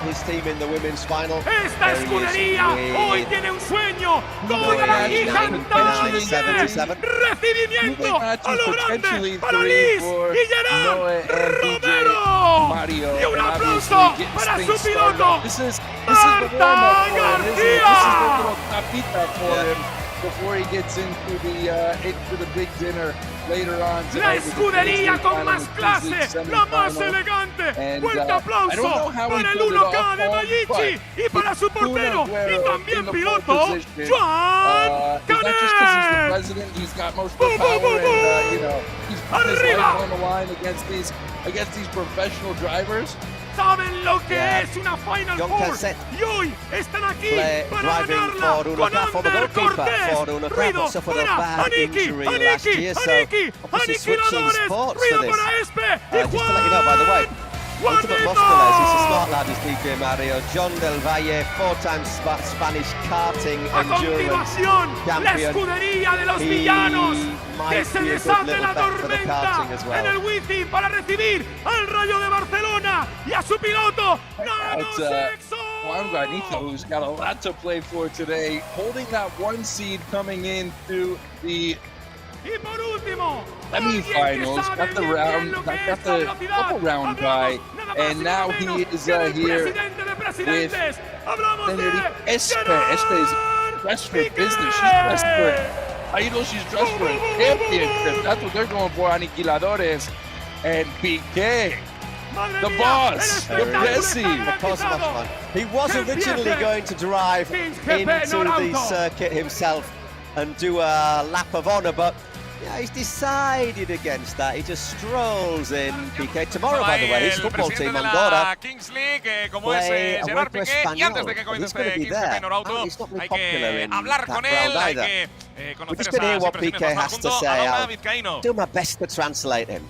his team in the women's final. Esta escudería hoy tiene un sueño. Toda gigante. Recibimiento a lo grande para Liz y Gerard Romero. Y un aplauso para su piloto, Marta García. Before he gets into the big dinner later on La escudería con más clase, la más elegante. Fuerte aplauso para el 1K de Mayichi y para su portero y también piloto, Joan Canet. Arriba. Against these professional drivers. ¿Saben lo que es una Final Four? Y hoy están aquí para ganarla con Ander Cortés. Ruido para Aniki, aniquiladores. Ruido para Espe y Juan. Ultimate Muscular is a smart lad, is DJ Mario. John Del Valle, 4-time Spanish karting endurance champion. La escudería de los villanos. Que se desate la tormenta en el WiZink para recibir al Rayo de Barcelona y a su piloto, Nano Sexo. Juan Guarnizo, who's got a lot to play for today, holding that 1 seed coming into the Y por último, semifinals, got the couple round bye, and now he is here with Espe. Espe is dressed for business. She's dressed for idol. She's dressed for a championship. That's what they're going for, Aniquiladores. And Piqué, the boss, the Messi. He was originally going to drive into the circuit himself and do a lap of honour, but yeah, he's decided against that. He just strolls in. Piqué tomorrow, by the way, his football team Andorra Kingsley, que como es Gerard Piqué, y antes de que comience este Kingsley Norauto, hay que hablar con él, hay que conocer esas impresiones más junto a Loma Vizcaíno. Do my best to translate him.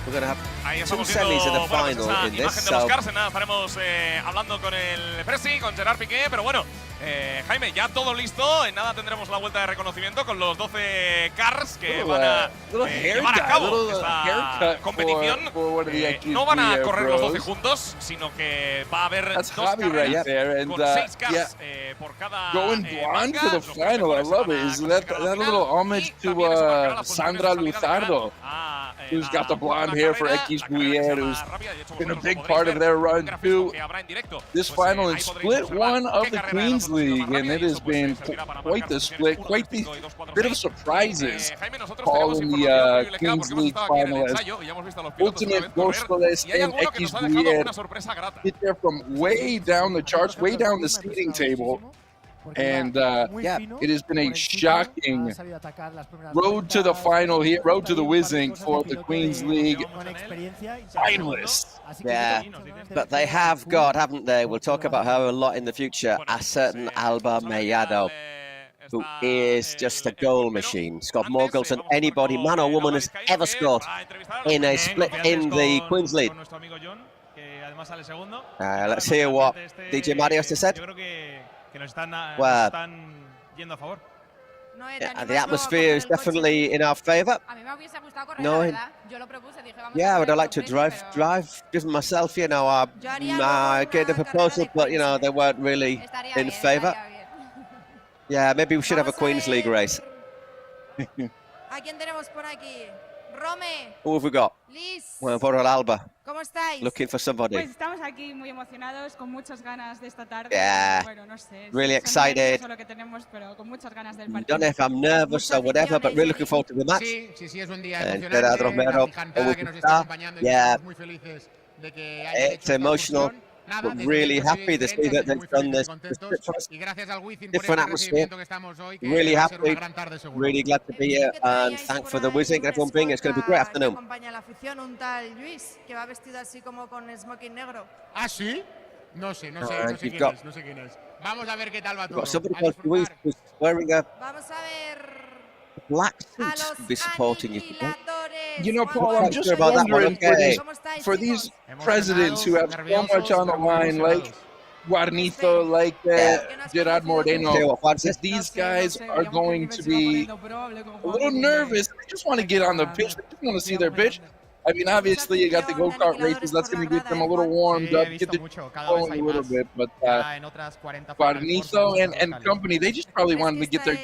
We're going to have two semis in the final in this. Imagen de los cars, en nada estaremos hablando con el Presi, con Gerard Piqué, pero bueno, Jaime, ya todo listo, en nada tendremos la vuelta de reconocimiento con los 12 cars que van a llevar a cabo esta competición. No van a correr los 12 juntos, sino que va a haber dos carreras con 6 cars por cada going blonde to the final, I love it. Is that a little homage to Sandra Luzardo, who's got the blonde hair for X Bouyer, who's been a big part of their run too. This final in split 1 of the Queens League, and it has been quite the split, quite the bit of surprises calling the Queens League final as Ultimate Gonzalez and X Bouyer get there from way down the charts, way down the seating table. And yeah, it has been a shocking road to the final here, road to the WiZink for the Queens League finalists. Yeah, but they have got, haven't they? We'll talk about her a lot in the future. A certain Alba Mellado, who is just a goal machine. Scored more goals than anybody, man or woman, has ever scored in a split in the Queens League. Let's hear what DJ Mario has to say. Well, yeah, the atmosphere is definitely in our favour. No, yeah, I would have liked to drive driven myself, you know. I gave the proposal, but, you know, they weren't really in favour. Yeah, maybe we should have a Queens League race. Who have we got? Well, por el Alba. ¿Cómo estáis? Looking for somebody. Pues estamos aquí muy emocionados, con muchas ganas de esta tarde. Yeah, bueno, no sé, really excited. Lo que tenemos, pero con muchas ganas del partido. Don't know if I'm nervous or whatever, but really looking forward to the match. Sí, es un día Gerard Romero, que nos está acompañando, yeah, muy felices de que haya it's emotional. But really happy to see that they've done this different atmosphere. Really happy, really glad to be here, and thanks for the WiZink and everyone being here. It's going to be a great afternoon. ¿Ah, sí? No sé quién es. Vamos a ver qué tal va todo. Somebody called Luis who's wearing a... Vamos a ver black suit be supporting you today? You know, Paul, I'm just about that one, wondering for these presidents who have so much on the line, like Guarnito, like Gerard Moreno, that these guys are going to be a little nervous. They just want to get on the pitch. They just want to see their pitch. I mean, obviously, you got the Gokart races. That's going to get them a little warmed up, get the going a little bit. But Guarnito and company, they just probably wanted to get their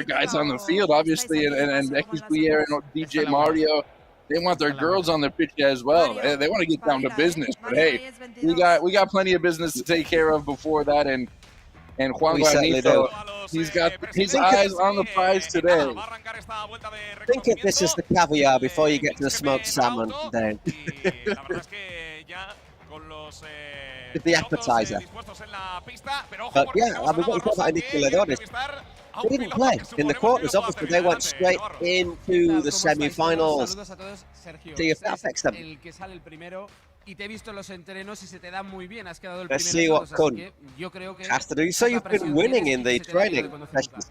guys on the field, obviously, and X Guier and DJ Mario. They want their girls on the pitch as well. They want to get down to business. But hey, we got plenty of business to take care of before that. And Juan Guarnito, he's got his eyes on the prize today. Think of this as the caviar before you get to the smoked salmon, then. The appetizer. But yeah, I mean, what you thought about Nicoladores? They didn't play in the quarters. Obviously, they went straight into the semi-finals. See if that affects them. Let's see what Kun has to do. So you've been winning in the training sessions.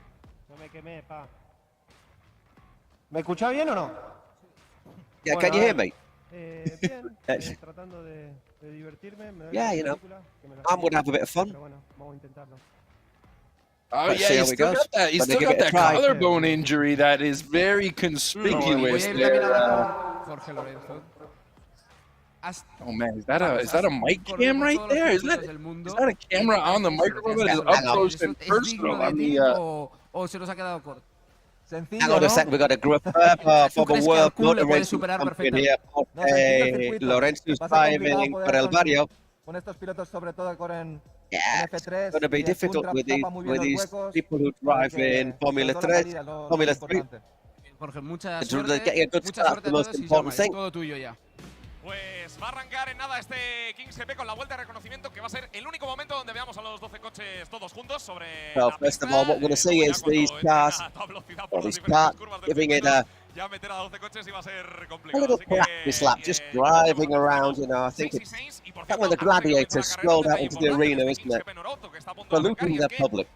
¿Me escucha bien o no? Yeah, can you hear me? Bien, tratando de divertirme. Yeah, you know, I would have a bit of fun. Oh yeah, you still got that. You still got that collarbone injury that is very conspicuous there. Oh man, is that a mic cam right there? Is that a camera on the microphone that is up close and personal? I mean, hang on a second, we've got a group for the World Motor Racing Champion here. Lorenzo's driving for El Barrio. Yeah, it's going to be difficult with these people who drive in Formula 3. Formula 3. Getting a good start, the most important thing. Pues va a arrancar en nada este Kings GP con la vuelta de reconocimiento, que va a ser el único momento donde veamos a los 12 coches todos juntos sobre. Well, first of all, what we're going to see is these cars, giving it a little practice lap, just driving around. You know, I think it's like when the gladiators strolled out into the arena, isn't it? Saluting the public.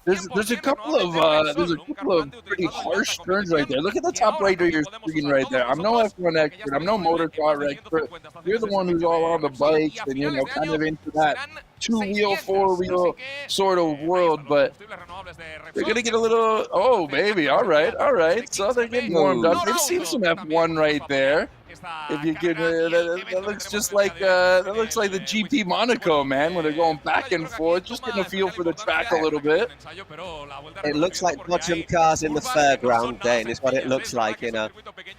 There's a couple of pretty harsh turns right there. Look at the top right of your screen right there. I'm no F1 expert. I'm no motor car expert. You're the one who's all on the bikes and, you know, kind of into that two-wheel, four-wheel sort of world. But they're going to get a little, oh, baby, all right. So they're getting warmed up. They've seen some F1 right there. If you could, that looks just like the GP Monaco, man, when they're going back and forth, just getting a feel for the track a little bit. It looks like bottom cars in the fairground, Dane, is what it looks like, you know.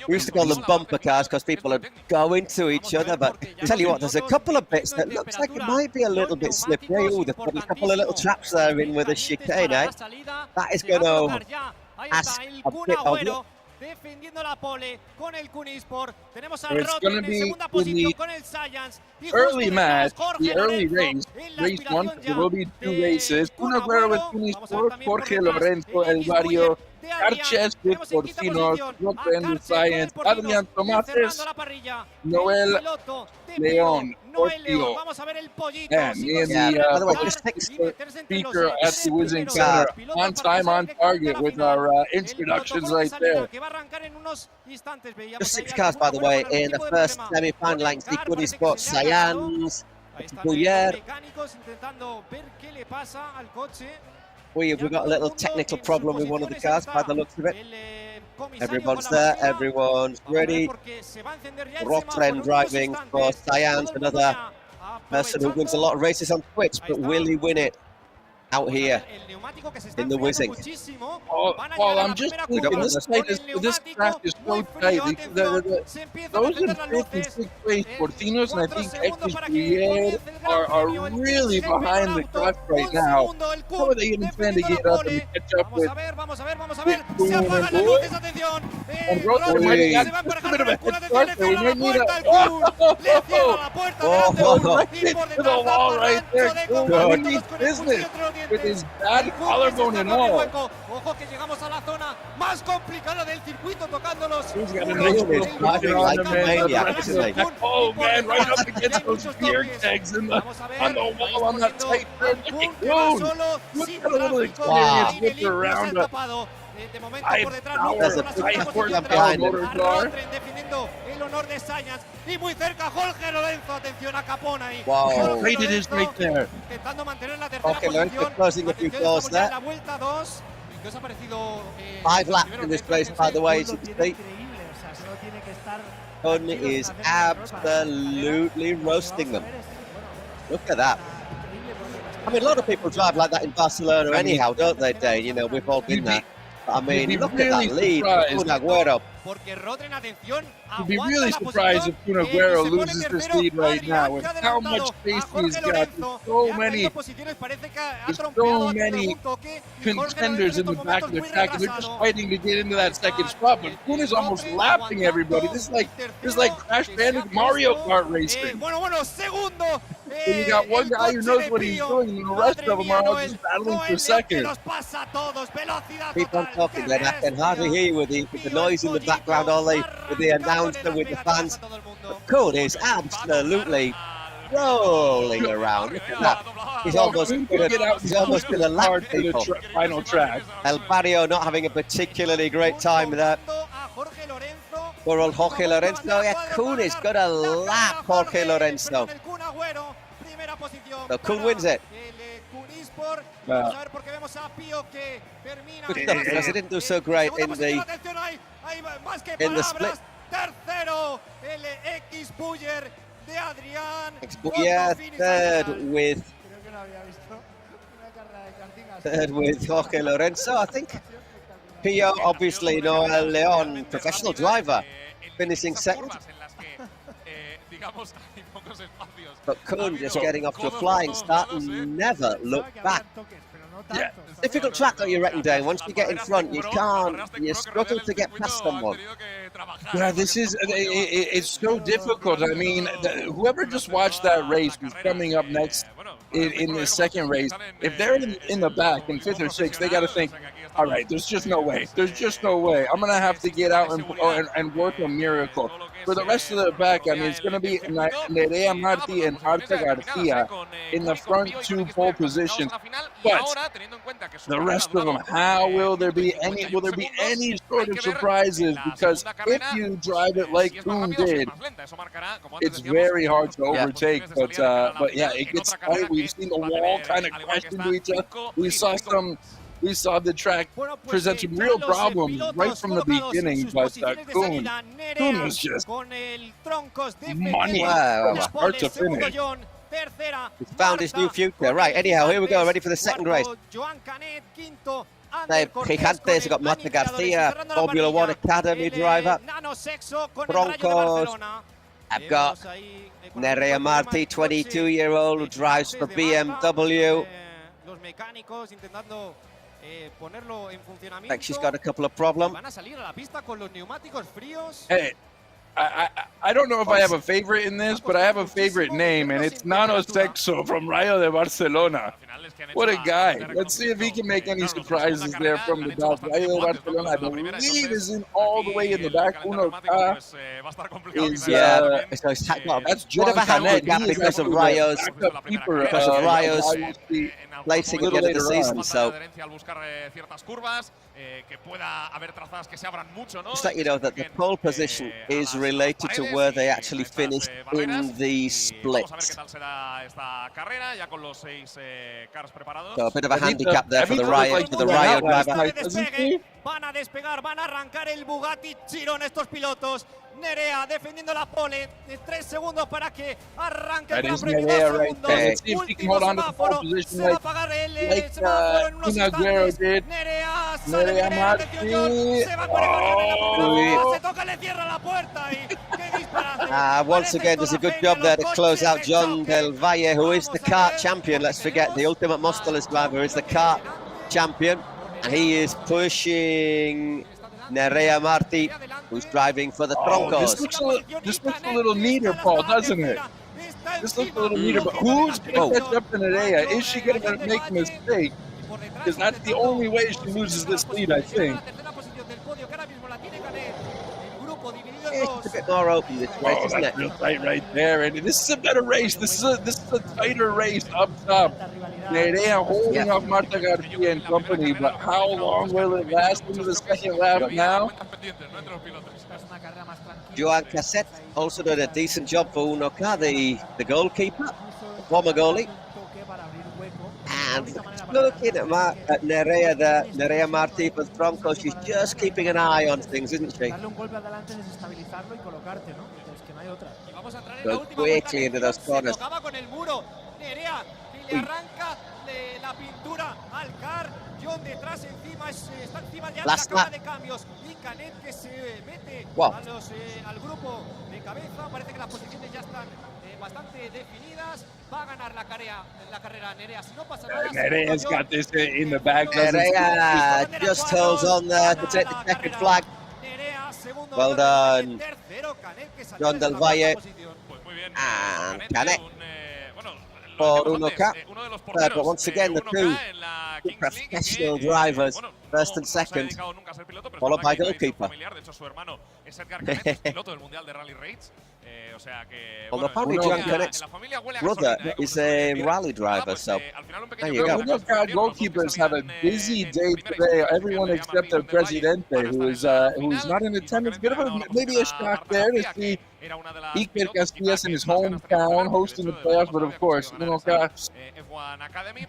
We used to call them bumper cars because people would go into each other, but I tell you what, there's a couple of bits that looks like it might be a little bit slippery. Ooh, they've put a couple of little traps there in with a chicane, eh? That is going to ask a bit of it. Defendiendo la pole con el Kunisport. Tenemos a Rodin en segunda posición con el Science. Early match, the early race 1, there will be two races. Uno claro with Kunisport, Jorge Lorenzo, El Barrio, Arches with Porcinos, Rotten with Science, Adrián Tomases, Noel León, Portillo, and me and the speaker at the WiZink Center, on time, on target with our introductions right there. Just 6 cars, by the way, in the first semi-final, like the Kunisport Science, Guier. We've got a little technical problem with one of the cars by the looks of it. Everyone's there, everyone's ready. Rottren driving for Science, another person who wins a lot of races on Twitch, but will he win it out here in the WiZink? Paul, I'm just thinking, this track is so tight. Those in 5th and 6th place, Porcinos and I think X Guier are really behind the clutch right now. How are they going to plan to get up and catch up with? And Rosa might have got a bit of a head start there. We might need a... Right into the wall right there. He needs business with his bad collarbone and all. Ojo que llegamos a la zona más complicada del circuito, tocando los... He's got a nice little pocket on him, man. Oh, man, right up against those gear tags on the wall on that tight turn. Look at Coon. Look at a little experience with her around. De momento I por detrás, defendiendo el honor de Sainz y muy cerca Jorge Lorenzo. Atención a Capón ahí. Wow. Right, it is right there. Intentando mantener la tercera Closing a few doors there. La vuelta 2. ¿Qué os ha parecido? 5 laps in this race, by the way, as you can see. Kun is absolutely roasting them. Look at that. I mean, a lot of people drive like that in Barcelona anyhow, don't they, Dane? You know, we've all been there. I mean, look at that lead. Kun Agüero. You'd be really surprised if Kun Agüero loses this lead right now with how much pace he's got. There's so many contenders in the back of the track, and they're just fighting to get into that second spot. But Kun is almost lapping everybody. This is like Crash Bandicoot Mario Kart racing. So you got one guy who knows what he's doing, and the rest of them are all just battling for second. Keep on talking, then. I can hardly hear you with the noise in the background, with the announcer, with the fans. But Kun is absolutely rolling around. Look at that. He's almost going to lap people. Final track. El Barrio not having a particularly great time there. Poor old Jorge Lorenzo. Yeah, Kun is going to lap Jorge Lorenzo. So Kun wins it. Good stuff, because he didn't do so great in the split. Yeah, third with Jorge Lorenzo, I think. Pio, obviously, Noel Leon, professional driver, finishing second. But Kun just getting off to a flying start and never look back. Yeah. Difficult track, though, you reckon, Dane? Once you get in front, you struggle to get past someone. Yeah, it's so difficult. I mean, whoever just watched that race who's coming up next in the second race, if they're in the back in 5th or 6th, they got to think, all right, there's just no way. There's just no way. I'm going to have to get out and work a miracle. For the rest of the back, I mean, it's going to be Nerea Marti and Arta Garcia in the front 2 pole positions. But the rest of them, will there be any sort of surprises? Because if you drive it like Kun did, it's very hard to overtake. But yeah, it gets tight. We've seen the wall kind of crash into each other. We saw the track present some real problems right from the beginning, but Kun was just money from start to finish. He's found his new future. Right, anyhow, here we go, ready for the second race. Gigantes, got Marta Garcia, Formula 1 Academy driver. Broncos, I've got Nerea Marti, 22-year-old, who drives for BMW. I think she's got a couple of problems. Hey, I don't know if I have a favorite in this, but I have a favorite name, and it's Nano Sexo from Rayo de Barcelona. What a guy. Let's see if he can make any surprises there from the back. Rayo de Barcelona, I believe, is in all the way in the back. That's John Canet. Because of Rayo's placing at the end of the season. So, just let you know that the pole position is related to where they actually finished in the split. So a bit of a handicap there for the Rayo driver. Van a despegar, van a arrancar el Bugatti Chiron estos pilotos. Nerea defendiendo la pole. 3 segundos para que arranque el Gran Premio. 2 segundos. Último semáforo. Se va a apagar el semáforo en unos instantes. Nerea sale de se va con el se toca, le cierra la puerta y qué disparate. Once again, does a good job there to close out John Del Valle, who is the kart champion. Let's forget, the ultimate Mostoles driver is the kart champion. And he is pushing Nerea Marti, who's driving for the Troncos. This looks a little neater, Paul, doesn't it? This looks a little neater, but who's going to catch up to Nerea? Is she going to make a mistake? Because that's the only way she loses this lead, I think. It's a bit more open this race, isn't it? That's real tight right there. And this is a better race. This is a tighter race up top. Nerea holding off Marta Garcia and company, but how long will it last into the second lap now? Joan Cassette also did a decent job for Unoka, the goalkeeper, the former goalie. And looking at Nerea there, Nerea Marti for Tronco, she's just keeping an eye on things, isn't she? Go quickly into those corners. Last lap. Wow. Nerea's got this in the bag. Nerea just holds on there to take the checkered flag. Well done, John Del Valle and Canet for Unoka. But once again, the two professional drivers, first and second, followed by goalkeeper. Well, apparently John Canet's brother is a rally driver, so there you go. Unoka goalkeepers have a busy day today. Everyone except the Presidente, who's not in attendance. Bit of maybe a shock there to see Iker Casillas in his hometown hosting the playoffs, but of course, Unoka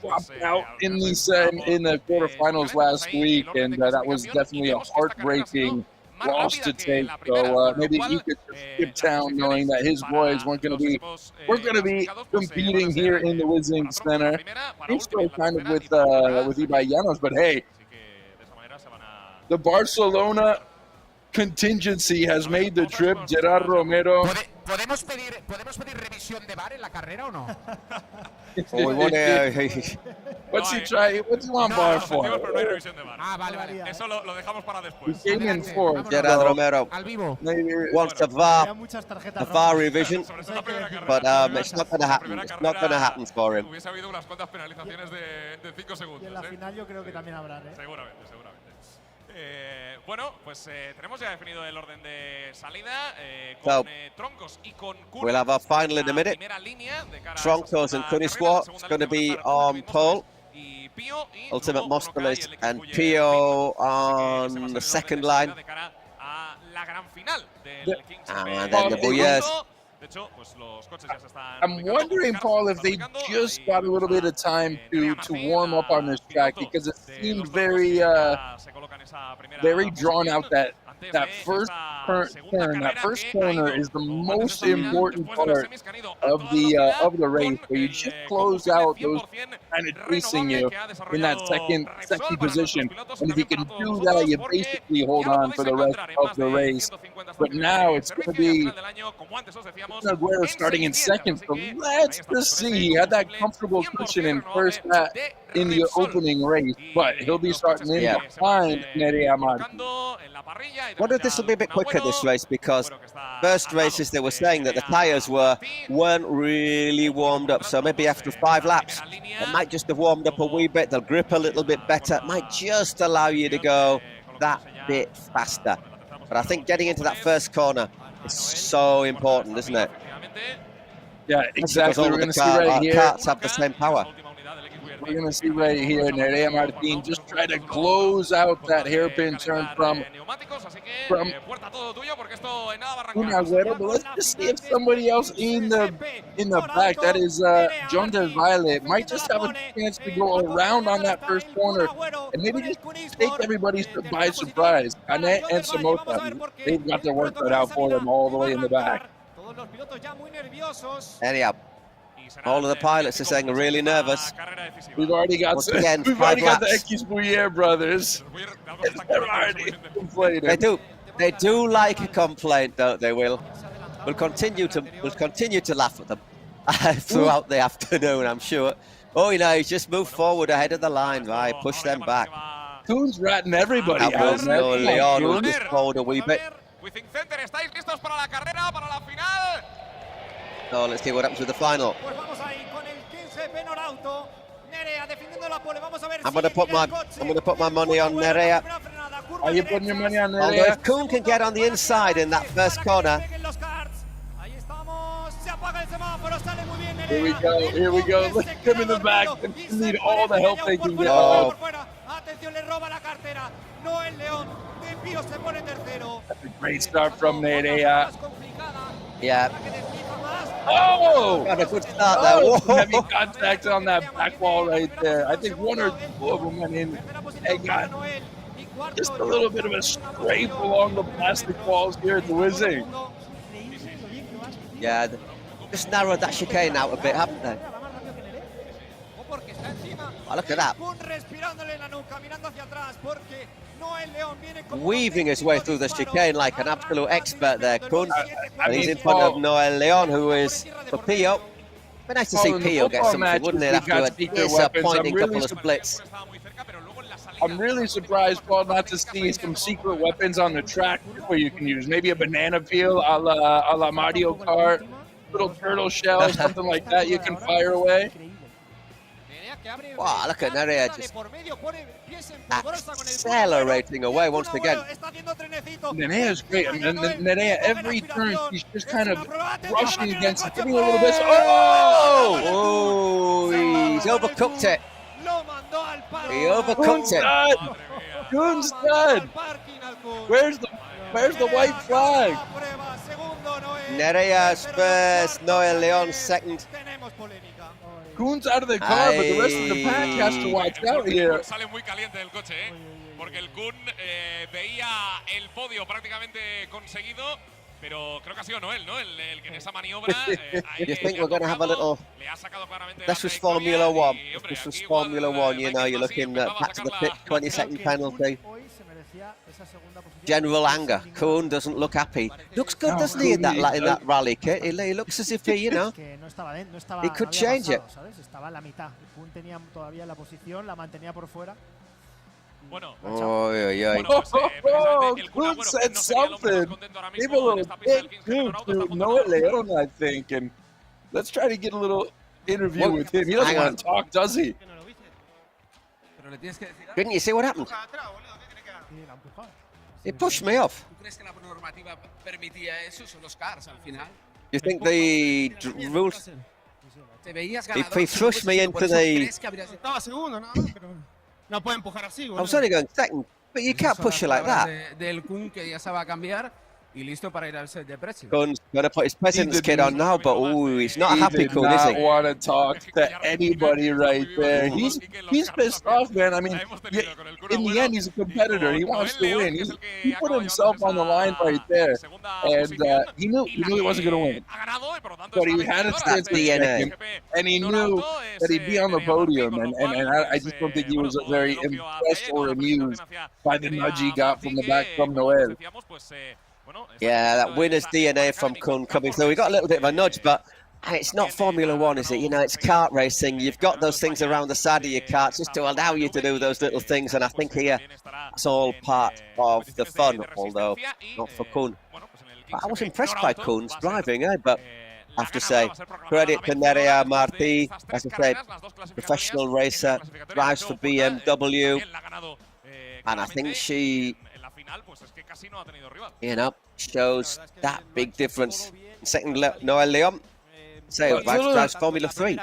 dropped out in the quarterfinals last week, and that was definitely a heartbreaking loss to take. So maybe he could skip town knowing that his boys we're going to be competing here in the WiZink Center. He's still kind of with Ibayanos, but hey, the Barcelona contingency has made the trip. Gerard Romero. ¿Podemos pedir revisión de VAR en la carrera o no? What's he want VAR for? Vale. Eso lo dejamos para después. Gerard Romero wants a VAR revision, but it's not going to happen. It's not going to happen for him. Hubiese habido unas cuantas penalizaciones de 5 segundos. Y en la final yo creo que también habrá, ¿eh? Seguramente. Bueno, pues tenemos ya definido el orden de salida con Troncos y con Kuni. We'll have our final in a minute. Troncos and Kuniswa is going to be on pole. Ultimate Mostolis and Pio on the second line. And then the Boyers. I'm wondering, Paul, if they just got a little bit of time to warm up on this track, because it seemed very drawn out. That first turn, that first corner is the most important part of the race, where you just close out those kind of chasing you in that second position. And if you can do that, you basically hold on for the rest of the race. But now it's going to be Aguero starting in second, so let's just see. He had that comfortable cushion in first in the opening race, but he'll be starting in behind Nerea Marti. I wonder if this will be a bit quicker, this race, because first races they were saying that the tyres weren't really warmed up, so maybe after 5 laps it might just have warmed up a wee bit. They'll grip a little bit better. It might just allow you to go that bit faster. But I think getting into that first corner is so important, isn't it? Yeah, exactly. We're going to see right here. Carts have the same power. We're going to see right here Nerea Martin just try to close out that hairpin turn from Aguero. But let's just see if somebody else in the back, that is John Del Valle, might just have a chance to go around on that first corner and maybe just take everybody by surprise. Canet and Samota, they've got their work cut out for them all the way in the back. Anyhow, all of the pilots are saying they're really nervous. We've already got the Equisbuyer brothers. They're already complaining. They do like a complaint, don't they, Will? We'll continue to laugh at them throughout the afternoon, I'm sure. Oh, he's just moved forward ahead of the line, right? Push them back. Kuhn's ratting everybody That out, was man. no Leon who just fouled a wee bit. WiZink Center, ¿estáis listos para la carrera, para la final? So let's see what happens with the final. Pues vamos ahí con el 15 Penolauto. Nerea defendiendo la pole. Vamos a ver I'm gonna put my money on Nerea. Are you putting your money on Although Nerea? if Kuhn can get on the inside in that first corner. Ahí estamos. Se apaga el semáforo, sale muy bien Nerea. Here we go, here we go. Look at him in the back. They need all the help they can get. Oh. Atención, le roba la cartera. No el León. De Pío se pone tercero. That's a great start from Nerea. Yeah. Oh! Got a good start there. Oh, Whoa. heavy contact on that back wall right there. I think one or two of them went in and got just a little bit of a scrape along the plastic walls here at the WiZink. Yeah, just narrowed that chicane out a bit, haven't they? Oh, look at that. Weaving his way through the chicane like an absolute expert there, Kuhn. And he's in front of Noel Leon, who is for Pio. It'd be nice to see Pio get something, wouldn't it, after a disappointing couple of splits. I'm really surprised, Paul, not to see some secret weapons on the track where you can use. Maybe a banana peel a la Mario Kart, little turtle shell, something like that you can fire away. Wow, look at Nerea just accelerating away once again. Nerea's great. I mean, Nerea, every turn, she's just kind of rushing against it, giving a little bit. Oh! Oh, he's overcooked it. He overcooked it. Kuhn's done. Where's the white flag? Nerea's first, Noel Leon second. Kuhn's out of the car, but the rest of the pack has to watch out here. Sale muy caliente del coche, porque el Kuhn veía el podio prácticamente conseguido, pero creo que ha sido Noel, ¿no? El que en esa maniobra. You think we're going to have a little? This was Formula One. This was Formula One. You know, you're looking back to the pit, 20-second penalty. General anger. Kuhn doesn't look happy. Looks good, doesn't he, in that rally kit? He looks as if he, you know, he could change it. Kuhn said something. Give a little bit to Noel Leon, I think, and let's try to get a little interview with him. He doesn't want to talk, does he? Didn't you see what happened? He pushed me off. You think the rules? He thrust me into the. I was only going second, but you can't push it like that. Kuhn's going to put his president's kit on now, but he's not happy, Kuhn, is he? He did not want to talk to anybody right there. He's pissed off, man. I mean, in the end, he's a competitor. He wants to win. He put himself on the line right there, and he knew he wasn't going to win. But he had a chance to second, and he knew that he'd be on the podium. And I just don't think he was very impressed or amused by the nudge he got from the back from Noel. Yeah, that winner's DNA from Kuhn coming through. We got a little bit of a nudge, but it's not Formula One, is it? You know, it's kart racing. You've got those things around the side of your karts just to allow you to do those little things, and I think here it's all part of the fun, although not for Kuhn. But I was impressed by Kuhn's driving, but I have to say, credit to Nerea Martí, as I said, professional racer, drives for BMW, and I think she, you know, shows that big difference. Second, Noel Leon, drives Formula 3.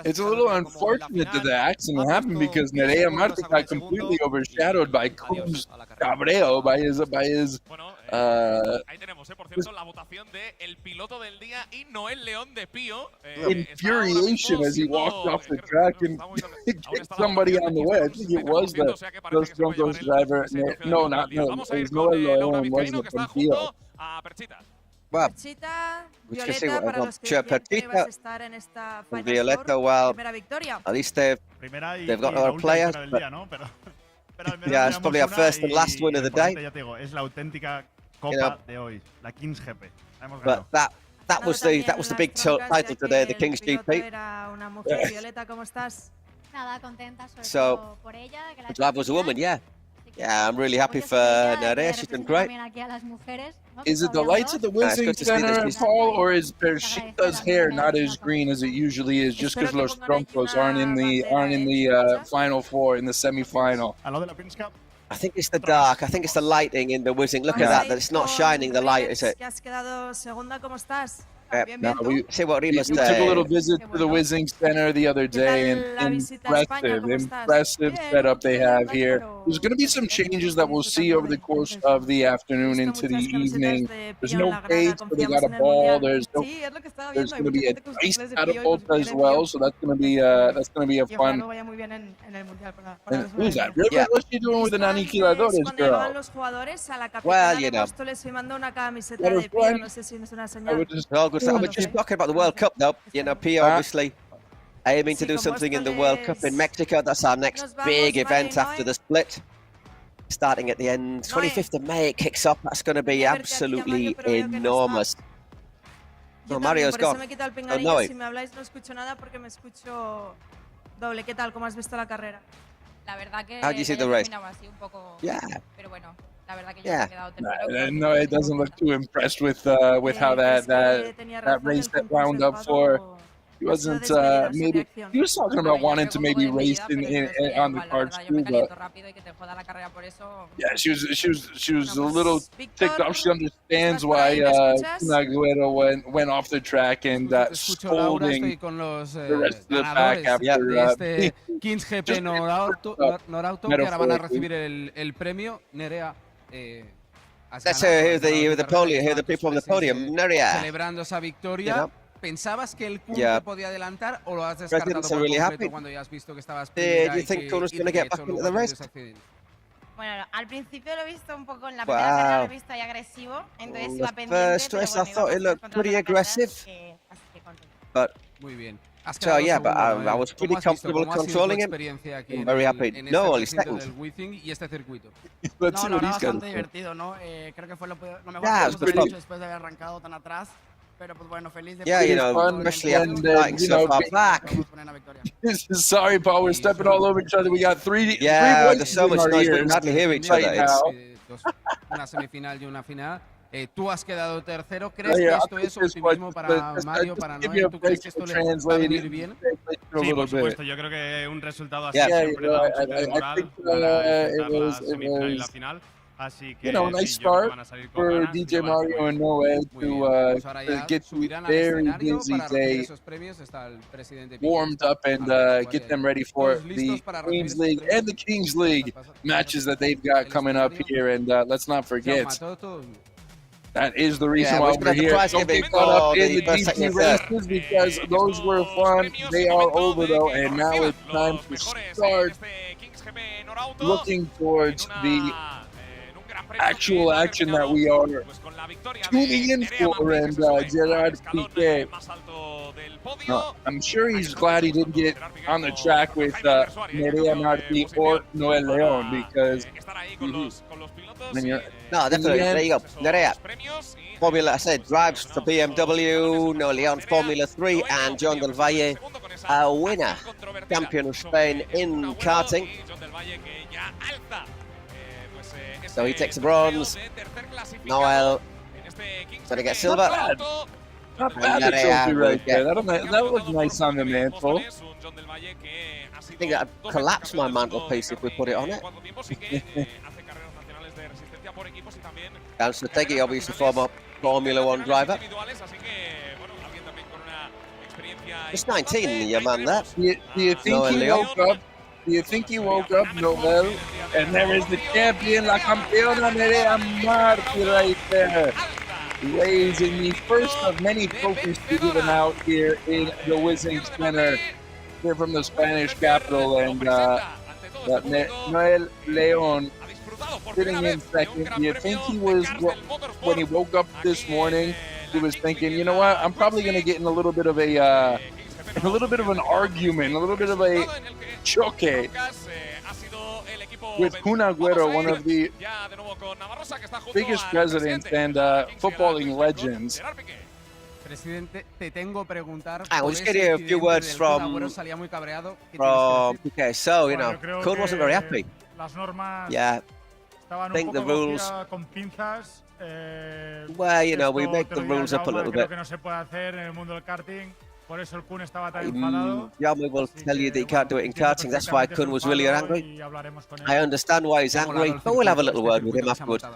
It's a little unfortunate that the accident happened because Nerea Martí got completely overshadowed by Kuhn's cabreo, by his infuriation as he walked off the track and kicked somebody on the way. I think it was the Dos Broncos driver. No, not no. It was Noel Leon, wasn't it, from Pio? Well, Violeta, well, at least they've got our players. But, yeah, it's probably our first and last win of the day. You know, but that was the big title today, the King's GP. So the driver was a woman, yeah. Yeah, I'm really happy for Nerea. She's done great. Is it the lights at the WiZink Center, Paul, or is Pershita's hair not as green as it usually is, just because Los Troncos aren't in the final four, in the semifinal? I think it's the dark. I think it's the lighting in the WiZink. Look at that. That it's not shining the light, is it? See what Rima's We took a little visit to the WiZink Center the other day, and impressive setup they have here. There's going to be some changes that we'll see over the course of the afternoon into the evening. There's no gates, but they got a ball. There's going to be a ice catapult as well, so that's going to be a fun. And who's that? River? Yeah. What's she doing with an aniquiladores, girl? Well, you know. Well, good. We're just talking about the World Cup, though. You know, Pia obviously aiming to do something in the World Cup in Mexico. That's our next big event after the split. Starting at the end, 25th of May, it kicks off. That's going to be absolutely enormous. No, Mario's gone. Oh, no. How do you see the race? Yeah. Yeah. No, it doesn't look too impressed with how that race that wound up for. He wasn't maybe he was talking about wanting to maybe race on the cards too, but yeah, she was a little ticked off. She understands why Aguero went off the track and scolding the rest of the pack after Kings GP Norauto, que ahora van a recibir el premio. Nerea. Let's hear the people on the podium. Nerea. Celebrando esa victoria. ¿Pensabas que el Kun te podía adelantar o lo has descartado por completo cuando ya has visto que estabas primera? Do you think Kun was going to get back into the race? Bueno, al principio lo he visto un poco en la primera carrera, lo he visto ahí agresivo, entonces iba pendiente. First race, I thought it looked pretty aggressive, but muy bien. So yeah, but I was pretty comfortable controlling him. I'm very happy. No, only second. Let's see what he's got. Bastante divertido, ¿no? Creo que fue lo mejor que hemos hecho después de haber arrancado tan atrás. Pero pues bueno, feliz de you know, especially after flying so far back. Sorry, Paul, we're stepping all over each other. We got three. Yeah, there's so much noise. We can hardly hear each other. Una semifinal y una final. Tú has quedado tercero. ¿Crees que esto es optimismo para Mario, para Noel? ¿Tú crees que esto le va a venir bien? Sí, por supuesto. Yo creo que un resultado así siempre da un super moral para la semifinal y la final. Así que nice start for DJ Mario and Noel to get to a very busy day, warmed up and get them ready for the Queens League and the Kings League matches that they've got coming up here. And let's not forget, that is the reason why we're here. Don't get caught up in the DC races because those were fun. They are over though, and now it's time to start looking towards the actual action that we are tuning in for. And Gerard Piqué, I'm sure he's glad he didn't get on the track with Nerea Martí or Noel León, because no, definitely. There you go. Nerea, Formula, I said, drives for BMW, Noel León, Formula 3, and John Del Valle, a winner, champion of Spain in karting. So he takes the bronze. Noel going to get silver. Not bad the trophy right there. That looked nice on the mantle. I think that would collapse my mantelpiece if we put it on it. Dan Strategi, obviously former Formula 1 driver. Just 19, your man there. Do you think he woke up? Do you think he woke up, Noel? And there is the champion, la campeona Nerea Martí right there, raising the first of many trophies to be given out here in the WiZink Center, here from the Spanish capital. And Noel León sitting in second. Do you think he was, when he woke up this morning, he was thinking, you know what, I'm probably going to get in a little bit of an argument, a little bit of a choque with Kun Aguero, one of the biggest presidents and footballing legends. Presidente, te tengo preguntar. We'll just get here a few words from PK. So, you know, Kun wasn't very happy. Yeah. I think the rules. Well, you know, we make the rules up a little bit. Yami will tell you that he can't do it in karting. That's why Kun was really angry. I understand why he's angry, but we'll have a little word with him afterwards. I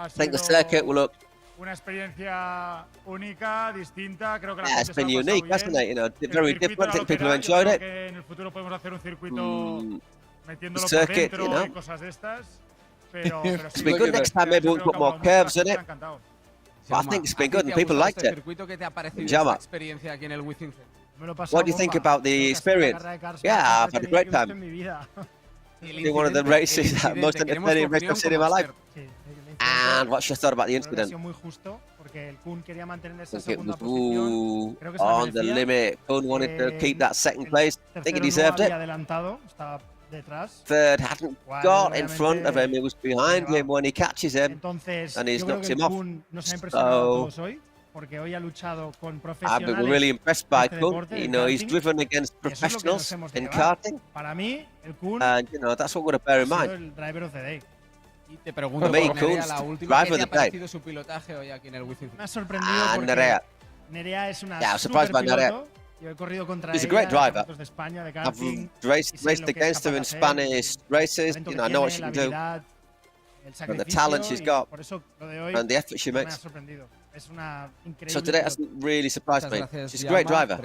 think the circuit will look. It's been unique, hasn't it? You know, very different. I think people have enjoyed it. The circuit, you know. It's been good. Next time, maybe we'll put more curves in it. But I think it's been good and people liked it. Jama, what do you think about the experience? Yeah, I've had a great time. It's one of the races that most entertaining race I've seen in my life. And what's your thought about the incident? It was on the limit. Kun wanted to keep that second place. I think he deserved it. Third hadn't got in front of him. He was behind him when he catches him, and he's knocked him off. So I've been really impressed by Kun. You know, he's driven against professionals in karting, and you know that's what we're going to bear in mind. For me, Kun's driver of the day. And Nerea. Yeah, I was surprised by Nerea. He's a great driver. I've raced against her in Spanish races. You know, I know what she can do. And the talent she's got. And the effort she makes. So today hasn't really surprised me. She's a great driver.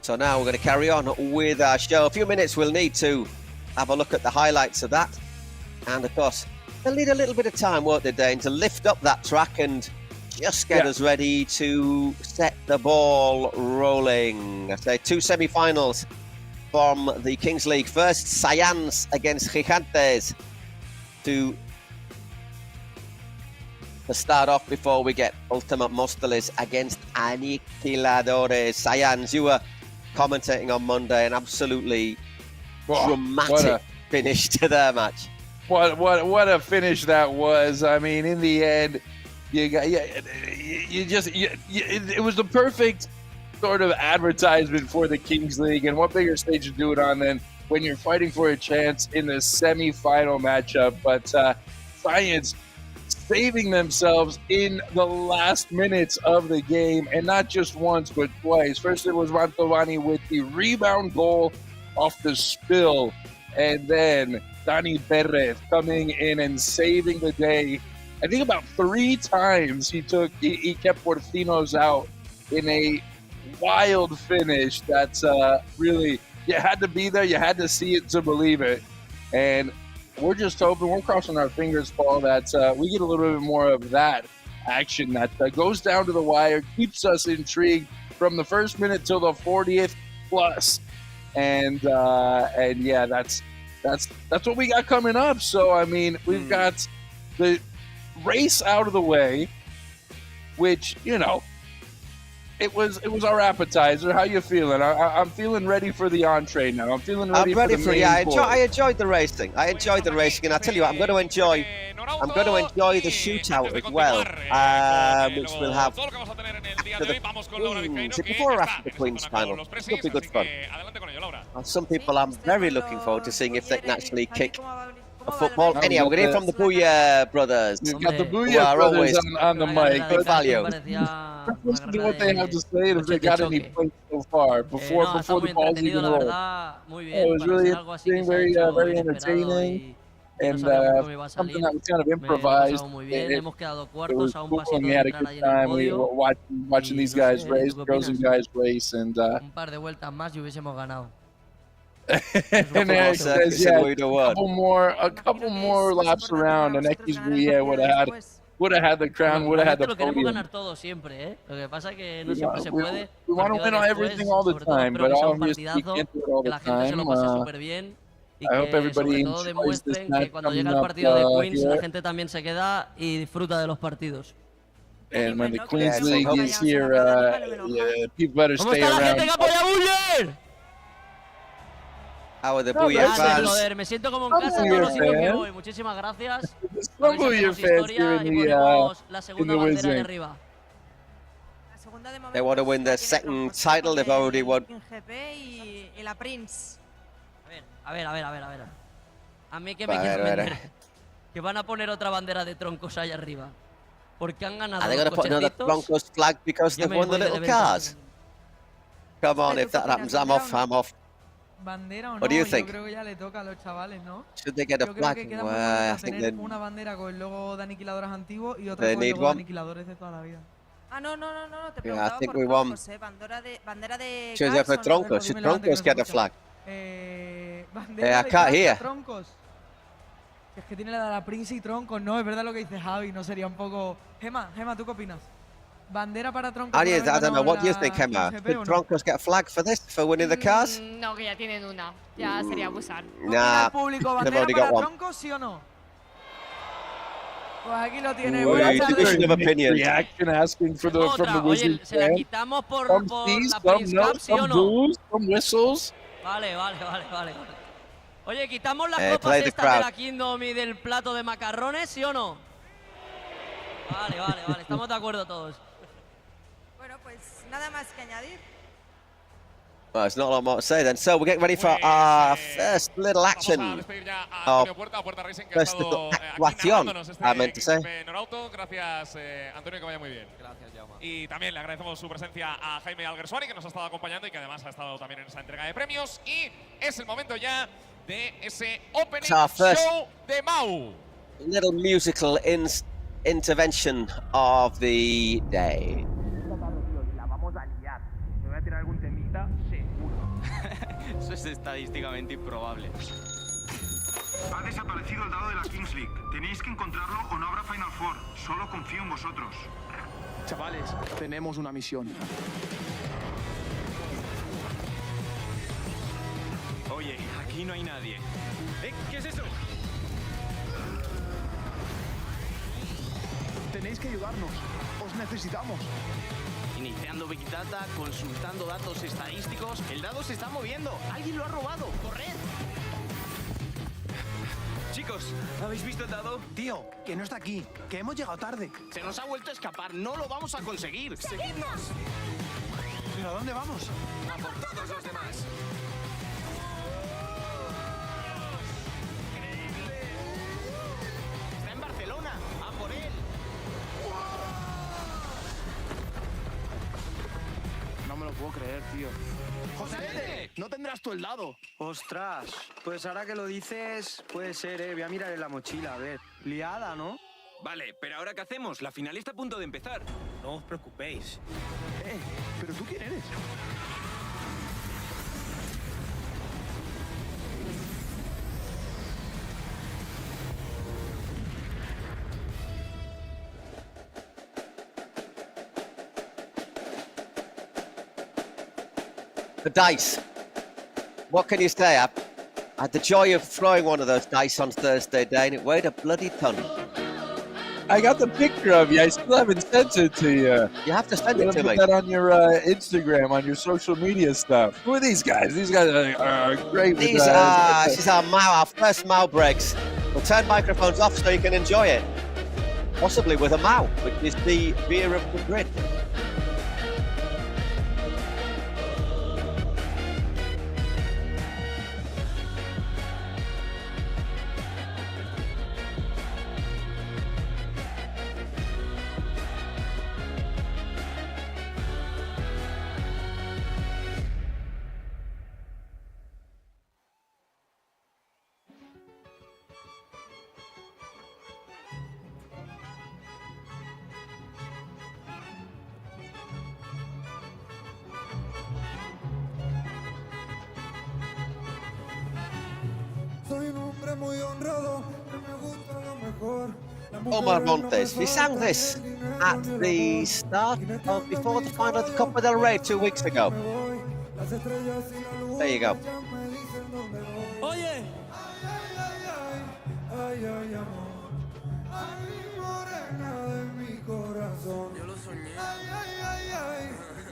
So now we're going to carry on with our show. A few minutes we'll need to have a look at the highlights of that. And of course, they'll need a little bit of time, won't they, Dane, to lift up that track and just get us ready to set the ball rolling. I say 2 semi-finals from the Kings League. First, Sayans against Gigantes to start off before we get Ultimate Mosteles against Aniquiladores. Sayans, you were commentating on Monday, an absolutely dramatic finish to their match. What a finish that was. I mean, in the end, it was the perfect sort of advertisement for the Kings League, and what bigger stage to do it on than when you're fighting for a chance in the semi-final matchup. But Science saving themselves in the last minutes of the game, and not just once but twice. First it was Mantovani with the rebound goal off the spill, and then Dani Perez coming in and saving the day. I think about 3 times he kept Porcinos out in a wild finish. That's really, you had to be there, you had to see it to believe it. And we're just hoping, we're crossing our fingers, Paul, that we get a little bit more of that action that goes down to the wire, keeps us intrigued from the first minute till the 40th plus. And yeah, that's what we got coming up. So I mean, we've got the race out of the way, which, you know, it was our appetizer. How you feeling? I'm feeling ready for the entree now. I'm feeling ready. I enjoyed the racing. I enjoyed the racing, and I tell you what, I'm going to enjoy the shootout as well, which we'll have before or after the Queen's final. It'll be good fun. And some people I'm very looking forward to seeing if they can actually kick a football. Anyhow, we're going to hear from the Booyah brothers. We've got the Booyah brothers on the mic. Good value. Listen to what they have to say and if they got any points so far before the balls even roll. It was really interesting, very entertaining, and something that was kind of improvised. It was cool, and we had a good time. We were watching these guys race, girls and guys race, and and Eric says, yeah, a couple more laps around, and X Bouillet would have had the crown, would have had the podium. We want to win on everything all the time, but obviously we can't do it all the time. I hope everybody enjoys this match coming up here. And when the Queen's League is here, people better stay around. How are the Booyah Gracias, fans? joder, me siento como en casa todos los sitios que voy. Muchísimas gracias. Some Booyah fans here in La segunda bandera de WiZink. arriba. They want to win their second title. They've already won. Y la Prince. A ver. A mí que me quieren vender. Que van a poner otra bandera de troncos allá arriba. Porque han ganado. Are they going to put another Broncos flag because they've won the little cars? Come on, if that happens, I'm off. Bandera o no, What do you think? Yo creo que ya le toca a los chavales, ¿no? Should they get a Yo creo flag? que queda Well, muy bonito I think tener they una bandera con el logo de aniquiladores antiguos y otra They con el need logo de one. aniquiladores de toda la vida. No, te Yeah, I preguntaba think por we won. troncos, bandera de Should have for cars o no. Troncos. Should Troncos get a flag? Bandera I de can't cars hear. o troncos. Es que tiene la de la Prince y troncos, ¿no? Es verdad lo que dice Javi, ¿no? Sería un poco... Gema, ¿tú qué opinas? Bandera para troncos. I don't know. What do you think, Emma? Should Troncos get a flag for this, for winning the cars? No, que ya tienen una. Ya sería abusar. Nah, público, they've bandera already para got one. troncos, ¿sí o no? Pues aquí lo tiene. Well, Buenas you tardes. should have opinion. Reaction asking for the from the Oye, WiZink se la fan. quitamos por Some la sees, some Prince no, Cup, ¿sí o some no? boos, some whistles. Vale. Oye, ¿quitamos las Play copas the estas de crowd. la Kingdom y del plato de macarrones, sí o no? Vale, estamos de acuerdo todos. Bueno, pues nada más que añadir. Well, there's not a lot more to say then. So we're getting ready for our first little action. First little actuación, I meant to say. Norauto, gracias Antonio, que vaya muy bien. Gracias, Jaume. Y también le agradecemos su presencia a Jaime Alguersuari, que nos ha estado acompañando y que además ha estado también en esa entrega de premios. Y es el momento ya de ese opening show de Mau. Little musical intervention of the day. La vamos a liar. Me voy a tirar algún temita, seguro. Eso es estadísticamente improbable. Ha desaparecido el dado de la Kings League. Tenéis que encontrarlo o no habrá Final Four. Solo confío en vosotros. Chavales, tenemos una misión. Oye, aquí no hay nadie. ¿Qué es eso? Tenéis que ayudarnos. Os necesitamos. Iniciando Big Data, consultando datos estadísticos. El dado se está moviendo. Alguien lo ha robado. ¡Corred! Chicos, ¿habéis visto el dado? Tío, que no está aquí. Que hemos llegado tarde. Se nos ha vuelto a escapar. No lo vamos a conseguir. ¡Seguidnos! ¿Pero a dónde vamos? A por todos los demás. Está en Barcelona. A por él. No me lo puedo creer, tío. ¡José! ¿No tendrás tú el dado? Ostras, pues ahora que lo dices, puede ser, Voy a mirar en la mochila, a ver. Liada, ¿no? Vale, pero ¿ahora qué hacemos? La final está a punto de empezar. No os preocupéis. ¿Pero tú quién eres? The dice. What can you say? I had the joy of throwing one of those dice on Thursday day and it weighed a bloody ton. I got the picture of you. I still haven't sent it to you. You have to send it to me. Put that on your Instagram, on your social media stuff. Who are these guys? These guys are great. This is our first Mau breaks. We'll turn microphones off so you can enjoy it. Possibly with a Mau, which is the beer of Madrid. Soy un hombre muy honrado, que me gusta lo mejor. Omar Montes, he sang this at the start of before the final of the Copa del Rey 2 weeks ago. There you go. Oye. Ay, ay, amor. Ay, morena de mi corazón. Yo lo soñé. Ay, ay, ay,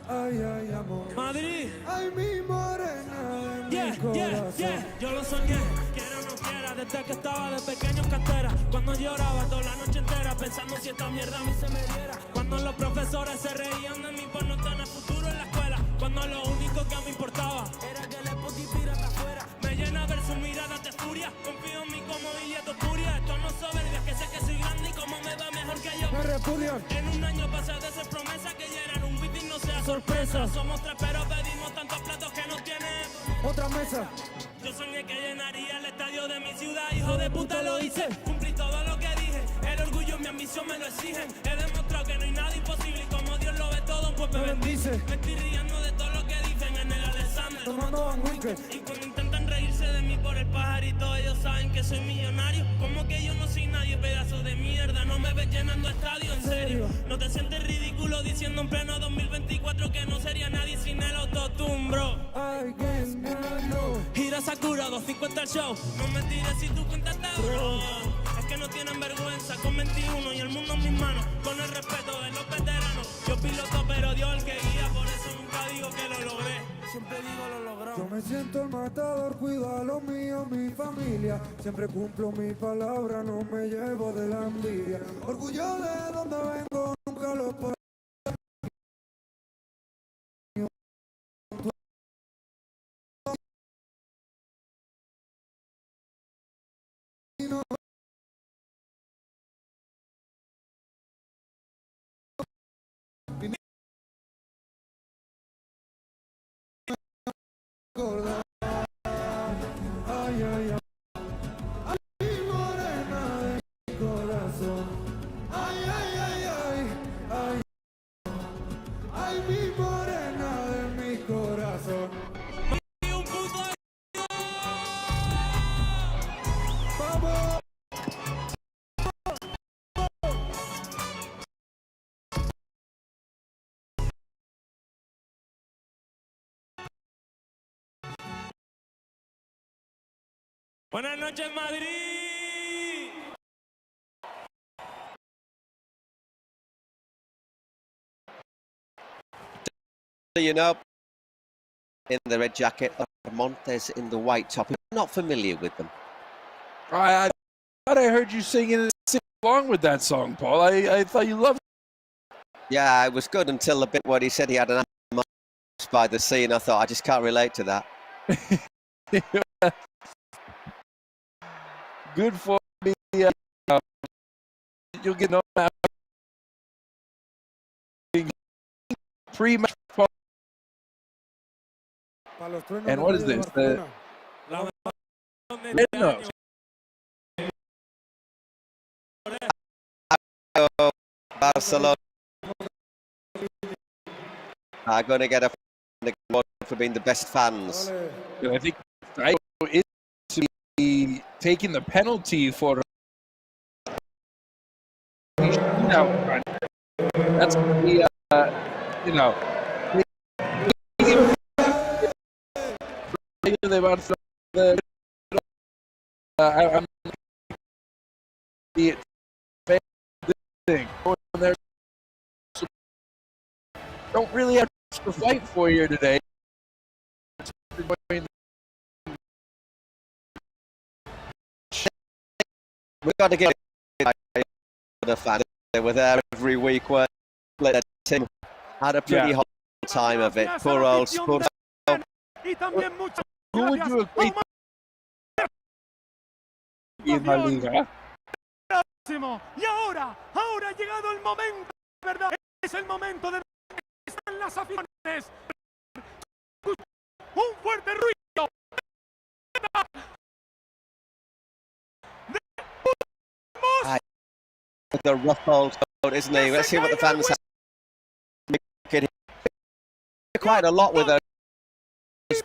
ay, ay, amor. Madrid. Ay, mi morena de mi corazón. Yo lo soñé, quiera o no quiera, desde que estaba de pequeño en cantera. Cuando lloraba toda la noche entera, pensando si esta mierda a mí se me diera. Cuando los profesores se reían de mí por no tener futuro en la escuela. Cuando lo único que me importaba era que el Spocky pirata afuera. Me llena ver su mirada de furia, confío en mí como billete furia. Esto no soberbia, que sé que soy grande y como me va mejor que yo. Me repudian. En un año pasé de ser promesa que llenar un beat y no sea sorpresa. Somos tres pero pedimos tantos platos que no tiene otra mesa. Yo soñé que llenaría el estadio de mi ciudad, hijo de puta lo hice. Cumplí todo lo que dije, el orgullo y mi ambición me lo exigen. He demostrado que no hay nada imposible y como Dios lo ve todo, pues me bendice. Me estoy riendo de todo lo que dicen en el Alexander. Tomando Van Winkle. Y cuando intentan reírse de mí por el pajarito, ellos saben que soy millonario. Como que yo no soy nadie, pedazo de mierda. No me ves llenando estadio, en serio. No te sientes ridículo diciendo en pleno 2024 que no sería nadie sin el autotune, bro. Gira Sakura, 250 el show. No me tires si tú cuentas bro. Es que no tienen vergüenza con 21 y el mundo en mis manos. Con el respeto de los veteranos. Yo piloto pero Dios el que guía. Por eso nunca digo que lo logré. Siempre digo lo logró. Yo me siento el matador, cuido a lo mío, mi familia. Siempre cumplo mi palabra, no me llevo de la envidia. Orgullo de donde vengo, nunca lo puedo. Ay, ay, ay, ay, morena de mi corazón. Ay, ay, ay, ay, ay, ay, mi morena de mi corazón. Vamos. Buenas noches, Madrid. You know, in the red jacket, Montes in the white top. I'm not familiar with them. I thought I heard you sing along with that song, Paul. I thought you loved it. Yeah, it was good until the bit where he said he had an animal by the sea, and I thought, I just can't relate to that. Good for me. You'll get no pre-match. And what is this? No. Barcelona are going to get a for being the best fans. I think I is to be taking the penalty for shootout. That's going to be, you know, de Barcelona. I'm the thing. Don't really have to fight for here today. We've got to get the fan. They were there every week. Where the team had a pretty hot time of it. Poor old Spurs. Who would you have picked in La Liga? Y ahora ha llegado el momento, ¿verdad? Es el momento de están las aficiones. Un fuerte ruido. The rough old coat, isn't he? Let's see what the fans have. Quite a lot with her. It is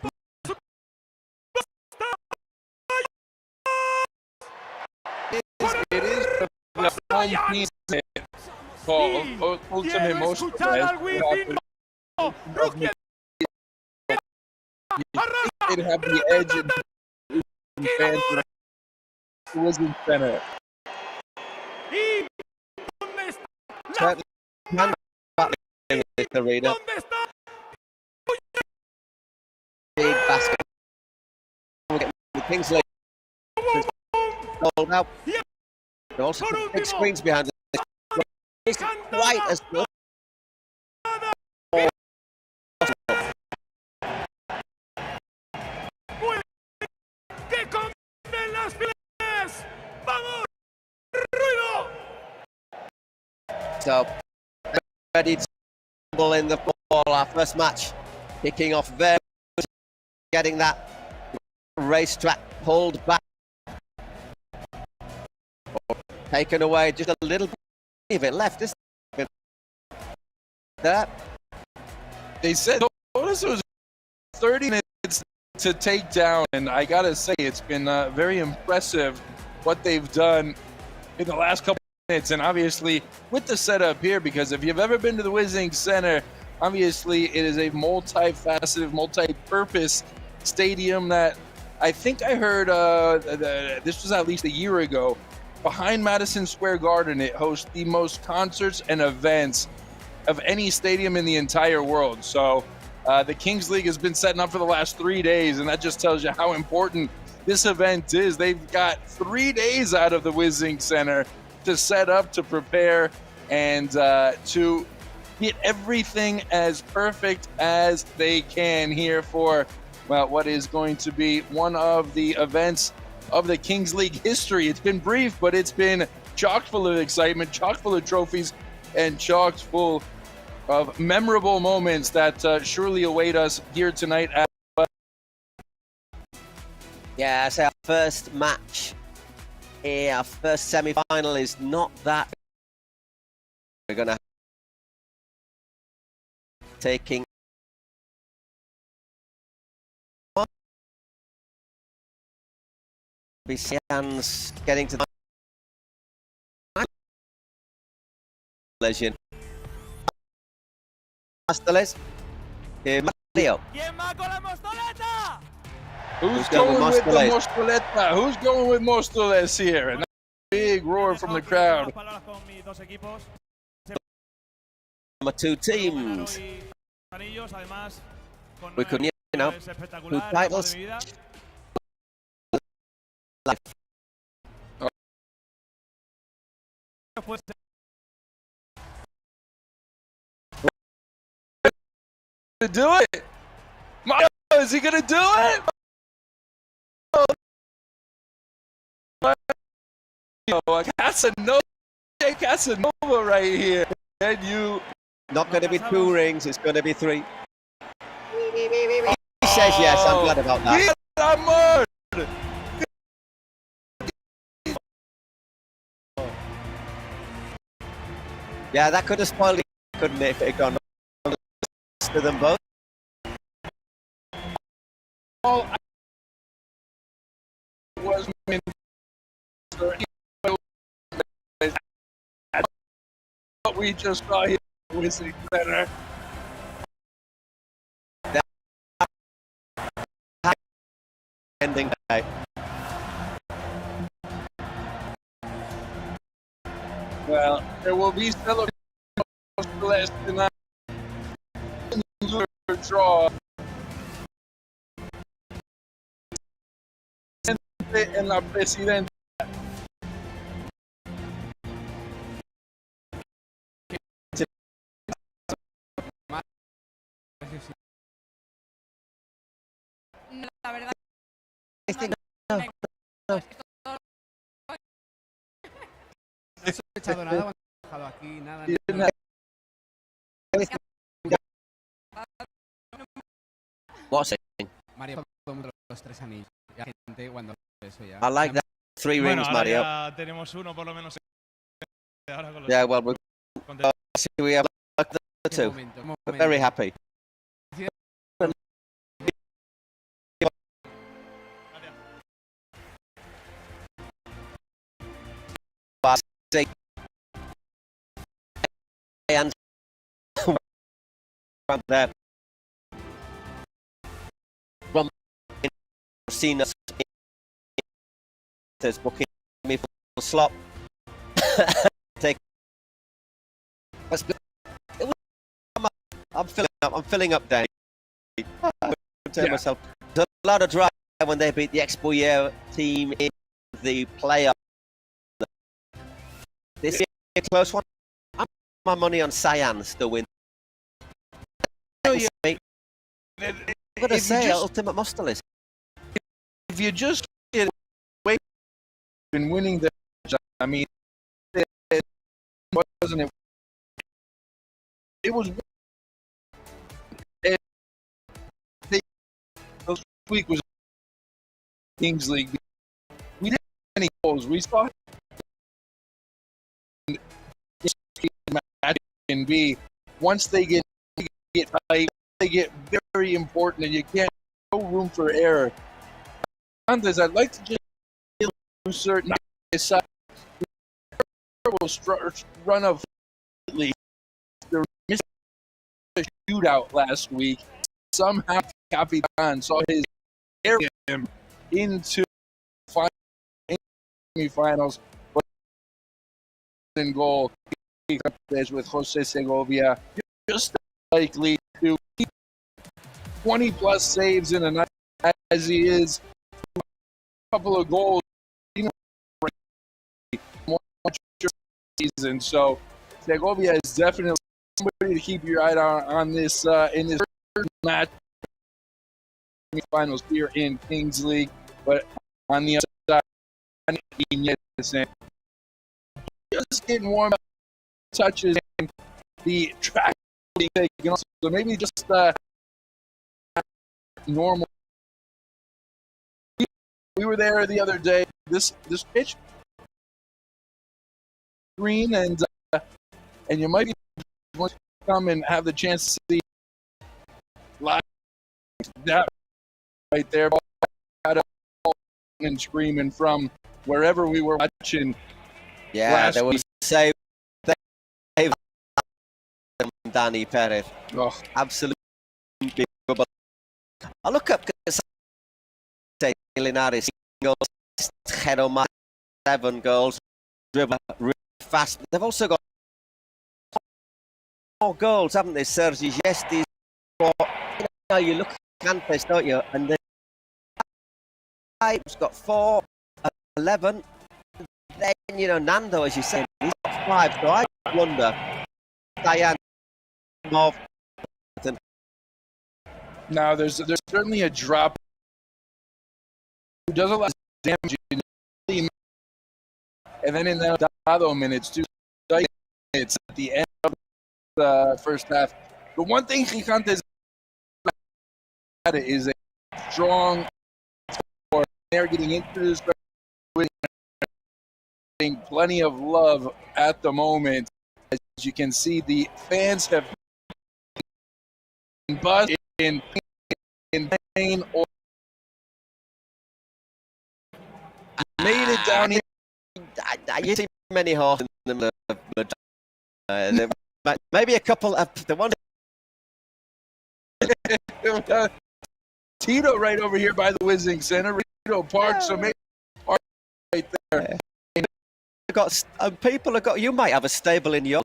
the home piece, Paul. Hold some emotion. It had the edge and fans was in center. Arena. Big basket. Kingsley sold out. There are also big screens behind us. It's quite as good. So, ready to tumble in the ball. Our first match kicking off very, getting that racetrack pulled back. Taken away just a little bit of it left, isn't it? That. They said this was 30 minutes to take down, and I gotta say, it's been very impressive what they've done in the last couple minutes, and obviously with the setup here, because if you've ever been to the WiZink Center, obviously it is a multifaceted, multi-purpose stadium that I think I heard this was at least a year ago. Behind Madison Square Garden, it hosts the most concerts and events of any stadium in the entire world. So the Kings League has been setting up for the last 3 days, and that just tells you how important this event is. They've got 3 days out of the WiZink Center to set up, to prepare, and to get everything as perfect as they can here for, well, what is going to be one of the events of the Kings League history. It's been brief, but it's been chock full of excitement, chock full of trophies, and chock full of memorable moments that surely await us here tonight. Yeah, so our first match here, our first semi-final is not that. We're going to taking Bisian's getting to the legend. Móstoles. Mario. Who's going with the Mostoleta? Who's going with Móstoles here? And a big roar from the crowd. Number two teams. We could, two titles. To do it, Mario, is he gonna do it? Casanova right here. And you not going to be 2 rings, it's going to be 3. He says yes, I'm glad about that. Yeah, that could have spoiled it, couldn't it, if it had gone to them both? All was what we just saw here at WiZink Center. Ending day. Well, there will be celebrations tonight. Draw. En la presidenta. La verdad. No he sospechado nada cuando he dejado aquí, nada. Mario, los 3 anillos. Ya gente cuando eso ya. I like that 3 rings, Mario. Ya tenemos uno por lo menos. Ahora con los yeah, well, we have the 2. We're very happy. And from there, from seen us is booking me for the slot. Take. I'm filling up. Danny. I tell myself there's a lot of drive when they beat the Expoyer team in the playoff. This is a close one. I'm my money on Cyans to win. I'm going to say Ultimate Mustelist. If you just get away from winning the, I mean, it wasn't it? It was. This week was Kings League. We didn't have any goals. We saw can be once they get tight, they get very important, and you can't no room for error. I'd like to just certain run of league. They missed a shootout last week. Somehow Capitan saw his air him into semifinals, but in goal with Jose Segovia, just likely to keep 20 plus saves in a night as he is. A couple of goals, season. So Segovia is definitely somebody to keep your eye on this in this match finals here in Kings League. But on the other side, just getting warm up touches and the track taken off. So maybe just normal. We were there the other day. This pitch green and you might want to come and have the chance to see live that right there and screaming from wherever we were watching. Yeah, there was save Danny Perez. Oh. Absolutely. I look up Linares goals, Jeroma 7 goals, River fast. They've also got 4 goals, haven't they? Sergi Gestis. You look at Cantes, don't you? And the has got 4, 11. Then Nando, as you said, he's got 5. So I wonder, Diane. Now there's certainly a drop. Who does a lot of damage in the and then in the Dado minutes, 2 minutes at the end of the first half. The one thing Gigantes is a strong score. They're getting into this, getting plenty of love at the moment. As you can see, the fans have been buzzed in pain or made it down here. You see many horses in the maybe a couple of the one. Tito right over here by the WiZink Center, Tito Park, so maybe right there. People have got. You might have a stable in your,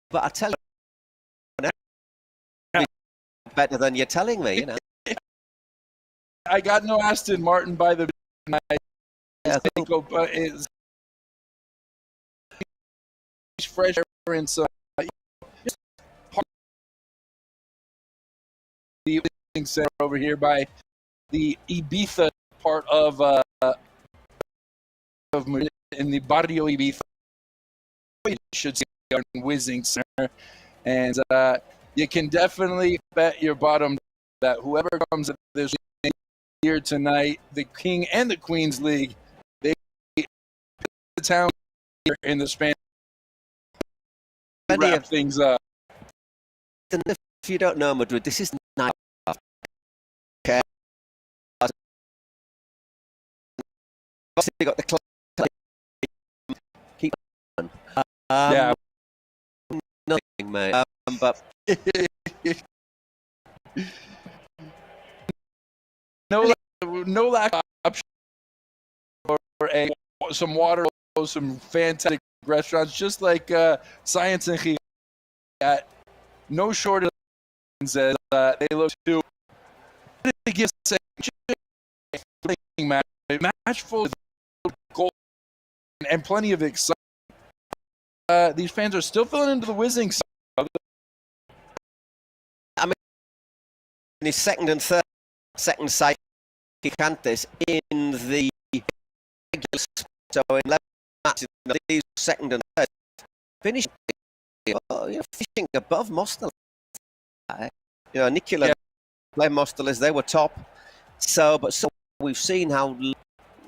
but I tell you, better than you're telling me. I got no Aston Martin by the. Is fresh and so the WiZink Center over here by the Ibiza part of Madrid in the Barrio Ibiza. You should see on WiZink Center, and you can definitely bet your bottom that whoever comes at this here tonight, the King and the Queen's League, they the town here in the Spanish wrap things up. If you don't know Madrid, this is night. Okay. Got the keep on. Yeah. Nothing, mate. But no lack of options for some water, some fantastic restaurants, just like Science and He at no shortage as they look to give match full of gold and plenty of excitement. These fans are still filling into the WiZink side. I mean, in his second and third, second side, Gigantes in the regular spot, so in 11 matches, these second and third, finishing, finishing above Mostel. Nicola playing Mostel as they were top. So we've seen how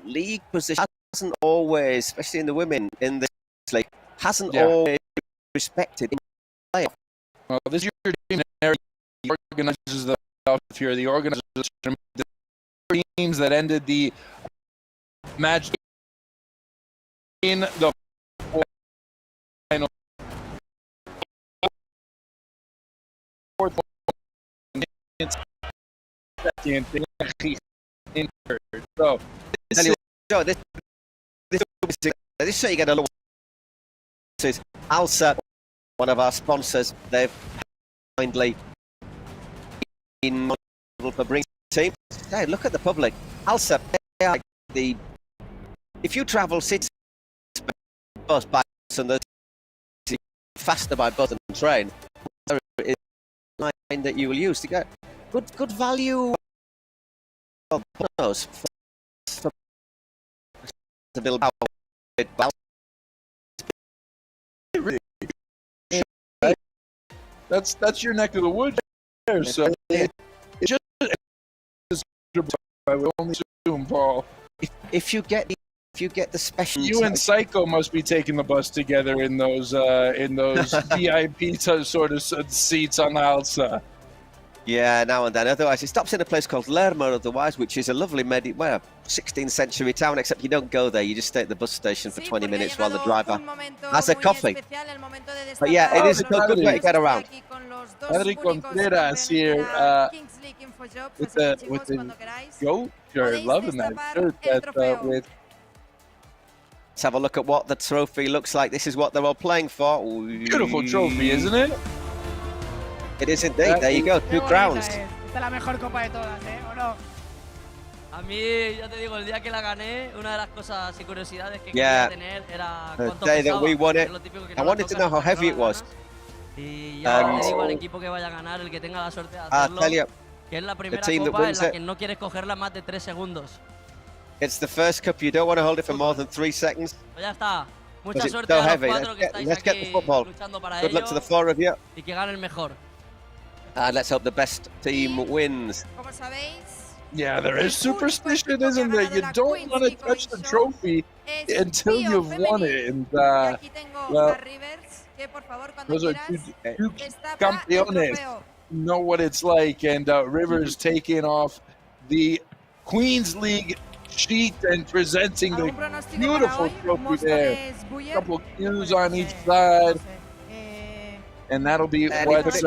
league position hasn't always, especially in the women in this league, hasn't always respected in playoff. Well, this year the organizers the playoff here. The organizers the teams that ended the match in the final. Fourth second, so this show you get a little. This is Alsa, one of our sponsors. They've kindly been for bringing the team. Hey, look at the public. Alsa, if you travel city bus by bus and the faster by bus and train, is the line that you will use to get good value. For to build well. That's your neck of the woods there. So it just I would only assume, Paul. If you get the special, you and Psycho must be taking the bus together in those VIP sort of seats on the Alsa. Yeah, now and then. Otherwise, it stops in a place called Lerma, otherwise, which is a lovely 16th century town, except you don't go there. You just stay at the bus station for 20 minutes while the driver has a coffee. But yeah, it is a good way to get around. Adri Contreras here with the Gokart, loving that shirt with. Let's have a look at what the trophy looks like. This is what they're all playing for. Beautiful trophy, isn't it? It is indeed. There you go, 2 crowns. Esta es la mejor copa de todas, ¿o no? A mí, ya te digo, el día que la gané, una de las cosas y curiosidades que quería tener era cuánto the day pesaba. that we won it, Es lo típico que I no wanted to know how heavy it was. Y ya le digo al equipo que vaya a ganar, el que tenga la suerte de hacerlo, que es la primera copa en la que no quieres cogerla más de 3 segundos. It's the first cup. You don't want to hold it for more than 3 seconds. Pues ya está. Mucha suerte a los 4 que estáis aquí luchando para ello. Good luck to the 4 of you. Y que gane el mejor. And let's hope the best team wins. Yeah, there is superstition, isn't there? You don't want to touch the trophy until you've won it. And well, those are two campeones. Know what it's like. And Rivers taking off the Queen's League sheet and presenting the beautiful trophy there. A couple cues on each side. And that'll be what's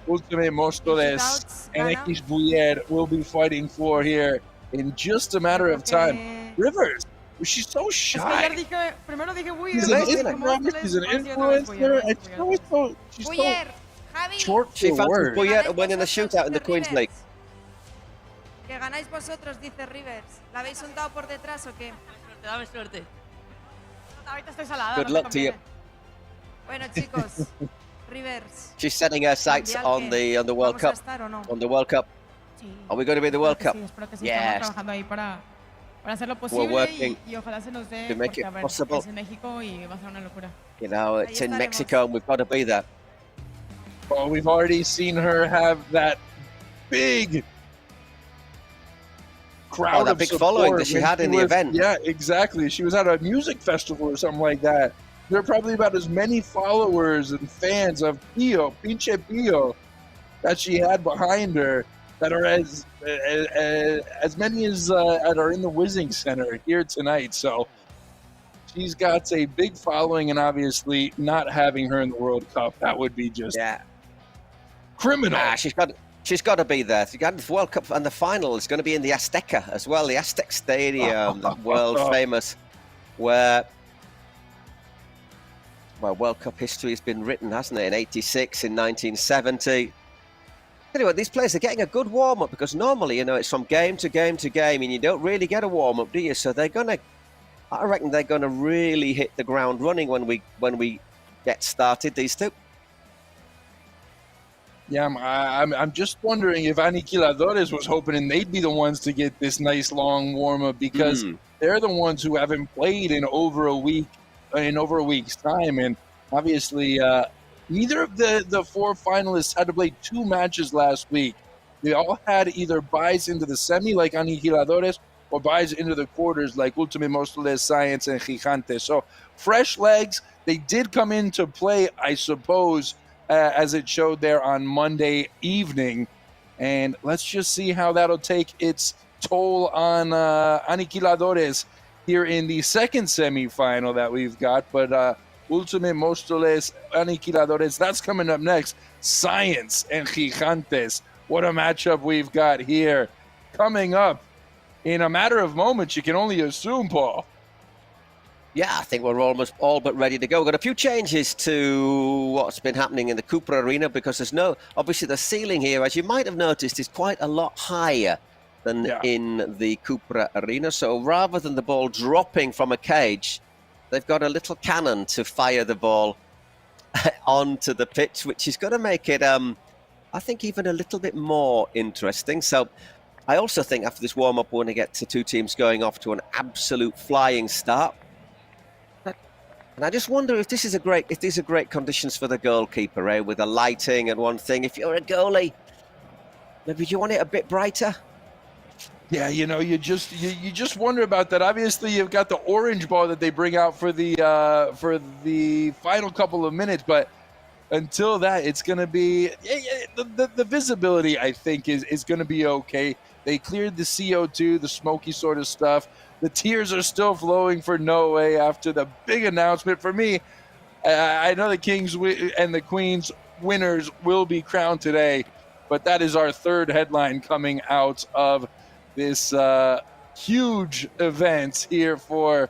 Ultimate Móstoles and X Buller will be fighting for here in just a matter of time. Rivers, she's so shy. She's an influencer, and she's so short She for words. Buller to win in the shootout in the Queen's League. Que ganáis vosotros, dice Rivers. ¿La habéis untado por detrás o qué? Dame suerte. Ahorita estoy salada. Good luck to you. Bueno, chicos. Rivers. She's setting her sights on the World Cup. On the World Cup. Are we going to be in the World Cup? Yes. Trabajando ahí para hacer lo posible y ojalá se nos dé to make it possible. Es en México y va a ser una locura. You know, it's in Mexico and we've got to be there. Well, we've already seen her have that big crowd that big following that she had in the event. Yeah, exactly. She was at a music festival or something like that. There are probably about as many followers and fans of Pio, Pinche Pio, that she had behind her that are as many as are in the WiZink Center here tonight. So she's got a big following, and obviously not having her in the World Cup, that would be just criminal. She's got to be there. The World Cup and the final is going to be in the Azteca as well, the Aztec Stadium, the world famous, where World Cup history has been written, hasn't it? In '86, in 1970. Anyway, these players are getting a good warm-up because normally, you know, it's from game to game to game and you don't really get a warm-up, do you? So they're going to, I reckon they're going to really hit the ground running when we get started, these two. Yeah, I'm just wondering if Aniquiladores was hoping they'd be the ones to get this nice long warm-up because they're the ones who haven't played in over a week's time. And obviously, neither of the four finalists had to play 2 matches last week. They all had either buys into the semi like Aniquiladores or buys into the quarters like Ultimate Móstoles, Science, and Gigantes. So fresh legs. They did come into play, I suppose, as it showed there on Monday evening. And let's just see how that'll take its toll on Aniquiladores here in the second semifinal that we've got. But Ultimate Móstoles, Aniquiladores, that's coming up next. Science and Gigantes. What a matchup we've got here. Coming up in a matter of moments, you can only assume, Paul. Yeah, I think we're almost all but ready to go. We've got a few changes to what's been happening in the Cupra arena because there's obviously the ceiling here, as you might have noticed, is quite a lot higher than in the Cupra arena. So rather than the ball dropping from a cage, they've got a little cannon to fire the ball onto the pitch, which is going to make it, I think, even a little bit more interesting. So I also think after this warm-up, we're going to get to 2 teams going off to an absolute flying start. And I just wonder if these are great conditions for the goalkeeper, with the lighting and one thing. If you're a goalie, maybe you want it a bit brighter. Yeah, you know, you just wonder about that. Obviously, you've got the orange ball that they bring out for the final couple of minutes, but until that, it's going to be the visibility. I think is going to be okay. They cleared the CO2, the smoky sort of stuff. The tears are still flowing for Noe after the big announcement. For me, I know the Kings and the Queens winners will be crowned today, but that is our third headline coming out of this huge event here for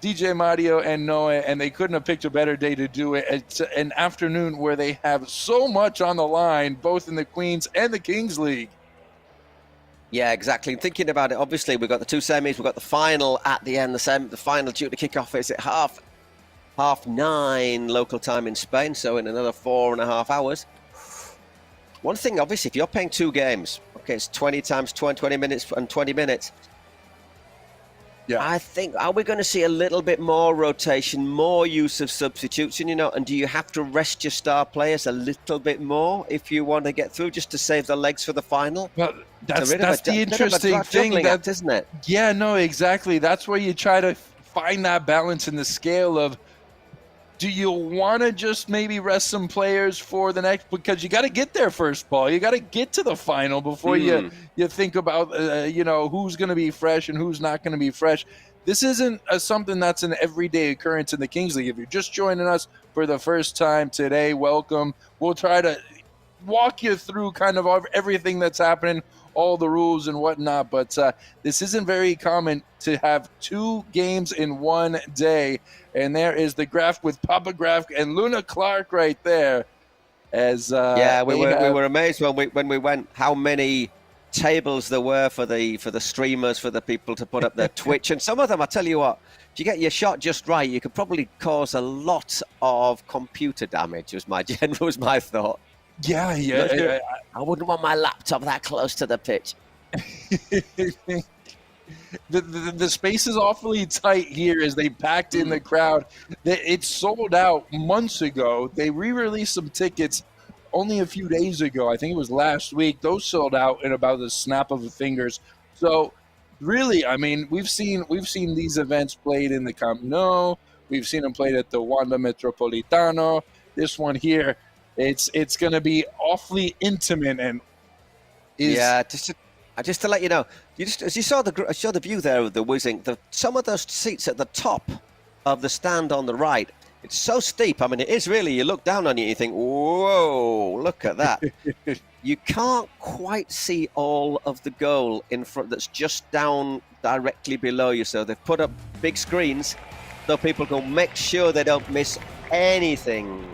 DJ Mario and Noe, and they couldn't have picked a better day to do it. It's an afternoon where they have so much on the line, both in the Queens and the Kings League. Yeah, exactly. And thinking about it, obviously, we've got the 2 semis, we've got the final at the end. The final due to kick off is at half 9 local time in Spain, so in another 4.5 hours. One thing, obviously, if you're playing 2 games, okay, it's 20 times 20 minutes and 20 minutes. Yeah. I think, are we going to see a little bit more rotation, more use of substitution, and do you have to rest your star players a little bit more if you want to get through just to save the legs for the final? Well, that's the interesting thing, isn't it? Yeah, no, exactly. That's where you try to find that balance in the scale of, do you want to just maybe rest some players for the next, because you got to get there first, Paul. You got to get to the final before you think about who's going to be fresh and who's not going to be fresh. This isn't something that's an everyday occurrence in the Kings League. If you're just joining us for the first time today, welcome. We'll try to walk you through kind of everything that's happening, all the rules and whatnot, but this isn't very common to have 2 games in one day. And there is the graph with Papa Graph and Luna Clark right there. As we were amazed when we went how many tables there were for the streamers, for the people to put up their Twitch, and some of them, I tell you what, if you get your shot just right, you could probably cause a lot of computer damage. Was my thought. Yeah. I wouldn't want my laptop that close to the pitch. The space is awfully tight here as they packed in the crowd. It sold out months ago. They re-released some tickets only a few days ago. I think it was last week. Those sold out in about the snap of the fingers. So really, I mean, we've seen these events played in the Camp Nou. We've seen them played at the Wanda Metropolitano. This one here, it's going to be awfully intimate and just to let you know, as you saw the view there of the WiZink, some of those seats at the top of the stand on the right, it's so steep. I mean, it is really, you look down on it and you think, whoa, look at that. You can't quite see all of the goal in front that's just down directly below you. So they've put up big screens so people can make sure they don't miss anything.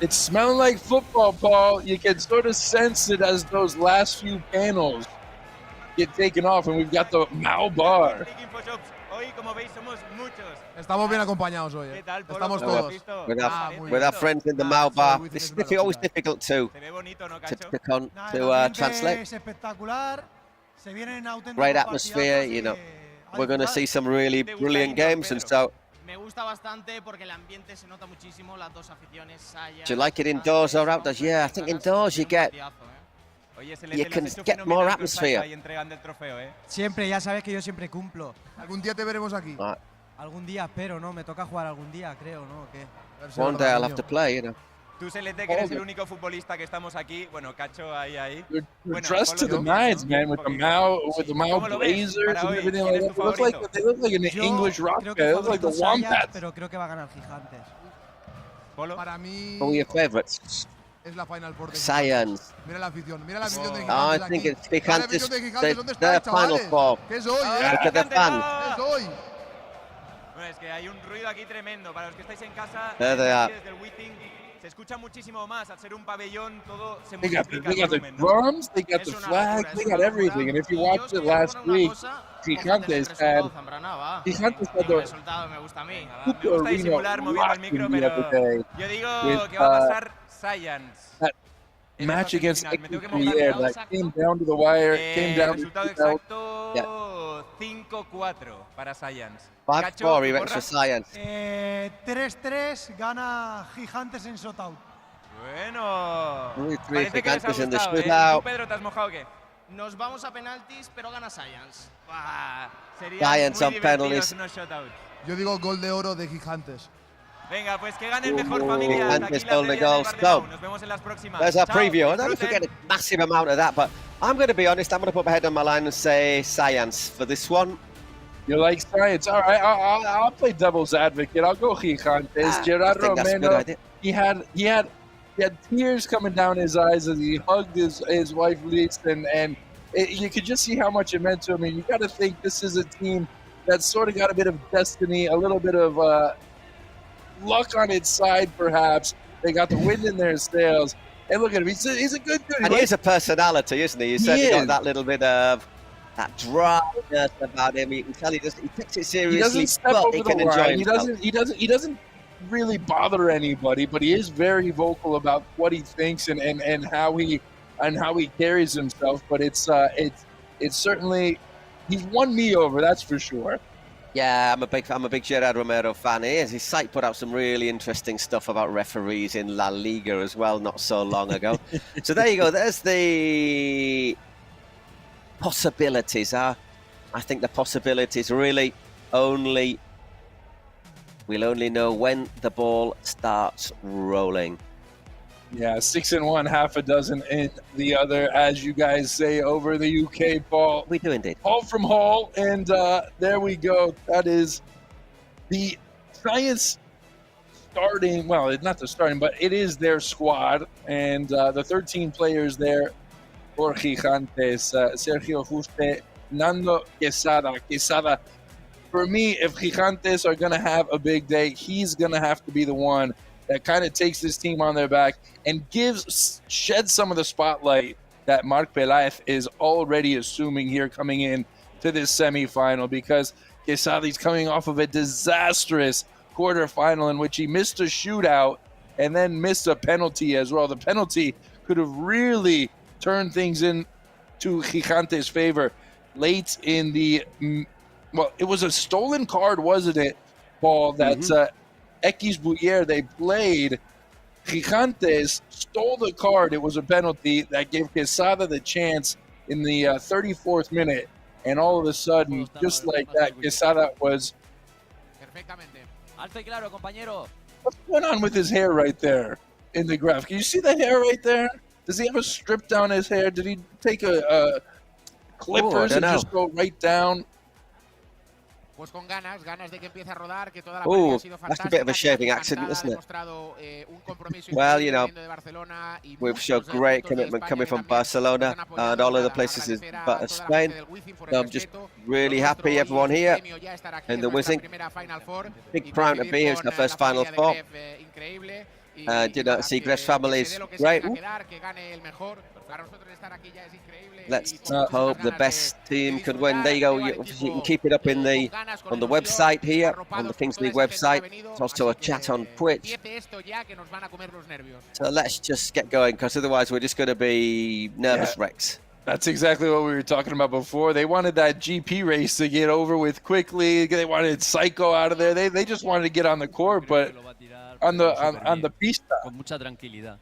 It's smelling like football, Paul. You can sort of sense it as those last few panels get taken off, and we've got the Mao bar. Estamos bien acompañados hoy. Estamos todos. With our friends in the Mao bar. This is always difficult to translate. Great atmosphere, you know. We're going to see some really brilliant games, and so. Me gusta bastante porque el ambiente se nota muchísimo, las dos aficiones. Do you like it indoors or outdoors? Yeah, I think indoors you can get more atmosphere. Siempre, ya sabes que yo siempre cumplo. Algún día te veremos aquí. Algún día, espero, ¿no? Me toca jugar algún día, creo, ¿no? ¿Qué? One day I'll have to play, you know. Tú, Celeste, que eres el único futbolista que estamos aquí. Bueno, Cacho, ahí. We're dressed to the nines, man, with the Mao blazers and everything like that. They look like an English rock band. They look like the Wombats. Pero creo que va a ganar Gigantes. Para mí. Who are your favorites? Es la Final Four de Science. Mira la afición de Gigantes. I think it's Gigantes. Their Final Four. ¿Qué es hoy? Look at the fans. ¿Qué es hoy? Bueno, es que hay un ruido aquí tremendo. Para los que estáis en casa, There they are. desde el WiZink, se escucha muchísimo más. Al ser un pabellón, todo se They got multiplica the drums, they got the flag, they got everything. And if you watched it last week, Gigantes had the resultado me gusta a mí. Me gusta disimular moviendo el micro, pero yo digo que va a pasar Science. Match against Equipmier that came down to the wire, came down to resultado exacto 5-4 para Science. 5-4 he reckons for Science. 3-3 gana Gigantes en shootout. Bueno. Parece que les ha gustado, ¿Tú, Pedro, te has mojado o qué? Nos vamos a penalties, pero gana Science. Sería Science muy on penalties. unos shootouts. Yo digo gol de oro de Gigantes. Venga, pues que gane el mejor familia. Gigantes golden goals. So, nos vemos en las próximas. there's our Chao, preview. I don't disfruten. forget a massive amount of that, but I'm going to be honest. I'm going to put my head on my line and say Science for this one. You like Science? All right, I'll play devil's advocate. I'll go Gigantes. Gerard Romero, he had tears coming down his eyes as he hugged his wife Liz, and you could just see how much it meant to him. And you got to think this is a team that's sort of got a bit of destiny, a little bit of luck on its side, perhaps. They got the wind in their sails. And look at him; he's a good dude. And he is a personality, isn't he? He's certainly got that little bit of that dryness about him. You can tell he takes it seriously, He doesn't step but over he the can enjoy line. himself. He doesn't really bother anybody, but he is very vocal about what he thinks and how he carries himself. But it's certainly he's won me over, that's for sure. Yeah, I'm a big Gerard Romero fan. His site put out some really interesting stuff about referees in La Liga as well, not so long ago. So there you go. There's the possibilities. I think the possibilities really we'll only know when the ball starts rolling. Yeah, 6 in one, half a dozen in the other, as you guys say over the UK, Paul. We do indeed. Hall from Hall, and there we go. That is the Science starting, well, it's not the starting, but it is their squad, and the 13 players there for Gigantes. Sergio Juste, Nando Quesada. For me, if Gigantes are going to have a big day, he's going to have to be the one that kind of takes this team on their back and sheds some of the spotlight that Marc Peláez is already assuming here coming in to this semifinal, because Quesada's coming off of a disastrous quarterfinal in which he missed a shootout and then missed a penalty as well. The penalty could have really turned things into Gigantes' favor late in the, well, it was a stolen card, wasn't it, Paul, that Equisbuyer, they played. Gigantes stole the card. It was a penalty that gave Quesada the chance in the 34th minute. And all of a sudden, just like that, Quesada was... What's going on with his hair right there in the graph? Can you see the hair right there? Does he have a strip down his hair? Did he take a clippers and just go right down? Pues con ganas de que empiece a rodar, que toda la partida ha sido fantástica. That's a bit of a shaving accident, isn't it? Well, you know, we've showed great commitment coming from Barcelona and all other places in Spain. So I'm just really happy everyone here in the WiZink. Big proud to be here. It's our first Final Four. Seagrass family is great. Let's hope the best team could win. There you go. You can keep it up on the website here, on the Kings League website. There's also a chat on Twitch. So let's just get going, because otherwise we're just going to be nervous wrecks. That's exactly what we were talking about before. They wanted that GP race to get over with quickly. They wanted Psycho out of there. They just wanted to get on the court, but on the pista. Con mucha tranquilidad.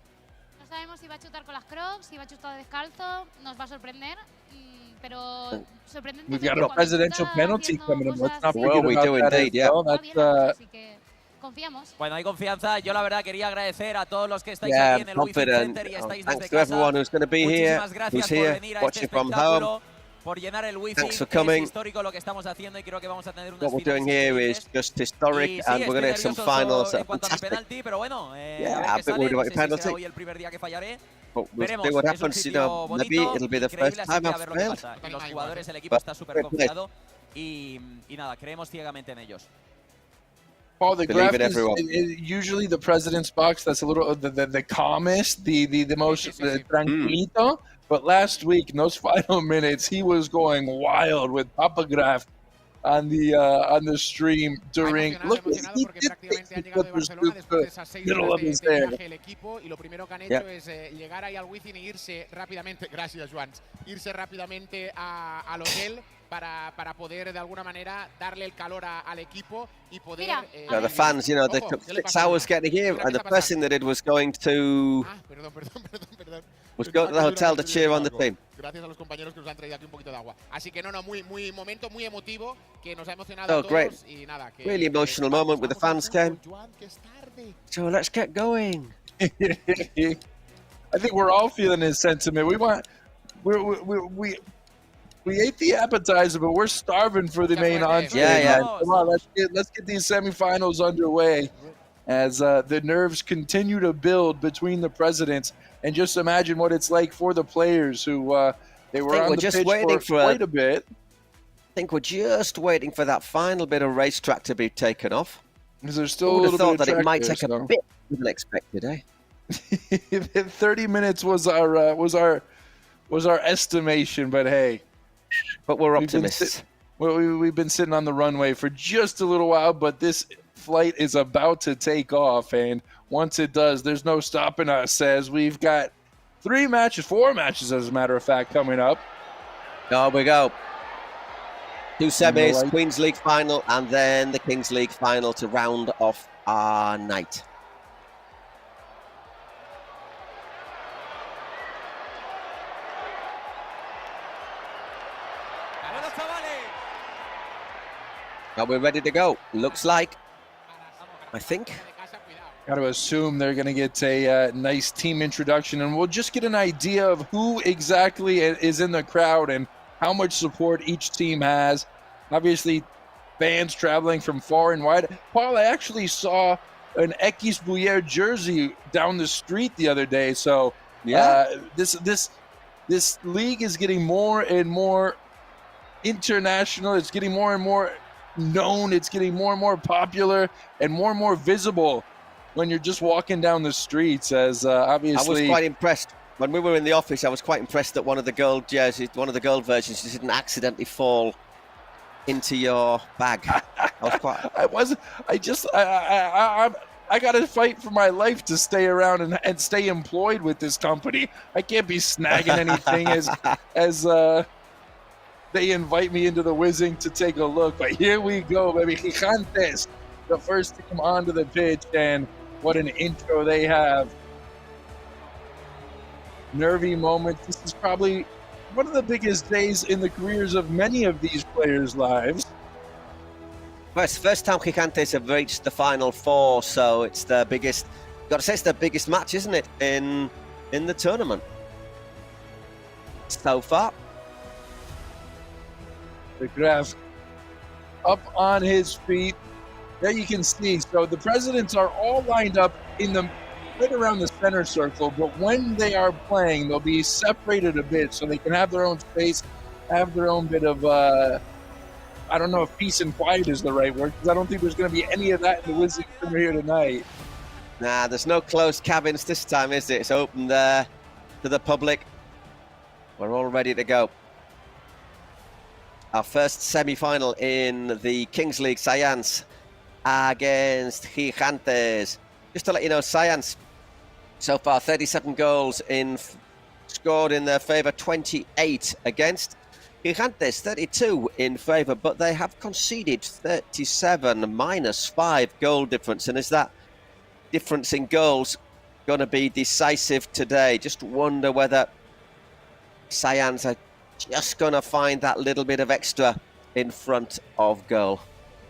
No sabemos si va a chutar con las Crocs, si va a chutar descalzo. Nos va a sorprender, pero sorprendente. We've got a presidential penalty coming up. Let's not forget Well, we do about that indeed, as well. That's, Confiamos. Bueno, hay confianza. Yo la verdad quería agradecer a todos los que estáis Yeah, aquí en el WiZink Center y estáis thanks desde to casa. everyone who's going to be here, Muchísimas gracias who's por here, venir a watching este from espectáculo, home. por llenar el WiZink. Thanks for Es coming. histórico lo que estamos haciendo y creo que vamos a tener unas What we're finales doing here increíbles. is just historic, Y sí, and we're going to get some estoy finals nervioso that en are cuanto a mi fantastic. penalti, pero bueno, a Yeah, ver a qué bit sale. worried No about sé your si será penalty. hoy el primer día que fallaré. But we'll Veremos. see what Es un happens. sitio Maybe bonito, it'll be the increíble, first así time que a I've ver lo que failed. pasa. Y los jugadores, el equipo But está súper fair play. confiado y nada, creemos ciegamente en ellos. Paul, the Believe graph in everyone. is usually the president's box. That's a little the calmest, the most tranquilito. But last week, in those final minutes, he was going wild with Papa Graf on the stream during. Look, he did middle of his hair. El equipo y lo primero que han hecho es llegar ahí al WiZink y irse rápidamente. Gracias, Juan. Irse rápidamente al hotel. Para poder de alguna manera darle el calor al equipo y poder. The fans, they took 6 hours getting here, and the first thing they did was going to was go to the hotel to cheer on the team. Gracias a los compañeros que nos han traído aquí un poquito de agua. Así que muy momento muy emotivo que nos ha emocionado a todos. Great. Y nada, que, Really emotional moment with the fans came. So let's get going. I think we're all feeling his sentiment. We ate the appetizer, but we're starving for the main entree. Yeah. Come on, let's get these semifinals underway as the nerves continue to build between the presidents. And just imagine what it's like for the players who they were on the pitch for quite a bit. I think we're just waiting for that final bit of racetrack to be taken off. Because there's still I would a have little thought bit that of it might track take there, a so. bit more than expected, eh? 30 minutes was our estimation, but hey. But we're optimists. We've been sitting on the runway for just a little while, but this flight is about to take off, and once it does, there's no stopping us, as we've got 4 matches, as a matter of fact, coming up. There we go. 2 semis, Queen's League final, and then the Kings League final to round off our night. Are we ready to go? Looks like. I think. Got to assume they're going to get a nice team introduction, and we'll just get an idea of who exactly is in the crowd and how much support each team has. Obviously, fans traveling from far and wide. Paul, I actually saw an Ekis Bouyer jersey down the street the other day, so this league is getting more and more international. It's getting more and more known. It's getting more and more popular and more visible when you're just walking down the streets, as obviously. I was quite impressed. When we were in the office, I was quite impressed that one of the gold versions didn't accidentally fall into your bag. I got to fight for my life to stay around and stay employed with this company. I can't be snagging anything as they invite me into the WiZink to take a look. But here we go, baby. Gigantes, the first team onto the pitch, and what an intro they have. Nervy moment. This is probably one of the biggest days in the careers of many of these players' lives. Well, it's the first time Gigantes have reached the Final Four, so it's the biggest. Got to say, it's the biggest match, isn't it, in the tournament so far. The Graf up on his feet. There you can see. So the presidents are all lined up right around the center circle, but when they are playing, they'll be separated a bit so they can have their own space, have their own bit of, I don't know if peace and quiet is the right word, because I don't think there's going to be any of that in the WiZink here tonight. Nah, there's no closed cabins this time, is it? It's open there to the public. We're all ready to go. Our first semi-final in the Kings League, Science against Gigantes. Just to let you know, Science, so far 37 goals scored in their favour, 28 against. Gigantes, 32 in favour, but they have conceded 37, -5 goal difference. And is that difference in goals going to be decisive today? Just wonder whether Science are just going to find that little bit of extra in front of goal.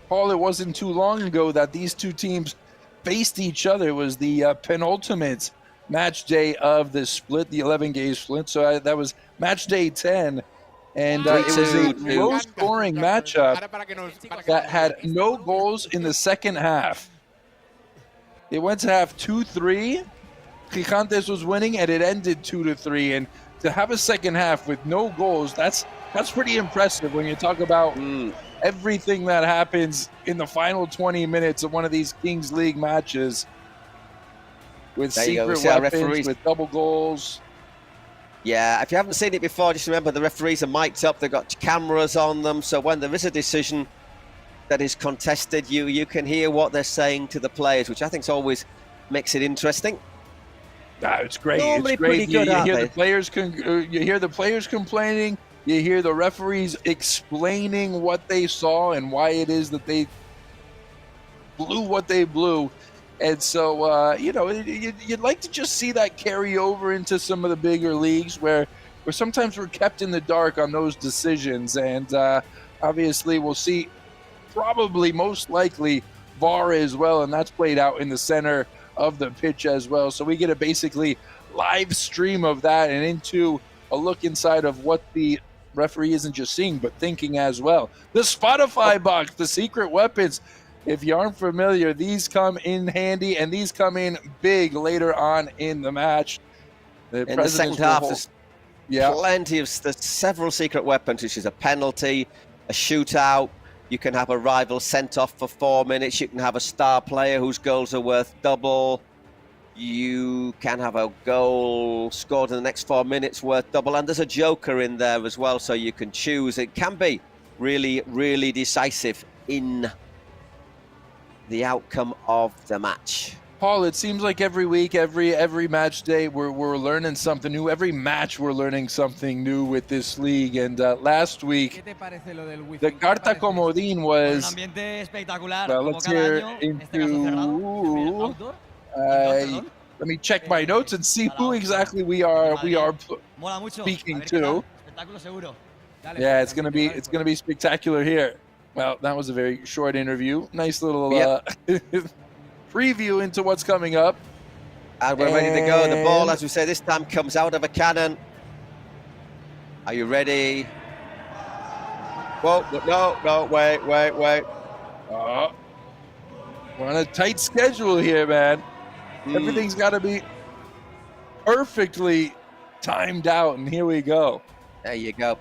Paul, it wasn't too long ago that these two teams faced each other. It was the penultimate match day of the split, the 11-game split. So that was match day 10. And it was a low-scoring matchup that had no goals in the second half. It went to half 2-3. Gigantes was winning, and it ended 2-3. And to have a second half with no goals, that's pretty impressive when you talk about everything that happens in the final 20 minutes of one of these Kings League matches with secret weapons, with double goals. Yeah, if you haven't seen it before, just remember the referees are mic'd up. They've got cameras on them, so when there is a decision that is contested, you can hear what they're saying to the players, which I think always makes it interesting. It's great. Normally it's great. Pretty good, you hear the players you hear the players complaining. You hear the referees explaining what they saw and why it is that they blew what they blew. And so, you'd like to just see that carry over into some of the bigger leagues where sometimes we're kept in the dark on those decisions. And obviously, we'll see probably most likely VAR as well. And that's played out in the center of the pitch as well. So we get a basically live stream of that and into a look inside of what the referee isn't just seeing, but thinking as well. The Spotify box, the secret weapons. If you aren't familiar, these come in handy, and these come in big later on in the match. In the second half, there's plenty of several secret weapons, which is a penalty, a shootout. You can have a rival sent off for 4 minutes. You can have a star player whose goals are worth double. You can have a goal scored in the next 4 minutes worth double. And there's a joker in there as well, so you can choose. It can be really, really decisive in the outcome of the match. Paul, it seems like every week, every match day, we're learning something new. Every match we're learning something new with this league. And last week, the Carta Comodín was... Well, let's hear into... let me check my notes and see who exactly we are speaking to. Yeah, it's gonna be spectacular here. Well, that was a very short interview. Nice little preview into what's coming up. And we're ready to go. The ball, as we say, this time comes out of a cannon. Are you ready? Whoa, no, wait. We're on a tight schedule here, man. Everything's got to be perfectly timed out, and here we go. There you go.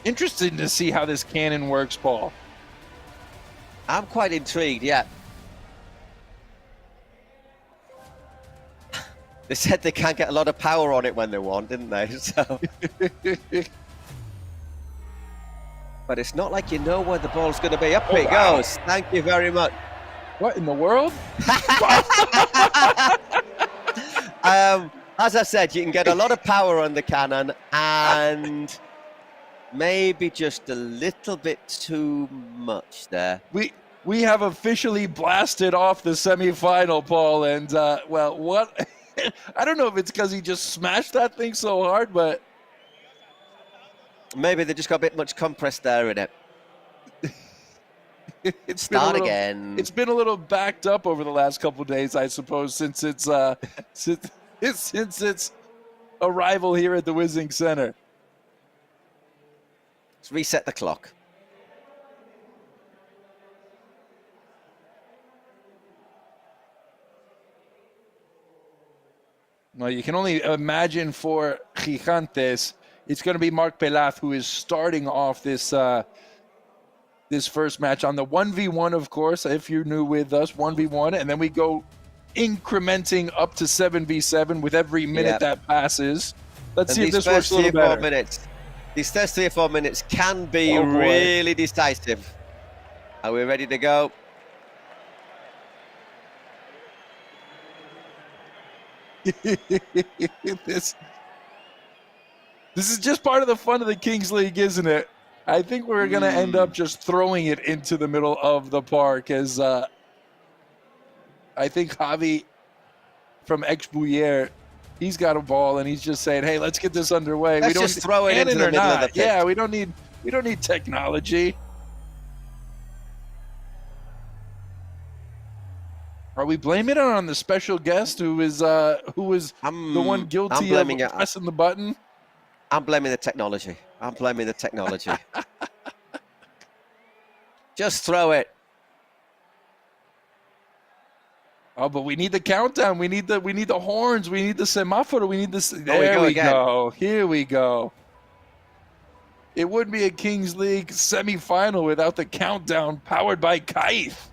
Interesting to see how this cannon works, Paul. I'm quite intrigued, yeah. They said they can't get a lot of power on it when they want, didn't they? So. But it's not like you know where the ball's going to be. Up it goes. Thank you very much. What in the world? As I said, you can get a lot of power on the cannon and maybe just a little bit too much there. We have officially blasted off the semifinal, Paul, and well, what? I don't know if it's because he just smashed that thing so hard, but maybe they just got a bit much compressed air in it. It's been a little backed up over the last couple of days, I suppose, since it's since its arrival here at the WiZink Center. Let's reset the clock. Well, you can only imagine for Gigantes, it's going to be Marc Pelaz who is starting off this this first match on the 1v1, of course, if you're new with us, 1v1, and then we go incrementing up to 7v7 with every minute that passes. Let's see if this works a little better. These first 3 or 4 minutes can be really decisive. Are we ready to go? This is just part of the fun of the Kings League, isn't it? I think we're going to end up just throwing it into the middle of the park, as I think Javi from Ex-Bouillère, he's got a ball and he's just saying, hey, let's get this underway. Let's just throw it into the middle of the pitch. Yeah, we don't need technology. Are we blaming it on the special guest who was the one guilty of pressing the button? I'm blaming the technology. I'm blaming the technology. Just throw it. Oh, but we need the countdown. We need the horns. We need the semaphore. We need the. There we go. Here we go. It wouldn't be a Kings League semifinal without the countdown powered by Kaith.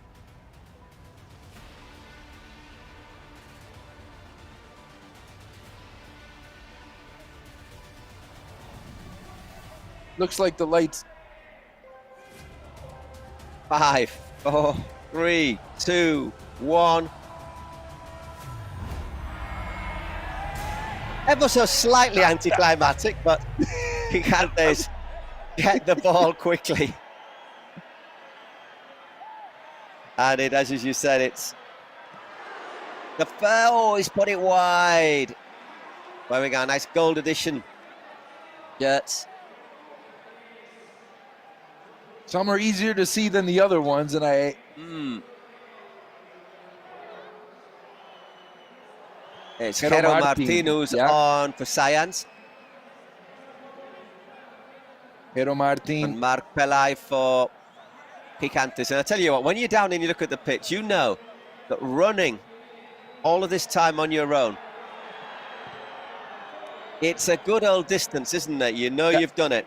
Looks like the lights. 5, 4, 3, 2, 1. Ever so slightly anticlimactic, but Gigantes get the ball quickly. And it, as you said, it's the he's put it wide. There we go, nice gold edition shirts. Some are easier to see than the other ones, and It's Jero Martin who's on for Science. Jero Martin. And Marc Pelay for Gigantes. And I tell you what, when you're down and you look at the pitch, you know that running all of this time on your own, it's a good old distance, isn't it? You know you've done it.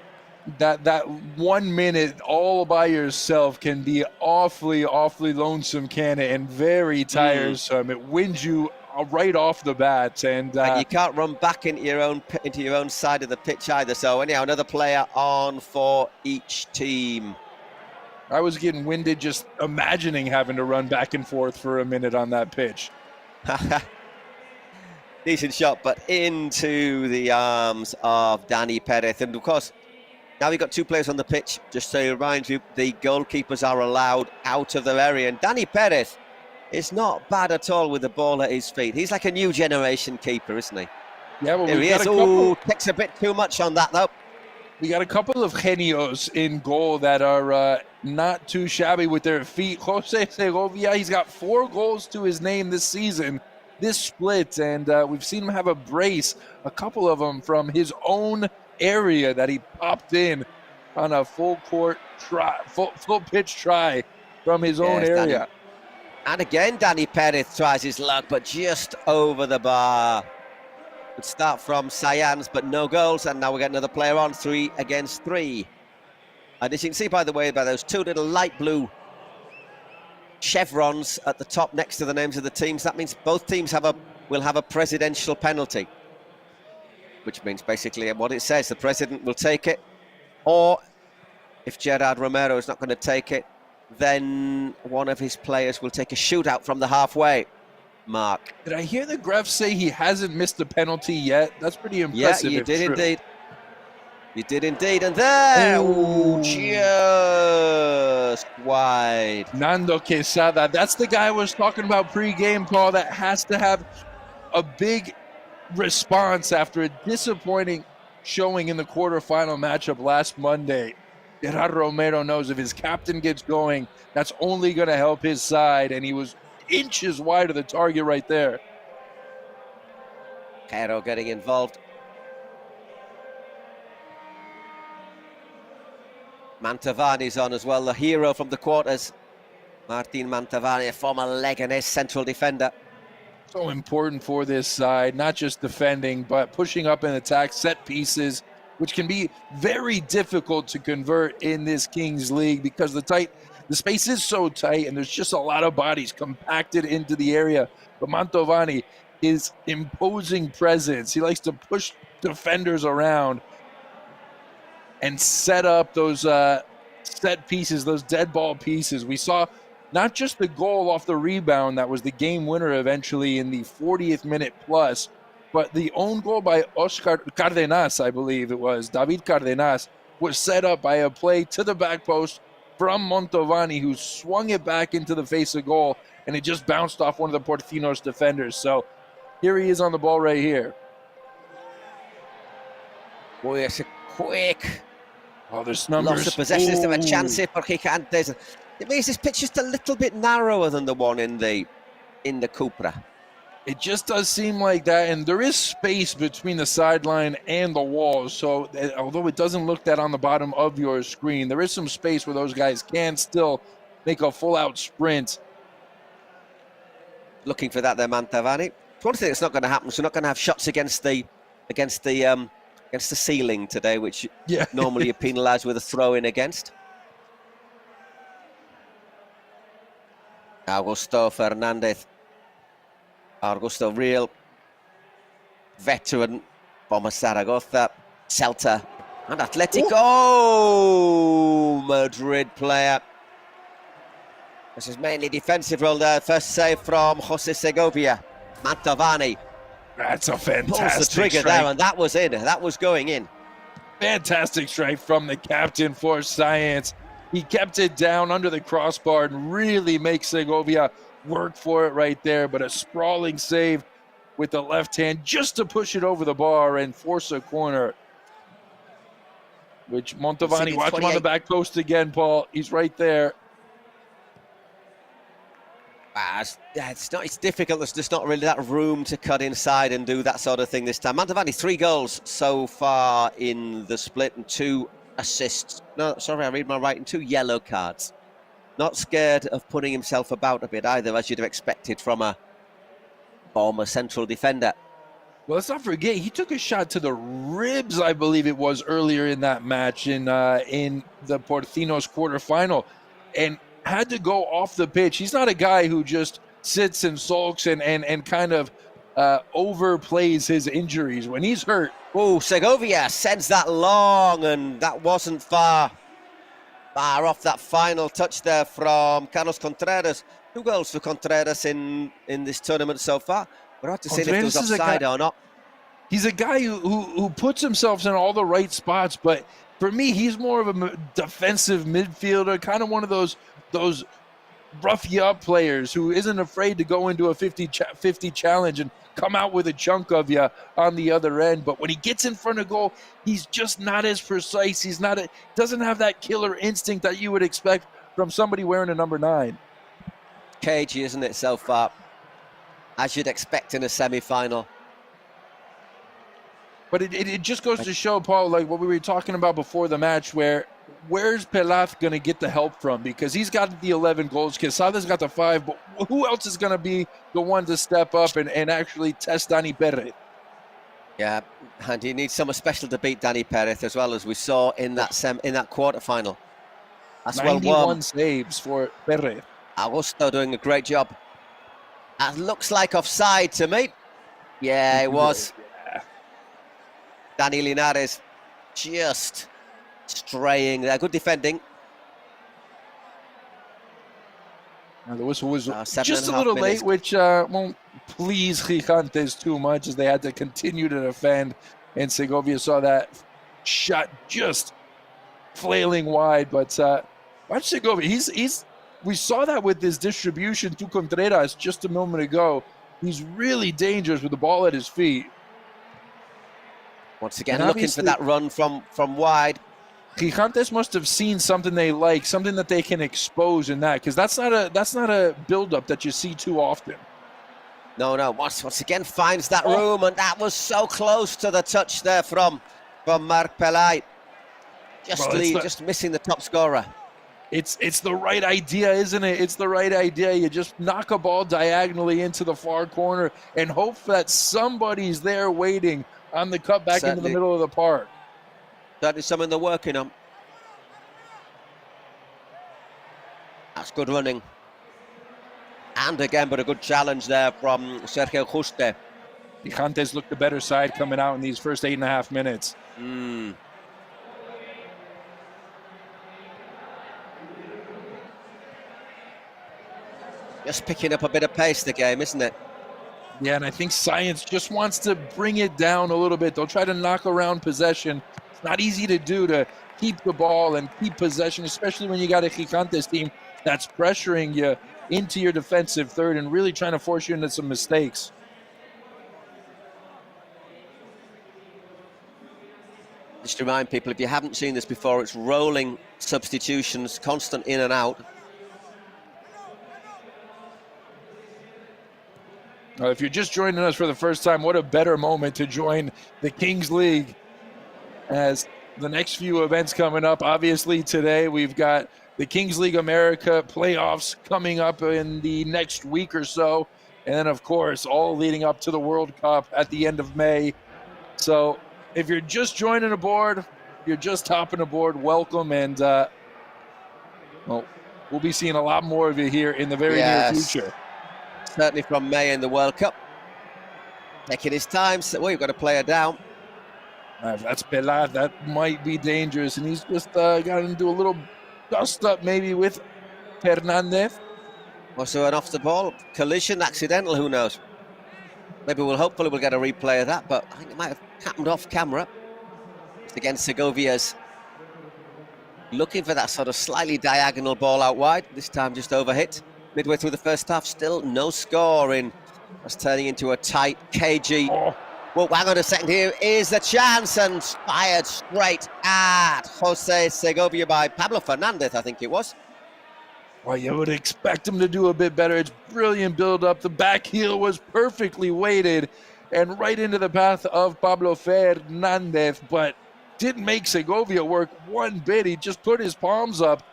That 1 minute all by yourself can be awfully lonesome, can it, and very tiresome. It wins you right off the bat, and you can't run back into your own side of the pitch either. So anyhow, another player on for each team. I was getting winded just imagining having to run back and forth for a minute on that pitch. Decent shot, but into the arms of Dani Perez, and of course, now we've got 2 players on the pitch. Just to remind you, the goalkeepers are allowed out of their area. And Dani Perez is not bad at all with the ball at his feet. He's like a new generation keeper, isn't he? Yeah, well, here he is. Oh, takes a bit too much on that, though. We got a couple of genios in goal that are not too shabby with their feet. Jose Segovia, he's got 4 goals to his name this season, this split. And we've seen him have a brace, a couple of them from his own area that he popped in on a full pitch try from his own area. And again, Dani Perez tries his luck, but just over the bar. Good start from Science, but no goals, and now we get another player on, 3 against 3. And as you can see, by the way, by those 2 little light blue chevrons at the top next to the names of the teams, that means both teams will have a presidential penalty. Which means basically what it says, the president will take it, or if Gerard Romero is not going to take it, then one of his players will take a shootout from the halfway mark. Did I hear the Gref say he hasn't missed a penalty yet? That's pretty impressive. Yeah, you did indeed. You did indeed, and there, just wide. Nando Quesada, that's the guy I was talking about pre-game, Paul, that has to have a big response after a disappointing showing in the quarterfinal matchup last Monday. Gerard Romero knows if his captain gets going, that's only going to help his side, and he was inches wide of the target right there. Jero getting involved. Mantovani's on as well, the hero from the quarters. Martin Mantovani, a former Leganés central defender. So important for this side, not just defending, but pushing up in attack, set pieces. which can be very difficult to convert in this Kings League because the space is so tight and there's just a lot of bodies compacted into the area. But Mantovani, his imposing presence, he likes to push defenders around and set up those set pieces, those dead ball pieces. We saw not just the goal off the rebound that was the game winner eventually in the 40th minute plus, but the own goal by Oscar Cardenas, I believe it was, David Cardenas, was set up by a play to the back post from Mantovani, who swung it back into the face of goal, and it just bounced off one of the Portinos defenders. So here he is on the ball right here. Boy, it's a quick there's numbers. Loss of possessions to a chance here for Gigantes. It means this pitch just a little bit narrower than the one in the Cupra. It just does seem like that, and there is space between the sideline and the walls. So although it doesn't look that on the bottom of your screen, there is some space where those guys can still make a full-out sprint. Looking for that there, Mantovani. One thing that's not going to happen is we're not going to have shots against the ceiling today, which normally you're penalised with a throw-in against. Augusto Fernandez. Augusto, real veteran, Bomber Zaragoza, Celta, and Atletico Madrid player. This is mainly defensive role there. First save from Jose Segovia. Mantovani. That's a fantastic pulls the trigger strike. there, and that was in. That was going in. Fantastic strike from the captain for Science. He kept it down under the crossbar and really makes Segovia work for it right there, but a sprawling save with the left hand just to push it over the bar and force a corner. Which Mantovani, watch him on the back post again, Paul. He's right there. It's difficult. There's just not really that room to cut inside and do that sort of thing this time. Mantovani, 3 goals so far in the split and 2 assists. No, sorry, I read my writing. 2 yellow cards. Not scared of putting himself about a bit either, as you'd have expected from a former central defender. Well, let's not forget, he took a shot to the ribs, I believe it was, earlier in that match in the Portinos quarterfinal, and had to go off the pitch. He's not a guy who just sits and sulks and kind of overplays his injuries. When he's hurt. Oh, Segovia sends that long, and that wasn't far off. That final touch there from Carlos Contreras. 2 goals for Contreras in this tournament so far. We'll have to see if it was offside or not. He's a guy who puts himself in all the right spots, but for me, he's more of a defensive midfielder, kind of one of those rough you up players who isn't afraid to go into a 50 challenge and come out with a chunk of you on the other end. But when he gets in front of goal, he's just not as precise. Doesn't have that killer instinct that you would expect from somebody wearing a number 9. Cagey, isn't it, so far? As you'd expect in a semi-final. But it just goes to show, Paul, like what we were talking about before the match, where's Pelaz going to get the help from? Because he's got the 11 goals. Quesada's got the 5, but who else is going to be the one to step up and actually test Dani Perez? Yeah, and he needs someone special to beat Dani Perez, as well as we saw in that quarterfinal. That's 91 saves for Perez. Augusto doing a great job. That looks like offside to me. Yeah, it was. Yeah. Dani Linares just straying there. Good defending. Now the whistle was just a little late, which won't please Gigantes too much, as they had to continue to defend. And Segovia saw that shot just flailing wide. But watch Segovia. We saw that with his distribution to Contreras just a moment ago. He's really dangerous with the ball at his feet. Once again, looking for that run from wide. Gigantes must have seen something they like, something that they can expose in that, because that's not a build-up that you see too often. No. Once again finds that room, and that was so close to the touch there from Marc Pelay. Just missing the top scorer. It's the right idea, isn't it? It's the right idea. You just knock a ball diagonally into the far corner and hope that somebody's there waiting on the cut back into the middle of the park. Certainly something they're working on. That's good running. And again, but a good challenge there from Sergio Juste. Gigantes looked the better side coming out in these first 8.5 minutes. Just picking up a bit of pace, the game, isn't it? Yeah, and I think Science just wants to bring it down a little bit. They'll try to knock around possession. It's not easy to do, to keep the ball and keep possession, especially when you got a Gigantes team that's pressuring you into your defensive third and really trying to force you into some mistakes. Just to remind people, if you haven't seen this before, it's rolling substitutions, constant in and out. If you're just joining us for the first time, what a better moment to join the Kings League as the next few events coming up. Obviously, today we've got the Kings League America playoffs coming up in the next week or so. And then, of course, all leading up to the World Cup at the end of May. So if you're just joining aboard, you're just hopping aboard, welcome. And, well, we'll be seeing a lot more of you here in the very near future. Certainly from May in the World Cup. Taking his time. So, well, you've got a player down. If that's Pilar, that might be dangerous. And he's just got to do a little dust up maybe with Fernandez. Also an off the ball collision, accidental, who knows? Maybe hopefully we'll get a replay of that, but I think it might have happened off camera. It's against Segovia's. Looking for that sort of slightly diagonal ball out wide. This time just overhit. Midway through the first half, still no score in. That's turning into a tight KG. Well, hang on a second, here is the chance, and fired straight at Jose Segovia by Pablo Fernandez, I think it was. Well, you would expect him to do a bit better. It's brilliant build-up. The back heel was perfectly weighted and right into the path of Pablo Fernandez, but didn't make Segovia work one bit. He just put his palms up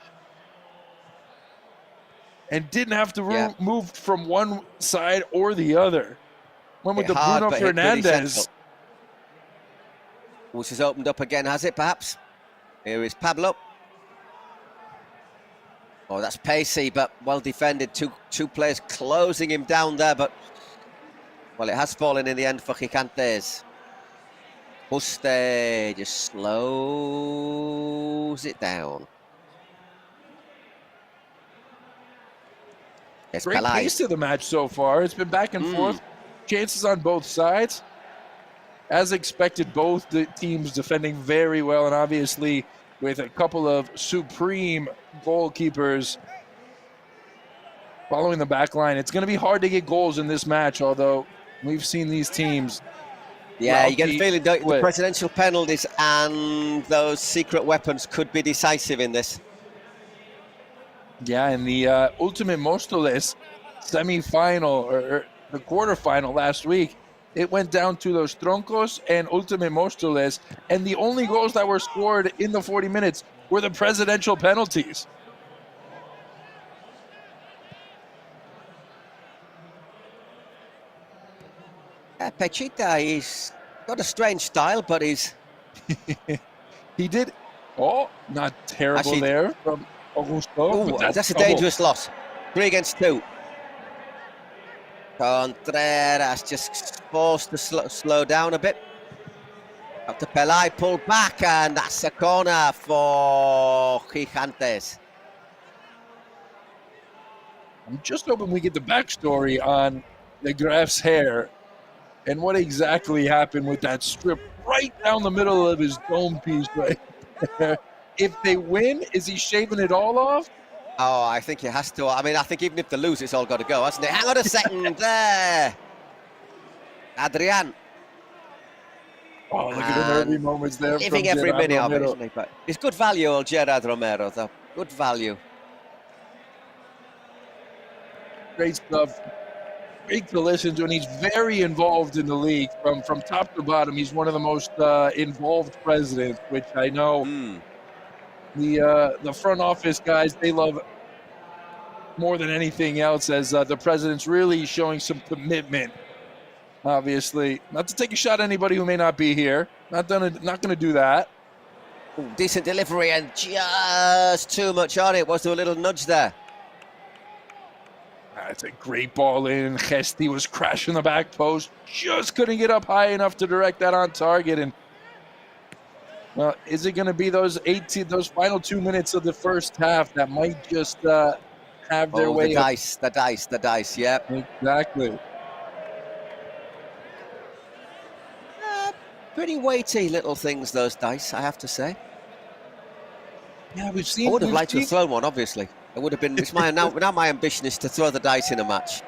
and didn't have to move from one side or the other. Went with the Bruno Fernandez. Which has opened up again, has it, perhaps? Here is Pablo. Oh, that's pacey, but well defended. Two players closing him down there, but, well, it has fallen in the end for Gigantes. Juste just slows it down. Great pace to the match so far. It's been back and forth. Chances on both sides. As expected, both the teams defending very well, and obviously with a couple of supreme goalkeepers following the back line. It's going to be hard to get goals in this match, although we've seen these teams. Yeah, you get a feeling that the presidential penalties and those secret weapons could be decisive in this. Yeah, in the Ultimate Móstoles semi-final, or the quarterfinal last week, it went down to those Troncos and Ultimate Móstoles, and the only goals that were scored in the 40 minutes were the presidential penalties. Pechita, he's got a strange style, but he's... He did... Oh, not terrible. Actually, there from Augusto. Ooh, that's a dangerous loss. 3 against 2. Contreras just forced to slow down a bit. Up to Pelay, pulled back, and that's a corner for Gigantes. I'm just hoping we get the backstory on the Graf's hair and what exactly happened with that strip right down the middle of his dome piece right there. If they win, is he shaving it all off? Oh, I think he has to. I mean, I think even if they lose, it's all got to go, hasn't it? Hang on a second there. Adrian. Oh, look at the early moments there. Giving every minute of it, isn't he? But it's good value, old Gerard Romero, though. Good value. Great stuff. Great to listen to, and he's very involved in the league from top to bottom. He's one of the most involved presidents, which I know the front office guys, they love more than anything else, as the president's really showing some commitment. Obviously, not to take a shot at anybody who may not be here. Not going to do that. Ooh, decent delivery and just too much on it. Was there a little nudge there? That's a great ball in. Gesti was crashing the back post. Just couldn't get up high enough to direct that on target. And well, is it going to be those final 2 minutes of the first half that might just have their way? The dice, yep. Exactly. Pretty weighty little things, those dice, I have to say. Yeah, we've seen. I would have liked to have thrown one, obviously. It would have been. It's now my ambition is to throw the dice in a match.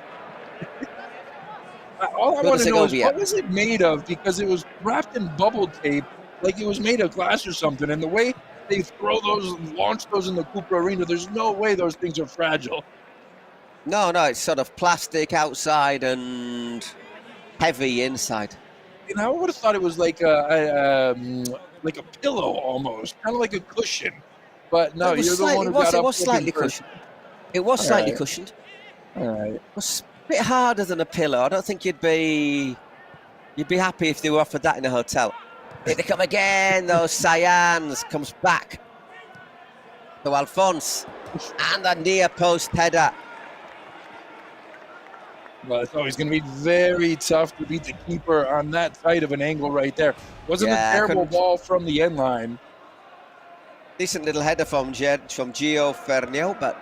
All I want to know is what was it made of? Because it was wrapped in bubble tape, like it was made of glass or something. And the way they throw those, launch those in the Cooper Arena, there's no way those things are fragile. No, it's sort of plastic outside and heavy inside. You know, I would have thought it was like a pillow almost, kind of like a cushion. But no, you're the one who got up. It was slightly cushioned. It was slightly cushioned. All right. It was a bit harder than a pillow. I don't think you'd be happy if they were offered that in a hotel. Here they come again. Those Cyans comes back to Alphonse and a near post header. Well, it's always going to be very tough to beat the keeper on that tight of an angle right there. Wasn't a terrible ball from the end line. Decent little header from Gio Fernio, but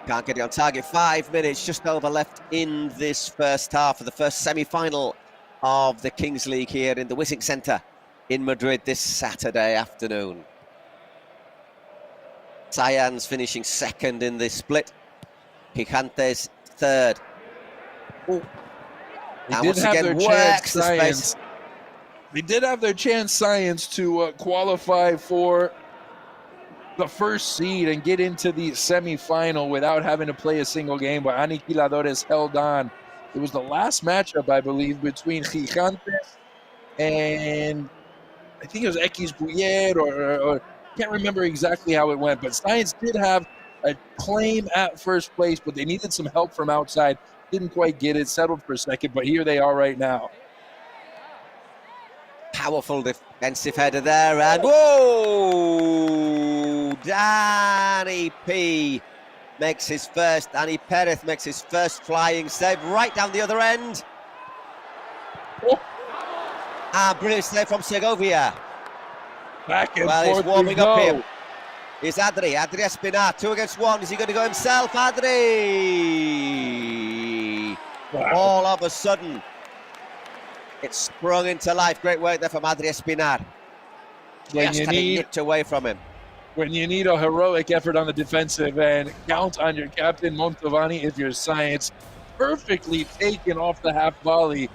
can't get it on target. 5 minutes just over left in this first half of the first semi-final of the Kings League here in the WiZink Centre in Madrid this Saturday afternoon. Cyans finishing second in this split. Gigantes third. Ooh. And once again works the space. They did have their chance, Science, to qualify for the first seed and get into the semi-final without having to play a single game, but Aniquiladores held on. It was the last matchup, I believe, between Gigantes and I think it was X Bouillet or can't remember exactly how it went, but Science did have a claim at first place, but they needed some help from outside. Didn't quite get it, settled for second, but here they are right now. Powerful defensive header there, and whoa! Danny Perez makes his first flying save right down the other end. Oh. And brilliant save from Segovia. Back and forth he's warming up here. Here's Adri Espinar, 2 against 1. Is he going to go himself? Adri! Wow. All of a sudden, it sprung into life. Great work there from Adri Espinar. Just had it nipped away from him. When you need a heroic effort on the defensive end, count on your captain Montovani if you're Science. Perfectly taken off the half volley.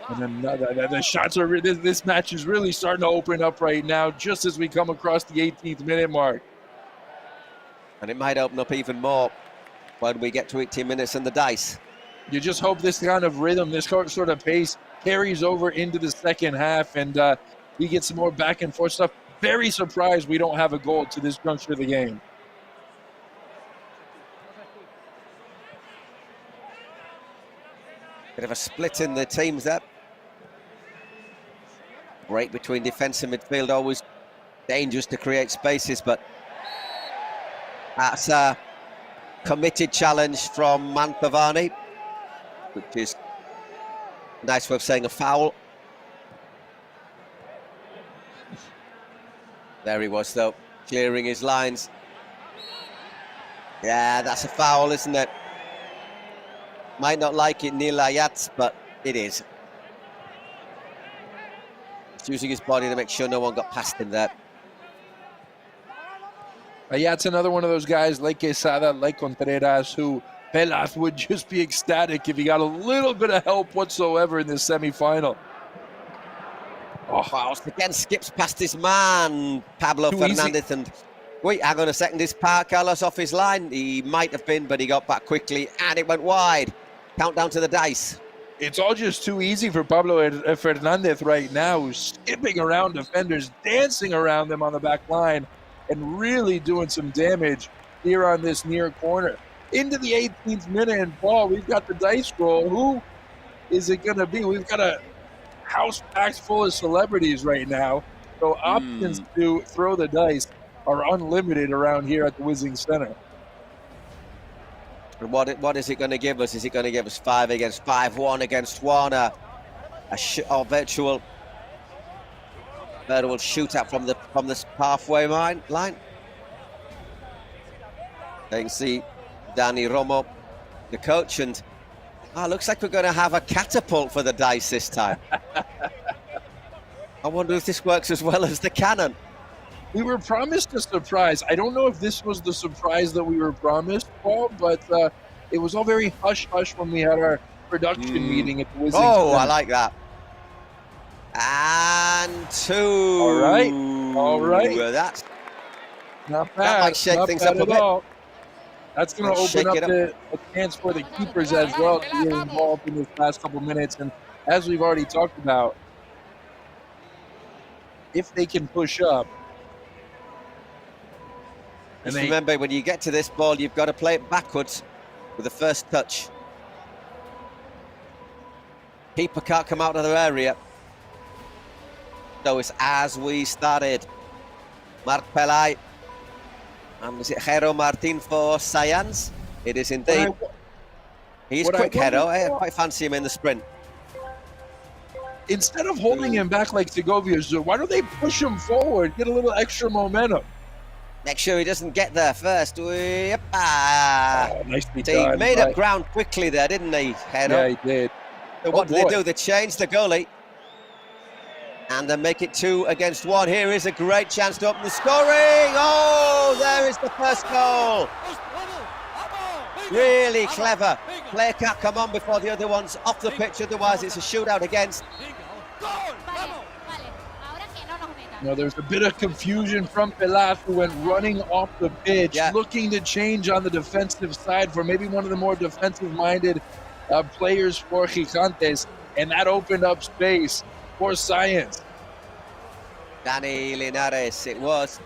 And then the shots are. This match is really starting to open up right now, just as we come across the 18th minute mark. And it might open up even more when we get to 18 minutes and the dice. You just hope this kind of rhythm, this sort of pace carries over into the second half, and we get some more back and forth stuff. Very surprised we don't have a goal to this juncture of the game. Bit of a split in the teams there. Break between defence and midfield, always dangerous to create spaces, but that's a committed challenge from Mantovani, which is a nice way of saying a foul. There he was, though, clearing his lines. Yeah, that's a foul, isn't it? Might not like it, Neil Ayats, but it is. He's using his body to make sure no one got past him there. Ayats, another one of those guys like Quesada, like Contreras, who Pelaz would just be ecstatic if he got a little bit of help whatsoever in this semi-final. Oh, Faust again skips past his man, Pablo Fernandez, and wait, hang on a second, is Carlos off his line? He might have been, but he got back quickly, and it went wide. Countdown to the dice. It's all just too easy for Pablo Fernandez right now, who's skipping around defenders, dancing around them on the back line, and really doing some damage here on this near corner. Into the 18th minute, and Paul, we've got the dice roll. Who is it going to be? We've got a house packed full of celebrities right now. So options to throw the dice are unlimited around here at the WiZink Center. And what is it going to give us? Is it going to give us 5 against 5, 1 against 1, a virtual shootout from the halfway line? You can see Danny Romo, the coach, and looks like we're going to have a catapult for the dice this time. I wonder if this works as well as the cannon. We were promised a surprise. I don't know if this was the surprise that we were promised, Paul, but it was all very hush-hush when we had our production meeting at the WiZink. Oh, I like that. And 2. All right. Well, that's not bad. That might shake things up a bit. All. That's going to open up a chance for the keepers as well to get involved in this last couple minutes. And as we've already talked about, if they can push up. And remember, when you get to this ball, you've got to play it backwards with the first touch. Keeper can't come out of their area. So it's as we started. Marc Pelay. And is it Jero Martin for Science? It is indeed. He's quick, Jero. I quite fancy him in the sprint. Instead of holding him back like Segovia's do, why don't they push him forward, get a little extra momentum? Make sure he doesn't get there first. Nicely done. He made up ground quickly there, didn't he, Jero? Yeah, he did. So what do they do? They change the goalie. And then make it 2 against 1. Here is a great chance to open the scoring. Oh, there is the first goal. Really clever. Player can't come on before the other one's off the pitch. Otherwise, it's a shootout against. No, there's a bit of confusion from Pelaz, who went running off the pitch, looking to change on the defensive side for maybe one of the more defensive-minded players for Gigantes, and that opened up space for Science. Danny Linares, it was.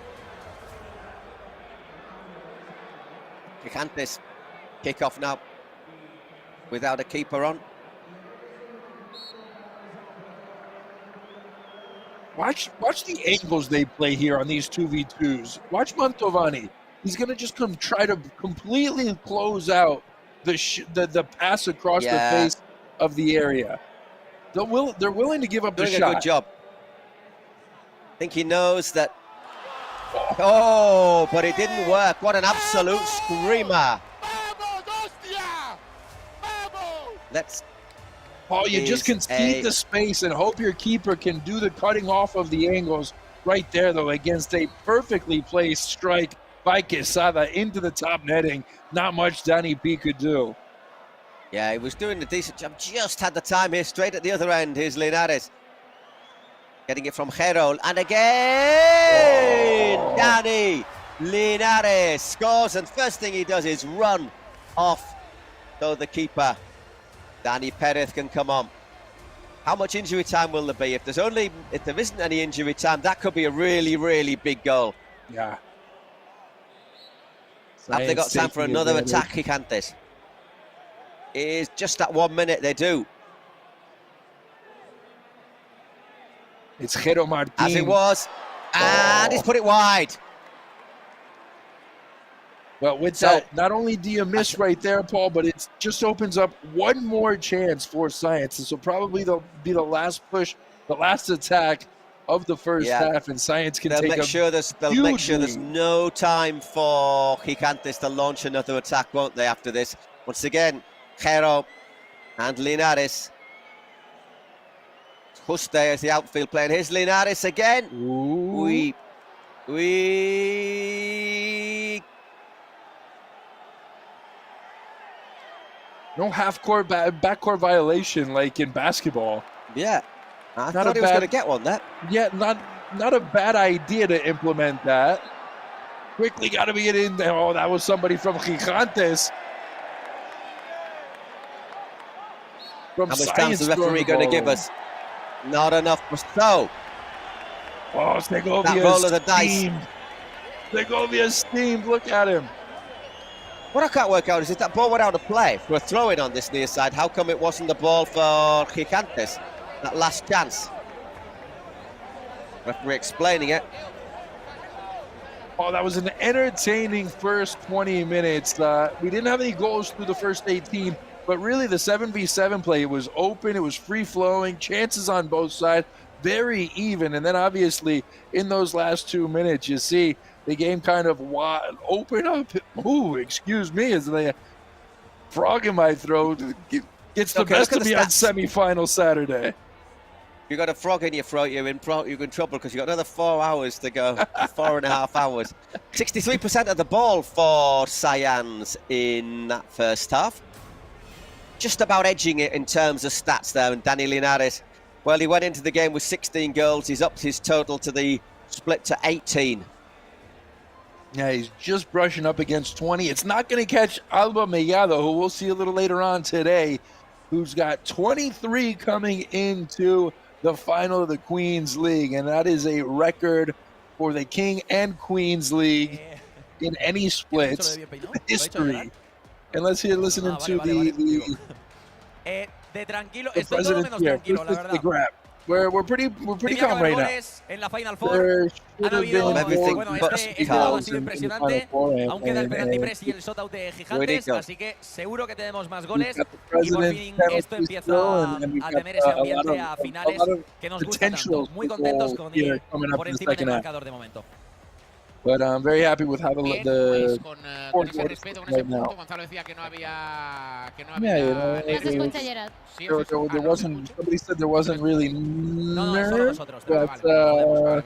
Gigantes kick off now without a keeper on. Watch the angles they play here on these 2v2s. Watch Mantovani. He's going to just try to completely close out the pass across the face of the area. They're willing to give up the shot. Doing a good job. I think he knows that. Oh, but it didn't work. What an absolute screamer. Paul, you just concede the space and hope your keeper can do the cutting off of the angles right there, though, against a perfectly placed strike by Quesada into the top netting. Not much Danny P could do. Yeah, he was doing a decent job. Just had the time here, straight at the other end. Here's Linares. Getting it from Jero. And again, Danny Linares scores. And first thing he does is run off. So the keeper, Danny Perez, can come on. How much injury time will there be? If there isn't any injury time, that could be a really, really big goal. Yeah. Have they got time for another attack, Gigantes? Is just that 1 minute they do. It's Jero Martin. As it was. And he's put it wide. Well, with that, not only do you miss right there, Paul, but it just opens up one more chance for Science. This will probably be the last push, the last attack of the first half, and Science can take a they'll make sure there's no time for Gigantes to launch another attack, won't they, after this? Once again, Jero and Linares. Juste as the outfield player. Here's Linares again. Ooh. No half-court, backcourt violation like in basketball. Yeah. I thought he was going to get one there. Yeah, not a bad idea to implement that. Quickly got to be in there. Oh, that was somebody from Gigantes. How much time is the referee going to give us? Not enough for so. Oh, Segovia that roll of the dice. Segovia steamed. Look at him. What I can't work out is that ball went out of play for a throw-in on this near side. How come it wasn't the ball for Gigantes? that last chance. Referee explaining it. Oh, that was an entertaining first 20 minutes. We didn't have any goals through the first 18, but really the 7v7 play, it was open, it was free-flowing, chances on both sides, very even. And then obviously in those last 2 minutes, you see the game kind of open up. Ooh, excuse me, as the frog in my throat gets the best of me on semi-final Saturday. You got a frog in your throat, you're in trouble because you got another 4 hours to go. 4.5 hours. 63% of the ball for Cyans in that first half. Just about edging it in terms of stats there. And Danny Linares, well, he went into the game with 16 goals. He's upped his total to the split to 18. Yeah, he's just brushing up against 20. It's not going to catch Alba Mellado, who we'll see a little later on today, who's got 23 coming into the final of the Queens League, and that is a record for the King and Queens League in any splits history. And let's hear listening to the president here. We're pretty calm right now. En la Final Four han habido, bueno, este juego ha sido impresionante, aún queda el penalty press y el shootout de Gigantes, así que seguro que tenemos más goles y por fin esto empieza a tener ese ambiente a finales que nos gusta tanto. Muy contentos con ir por encima del marcador de momento. But I'm very happy with how the con ese respeto, con ese punto, Gonzalo decía que no había there wasn't, somebody said there wasn't really nerve, vale, perdón.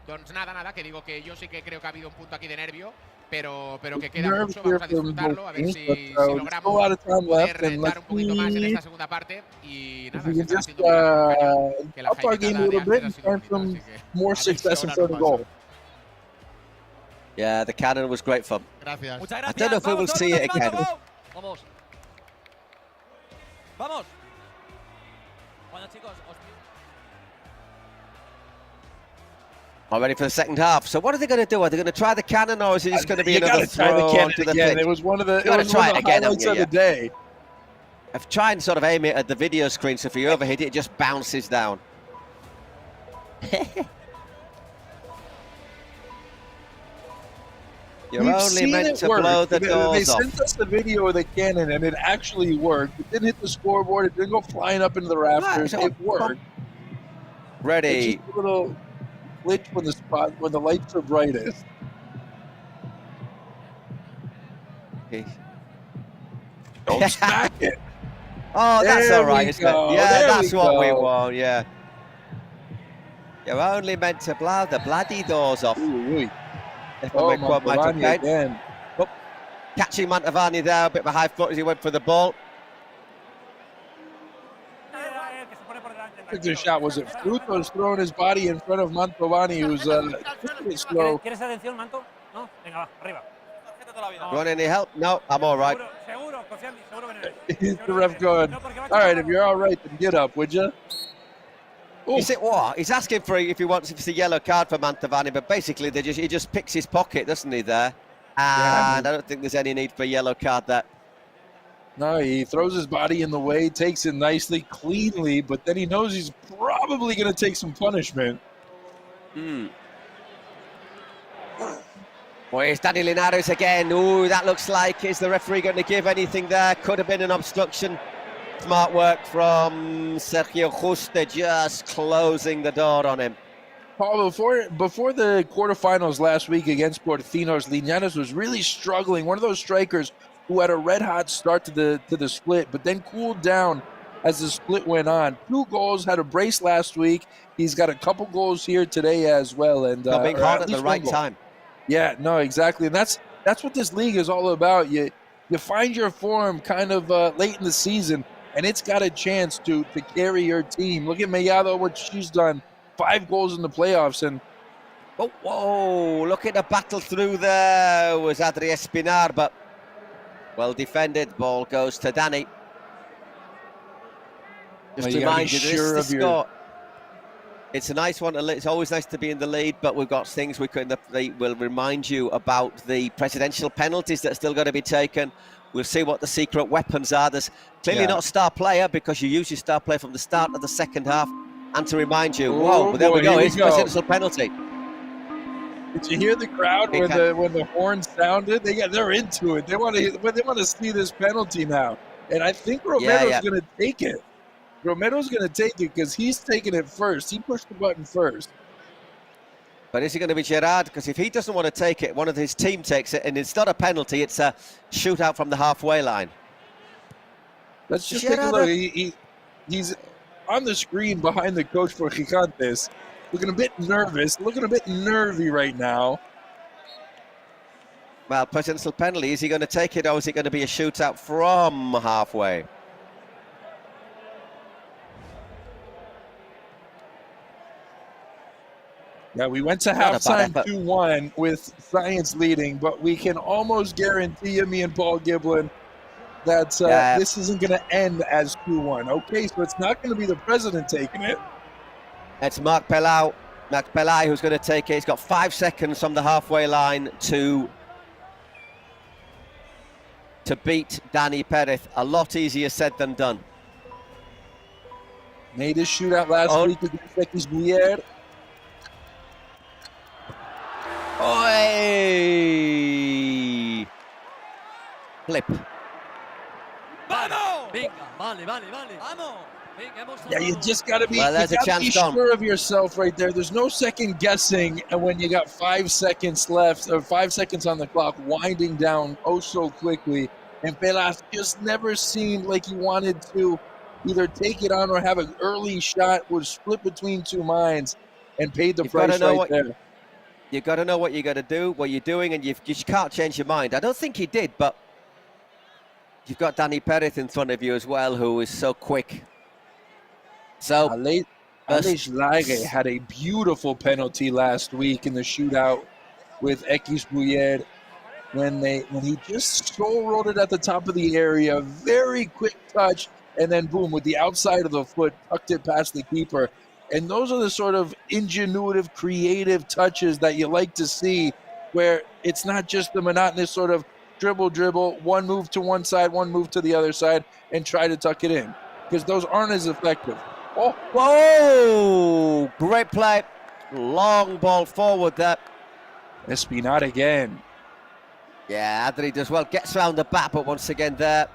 Entonces nada, que digo que yo sí que creo que ha habido un punto aquí de nervio, pero que queda mucho, vamos a disfrutarlo, a ver si logramos poder dar un poquito más en esta segunda parte y nada, se está haciendo que la jaimetada ha sido more success in front of goal. Yeah, the cannon was great fun. Gracias. Muchas gracias. I don't know if we will see it again. Vamos. Vamos. Bueno, chicos, I'm ready for the second half. So what are they going to do? Are they going to try the cannon, or is it just going to be another try the throw cannon onto the again. pitch? It was one of the highlights of the day. I've tried and sort of aim it at the video screen, so if you overhit it, it just bounces down. You're only meant to blow the doors off. They sent us the video of the cannon, and it actually worked. It didn't hit the scoreboard. It didn't go flying up into the rafters. It worked. Ready. Just a little glitch when the lights are brightest. Okay. Don't smack it. Oh, that's all right, isn't it? Yeah, There that's we what go. we want, yeah. You're only meant to blow the bloody doors off. Mantovani again. Oh, catching Mantovani there, a bit of a high foot as he went for the ball. I think the shot was it Frutos throwing his body in front of Mantovani, who's a bit slow. ¿Quieres atención, Manto? No, venga, va, arriba. You want any help? No, I'm all right. Seguro, He's the ref going, all right, if you're all right, then get up, would you? You see what? He's asking for if he wants a yellow card for Mantovani, but basically he just picks his pocket, doesn't he, there? And I don't think there's any need for a yellow card there. No, he throws his body in the way, takes it nicely, cleanly, but then he knows he's probably going to take some punishment. Well, it's Danny Linares again. Ooh, that looks like, is the referee going to give anything there? Could have been an obstruction. Smart work from Sergio Juste, just closing the door on him. Paul, before the quarterfinals last week against Porcinos, Linares was really struggling. One of those strikers who had a red-hot start to the split, but then cooled down as the split went on. 2 goals, had a brace last week. He's got a couple goals here today as well. And being hard at the right time. Yeah, no, exactly. And that's what this league is all about. You find your form kind of late in the season, and it's got a chance to carry your team. Look at Mellado, what she's done. 5 goals in the playoffs. And oh, whoa, look at the battle through there. Was Adri Espinar, but well defended. Ball goes to Danny. Just to remind you, this is the score. It's a nice one. It's always nice to be in the lead, but we've got things we could. They will remind you about the presidential penalties that are still going to be taken. We'll see what the secret weapons are. There's clearly not a star player because you use your star player from the start of the second half. And to remind you, whoa, but there we go. Here's presidential penalty. Did you hear the crowd when the horn sounded? They're into it. They want to see this penalty now, and I think Romero's going to take it. Romero's going to take it because he's taking it first. He pushed the button first. But is it going to be Gerard? Because if he doesn't want to take it, one of his team takes it, and it's not a penalty, it's a shootout from the halfway line. Let's just take a look. He's on the screen behind the coach for Gigantes, looking a bit nervous, looking a bit nervy right now. Well, presidential penalty, is he going to take it, or is it going to be a shootout from halfway? Yeah, we went to halftime 2-1 with Science leading, but we can almost guarantee you, me and Paul Giblin, that this isn't going to end as 2-1. Okay, so it's not going to be the president taking it. It's Marc Pellau who's going to take it. He's got 5 seconds from the halfway line to beat Dani Perez. A lot easier said than done. Made his shootout last week against X Guyer. Oi! Flip. Yeah, you just got to be, sure of yourself right there. There's no second guessing when you got 5 seconds left, or 5 seconds on the clock, winding down so quickly. And Pelas just never seemed like he wanted to either take it on or have an early shot, was split between two minds, and paid the price right there. You've got to know what you got to do, what you're doing, and you just can't change your mind. I don't think he did, but you've got Dani Perez in front of you as well, who is so quick. So Aleix Lague had a beautiful penalty last week in the shootout with X Guyer when he just stroll rolled it at the top of the area, very quick touch, and then boom, with the outside of the foot, tucked it past the keeper. And those are the sort of ingenuitive, creative touches that you like to see, where it's not just the monotonous sort of dribble, one move to one side, one move to the other side, and try to tuck it in, because those aren't as effective. Oh, whoa! Great play. Long ball forward there. Espinat again. Yeah, Adri does well. Gets around the back, but once again there.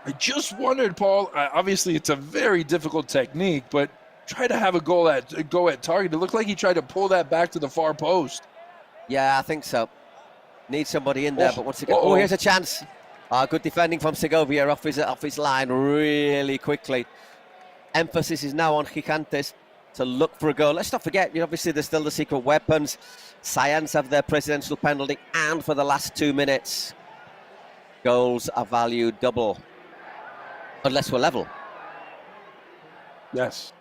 I just wondered, Paul, obviously it's a very difficult technique, but try to have a go at target. It looked like he tried to pull that back to the far post. Yeah, I think so. Need somebody in there, but once again, here's a chance. Good defending from Segovia off his line really quickly. Emphasis is now on Gigantes to look for a goal. Let's not forget, obviously there's still the secret weapons. Science have their presidential penalty, and for the last 2 minutes, goals are valued double, unless we're level. Yes.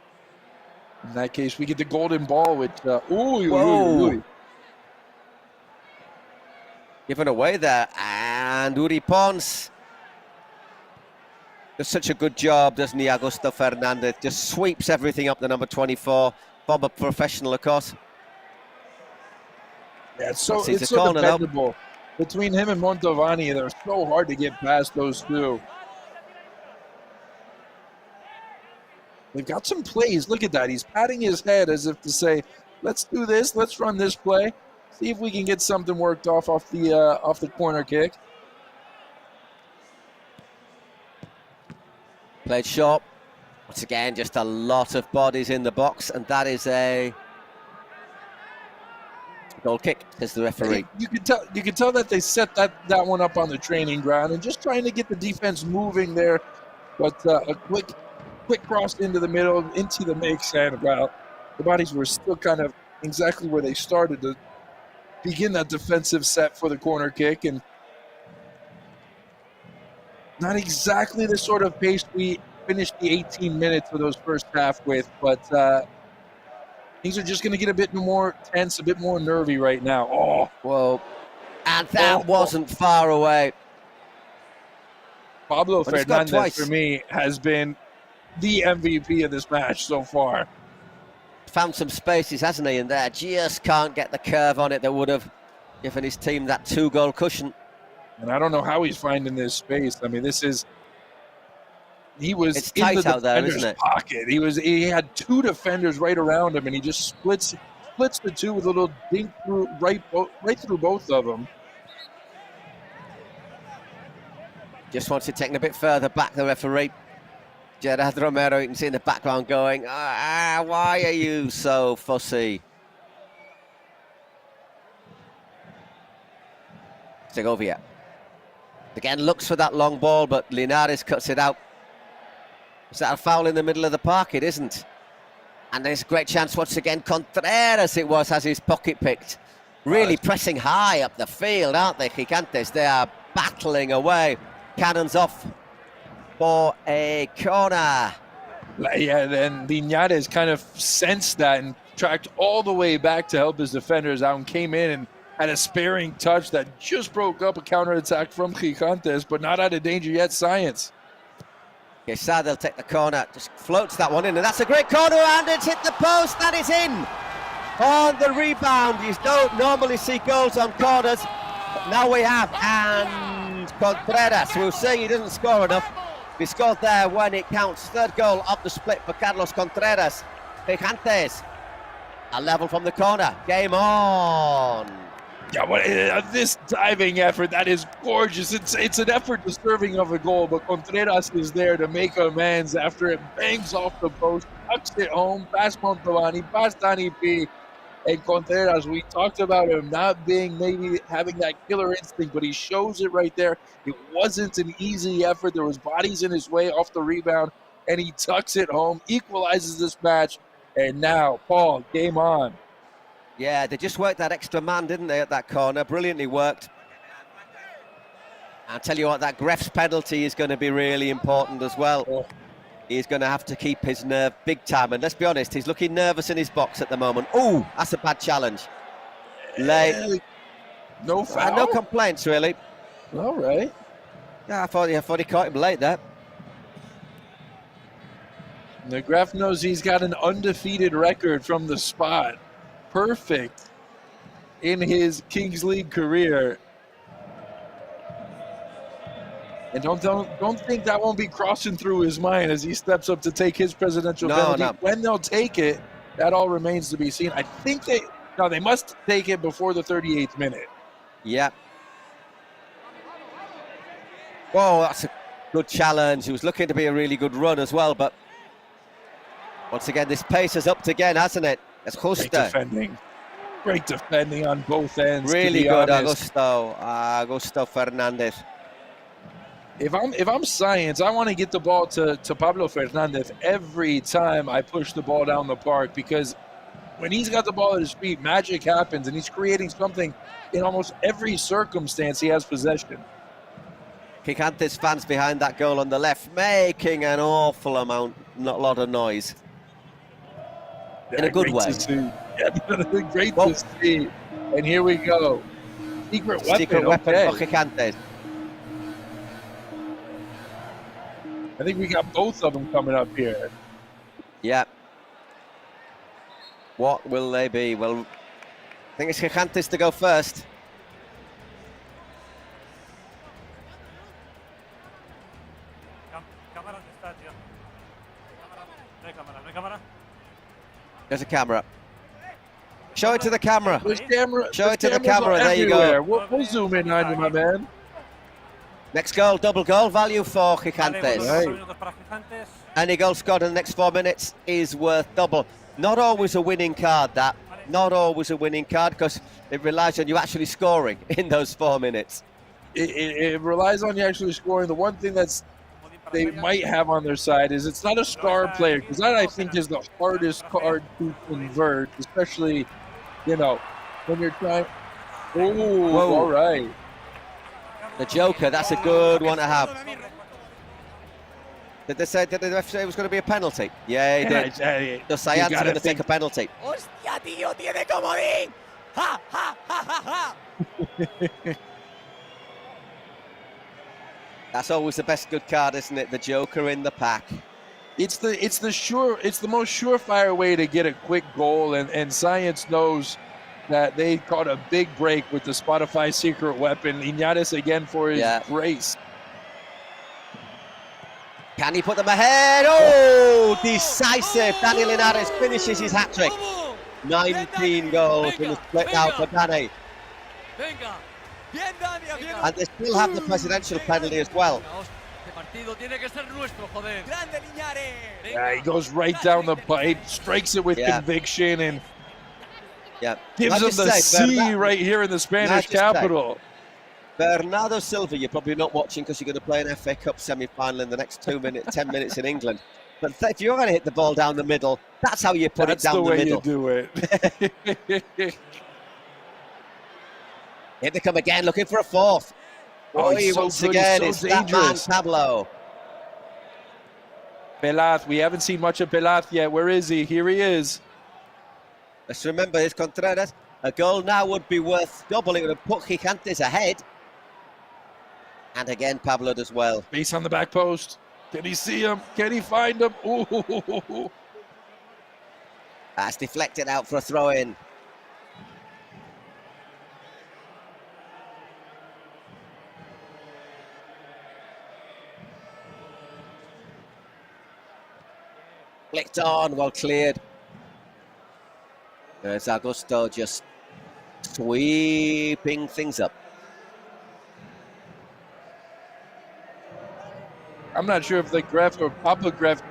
In that case, we get the golden ball with given away there, and Uri Pons does such a good job, doesn't he, Augusto Fernandez? Just sweeps everything up the number 24. From a professional, of course. Yeah, it's so dependable. Between him and Montovani, they're so hard to get past those two. They've got some plays. Look at that. He's patting his head as if to say, let's do this. Let's run this play. See if we can get something worked off the corner kick. Played short. Once again, just a lot of bodies in the box, and that is a goal kick, says the referee. You can tell that they set that one up on the training ground and just trying to get the defense moving there. But a quick cross into the middle, into the mix, and the bodies were still kind of exactly where they started to begin that defensive set for the corner kick, and not exactly the sort of pace we finished the 18 minutes of those first half with, but things are just going to get a bit more tense, a bit more nervy right now. Oh, whoa. And that wasn't far away. Pablo Fernandez, for me, has been the MVP of this match so far. found some spaces, hasn't he? And there, just can't get the curve on it that would have given his team that 2-goal cushion. And I don't know how he's finding this space. I mean, he was it's in tight the out there, defender's isn't it? pocket. He had 2 defenders right around him, and he just splits the 2 with a little dink through right through both of them. Just wants it taken a bit further back, the referee. Gerard Romero, you can see in the background going, why are you so fussy? Segovia. Again, looks for that long ball, but Linares cuts it out. Is that a foul in the middle of the park? It isn't. And there's a great chance once again. Contreras it was, has his pocket picked. Really pressing high up the field, aren't they, Gigantes? They are battling away. Cannons off for a corner. Yeah, and Linares kind of sensed that and tracked all the way back to help his defenders out and came in and had a sparing touch that just broke up a counterattack from Gigantes, but not out of danger yet, Science. Quesada will take the corner, just floats that one in, and that's a great corner, and it's hit the post, and it's in. On the rebound, you don't normally see goals on corners, but now we have, and Contreras, we'll say he doesn't score enough. He scored there when it counts. 3rd goal of the split for Carlos Contreras. Gigantes, a level from the corner, game on. Yeah, what this diving effort, that is gorgeous. It's an effort deserving of a goal, but Contreras is there to make amends after it bangs off the post, tucks it home, past Montalbani, past Danny P. And Contreras, we talked about him not being maybe having that killer instinct, but he shows it right there. It wasn't an easy effort. There was bodies in his way off the rebound, and he tucks it home, equalizes this match, and now, Paul, game on. Yeah, they just worked that extra man, didn't they, at that corner? Brilliantly worked. I'll tell you what, that Greff's penalty is going to be really important as well. He's going to have to keep his nerve big time. And let's be honest, he's looking nervous in his box at the moment. Oh, that's a bad challenge. Late. No foul? No complaints, really. All right. Yeah, I thought he caught him late there. The Greff knows he's got an undefeated record from the spot. Perfect in his Kings League career. And don't think that won't be crossing through his mind as he steps up to take his presidential penalty. No. When they'll take it, that all remains to be seen. I think they must take it before the 38th minute. Yeah. Whoa, that's a good challenge. It was looking to be a really good run as well, but once again, this pace has upped again, hasn't it? It's Justa. Great defending on both ends. Really good, Augusto Fernandez. If I'm Science, I want to get the ball to Pablo Fernandez every time I push the ball down the park, because when he's got the ball at his feet, magic happens, and he's creating something in almost every circumstance he has possession. Gigantes fans behind that goal on the left, making an awful amount, not a lot of noise. In a good way. Great to see. And here we go. Secret weapon for Gigantes. I think we got both of them coming up here. Yeah. What will they be? Well, I think it's Gigantes to go first. There's a camera. Show it to the camera. Show it to the camera. There you go. We'll zoom in on you, my man. Next goal, double goal value for Gigantes. Right. Any goal scored in the next 4 minutes is worth double. Not always a winning card, that. Not always a winning card, because it relies on you actually scoring in those 4 minutes. It relies on you actually scoring. The one thing they might have on their side is it's not a star player, because that, I think, is the hardest card to convert, especially, when you're trying. Oh, all right. The Joker, that's a good one to have. Did the ref say it was going to be a penalty? Yeah, he did. The Science are going to take a penalty. ¡Hostia, tío! ¡Tiene comodín! ¡Ja, ja, ja, ja, ja! That's always the best good card, isn't it? The Joker in the pack. It's the most surefire way to get a quick goal, and Science knows that they caught a big break with the Spotify secret weapon. Iñárritu again for his brace. Can he put them ahead? Oh, decisive. Daniel Iñárritu finishes his hat-trick. 19 goals in the split now for Dani. And they still have the presidential penalty as well. Yeah, he goes right down the pipe, strikes it with conviction, and gives him the C right here in the Spanish capital. Bernardo Silva, you're probably not watching because you're going to play an FA Cup semi-final in the next 10 minutes in England. But if you're going to hit the ball down the middle, that's how you put it down the middle. That's the way you do it. Here they come again, looking for a fourth. Once again, it's that man, Pablo. Pelaz, we haven't seen much of Pelaz yet. Where is he? Here he is. Let's remember this, Contreras. A goal now would be worth double. It would have put Gigantes ahead. And again, Pablo does well. Base on the back post. Can he see him? Can he find him? Ooh. That's deflected out for a throw-in. Flicked on, well cleared. There's Augusto just sweeping things up. I'm not sure if the Gref or Papa Gref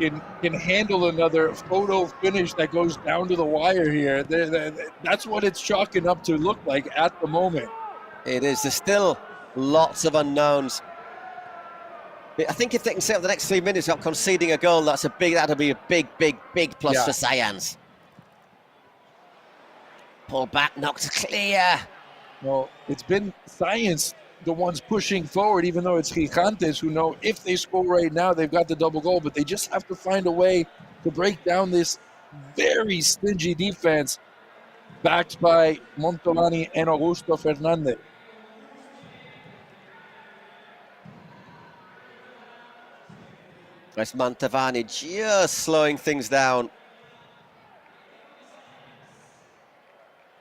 can handle another photo finish that goes down to the wire here. That's what it's chalking up to look like at the moment. It is. There's still lots of unknowns. I think if they can set up the next 3 minutes without conceding a goal, that'll be a big plus for Science. Pull back, knocked clear. Well, it's been Science the ones pushing forward, even though it's Gigantes who know if they score right now, they've got the double goal, but they just have to find a way to break down this very stingy defense backed by Montovani and Augusto Fernandez. That's Mantovani just slowing things down.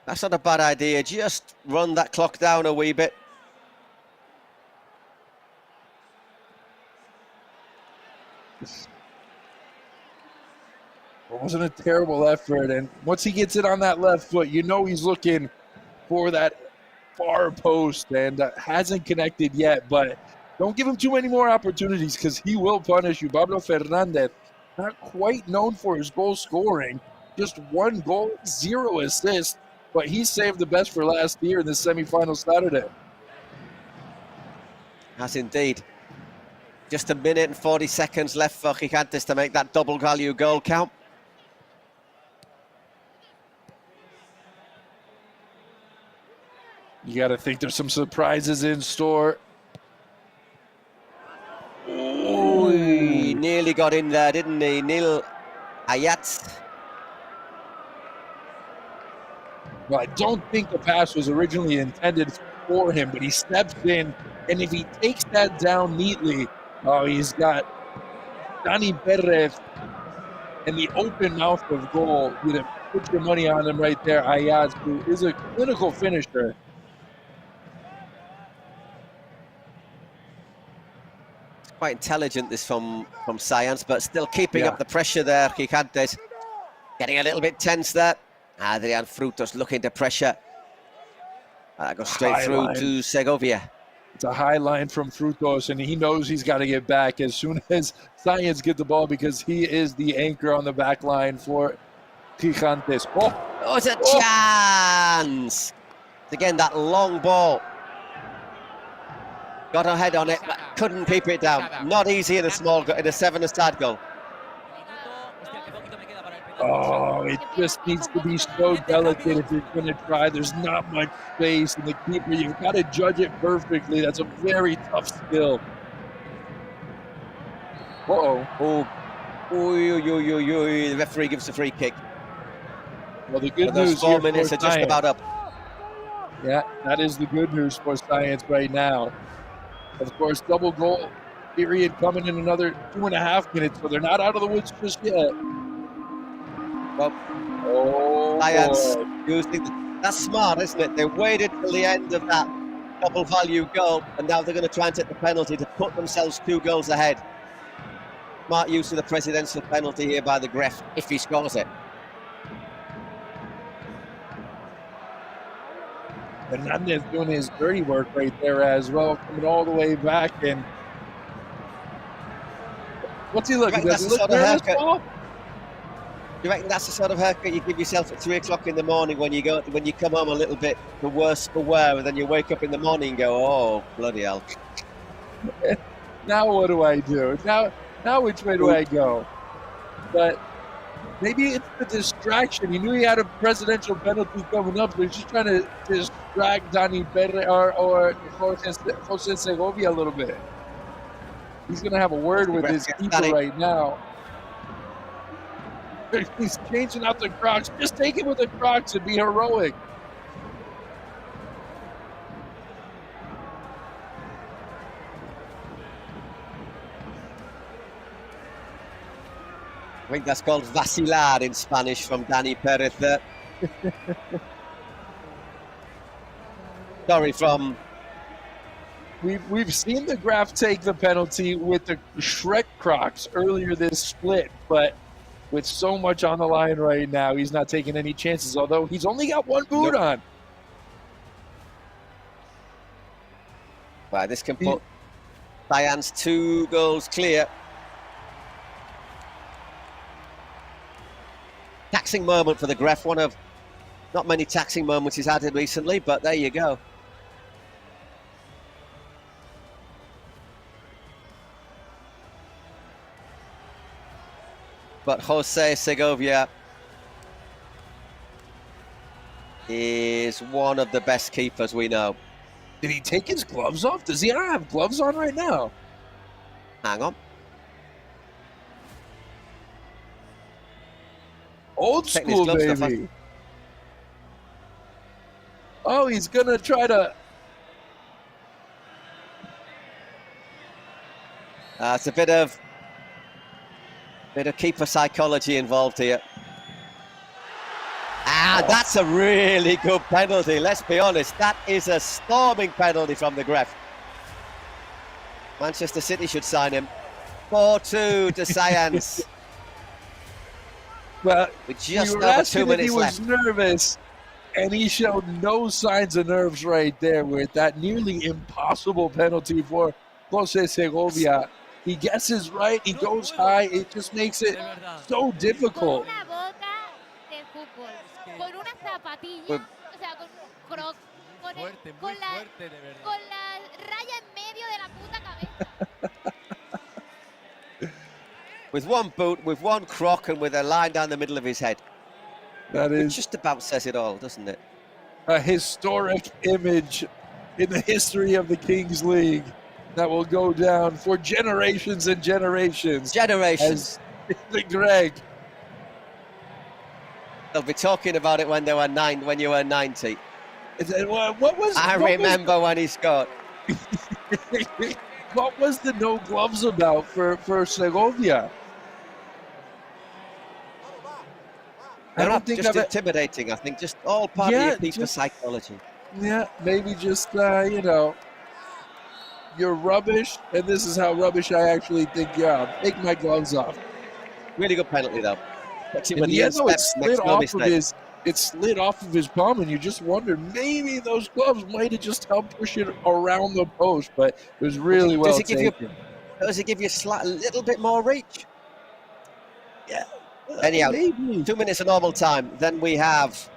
That's not a bad idea. Just run that clock down a wee bit. It wasn't a terrible effort, and once he gets it on that left foot, you know he's looking for that far post, and hasn't connected yet, but don't give him too many more opportunities because he will punish you. Pablo Fernandez, not quite known for his goal scoring, just 1 goal, 0 assists, but he saved the best for last year in the semifinal Saturday. Has indeed. Just 1 minute and 40 seconds left for Gigantes to make that double value goal count. You got to think there's some surprises in store. Ooh, he nearly got in there, didn't he? Nil Ayat. Well, I don't think the pass was originally intended for him, but he steps in, and if he takes that down neatly, he's got Dani Perez and the open mouth of goal. You put your money on him right there, Ayat, who is a clinical finisher. Quite intelligent, this from Science, but still keeping up the pressure there. Gigantes getting a little bit tense there. Adrian Frutos looking to pressure. That goes straight through to Segovia. It's a high line from Frutos, and he knows he's got to get back as soon as Science get the ball because he is the anchor on the back line for Gigantes. Oh, it's a chance! Again, that long ball. Got her head on it, but couldn't keep it down. Not easy in a 7-a-side goal. Oh, it just needs to be so delicate if you're going to try. There's not much space in the keeper. You've got to judge it perfectly. That's a very tough skill. Oh. The referee gives a free kick. Well, the good those news 4 minutes are just about up. Yeah, that is the good news for Science right now. Of course, double goal period coming in another 2.5 minutes, so they're not out of the woods just yet. Well, that's smart, isn't it? They waited till the end of that double value goal, and now they're going to try and take the penalty to put themselves 2 goals ahead. Smart use of the presidential penalty here by the ref, if he scores it. Hernandez doing his dirty work right there as well, coming all the way back. And what's he looking? Does he look nervous, Paul? You reckon that's the sort of haircut you give yourself at 3 o'clock in the morning when you come home a little bit the worse for wear, and then you wake up in the morning and go, oh bloody hell! Now what do I do? Now which way do I go? But maybe it's the distraction. He knew he had a presidential penalty coming up, so he's just trying to distract Dani Perez or Jose Segovia a little bit. He's going to have a word with his keeper right now. He's changing out the Crocs. Just take it with the Crocs and be heroic. I think that's called vacilar in Spanish from Dani Perez there. Sorry, from... We've seen the Graf take the penalty with the Shrek Crocs earlier this split, but with so much on the line right now, he's not taking any chances, although he's only got 1 boot on. Right, this can put Cyan's 2 goals clear. Taxing moment for the Gref, one of not many taxing moments he's had recently, but there you go. But Jose Segovia is one of the best keepers we know. Did he take his gloves off? Does he not have gloves on right now? Hang on. Old school, baby. Oh, he's going to try to... It's a bit of keeper psychology involved here. That's a really good penalty, let's be honest. That is a storming penalty from the Gref. Manchester City should sign him. 4-2 to Cyan's. Well, with just over 2 minutes left. He was nervous, and he showed no signs of nerves right there with that nearly impossible penalty for Jose Segovia. He guesses right, he goes high, it just makes it so difficult. With 1 boot, with 1 croc, and with a line down the middle of his head. That is... It just about says it all, doesn't it? A historic image in the history of the Kings League that will go down for generations and generations. Generations. The Greg. They'll be talking about it when they were when you were 90. I remember when he scored. What was the no gloves about for Segovia? I don't think just intimidating. I think just all part of your keeper psychology. Yeah, maybe just you know, you're rubbish, and this is how rubbish I actually think you are. Take my gloves off. Really good penalty though. It slid off of his palm, and you just wonder maybe those gloves might have just helped push it around the post, but it was really well taken. Does it give you a little bit more reach? Yeah. Anyhow, maybe. 2 minutes of normal time. Then we have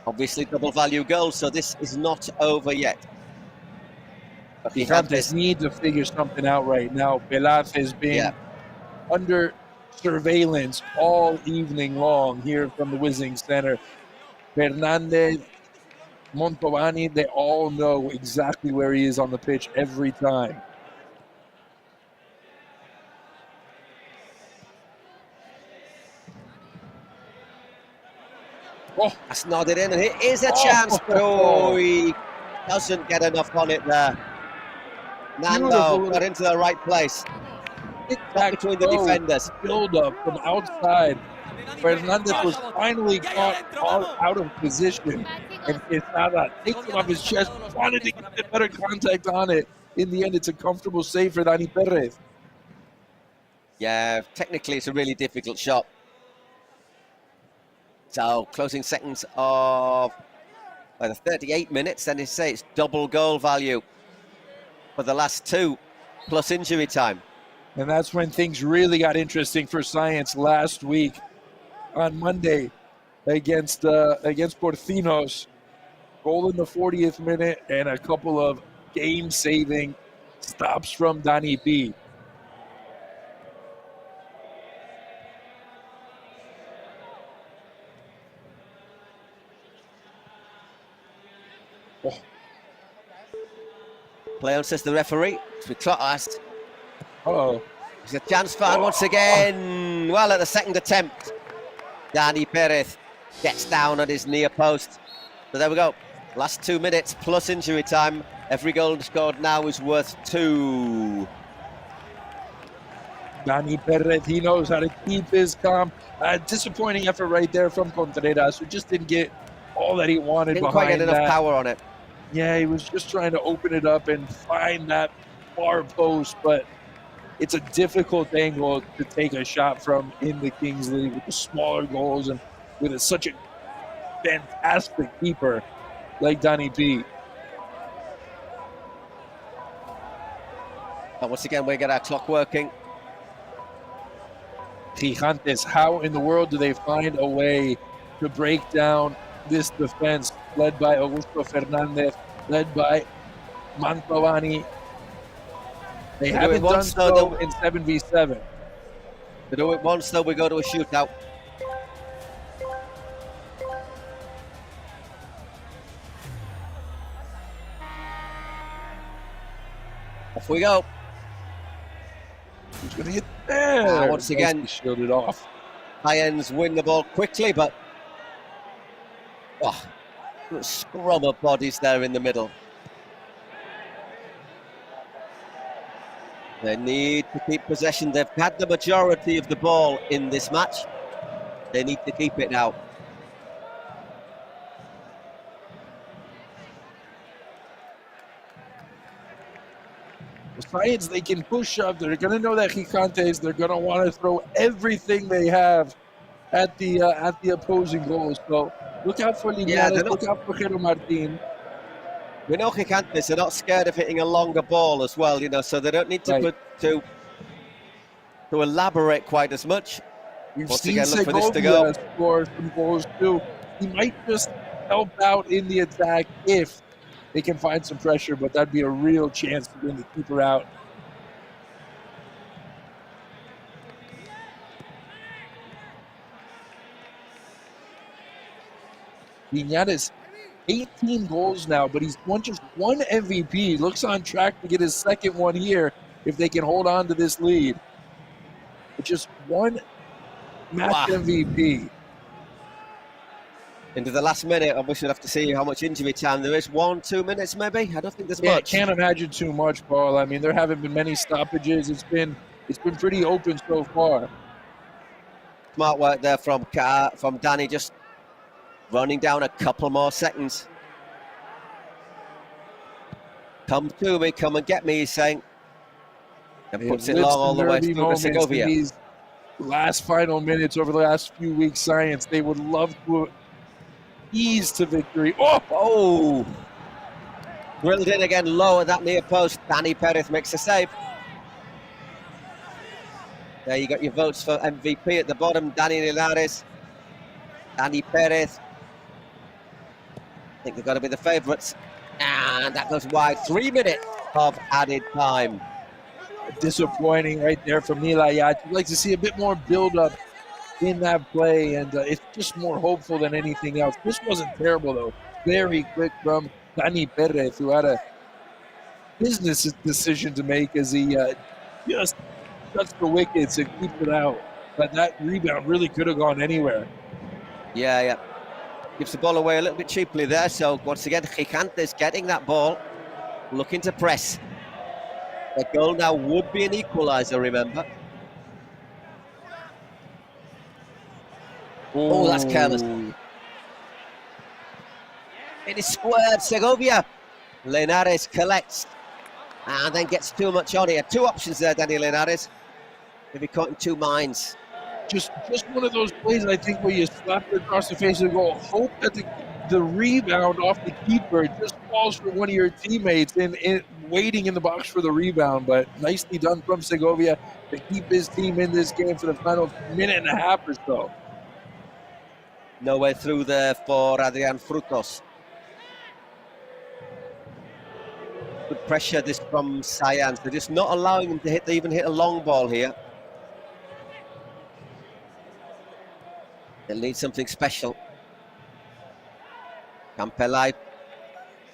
obviously double value goals, so this is not over yet. But Gigantes need to figure something out right now. Pelaz has been under surveillance all evening long here from the WiZink Center. Fernandez, Montovani, they all know exactly where he is on the pitch every time. Oh, that's nodded in, and it is a chance, but he doesn't get enough on it there. Nando got into the right place. Between the defenders. Build up from outside. Fernandez was finally caught out of position. And Quesada takes him off his chest, wanted to get better contact on it. In the end, it's a comfortable save for Dani Perez. Yeah, technically it's a really difficult shot. So closing seconds of the 38 minutes, then they say it's double goal value for the last two, plus injury time. And that's when things really got interesting for Science last week on Monday against Porcinos. Goal in the 40th minute and a couple of game-saving stops from Dani B. Oh. Play on, says the referee. It's with Clotast. Uh-oh. It's a chance foul once again. Well, at the second attempt, Dani Perez gets down at his near post. So there we go. Last 2 minutes plus injury time. Every goal scored now is worth 2. Dani Perez, he knows how to keep his calm. Disappointing effort right there from Contreras, who just didn't get all that he wanted Didn't behind quite get enough power on it. Yeah, he was just trying to open it up and find that far post, but it's a difficult angle to take a shot from in the Kings League with the smaller goals and with such a fantastic keeper like Dani B. And once again, we get our clock working. Gigantes, how in the world do they find a way to break down this defense led by Augusto Fernandez, led by Mantovani? They haven't done so in 7v7. They do it once, though, we go to a shootout. Off we go. Who's going to get there? Once again, shielded off. Lions win the ball quickly, but scrum of bodies there in the middle. They need to keep possession. They've had the majority of the ball in this match. They need to keep it now. Science, they can push up. They're going to know that Gigantes, they're going to want to throw everything they have at the opposing goals. So look out for Linares, look out for Jero Martin. We know Gigantes are not scared of hitting a longer ball as well, you know, so they don't need to to elaborate quite as much. We've Once seen again, look for this to go. score some goals too. He might just help out in the attack if they can find some pressure, but that'd be a real chance to win the keeper out. Viñales, 18 goals now, but he's won just one MVP. Looks on track to get his second one here if they can hold on to this lead. But just one match MVP. Into the last minute, and we should have to see how much injury time there is. 1-2 minutes maybe? I don't think there's much. Can't imagine too much, Paul. I mean, there haven't been many stoppages. It's been pretty open so far. Smart work there from Dani, just running down a couple more seconds. Come to me, come and get me, he's saying. And puts it long all the way through Segovia. These last final minutes over the last few weeks, Science, they would love to ease to victory. Oh! Drilled in again, low at that near post. Dani Perez makes a save. There you got your votes for MVP at the bottom. Dani Linares, Dani Perez. I think they've got to be the favourites. And that goes wide. 3 minutes of added time. Disappointing right there from Nilayat. You'd like to see a bit more build-up in that play, and it's just more hopeful than anything else. This wasn't terrible, though. Very quick from Dani Perez, who had a business decision to make as he just cuts the wickets and keeps it out. But that rebound really could have gone anywhere. Yeah. Gives the ball away a little bit cheaply there. So once again, Gigantes getting that ball, looking to press. The goal now would be an equaliser, remember. Oh, that's careless. It is squared, Segovia. Linares collects and then gets too much on here. Two options there, Danny Linares. Maybe caught in two minds. Just one of those plays, I think, where you slap it across the face and go, hope that the rebound off the keeper just falls for one of your teammates in waiting in the box for the rebound. But nicely done from Segovia to keep his team in this game for the final minute and a half or so. No way through there for Adrian Frutos. Good pressure this from Science. They're just not allowing him to even hit a long ball here. They'll need something special. Campelli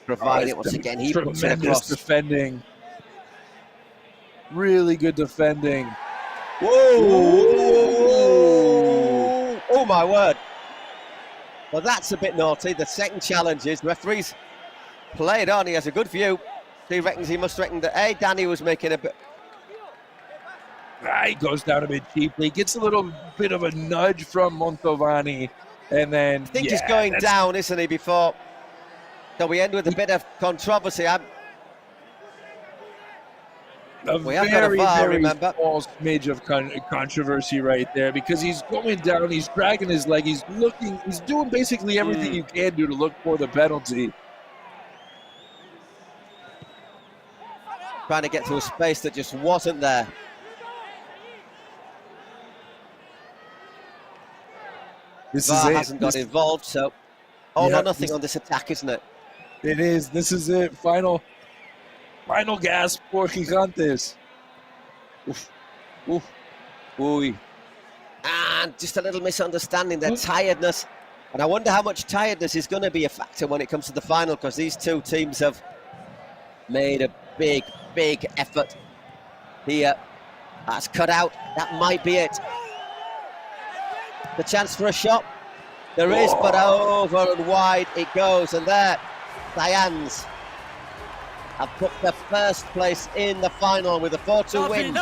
provide it once again. He puts it across. Defending. Really good defending. Whoa! Oh my word. Well, that's a bit naughty. The second challenge is referees play it on. He has a good view. He reckons he must reckon that Danny was making a bit. He goes down a bit cheaply. Gets a little bit of a nudge from Montovani, and then I think he's going down, isn't he? Before, so we end with a bit of controversy. We have got a VAR, remember? Small smidge of controversy right there, because he's going down. He's dragging his leg. He's looking. He's doing basically everything you can do to look for the penalty. Trying to get to a space that just wasn't there. VAR hasn't got involved, so all or nothing on this attack, isn't it? It is. This is it. Final gasp for Gigantes. Oof. Oof. Ooh. And just a little misunderstanding, their tiredness. And I wonder how much tiredness is going to be a factor when it comes to the final, because these two teams have made a big effort here. That's cut out. That might be it. The chance for a shot. There is, but over and wide it goes. And there, Science have put the first place in the final with a 4-2 win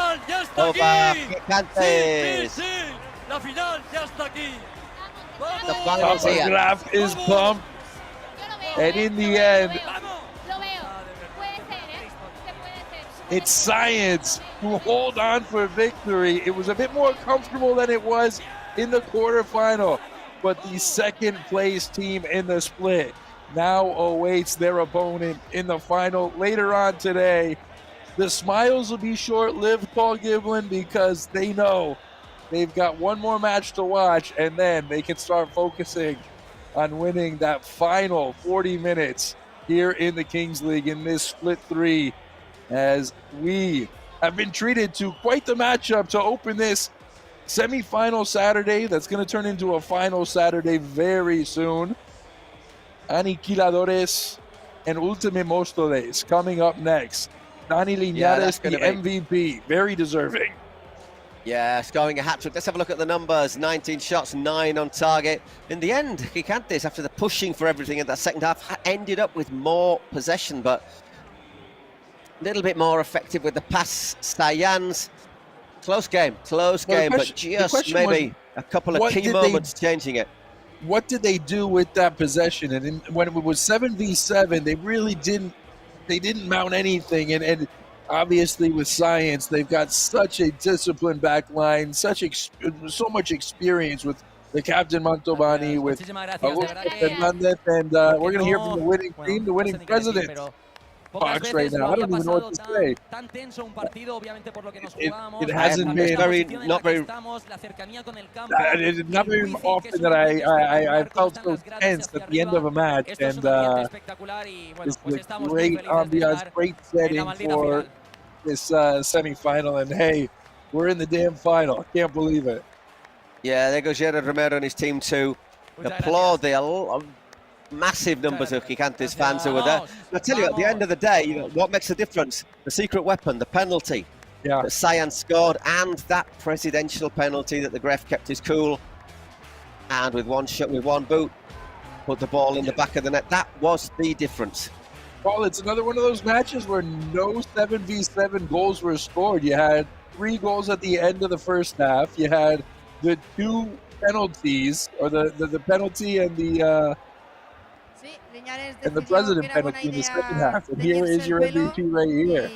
over Gigantes. The final is here. The graph is pumped. And in the end, it's Science who hold on for victory. It was a bit more comfortable than it was in the quarterfinal, but the second place team in the split now awaits their opponent in the final later on today. The smiles will be short-lived, Paul Giblin, because they know they've got one more match to watch, and then they can start focusing on winning that final 40 minutes here in the Kings League in this split 3, as we have been treated to quite the matchup to open this semi-final Saturday that's going to turn into a final Saturday very soon. Aniquiladores and Ultime Móstoles coming up next. Dani Linares, the MVP, very deserving. Yeah, scoring a hat-trick. Let's have a look at the numbers. 19 shots, 9 on target. In the end, Gigantes, after the pushing for everything in that second half, ended up with more possession, but a little bit more effective with the pass. Sayans, close game, but just maybe a couple of key moments changing it. What did they do with that possession? And when it was 7v7, they really didn't mount anything. And obviously with Science, they've got such a disciplined back line, so much experience with the captain Mantovani, with Fernandez, and we're going to hear from the winning team, the winning president. Box right now. I don't even know what to say. It hasn't been not very often that I felt so tense at the end of a match, and it's a great ambiance, great setting for this semi-final, and hey, we're in the damn final. I can't believe it. Yeah, there goes Gerard Romero and his team to applaud the massive numbers of Gigantes fans who were there. I tell you, at the end of the day, you know, what makes a difference? The secret weapon, the penalty that Science scored, and that presidential penalty that the ref kept his cool, and with one shot, with one boot, put the ball in the back of the net. That was the difference. Paul, it's another one of those matches where no 7v7 goals were scored. You had 3 goals at the end of the first half. You had the 2 penalties, or the penalty and the president penalty in the second half. And here is your MVP right here.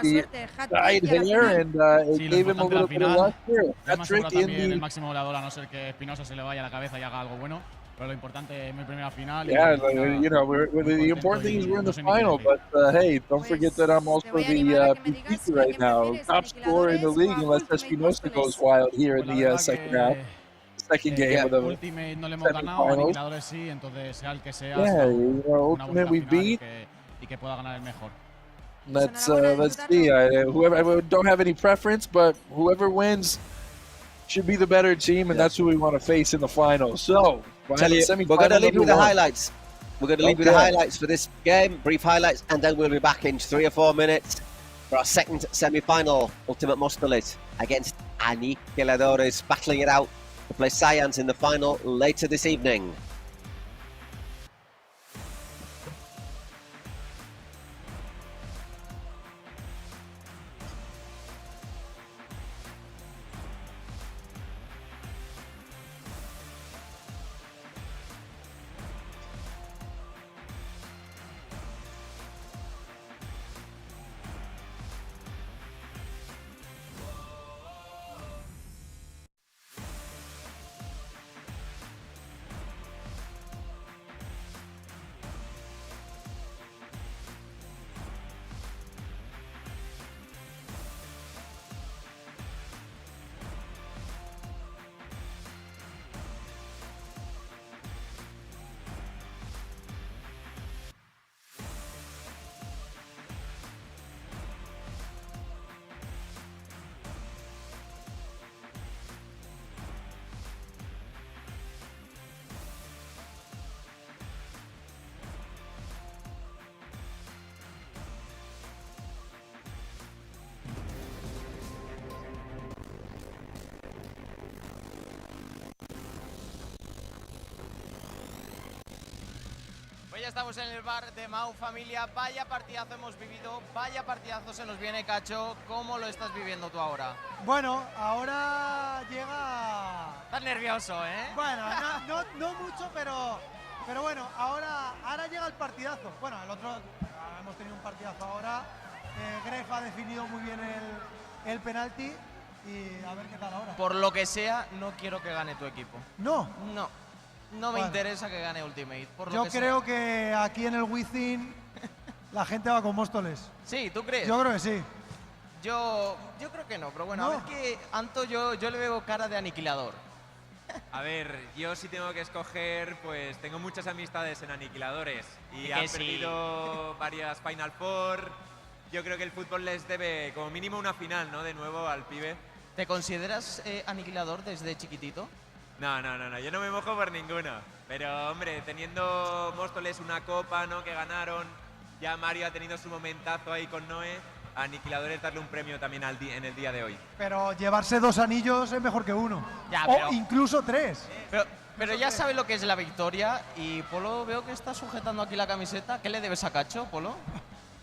With the dyed hair, and it gave him a little bit of luck here. Hat-trick in el the... máximo goleador, a no ser que Espinosa se le vaya a la cabeza y haga algo bueno. Pero lo importante es mi primera final. Yeah, you know, the important thing is we're in the final, but hey, don't forget that I'm also the PPP right now, top scorer in the league, unless Espinosa goes wild here in the second half. Second game of the Ultimate no le hemos ganado, aniquiladores sí, entonces sea el que sea. Yeah, you know, Ultimate we beat. Y que pueda ganar el mejor. Let's see. Whoever, I don't have any preference, but whoever wins should be the better team, and that's who we want to face in the final. So, we're going to leave you with the highlights. We're going to leave you with the highlights for this game, brief highlights, and then we'll be back in 3 or 4 minutes for our second semi-final. Ultimate Móstoles against Aniquiladores, battling it out to play Science in the final later this evening. Ya estamos en el bar de Mau, familia. Vaya partidazo hemos vivido, vaya partidazo se nos viene, Cacho. ¿Cómo lo estás viviendo tú ahora? Bueno, ahora llega... Estás nervioso, ¿eh? Bueno, no mucho, pero bueno, ahora llega el partidazo. Bueno, el otro, hemos tenido un partidazo ahora. Gref ha definido muy bien el penalti y a ver qué tal ahora. Por lo que sea, no quiero que gane tu equipo. No. No me interesa que gane Ultimate. Yo creo que aquí en el WiZink la gente va con Móstoles. Sí, ¿tú crees? Yo creo que sí. Yo creo que no, pero bueno, a ver que Anto yo le veo cara de aniquilador. A ver, yo si tengo que escoger, pues tengo muchas amistades en aniquiladores y han perdido varias Final Four. Yo creo que el fútbol les debe como mínimo una final, ¿no? De nuevo al pibe. ¿Te consideras aniquilador desde chiquitito? No, yo no me mojo por ninguno. Pero, hombre, teniendo Móstoles una copa, ¿no? Que ganaron, ya Mario ha tenido su momentazo ahí con Noé. A Aniquiladores darle un premio también en el día de hoy. Pero llevarse 2 anillos es mejor que 1. O incluso 3. Pero ya sabe lo que es la victoria y Polo veo que está sujetando aquí la camiseta. ¿Qué le debes a Cacho, Polo?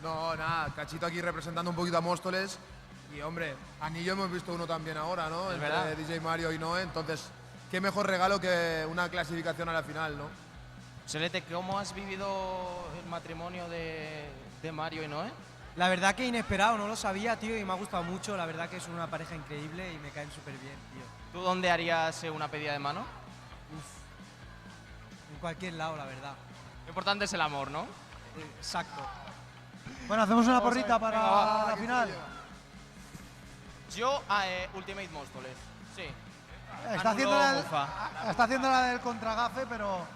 No, nada, Cachito aquí representando un poquito a Móstoles. Y, hombre, anillo hemos visto uno también ahora, ¿no? Entre DJ Mario y Noé, entonces... Qué mejor regalo que una clasificación a la final, ¿no? Selete, ¿cómo has vivido el matrimonio de Mario y Noé? La verdad que inesperado, no lo sabía, tío, y me ha gustado mucho. La verdad que es una pareja increíble y me caen súper bien, tío. ¿Tú dónde harías una pedida de mano? En cualquier lado, la verdad. Lo importante es el amor, ¿no? Exacto. Bueno, hacemos una porrita para la final. Yo, Ultimate Móstoles, sí. Está haciendo la del contragafe, pero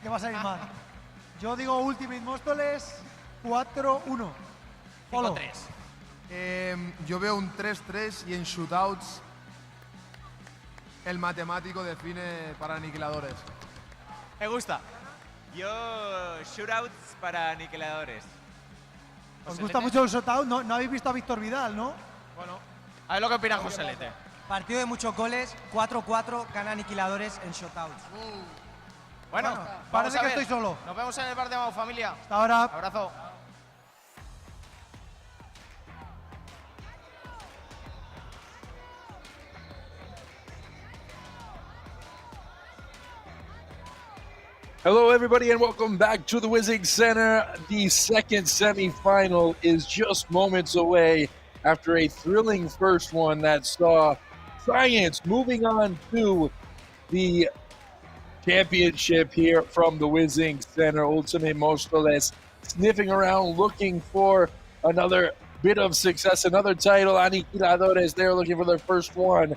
que va a salir mal. Yo digo Ultimate Móstoles 4-1. 5-3. Yo veo un 3-3 y en shootouts el matemático define para Aniquiladores. Me gusta. Yo shootouts para Aniquiladores. ¿Os gusta mucho el shootout? No habéis visto a Víctor Vidal, ¿no? Bueno, a ver lo que opina Joselete. Partido de muchos goles, 4-4, gana Aniquiladores en shotouts. Bueno, parece que estoy solo. Nos vemos en el bar de Mau, familia. Hasta ahora. Abrazo. Hello, everybody, and welcome back to the WiZink Center. The second semifinal is just moments away after a thrilling first one that saw Science moving on to the championship here from the WiZink Center. Ultimate Mostoles sniffing around, looking for another bit of success, another title. Aniquiladores, they're looking for their first one.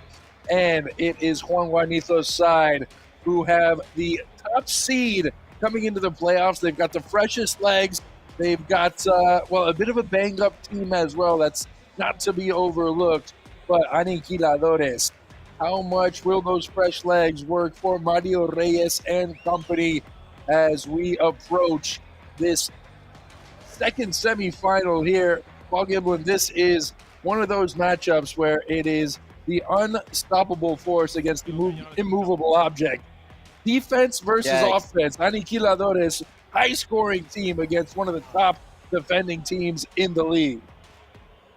And it is Juan Guarnizo's side who have the top seed coming into the playoffs. They've got the freshest legs. They've got, a bit of a banged-up team as well. That's not to be overlooked. But Aniquiladores, how much will those fresh legs work for Mario Reyes and company as we approach this second semifinal here? Paul Giblin, this is one of those matchups where it is the unstoppable force against the immovable object. Defense versus offense. Aniquiladores, high-scoring team against one of the top defending teams in the league.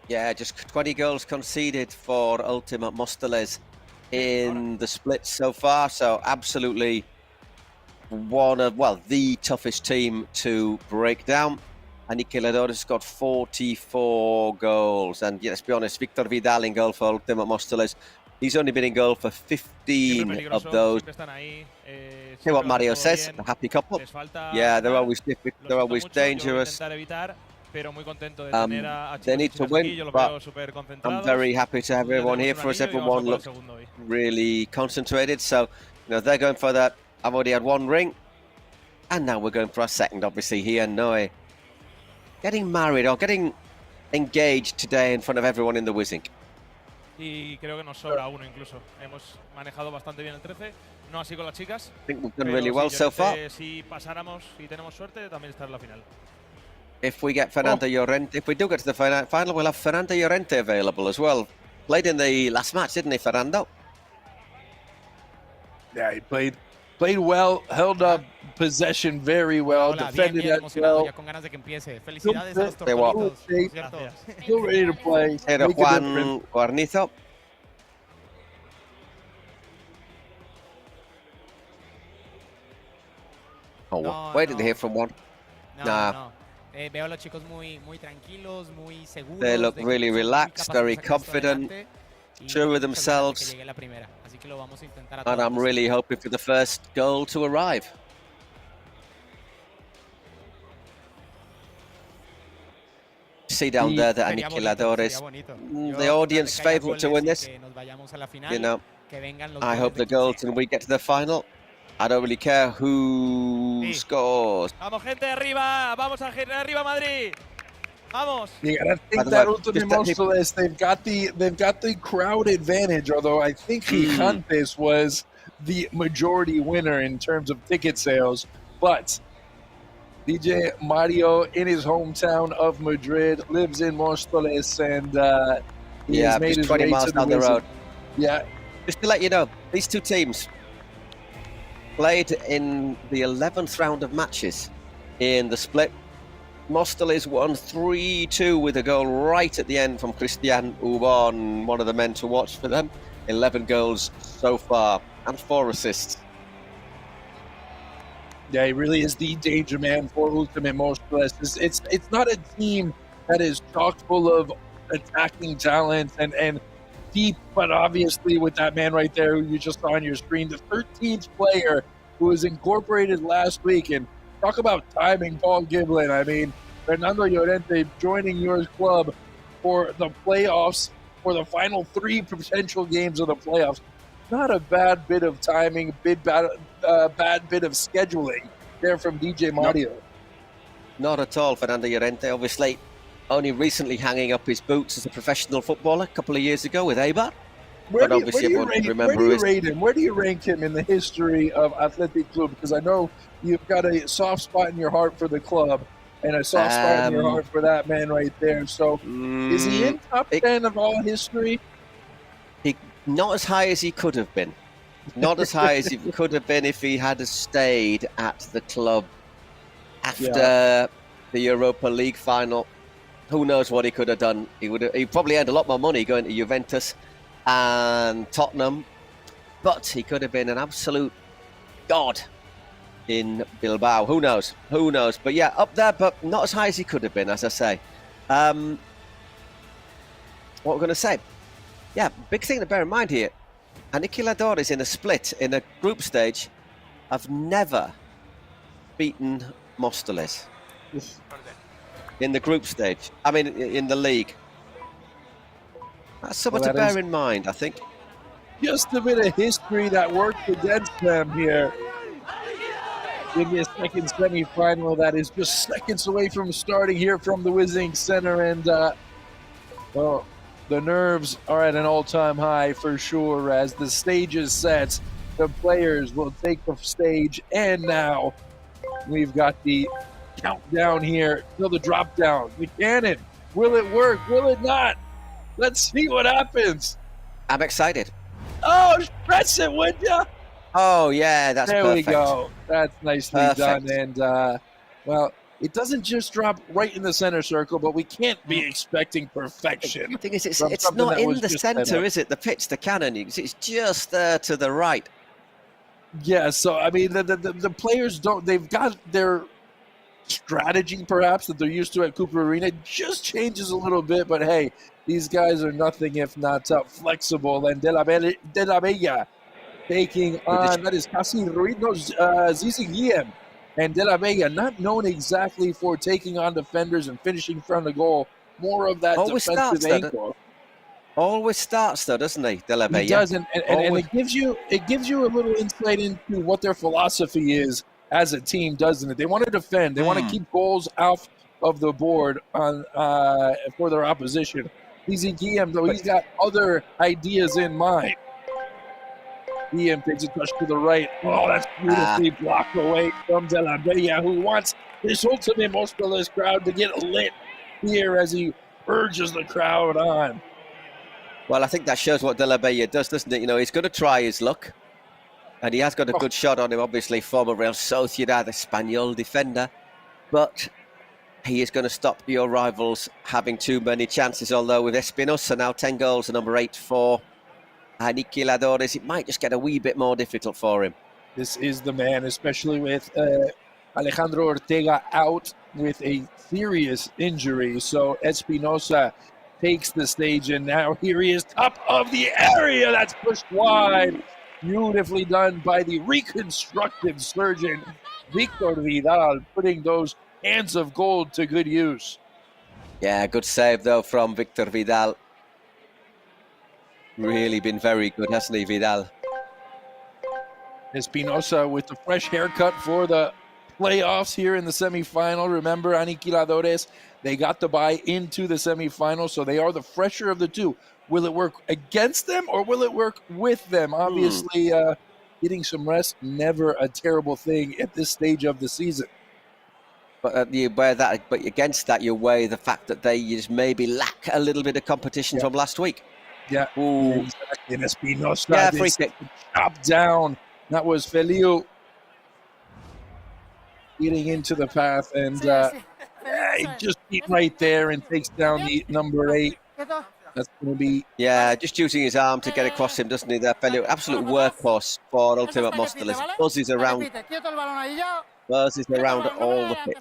Yeah, just 20 goals conceded for Ultimate Mostoles in the split so far. So absolutely the toughest team to break down. Aniquiladores got 44 goals. And let's be honest, Victor Vidal in goal for Ultimate Mostoles. He's only been in goal for 15 of those. Hear what Mario says, a happy couple. Yeah, they're always difficult, they're always dangerous. They need to win, but I'm very happy to have everyone here for us. Everyone looks really concentrated. So, they're going for that. I've already had one ring, and now we're going for our second, obviously. He and Noe getting married or getting engaged today in front of everyone in the WiZink. Y creo que nos sobra uno incluso. Hemos manejado bastante bien el 13, no así con las chicas. I think we've done really well so far. Si pasáramos y tenemos suerte, también estar en la final. If we get Fernando Llorente, if we do get to the final, we'll have Fernando Llorente available as well. Played in the last match, didn't he, Fernando? Yeah, he played well, held up possession very well, defended it well. Ya con ganas de que empiece. Felicidades a los tortolitos. Still ready to play. Era Juan Guarnizo. Oh, waiting to hear from one. No. Veo a los chicos muy tranquilos, muy seguros. They look really relaxed, very confident, sure of themselves. And I'm really hoping for the first goal to arrive. See down there that Aniquiladores, the audience favourite to win this. I hope the girls and we get to the final. I don't really care who scores. Vamos, gente arriba, vamos arriba, Madrid. Vamos. You gotta think that Ultimate Mostoles, they've got the crowd advantage, although I think Gigantes was the majority winner in terms of ticket sales. But DJ Mario, in his hometown of Madrid, lives in Mostoles, and he has made his 20 way miles to down the the road. Yeah. Just to let you know, these two teams played in the 11th round of matches in the split. Mostoles won 3-2 with a goal right at the end from Christian Ubon, one of the men to watch for them. 11 goals so far and 4 assists. Yeah, he really is the danger man for Ultimate Mostoles. It's not a team that is chock full of attacking talent and deep, but obviously with that man right there who you just saw on your screen, the 13th player who was incorporated last week. And talk about timing, Paul Giblin. I mean, Fernando Llorente joining your club for the playoffs, for the final 3 potential games of the playoffs. Not a bad bit of timing, bad bit of scheduling there from DJ Mario. Not at all. Fernando Llorente, obviously, only recently hanging up his boots as a professional footballer a couple of years ago with Eibar. Where do you rank him in the history of Athletic Club? Because I know you've got a soft spot in your heart for the club and a soft spot in your heart for that man right there. So is he in top 10 of all history? Not as high as he could have been. Not as high as he could have been if he had stayed at the club after the Europa League final. Who knows what he could have done? He probably earned a lot more money going to Juventus and Tottenham, but he could have been an absolute god in Bilbao. Who knows? Who knows? But yeah, up there, but not as high as he could have been, as I say. What we're going to say? Yeah, big thing to bear in mind here. Aniquiladores in a split, in a group stage, have never beaten Móstoles in the group stage. I mean, in the league. That's something to bear in mind, I think. Just a bit of history that worked against them here in this second semi-final that is just seconds away from starting here from the WiZink Center. And, well, the nerves are at an all-time high for sure as the stage is set. The players will take the stage, and now we've got the countdown here till the drop down. The cannon, will it work? Will it not? Let's see what happens. I'm excited. Oh, press it, would ya? Oh, yeah, that's there perfect. We go. That's nicely done. And, well, it doesn't just drop right in the center circle, but we can't be expecting perfection. The thing is, it's not in the center, is it? The pitch, the cannon, it's just there to the right. Yeah, so, I mean, the players don't, they've got their strategy, perhaps, that they're used to at Cooper Arena. It just changes a little bit, but hey, these guys are nothing if not flexible. And De La Bella taking on, that is Casi Ruiz, no, Zizi Guillem. And De La Bella, not known exactly for taking on defenders and finishing in front of the goal, more of that defensive angle. Always starts though, doesn't he, De La Bella? He does, and it gives you a little insight into what their philosophy is as a team, doesn't it? They want to defend. They want to keep goals out of the board on for their opposition. Zizi Guillem, though, he's got other ideas in mind. Guillem takes a touch to the right. Oh, that's beautifully blocked away from De La Bella, who wants this ultimate Móstoles crowd to get lit here as he urges the crowd on. Well, I think that shows what De La Bella does, doesn't it? You know, he's going to try his luck. And he has got a good shot on him, obviously, former Real Sociedad Espanyol defender. But he is going to stop your rivals having too many chances, although with Espinosa now 10 goals and number 8 for Aniquiladores, it might just get a wee bit more difficult for him. This is the man, especially with Alejandro Ortega out with a serious injury. So Espinosa takes the stage, and now here he is, top of the area. That's pushed wide. Beautifully done by the reconstructed surgeon, Victor Vidal, putting those hands of gold to good use. Yeah, good save, though, from Victor Vidal. Really been very good, hasn't he, Vidal? Espinosa with the fresh haircut for the playoffs here in the semifinal. Remember, Aniquiladores, they got the bye into the semifinal, so they are the fresher of the two. Will it work against them or will it work with them? Obviously, getting some rest, never a terrible thing at this stage of the season. But you weigh that, but against that, you weigh the fact that they just maybe lack a little bit of competition from last week. Yeah. Ooh. Exactly. And Espinosa, free kick. Chopped down. That was Feliu getting into the path, and he just beat right there and takes down the number 8. That's going to be... Yeah, just using his arm to get across him, doesn't he, there, Feliu? Absolute workhorse for Ultimate Móstoles. Buzzes around all the pitch.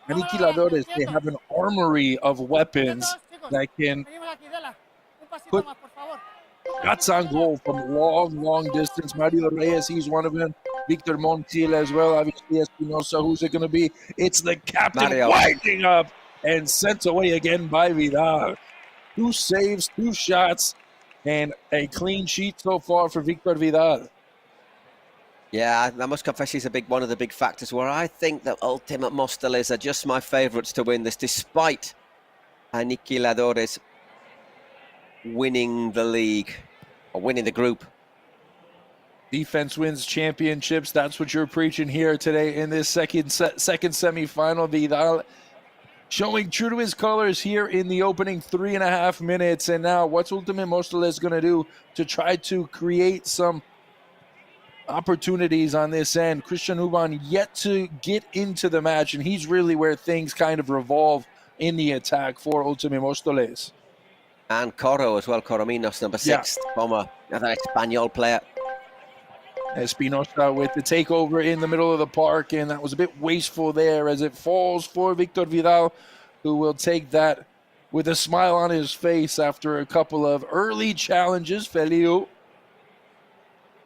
Aniquiladores, they have an armory of weapons that can put shots on goal from long distance. Mario Reyes, he's one of them. Victor Montiel as well. Obviously, Espinosa, who's it going to be? It's the captain winding up and sent away again by Vidal. 2 saves, 2 shots, and a clean sheet so far for Victor Vidal. Yeah, I must confess he's one of the big factors where I think that Ultimate Móstoles are just my favourites to win this, despite Aniquiladores winning the league, or winning the group. Defense wins championships. That's what you're preaching here today in this second semi-final. Vidal showing true to his colors here in the opening 3.5 minutes. And now what's Ultimate Móstoles going to do to try to create some opportunities on this end? Christian Huban yet to get into the match, and he's really where things kind of revolve in the attack for Ultimate Móstoles. And Coro as well, Corominos, number 6, former another Espanyol player. Espinosa with the takeover in the middle of the park, and that was a bit wasteful there as it falls for Victor Vidal, who will take that with a smile on his face after a couple of early challenges. Feliu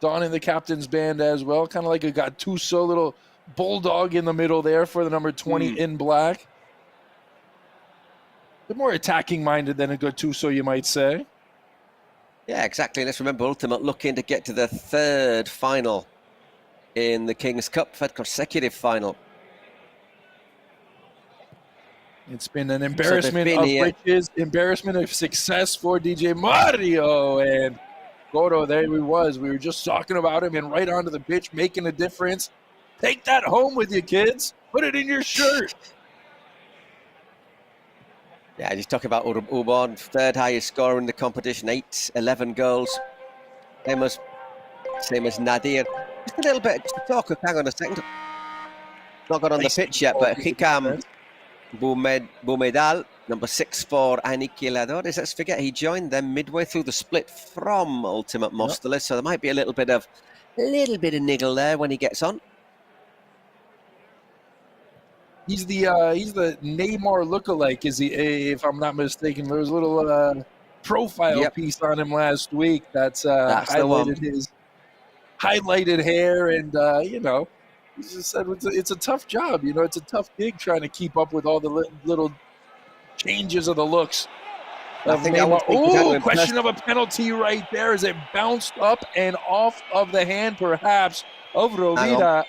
donning the captain's band as well, kind of like a Gattuso little bulldog in the middle there for the number 20 in black. A bit more attacking-minded than a Gattuso, you might say. Yeah, exactly. Let's remember Ultimate looking to get to the third final in the King's Cup, third consecutive final. It's been an embarrassment of riches, embarrassment of success for DJ Mario. And Goro, there he was. We were just talking about him, and right onto the pitch, making a difference. Take that home with you, kids. Put it in your shirt. Yeah, just talk about Ubon, third highest scorer in the competition, 11 goals. Same as Nadir. Just a little bit to talk. Hang on a second. Not got on the pitch yet, but Hikam Boumedal, number 6 for Aniquiladores. Let's forget he joined them midway through the split from Ultimate Mostoles, so there might be a little bit of niggle there when he gets on. He's the Neymar lookalike, is he? If I'm not mistaken, there was a little profile piece on him last week that's highlighted his highlighted hair, and you know, he just said it's a tough job. You know, it's a tough gig trying to keep up with all the little changes of the looks. Question of a penalty right there as it bounced up and off of the hand, perhaps, of Rovira.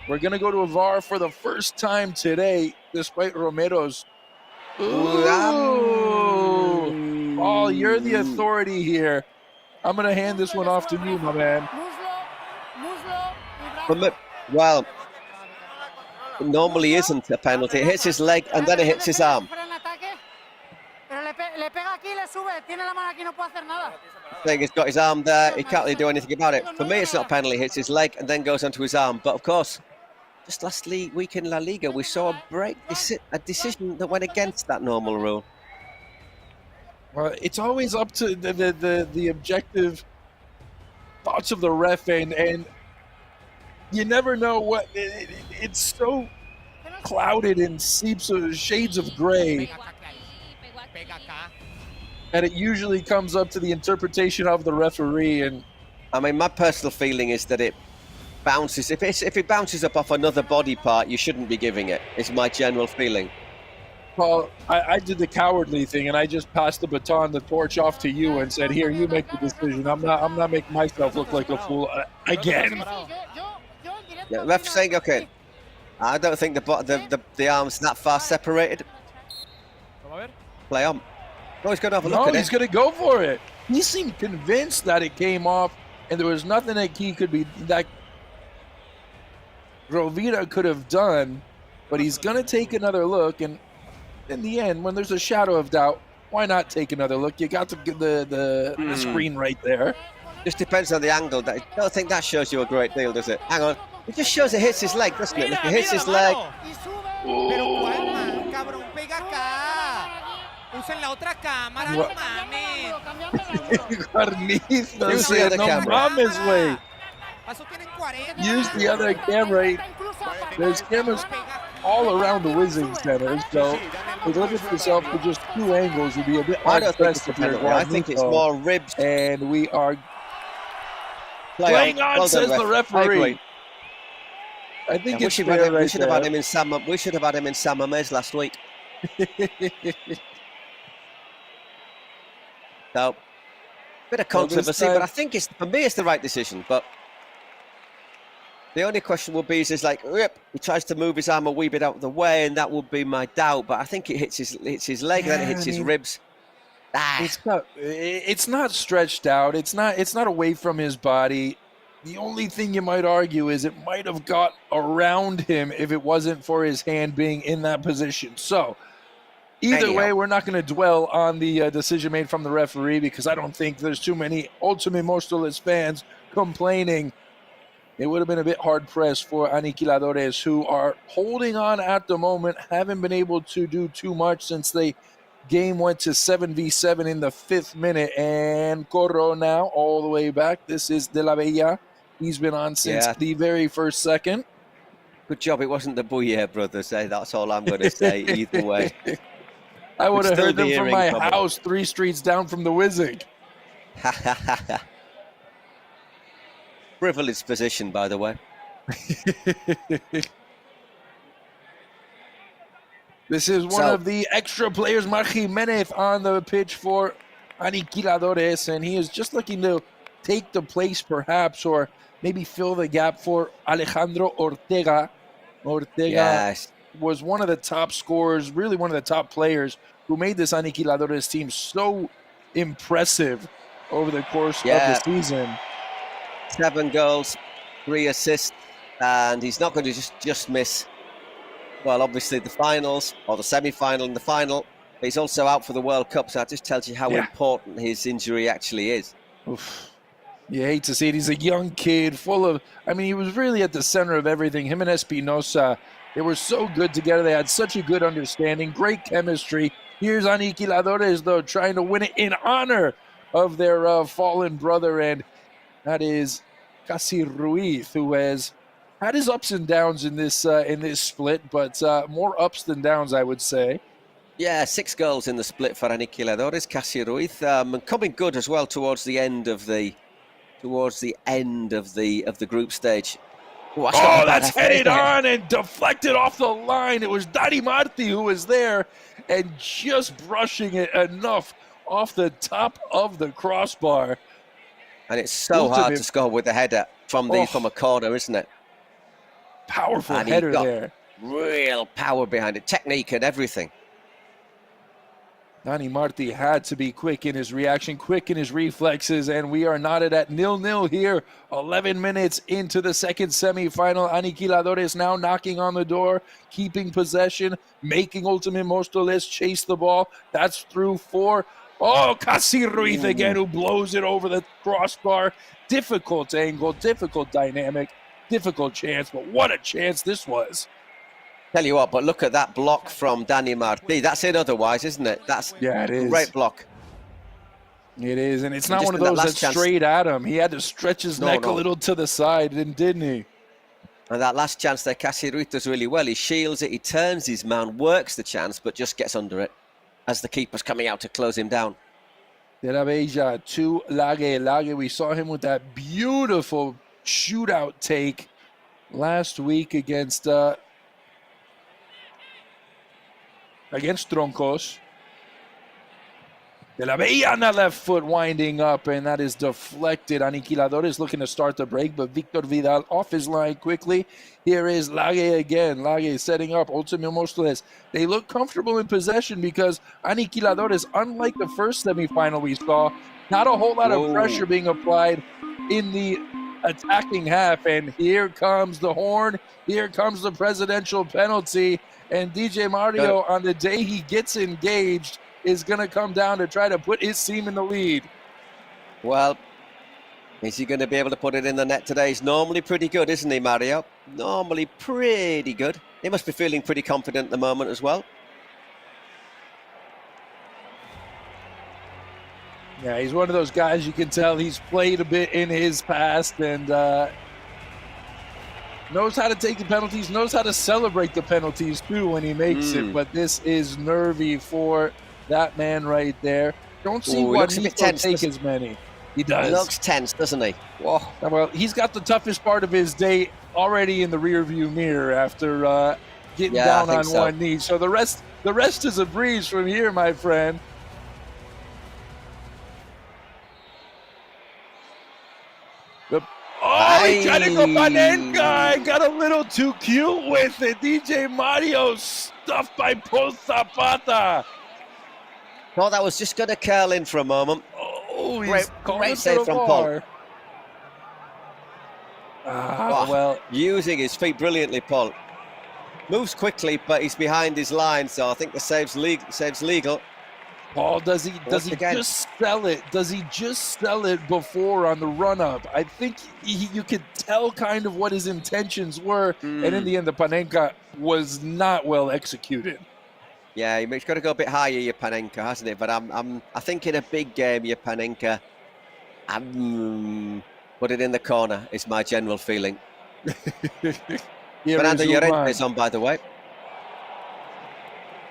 We're going to go to a VAR for the first time today, despite Romero's. Oh, you're the authority here. I'm going to hand this one off to you, my man. Well, it normally isn't a penalty. It hits his leg and then it hits his arm. I think he's got his arm there. He can't really do anything about it. For me, it's not a penalty. It hits his leg and then goes onto his arm. But of course, just last week in La Liga, we saw a decision that went against that normal rule. Well, it's always up to the objective thoughts of the ref, and you never know what it's so clouded and seeps of shades of gray that it usually comes up to the interpretation of the referee. And I mean, my personal feeling is that it bounces. If it bounces up off another body part, you shouldn't be giving it. It's my general feeling. Paul, I did the cowardly thing, and I just passed the baton, the torch off to you, and said, "Here, you make the decision. I'm not making myself look like a fool again." Yeah, ref saying, "Okay, I don't think the arms that far separated." Play on. No, he's going to have a look at it. He's going to go for it. He seemed convinced that it came off, and there was nothing that Rovira could have done, but he's going to take another look, and in the end, when there's a shadow of doubt, why not take another look? You got to get the screen right there. Just depends on the angle. I don't think that shows you a great deal, does it? Hang on. It just shows it hits his leg, doesn't it? Look, it hits his leg. Usen la otra cámara, no mames. Guarnizo said, no mames, güey. Use the other camera. There's cameras all around the WiZink Center, so to limit yourself to just 2 angles would be a bit hard-pressed if you're Guarnizo. I think it's more ribs. And we are playing on, well says the referee. I think it's fair right we should have had him in San Mamés last week. So, bit of controversy, but I think for me it's the right decision. But the only question will be is like, he tries to move his arm a wee bit out of the way, and that would be my doubt. But I think it hits his leg, then it hits his ribs. It's not stretched out. It's not away from his body. The only thing you might argue is it might have got around him if it wasn't for his hand being in that position. So either way, we're not going to dwell on the decision made from the referee, because I don't think there's too many Ultimate Mostoles fans complaining. It would have been a bit hard-pressed for Aniquiladores, who are holding on at the moment, haven't been able to do too much since the game went to 7v7 in the 5th minute. And Corro now all the way back. This is De La Bella He's been on since the very first second. Good job it wasn't the Bouyer brothers, eh? That's all I'm going to say, either way. I would have heard them from my house 3 streets down from the WiZink. Privileged position, by the way. This is one of the extra players, Marc Jimenez, on the pitch for Aniquiladores, and he is just looking to take the place, perhaps, or maybe fill the gap for Alejandro Ortega. Ortega was one of the top scorers, really one of the top players who made this Aniquiladores team so impressive over the course of the season. 7 goals, 3 assists, and he's not going to just miss, well, obviously the finals, or the semi-final and the final. But he's also out for the World Cup, so that just tells you how important his injury actually is. Oof. You hate to see it. He's a young kid, full of, I mean, he was really at the center of everything. Him and Espinosa, they were so good together. They had such a good understanding, great chemistry. Here's Aniquiladores, though, trying to win it in honor of their fallen brother, and that is Casi Ruiz, who has had his ups and downs in this split, but more ups than downs, I would say. Yeah, 6 goals in the split for Aniquiladores, Casi Ruiz, and coming good as well towards the end of the group stage. Oh, that's headed on and deflected off the line. It was Dani Marti who was there and just brushing it enough off the top of the crossbar. And it's so hard to score with a header from a corner, isn't it? Powerful header there. Real power behind it, technique and everything. Dani Marti had to be quick in his reaction, quick in his reflexes, and we are knotted at 0-0 here. 11 minutes into the second semifinal. Aniquiladores now knocking on the door, keeping possession, making Ultimate Mostoles chase the ball. That's through 4. Oh, Casi Ruiz again, who blows it over the crossbar. Difficult angle, difficult dynamic, difficult chance, but what a chance this was. Tell you what, but look at that block from Dani Marti. That's it otherwise, isn't it? That's a great block. It is, and it's not one of those that's straight at him. He had to stretch his neck a little to the side, didn't he? And that last chance there, Casi Ruiz does really well. He shields it, he turns his man, works the chance, but just gets under it as the keeper's coming out to close him down. De la Bella to Lage. Lage, we saw him with that beautiful shootout take last week against Troncos. De la Bella on that left foot winding up, and that is deflected. Aniquiladores looking to start the break, but Victor Vidal off his line quickly. Here is Lage again. Lage setting up Ultimate Mostoles. They look comfortable in possession because Aniquiladores, unlike the first semifinal we saw, not a whole lot of pressure being applied in the attacking half. And here comes the horn. Here comes the presidential penalty. And DJ Mario, on the day he gets engaged, is going to come down to try to put his team in the lead. Well, is he going to be able to put it in the net today? He's normally pretty good, isn't he, Mario? Normally pretty good. He must be feeling pretty confident at the moment as well. Yeah, he's one of those guys you can tell he's played a bit in his past and knows how to take the penalties, knows how to celebrate the penalties too when he makes it. But this is nervy for that man right there. Don't see what he's going to take as many. He does. He looks tense, doesn't he? Whoa. Well, he's got the toughest part of his day already in the rearview mirror after getting down on one knee. So the rest is a breeze from here, my friend. He tried to go Panenka. Got a little too cute with it. DJ Mario stuffed by Post Zapata. Thought that was just going to curl in for a moment. Oh, great save from Paul. Well, using his feet brilliantly, Paul. Moves quickly, but he's behind his line, so I think the save's legal. Paul, does he just sell it? Does he just sell it before on the run-up? I think you could tell kind of what his intentions were, and in the end, the Panenka was not well executed. Yeah, he's got to go a bit higher, your Panenka, hasn't it? But I think in a big game, your Panenka, Put it in the corner, is my general feeling. Fernando Llorente is on, by the way.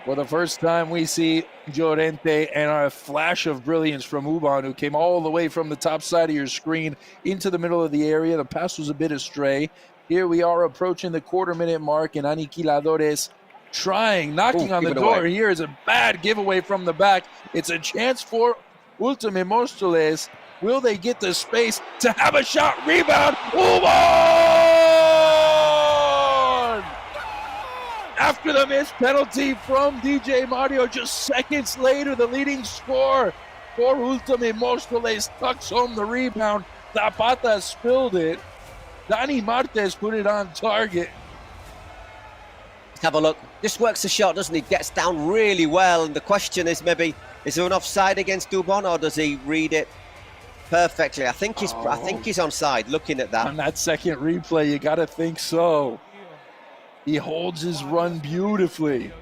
For the first time, we see Llorente and a flash of brilliance from Uban, who came all the way from the top side of your screen into the middle of the area. The pass was a bit astray. Here we are approaching the quarter-minute mark, and Aniquiladores knocking on the door. Away. Here is a bad giveaway from the back. It's a chance for Ultime Móstoles. Will they get the space to have a shot? Rebound, Uban! After the missed penalty from DJ Mario, just seconds later, the leading score for Ultime Móstoles tucks home the rebound. Zapata spilled it. Dani Martes put it on target. Let's have a look. Just works the shot, doesn't he? Gets down really well. And the question is maybe, is there an offside against Dubon, or does he read it perfectly? I think he's onside looking at that. On that second replay, you got to think so. He holds his run beautifully.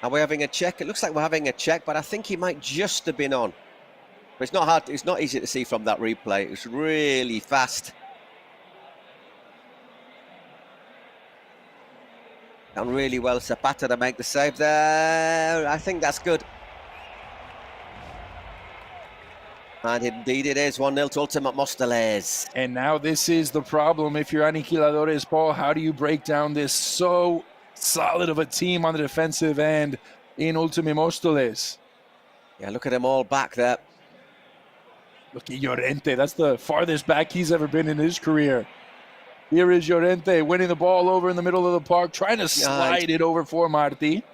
Are we having a check? It looks like we're having a check, but I think he might just have been on. But it's not hard. It's not easy to see from that replay. It's really fast. Done really well, Zapata, to make the save there. I think that's good. And indeed it is 1-0 to Ultime Móstoles. And now this is the problem. If you're Aniquiladores, Paul, how do you break down this so solid of a team on the defensive end in Ultime Móstoles? Yeah, look at them all back there. Look at Llorente. That's the farthest back he's ever been in his career. Here is Llorente winning the ball over in the middle of the park, trying to slide it over for Martí.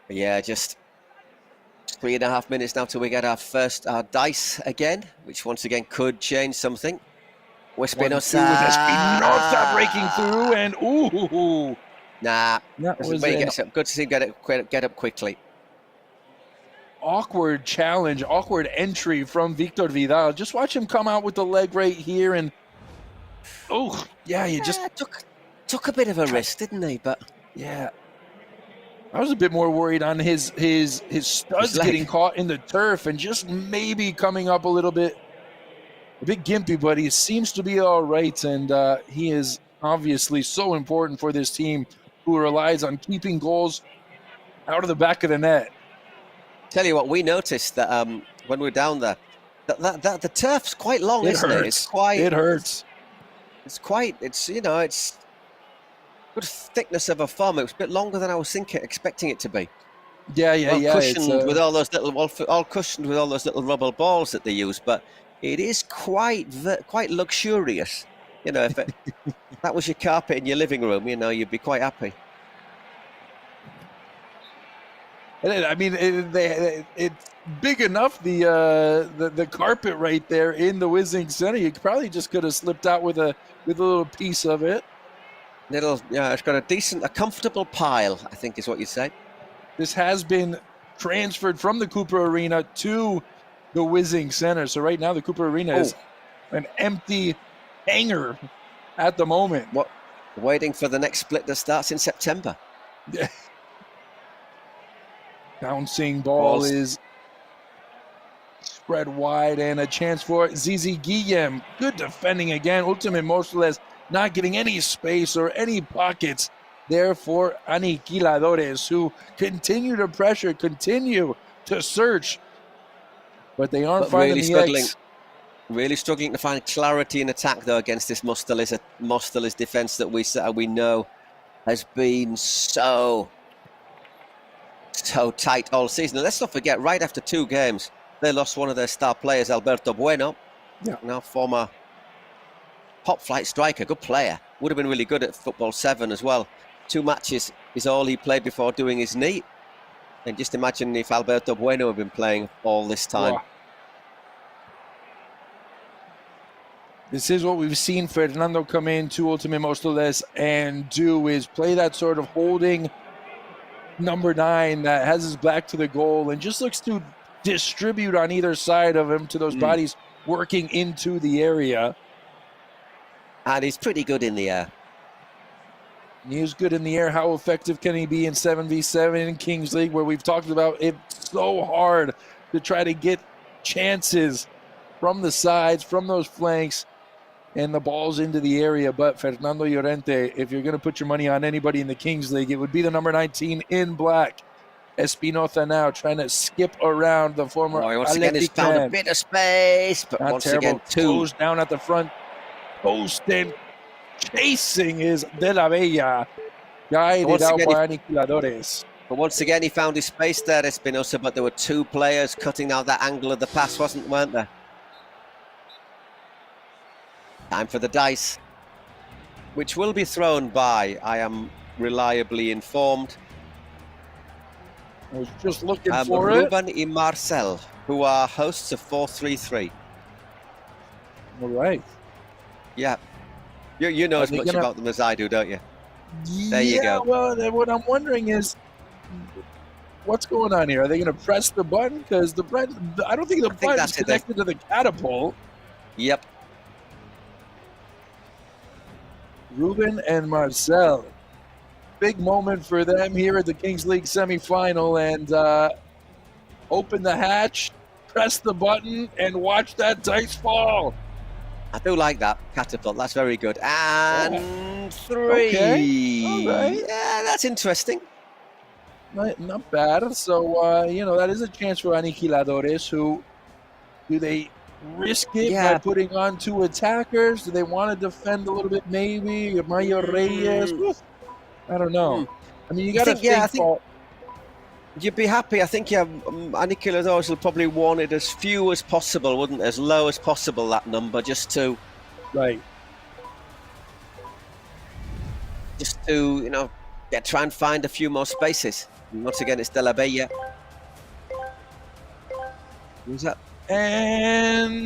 Yeah, just 3.5 minutes now till we get our first dice again, which once again could change something. Espinosa breaking through, and ooh. Nah, good to see him get up quickly. Awkward challenge, awkward entry from Victor Vidal. Just watch him come out with the leg right here, and he just took a bit of a risk, didn't he? But yeah, I was a bit more worried on his studs getting caught in the turf and just maybe coming up a bit gimpy, but he seems to be all right, and he is obviously so important for this team who relies on keeping goals out of the back of the net. Tell you what, we noticed that when we were down there, that the turf's quite long, isn't it? It hurts. It's good thickness of a foam. It was a bit longer than I was expecting it to be. Cushioned with all those little rubber balls that they use, but it is quite luxurious. You know, if that was your carpet in your living room, you know, you'd be quite happy. I mean, it's big enough, the carpet right there in the WiZink Center. You probably just could have slipped out with a little piece of it. It's got a comfortable pile, I think is what you'd say. This has been transferred from the Cooper Arena to the WiZink Center. So right now the Cooper Arena is an empty hangar at the moment. What? Waiting for the next split that starts in September. Yeah. Bouncing ball is spread wide, and a chance for Zizi Guillem. Good defending again. Ultime Móstoles not getting any space or any pockets there for Aniquiladores, who continue to pressure, continue to search, but they aren't finding the X. Really struggling to find clarity in attack, though, against this Móstoles defense that we know has been so tight all season. And let's not forget, right after 2 games, they lost one of their star players, Alberto Bueno. Yeah. Now former top flight striker, good player. Would have been really good at Football 7 as well. 2 matches is all he played before doing his knee. And just imagine if Alberto Bueno had been playing all this time. Wow. This is what we've seen Fernando come in to Ultime Móstoles and do, is play that sort of holding number 9 that has his back to the goal and just looks to distribute on either side of him to those bodies working into the area. And he's pretty good in the air. He is good in the air. How effective can he be in 7v7 in Kings League, where we've talked about it's so hard to try to get chances from the sides, from those flanks, and the balls into the area. But Fernando Llorente, if you're going to put your money on anybody in the Kings League, it would be the number 19 in black. Espinosa now trying to skip around the former once again, he's found a bit of space, but not once terrible. again, Goes down at the front post and chasing is De La Bella, guided out by Aniquiladores. But once again, he found his space there, Espinosa, but there were two players cutting out that angle of the pass, weren't there? Time for the dice, which will be thrown by, I am reliably informed, I was just looking for Ruben and Marcel, who are hosts of 433. All right. Yeah. You know as much about them as I do, don't you? There you go. Well, what I'm wondering is, what's going on here? Are they going to press the button? Because I don't think the button's connected to the catapult. Yep. Ruben and Marcel. Big moment for them here at the Kings League semifinal, and open the hatch, press the button, and watch that dice fall. I do like that catapult. That's very good. And 3. Okay. All right. Yeah, that's interesting. Not bad. So, that is a chance for Aniquiladores, who do they risk it by putting on 2 attackers? Do they want to defend a little bit maybe? Mayo Reyes? I don't know. I mean, you got to think. I think you'd be happy. I think Aniquiladores will probably want it as few as possible, wouldn't it? As low as possible, that number, just to try and find a few more spaces. And once again, it's De La Bella. Who's that? And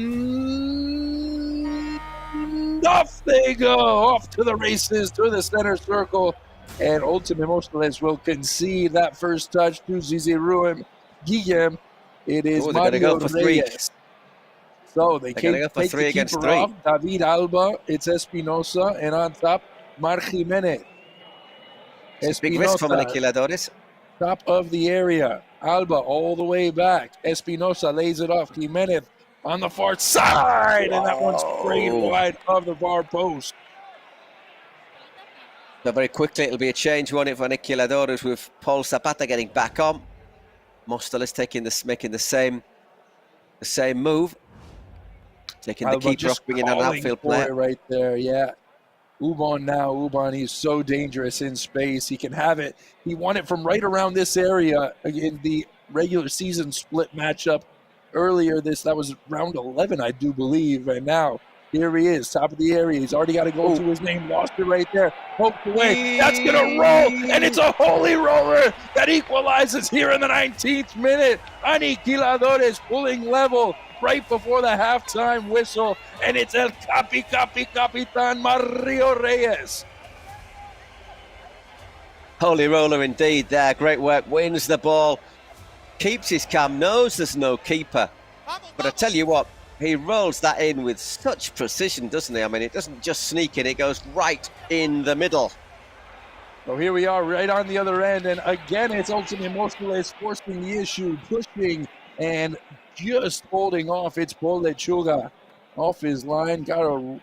off they go, off to the races, to the center circle. And Ultimate Mostles will concede that first touch to Zizirou Guillem. It is Mario Reyes. So they can't take the keeper off. David Alba, it's Espinosa, and on top, Mar Jimenez. Big risk from Aniquiladores. Top of the area. Alba all the way back. Espinosa lays it off. Jimenez on the far side, and that one's sprayed wide of the bar post. So very quickly, it'll be a change, won't it, for Aniquiladores, with Paul Zapata getting back on. Mostoles making the same move. Taking the keeper off, bringing an outfield player. Right there, yeah. Ubon, he's so dangerous in space. He can have it. He won it from right around this area in the regular season split matchup earlier. That was round 11, I do believe. And now, here he is, top of the area. He's already got to go to his name. Lost it right there. Poked away. That's going to roll. And it's a holy roller that equalizes here in the 19th minute. Aniquiladores pulling level right before the halftime whistle. And it's El Capitan Mario Reyes. Holy roller indeed there. Great work. Wins the ball. Keeps his calm. Knows there's no keeper. But I tell you what, he rolls that in with such precision, doesn't he? I mean, it doesn't just sneak in, it goes right in the middle. So here we are right on the other end, and again, it's Ultimate Mostles forcing the issue, pushing, and just holding off. It's Paul Lechuga off his line, got a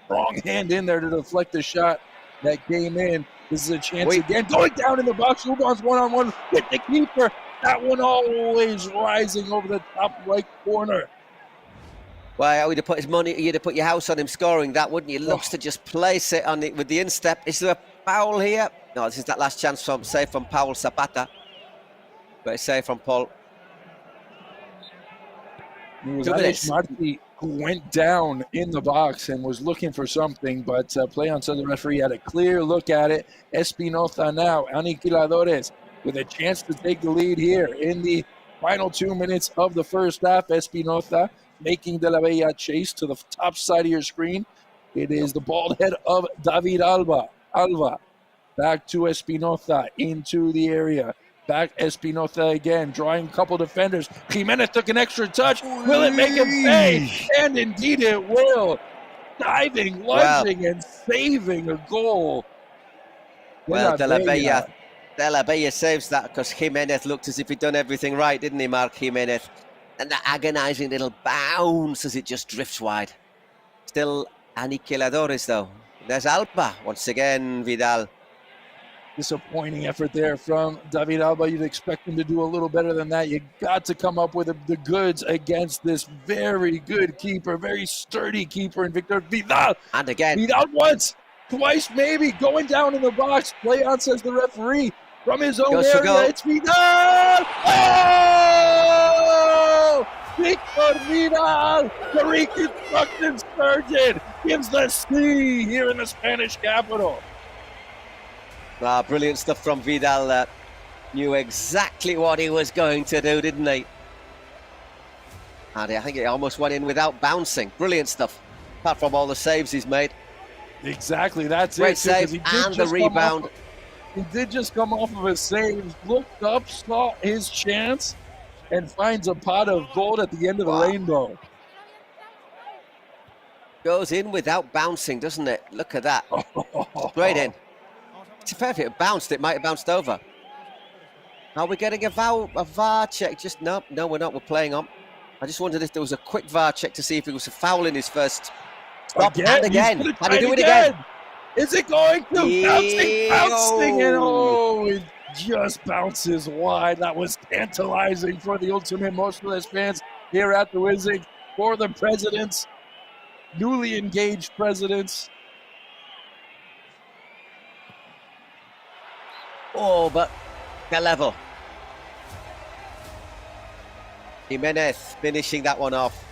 strong hand in there to deflect the shot that came in. This is a chance again, going down in the box. Ubon's one-on-one with the keeper. That one always rising over the top right corner. Well, you'd have put your house on him scoring that, wouldn't you? Looks to just place it on it with the instep. Is there a foul here? No, this is that last chance save from Paul Zapata. But it's save from Paul. It was Alex Marti who went down in the box and was looking for something, but play on the referee had a clear look at it. Espinosa now, Aniquiladores with a chance to take the lead here in the final 2 minutes of the first half. Espinosa making De La Bella chase to the top side of your screen. It is the bald head of David Alba. Back to Espinosa into the area. Back Espinosa again, drawing a couple defenders. Jimenez took an extra touch. Will it make him pay? And indeed it will. Diving, lunging, and saving a goal. Well, De La Bella saves that because Jimenez looked as if he'd done everything right, didn't he, Mark Jimenez? And that agonizing little bounce as it just drifts wide. Still aniquiladores, though. There's Alba. Once again, Vidal. Disappointing effort there from David Alba. You'd expect him to do a little better than that. You got to come up with the goods against this very good keeper, very sturdy keeper in Victor Vidal. And again. Vidal once, twice maybe, going down in the box. Play on, says the referee. From his own area, it's Vidal! Oh! Victor Vidal, the reconstruction surgeon, gives the C here in the Spanish capital. Brilliant stuff from Vidal. Knew exactly what he was going to do, didn't he? And I think he almost went in without bouncing. Brilliant stuff, apart from all the saves he's made. Exactly, that's Great it. save and the rebound. He did just come off of a save, looked up, saw his chance, and finds a pot of gold at the end of the rainbow. Goes in without bouncing, doesn't it? Look at that. Straight in. It's fair if it bounced, it might have bounced over. Are we getting a VAR check? Just no, we're not. We're playing on. I just wondered if there was a quick VAR check to see if it was a foul in his first stop. And again. And he do it again. Is it going to? Bouncing, and it just bounces wide. That was tantalizing for the Ultimate Motionless fans here at the WiZink, for the presidents, newly engaged presidents. Oh, but a level. Jimenez finishing that one off.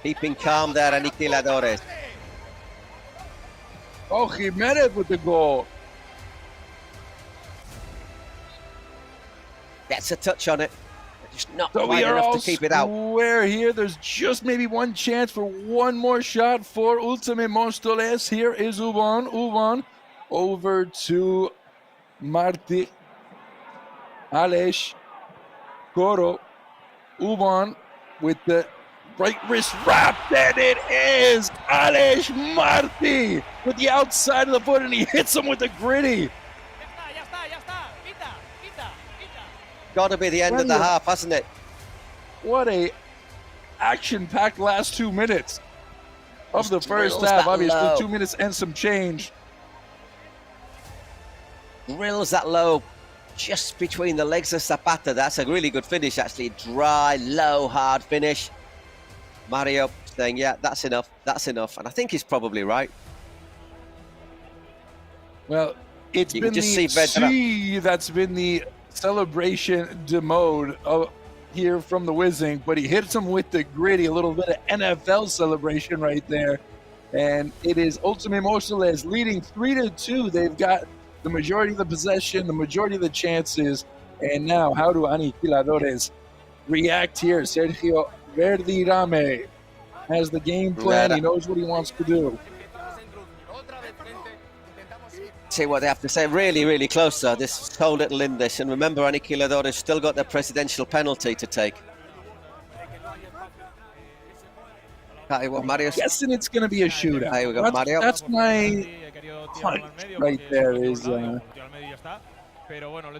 Keeping calm there, aniquiladores. Oh, Jimenez with the goal. Gets a touch on it. Just not so quite enough to keep it out. Square here. There's just maybe one chance for one more shot for Ultimate Mostoles. Here is Ubon. Ubon over to Marti, Aleix, Coro, Ubon with the right wrist wrap, and it is Aleix Marti with the outside of the foot, and he hits him with the gritty. Got to be the end of the half, hasn't it? What a action-packed last 2 minutes of the first half. Obviously, 2 minutes and some change. Drills that low just between the legs of Zapata. That's a really good finish, actually. Dry, low, hard finish. Mario saying, yeah, that's enough. That's enough. And I think he's probably right. Well, it's been the C that's been the celebration de mode here from the WiZink, but he hits him with the gritty, a little bit of NFL celebration right there. And it is Ultimate Motionless leading 3-2. They've got the majority of the possession, the majority of the chances. And now, how do Aniquiladores react here? Sergio Verdirame has the game plan. He knows what he wants to do. See what they have to say. Really, really close, though. This whole little in this. And remember, Aniquiladores still got their presidential penalty to take. I'm guessing it's going to be a shootout. Here we go, Mario. That's my hunch right there. Is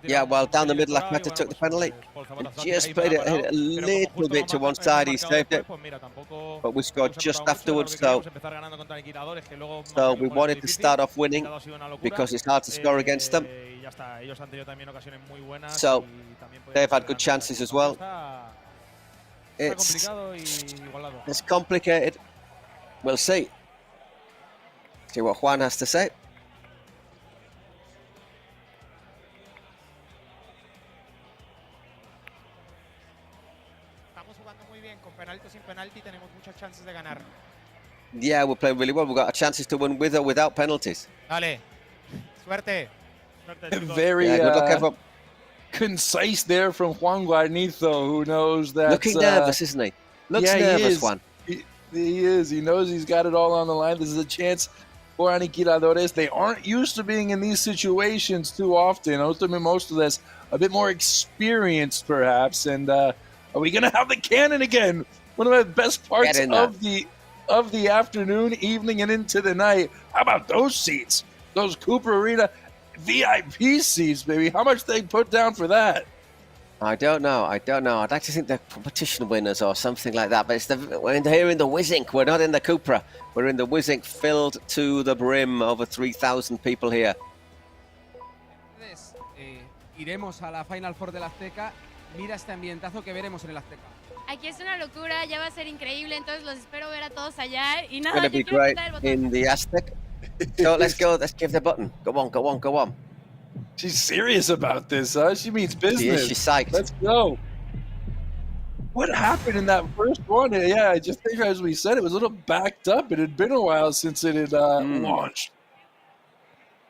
yeah, well, down the middle, Akmeta took the penalty. Just played it a little bit to one side. He saved it, but we scored just afterwards. So we wanted to start off winning because it's hard to score against them. So they've had good chances as well. It's complicated. We'll see. See what Juan has to say. Yeah, we're playing really well. We've got chances to win with or without penalties. Dale. Suerte. Very good luck, everyone. Concise there from Juan Guarnizo, who knows that... Looking nervous, isn't he? Looks nervous, Juan. He is. He knows he's got it all on the line. This is a chance for Aniquiladores. They aren't used to being in these situations too often. Ultimate Motionless, a bit more experienced, perhaps. And are we going to have the cannon again? One of the best parts of the afternoon, evening, and into the night. How about those seats? Those Cooper Arena VIP seats, baby. How much they put down for that? I don't know. I'd like to think they're competition winners or something like that. But we're here in the WiZink. We're not in the Cupra. We're in the WiZink, filled to the brim. Over 3,000 people here. Iremos a la Final Four del Azteca. Mira este ambientazo que veremos en el Azteca. Aquí es una locura, ya va a ser increíble, entonces los espero ver a todos allá. Y nada, It's going to be great in the Aztec. So let's go. Let's give the button. Go on. She's serious about this, huh? She means business. She's psyched. Let's go. What happened in that first one? Yeah, I just think, as we said, it was a little backed up. It had been a while since it had launched.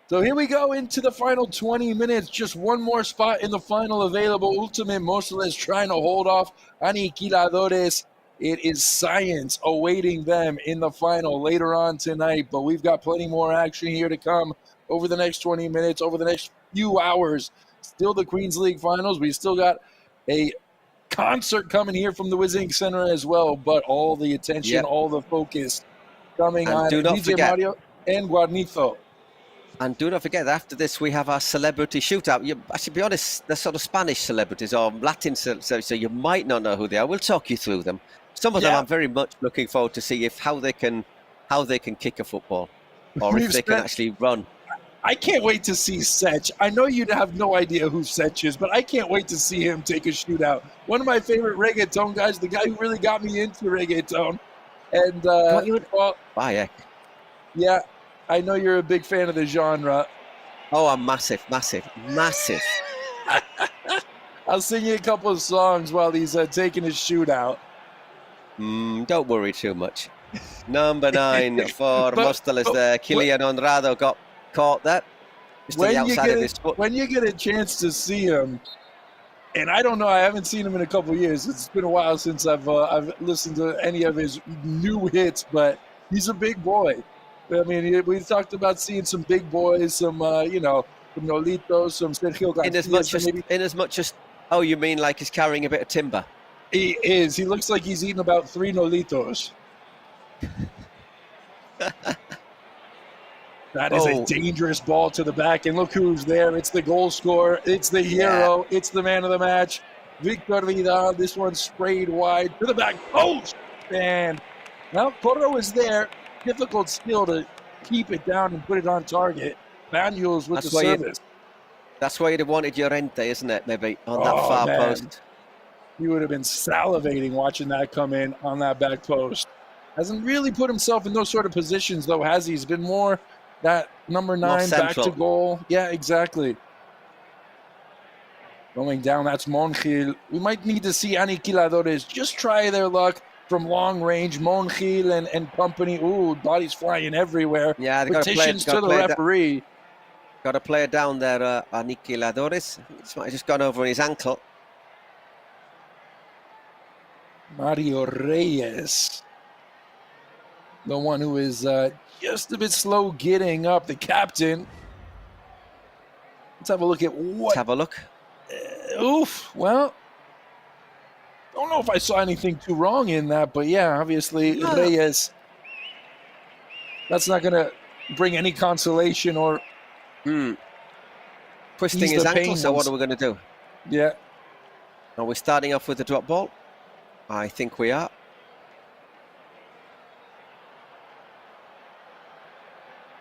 So here we go into the final 20 minutes. Just one more spot in the final available. Ultimate Mostoles trying to hold off Aniquiladores. It is science awaiting them in the final later on tonight. But we've got plenty more action here to come over the next 20 minutes, over the next few hours. Still the Queens League finals. We still got a concert coming here from the WiZink Center as well. But all the attention, all the focus coming on DJ Mario and Guarnizo. And do not forget, after this, we have our celebrity shootout. I should be honest, they're sort of Spanish celebrities or Latin celebrities, so you might not know who they are. We'll talk you through them. Some of them I'm very much looking forward to see how they can kick a football, or if they can actually run. I can't wait to see Sech. I know you'd have no idea who Sech is, but I can't wait to see him take a shootout. One of my favorite reggaeton guys, the guy who really got me into reggaeton. And, Bayek. Yeah. I know you're a big fan of the genre. Oh, I'm massive. I'll sing you a couple of songs while he's taking his shootout. Don't worry too much. Number 9 for Mostoles there. Kilian Honrado got caught there. Just to the outside of his foot. When you get a chance to see him, and I don't know, I haven't seen him in a couple of years. It's been a while since I've listened to any of his new hits, but he's a big boy. I mean, we talked about seeing some big boys, some, some Nolitos, some Sergio Garcia. In as much as, oh, you mean like he's carrying a bit of timber? He is. He looks like he's eating about 3 Nolitos. That is a dangerous ball to the back. And look who's there. It's the goal scorer. It's the hero. It's the man of the match. Victor Vidal. This one sprayed wide to the back post. And now Corro is there. Difficult skill to keep it down and put it on target. Manuels with the service. That's why you'd have wanted Llorente, isn't it? Maybe on that far post. He would have been salivating watching that come in on that back post. Hasn't really put himself in those sort of positions, though, has he? He's been more that number 9 back to goal. Yeah, exactly. Going down, that's Monjil. We might need to see Aniquiladores just try their luck from long range. Monjil and company. Ooh, bodies flying everywhere. Yeah, they petitions to the referee. Got a player down there, Aniquiladores. He might have just gone over his ankle. Mario Reyes, the one who is just a bit slow getting up, the captain. Let's have a look at what. Let's have a look. Well, don't know if I saw anything too wrong in that, but yeah, obviously Reyes. That's not going to bring any consolation or twisting his ankle. So what are we going to do? Yeah. Are we starting off with the drop ball? I think we are.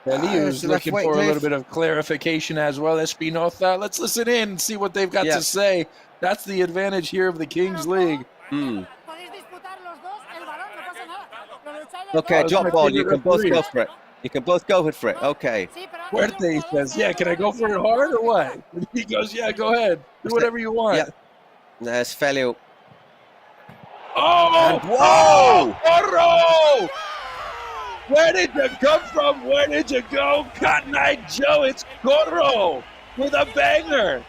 Eliu's looking for a little bit of clarification as well. Espinoza, let's listen in and see what they've got to say. That's the advantage here of the Kings League. Okay, drop ball. You can both go for it. You can both go for it. Okay. Fuerte says, yeah, can I go for it hard or what? He goes, yeah, go ahead. Do whatever you want. Yeah. There's Felio. Oh! Whoa! Corro! Where did you come from? Where did you go? Cotton Eye Joe, it's Corro with a banger.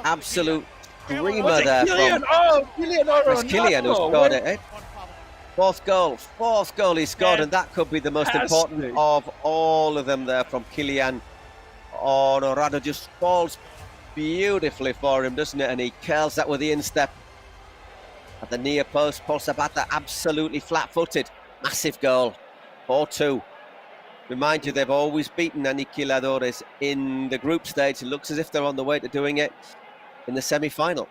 Absolute screamer there. Kilian It's Kilian who scored it. Eh? Fourth goal he scored, and that could be the most important of all of them there from Kilian. Oh, Honrado just falls beautifully for him, doesn't it? And he curls that with the instep at the near post. Paul Sabata absolutely flat-footed. Massive goal. 4-2. Remind you, they've always beaten Aniquiladores in the group stage. It looks as if they're on the way to doing it in the semi-final.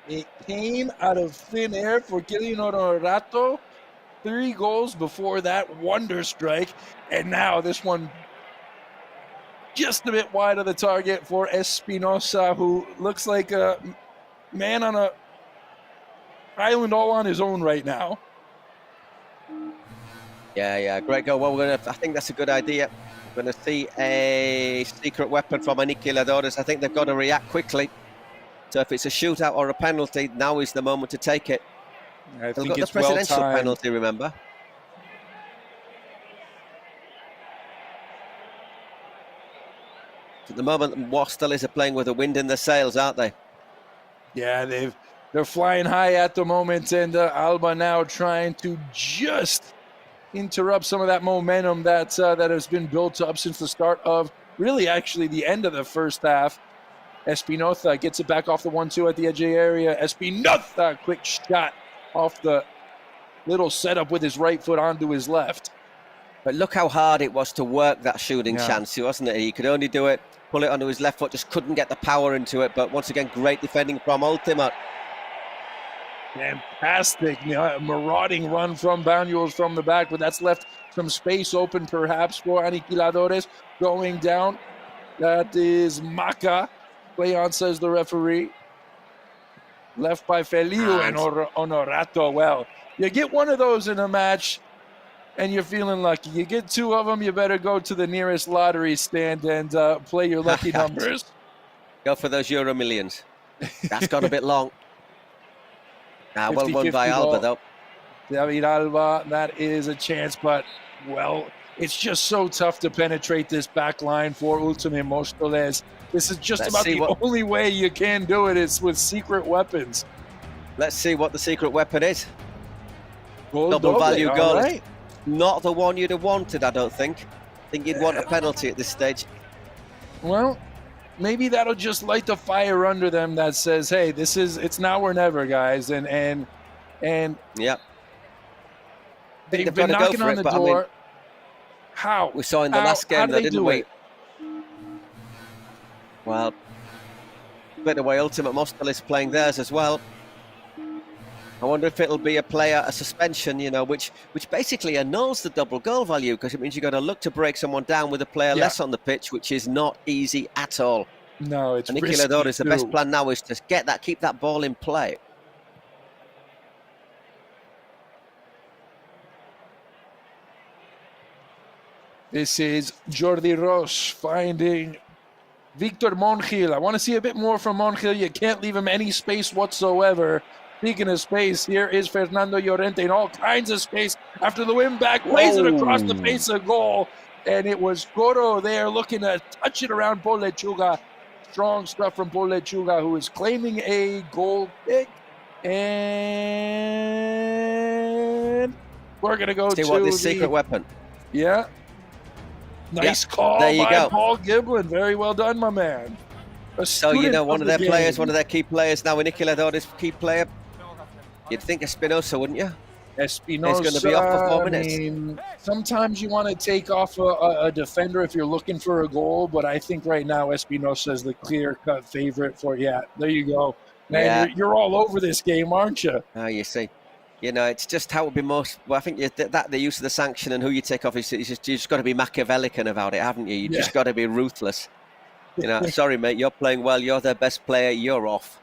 It came out of thin air for Kylian Honorato. 3 goals before that wonder strike. And now this one just a bit wide of the target for Espinosa, who looks like a man on a island all on his own right now. Yeah, great goal. Well, I think that's a good idea. We're going to see a secret weapon from Aniquiladores. I think they've got to react quickly. So if it's a shootout or a penalty, now is the moment to take it. I They've think got it's the presidential well-timed. penalty, remember? At the moment, Wastalis are playing with the wind in their sails, aren't they? Yeah, they're flying high at the moment, and Alba now trying to just interrupt some of that momentum that has been built up since the start of, really actually the end of the first half. Espinosa gets it back off the 1-2 at the edge of the area. Espinosa, quick shot off the little setup with his right foot onto his left. But look how hard it was to work that shooting chance, wasn't it? He could only do it, pull it onto his left foot, just couldn't get the power into it. But once again, great defending from Ultimate. Fantastic marauding run from Banuels from the back, but that's left some space open perhaps for Aniquiladores going down. That is Maca. Play on, says the referee. Left by Feliu and Honorato. Well, you get one of those in a match and you're feeling lucky. You get 2 of them, you better go to the nearest lottery stand and play your lucky numbers. Go for those Euro millions. That's gone a bit long. Well won by Alba, though. David Alba, that is a chance, but, well, it's just so tough to penetrate this back line for Ultimate Móstoles. This is just about the only way you can do it is with secret weapons. Let's see what the secret weapon is. Goal Double value goal. Right. Not the one you'd have wanted, I don't think. I think you'd want a penalty at this stage. Well, maybe that'll just light the fire under them that says, hey, it's now or never, guys. And yeah. They've been knocking on the door. I mean, how? We saw in the last game, though, didn't we? Well, a bit of way Ultimate Móstoles playing theirs as well. I wonder if it'll be a suspension, which basically annuls the double goal value, because it means you've got to look to break someone down with a player less on the pitch, which is not easy at all. No, it's risky. Aniquiladores, the best plan now is to keep that ball in play. This is Jordi Ros finding Victor Monjil. I want to see a bit more from Monjil. You can't leave him any space whatsoever. Speaking of space, here is Fernando Llorente in all kinds of space. After the win back, lays it across the face of goal. And it was Coro there looking to touch it around Paul Lechuga. Strong stuff from Paul Lechuga, who is claiming a goal kick. And we're going to go to what this secret weapon. Yeah. Nice call by Paul Giblin. Very well done, my man. So, one of their players, one of their key players now, Aniquiladores' key player. You'd think Espinosa, wouldn't you? Espinosa is going to be off for 4 minutes. I mean, sometimes you want to take off a defender if you're looking for a goal, but I think right now Espinosa is the clear-cut favorite for, there you go. Man, you're all over this game, aren't you? Oh, you see. It's just how it would be most. Well, I think that the use of the sanction and who you take off you just got to be Machiavellian about it, haven't you? You just got to be ruthless. Sorry, mate, you're playing well. You're their best player. You're off.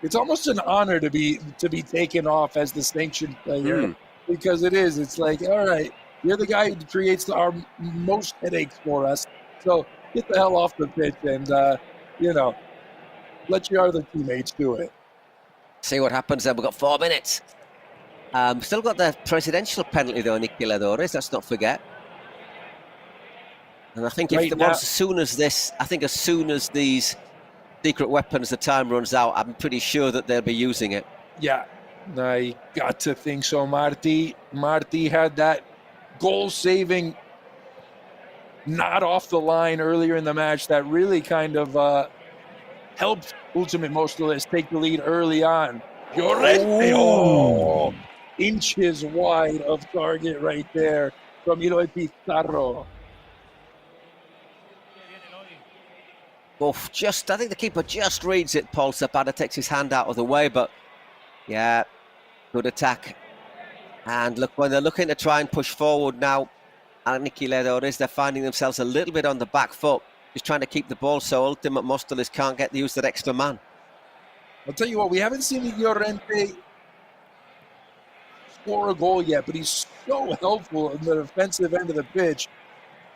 It's almost an honor to be taken off as the sanctioned player because it is. It's like, all right, you're the guy who creates our most headaches for us. So get the hell off the pitch and let your other teammates do it. See what happens then. We've got 4 minutes. Still got the presidential penalty though, Aniquiladores. Let's not forget. And I think as soon as these secret weapons, the time runs out, I'm pretty sure that they'll be using it. Yeah, I got to think so. Marti had that goal-saving not off the line earlier in the match that really kind of helped Ultimate Móstoles take the lead early on. Llorente, inches wide of target right there. from Eloy Pizarro. Oof, I think the keeper just reads it, Paul Zapata takes his hand out of the way, but yeah, good attack. And look, when they're looking to try and push forward now, Aniquiladores, they're finding themselves a little bit on the back foot, just trying to keep the ball so Ultimate Móstoles can't get the use that extra man. I'll tell you what, we haven't seen Llorente score a goal yet, but he's so helpful in the defensive end of the pitch,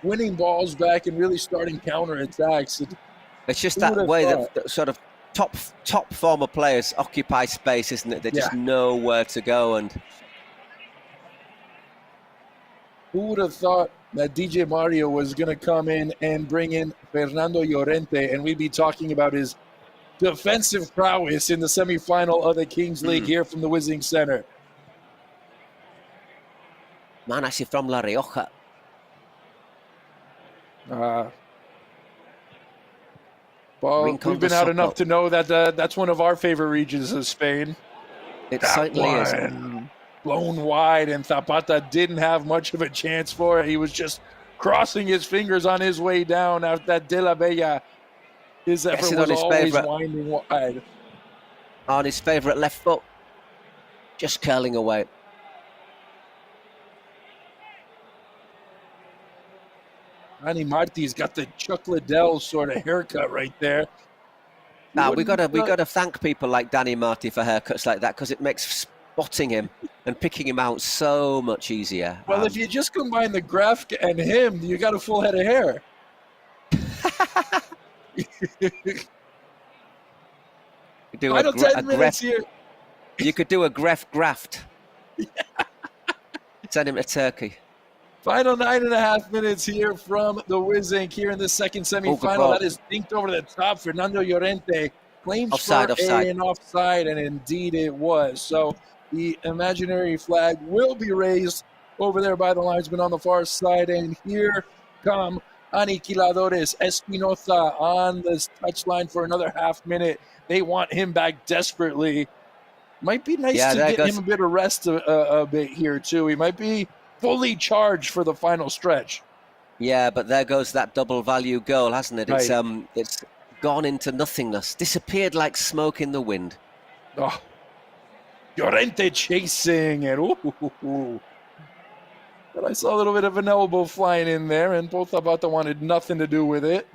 winning balls back and really starting counterattacks. It's just that way that sort of top former players occupy space, isn't it? They just know where to go. And who would have thought that DJ Mario was going to come in and bring in Fernando Llorente, and we'd be talking about his defensive prowess in the semifinal of the Kings League here from the WiZink Center. Man, actually from La Rioja. Well, we've been out enough to know that that's one of our favorite regions of Spain. It certainly is. Blown wide, and Zapata didn't have much of a chance for it. He was just crossing his fingers on his way down after that De La Bella. His effort was always winding wide. On his favourite left foot. Just curling away. Rani Marti's got the Chuck Liddell sort of haircut right there. Now we gotta thank people like Danny Marti for haircuts like that, because it makes spotting him and picking him out so much easier. Well, if you just combine the graph and him, you got a full head of hair. Final 10 minutes here. You could do a graft. Send him to Turkey. Final 9.5 minutes here from the WiZink here in the second semifinal. That is dinked over the top. Fernando Llorente claims offside. An offside, and indeed it was. So the imaginary flag will be raised over there by the linesman on the far side. And here come Aniquiladores. Espinoza on this touchline for another half minute. They want him back desperately. Might be nice to get him a bit of rest a bit here, too. He might be fully charged for the final stretch. Yeah, but there goes that double value goal, hasn't it? Right. It's gone into nothingness, disappeared like smoke in the wind. Oh, Llorente chasing it. Ooh. But I saw a little bit of an elbow flying in there, and both Zapata wanted nothing to do with it.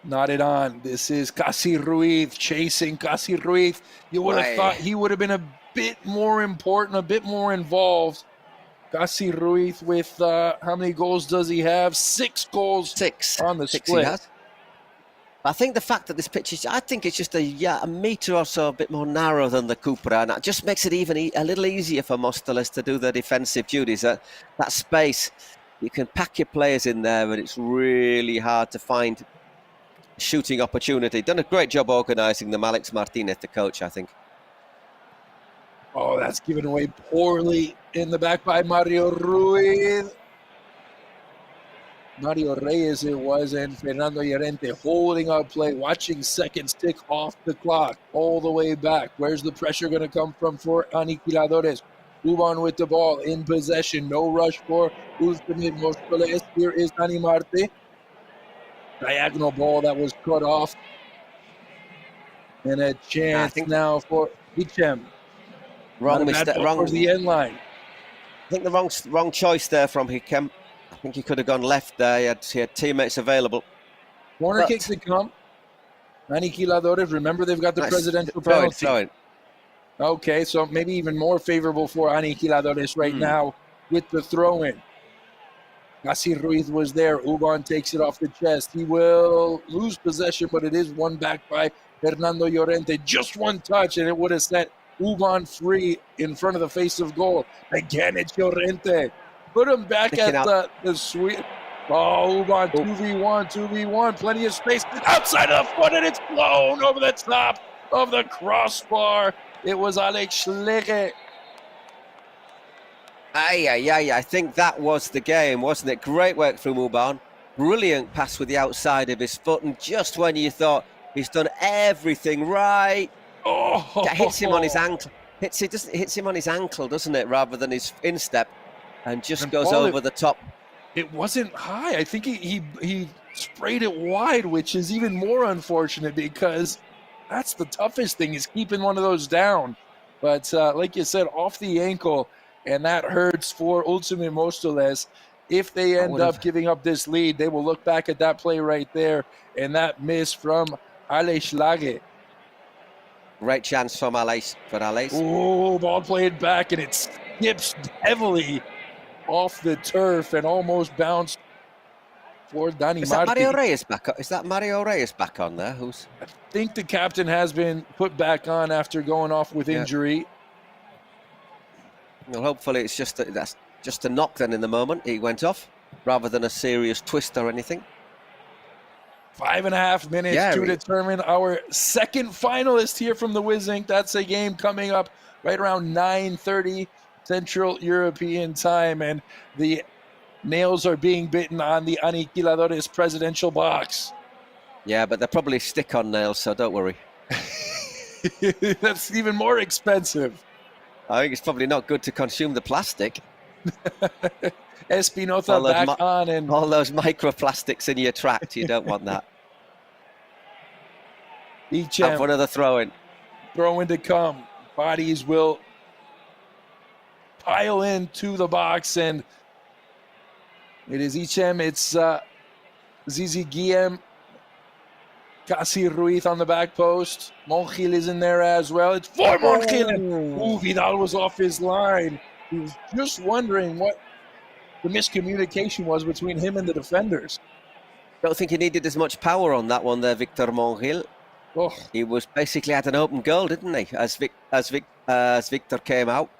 Nodded on. This is Casi Ruiz chasing Casi Ruiz. You would have thought he would have been a bit more important, a bit more involved. Casi Ruiz with how many goals does he have? 6 goals. 6 on the split. He has. I think the fact that this pitch is, I think it's just a metre or so a bit more narrow than the Cupra, and that just makes it even a little easier for Móstoles to do their defensive duties. That space, you can pack your players in there, and it's really hard to find shooting opportunity. Done a great job organising them, Alex Martinez, the coach, I think. Oh, that's given away poorly in the back by Mario Ruiz. Mario Reyes it was, and Fernando Llorente holding up play, watching seconds tick off the clock all the way back. Where's the pressure going to come from for Aniquiladores? Move on with the ball in possession. No rush for Ultimate Móstoles. Here is Dani Marte. Diagonal ball that was cut off. And a chance now for Hichem. Wrong mistake. Wrong for the end line. I think the wrong choice there from Hichem. I think he could have gone left there. He had teammates available. Corner kicks to come. Aniquiladores, remember they've got the presidential penalty. Okay, so maybe even more favorable for Aniquiladores right now with the throw-in. Casi Ruiz was there. Uban takes it off the chest. He will lose possession, but it is won back by Fernando Llorente. Just one touch, and it would have set Uban free in front of the face of goal. Again, it's Llorente. Put him back at the sweet. Oh, Uban, 2v1. Plenty of space. Outside of the foot, and it's blown over the top of the crossbar. It was Alex Schlegel. I think that was the game, wasn't it? Great work from Uban. Brilliant pass with the outside of his foot, and just when you thought he's done everything right, That hits him on his ankle. Hits him on his ankle, doesn't it, rather than his instep, and just goes over the top. It wasn't high. I think he sprayed it wide, which is even more unfortunate because that's the toughest thing, is keeping one of those down. But like you said, off the ankle, and that hurts for Ultimate Móstoles. If they end up giving up this lead, they will look back at that play right there and that miss from Aleix Lage. Great chance from Aleix. Oh, ball played back, and it skips heavily off the turf and almost bounced for Dani Is Marti. that Mario Reyes back on? Is that Mario Reyes back on there? I think the captain has been put back on after going off with injury. Well, hopefully it's that's just a knock then in the moment. He went off rather than a serious twist or anything. 5.5 minutes to determine our second finalist here from the WiZink. That's a game coming up right around 9:30 Central European time, and the nails are being bitten on the Aniquiladores presidential box. Yeah, but they're probably stick-on nails, so don't worry. That's even more expensive. I think it's probably not good to consume the plastic. Espinoza back on, and all those microplastics in your tract, you don't want that. Have another throw-in. Throw-in to come. Bodies will pile into the box, and it is Ichem. It's Zizi Guillem, Casi Ruiz on the back post. Monjil is in there as well. It's for Monjil. Ooh, Vidal was off his line. He was just wondering what the miscommunication was between him and the defenders. Don't think he needed as much power on that one there, Victor Monjil. Oh. He was basically had an open goal, didn't he? As Victor came out.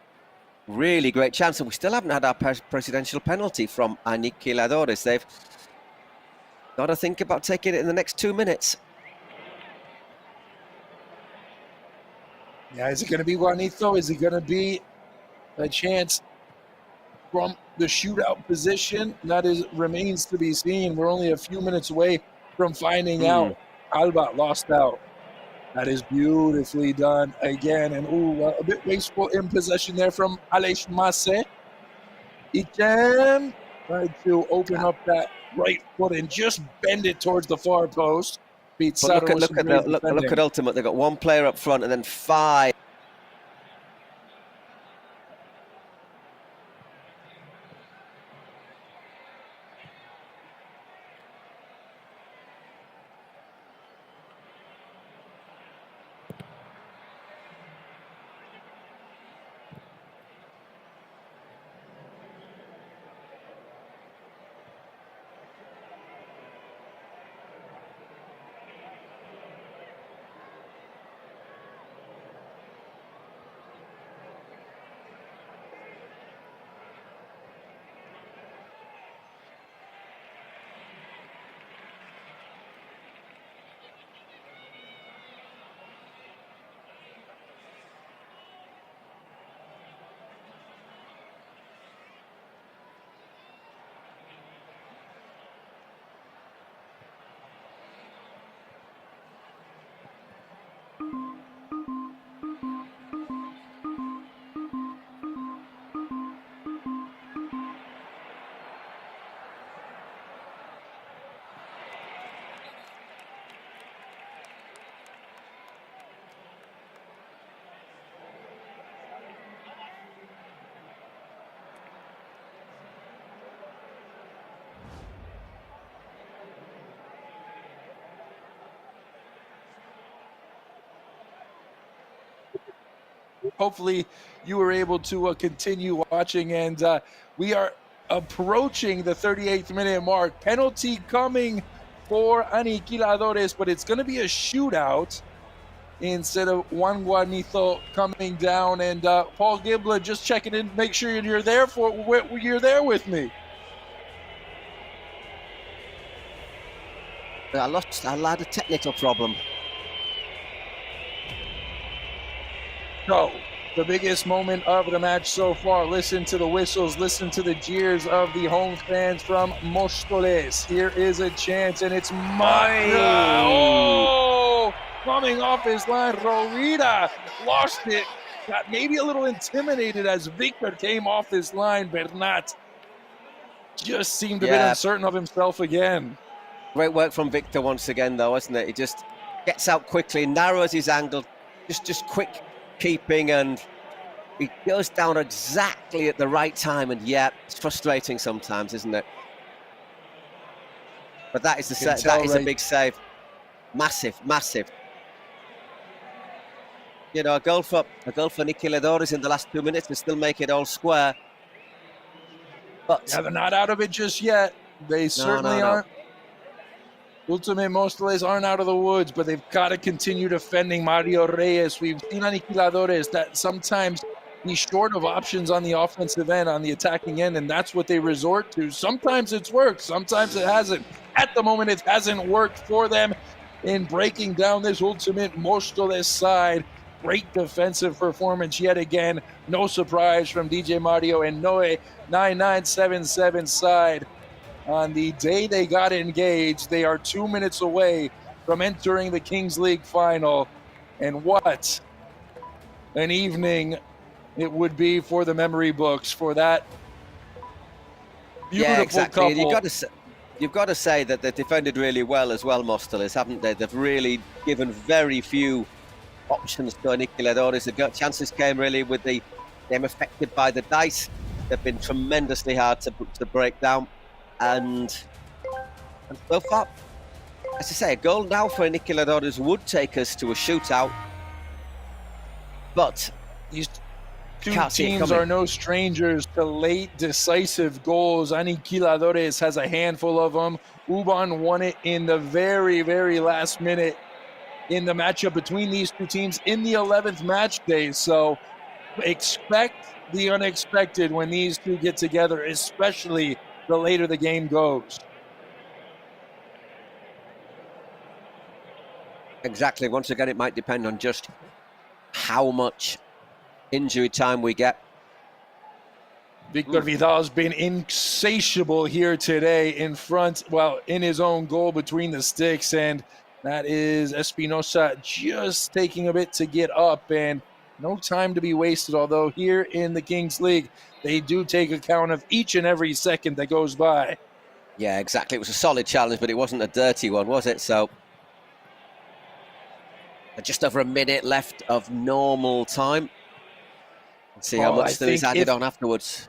Really great chance, and we still haven't had our presidential penalty from Aniquiladores. They've got to think about taking it in the next 2 minutes. Yeah, is it going to be Juanito? Is it going to be a chance from the shootout position? That remains to be seen. We're only a few minutes away from finding out. Alba lost out. That is beautifully done again. And a bit wasteful in possession there from Aleix Masse. Ichem tried to open up that right foot and just bend it towards the far post. Look at Ultimate. They've got one player up front and then 5. Hopefully you were able to continue watching, and we are approaching the 38th minute mark. Penalty coming for Aniquiladores, but it's going to be a shootout instead of Juan Juanito coming down. And Paul Gibler just checking in, make sure you're there with me. I had a technical problem. So, the biggest moment of the match so far. Listen to the whistles, listen to the jeers of the home fans from Móstoles. Here is a chance, and it's Maya. Oh! coming off his line. Rovira lost it. Got maybe a little intimidated as Victor came off his line. Bernat just seemed a bit uncertain of himself again. Great work from Victor once again, though, isn't it? He just gets out quickly, narrows his angle, just quick keeping, and he goes down exactly at the right time. And yeah, it's frustrating sometimes, isn't it? But that is a big save, massive. You know, a goal for Aniquiladores in the last 2 minutes to still make it all square. But yeah, they're not out of it just yet. They certainly aren't. Ultimate Móstoles aren't out of the woods, but they've got to continue defending Mario Reyes. We've seen Aniquiladores that sometimes be short of options on the offensive end, on the attacking end, and that's what they resort to. Sometimes it's worked, sometimes it hasn't. At the moment, it hasn't worked for them in breaking down this Ultimate Móstoles side. Great defensive performance yet again. No surprise from DJ Mario and Noe 9977 side. On the day they got engaged, they are 2 minutes away from entering the Kings League final. And what an evening it would be for the memory books for that beautiful couple. You've got to say that they've defended really well as well, Móstoles, haven't they? They've really given very few options to Aniquiladores. The chances came really with them affected by the dice. They've been tremendously hard to break down. And so far, as I say, a goal now for Aniquiladores would take us to a shootout. But these two teams are no strangers to late decisive goals. Aniquiladores has a handful of them. Uban won it in the very, very last minute in the matchup between these two teams in the 11th match day. So expect the unexpected when these two get together, especially the later the game goes. Exactly. Once again, it might depend on just how much injury time we get. Victor Vidal's been insatiable here today in front, well, in his own goal between the sticks, and that is Espinosa just taking a bit to get up, and no time to be wasted, although here in the Kings League, they do take account of each and every second that goes by. Yeah, exactly. It was a solid challenge, but it wasn't a dirty one, was it? So just over a minute left of normal time. Let's see how much still is added on afterwards.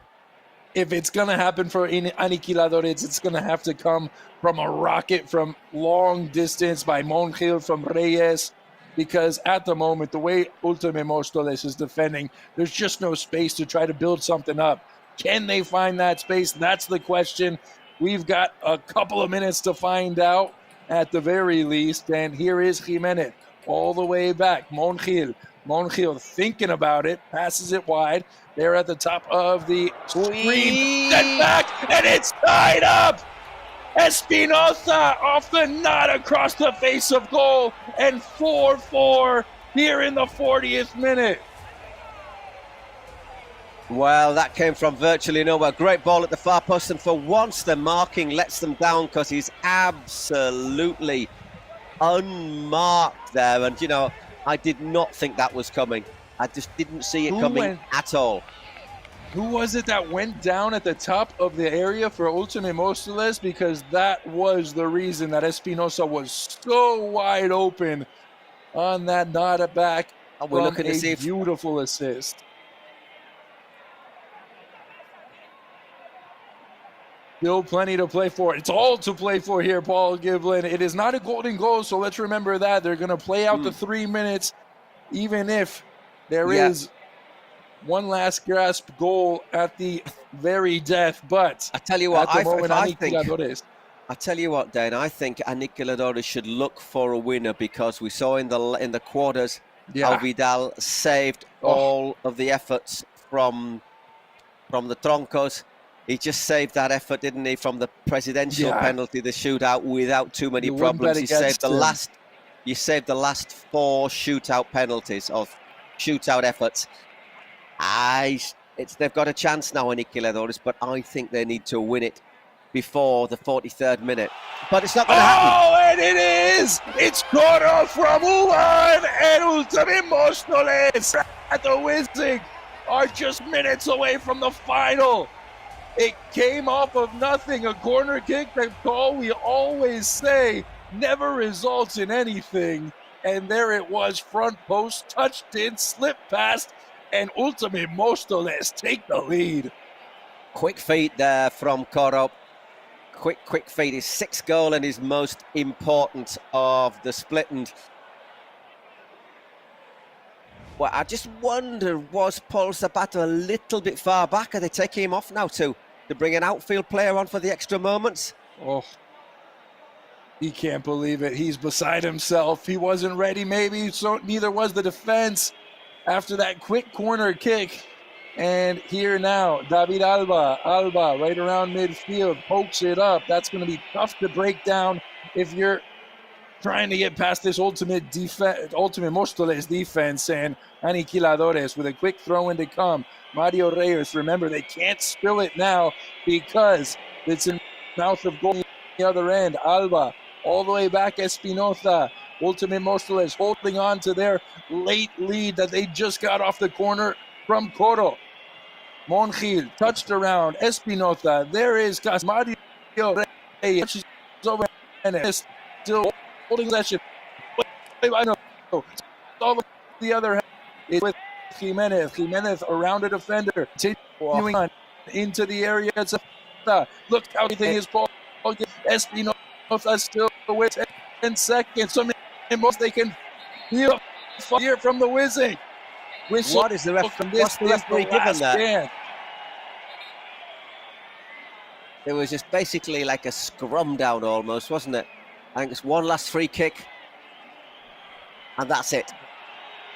If it's going to happen for Aniquiladores, it's going to have to come from a rocket from long distance by Monjil from Reyes, because at the moment, the way Ultimate Móstoles is defending, there's just no space to try to build something up. Can they find that space? That's the question. We've got a couple of minutes to find out at the very least, and here is Jimenez all the way back. Monjil thinking about it, passes it wide. They're at the top of the screen. Set back, and it's tied up. Espinosa off the knot across the face of goal, and 4-4 here in the 40th minute. Well, that came from virtually nowhere. Great ball at the far post, and for once the marking lets them down because he's absolutely unmarked there. And, you know, I did not think that was coming. I just didn't see it coming at all. Who was it that went down at the top of the area for Ultimate Móstoles? Because that was the reason that Espinosa was so wide open on that nod at back. We're looking to see beautiful assist. Still plenty to play for. It's all to play for here, Paul Giblin. It is not a golden goal, so let's remember that. They're going to play out the 3 minutes, even if there is one last grasp goal at the very death. But I tell you what, I tell you what, Dan, I think Aniquiladores should look for a winner, because we saw in the quarters how Vidal saved all of the efforts from the Troncos. He just saved that effort, didn't he, from the presidential penalty, the shootout, without too many problems. He saved the last 4 shootout penalties or shootout efforts. They've got a chance now, Aniquiladores, but I think they need to win it before the 43rd minute. But it's not going to happen. Oh, and it is! It's Coro from Ulan and Ultimate Mostoles at the WiZink are just minutes away from the final. It came off of nothing, a corner kick that call we always say never results in anything. And there it was, front post, touched in, slipped past, and Ultimate Mostoles take the lead. Quick feet there from Coro. Quick feet, his 6th goal and his most important of the split. And well, I just wonder, was Paul Zapata a little bit far back? Are they taking him off now to bring an outfield player on for the extra moments? Oh, he can't believe it. He's beside himself. He wasn't ready, maybe, so neither was the defense after that quick corner kick. And here now, David Alba right around midfield, pokes it up. That's going to be tough to break down if you're trying to get past this ultimate Mostoles defense. And Aniquiladores with a quick throw in to come. Mario Reyes, remember, they can't spill it now because it's in mouth of goal on the other end. Alba all the way back, Espinoza. Ultimate Mostoles holding on to their late lead that they just got off the corner from Coro. Monjil touched around. Espinoza. There is Mario Reyes. Over and still holding possession. I know. All the other hand is with Jimenez. Jimenez around a defender. Continuing on into the area. Look how everything is ball. Espinoza still with 10 seconds. So most they can feel fire from the WiZink. What is the referee given that? It was just basically like a scrum down almost, wasn't it? I think it's one last free kick, and that's it.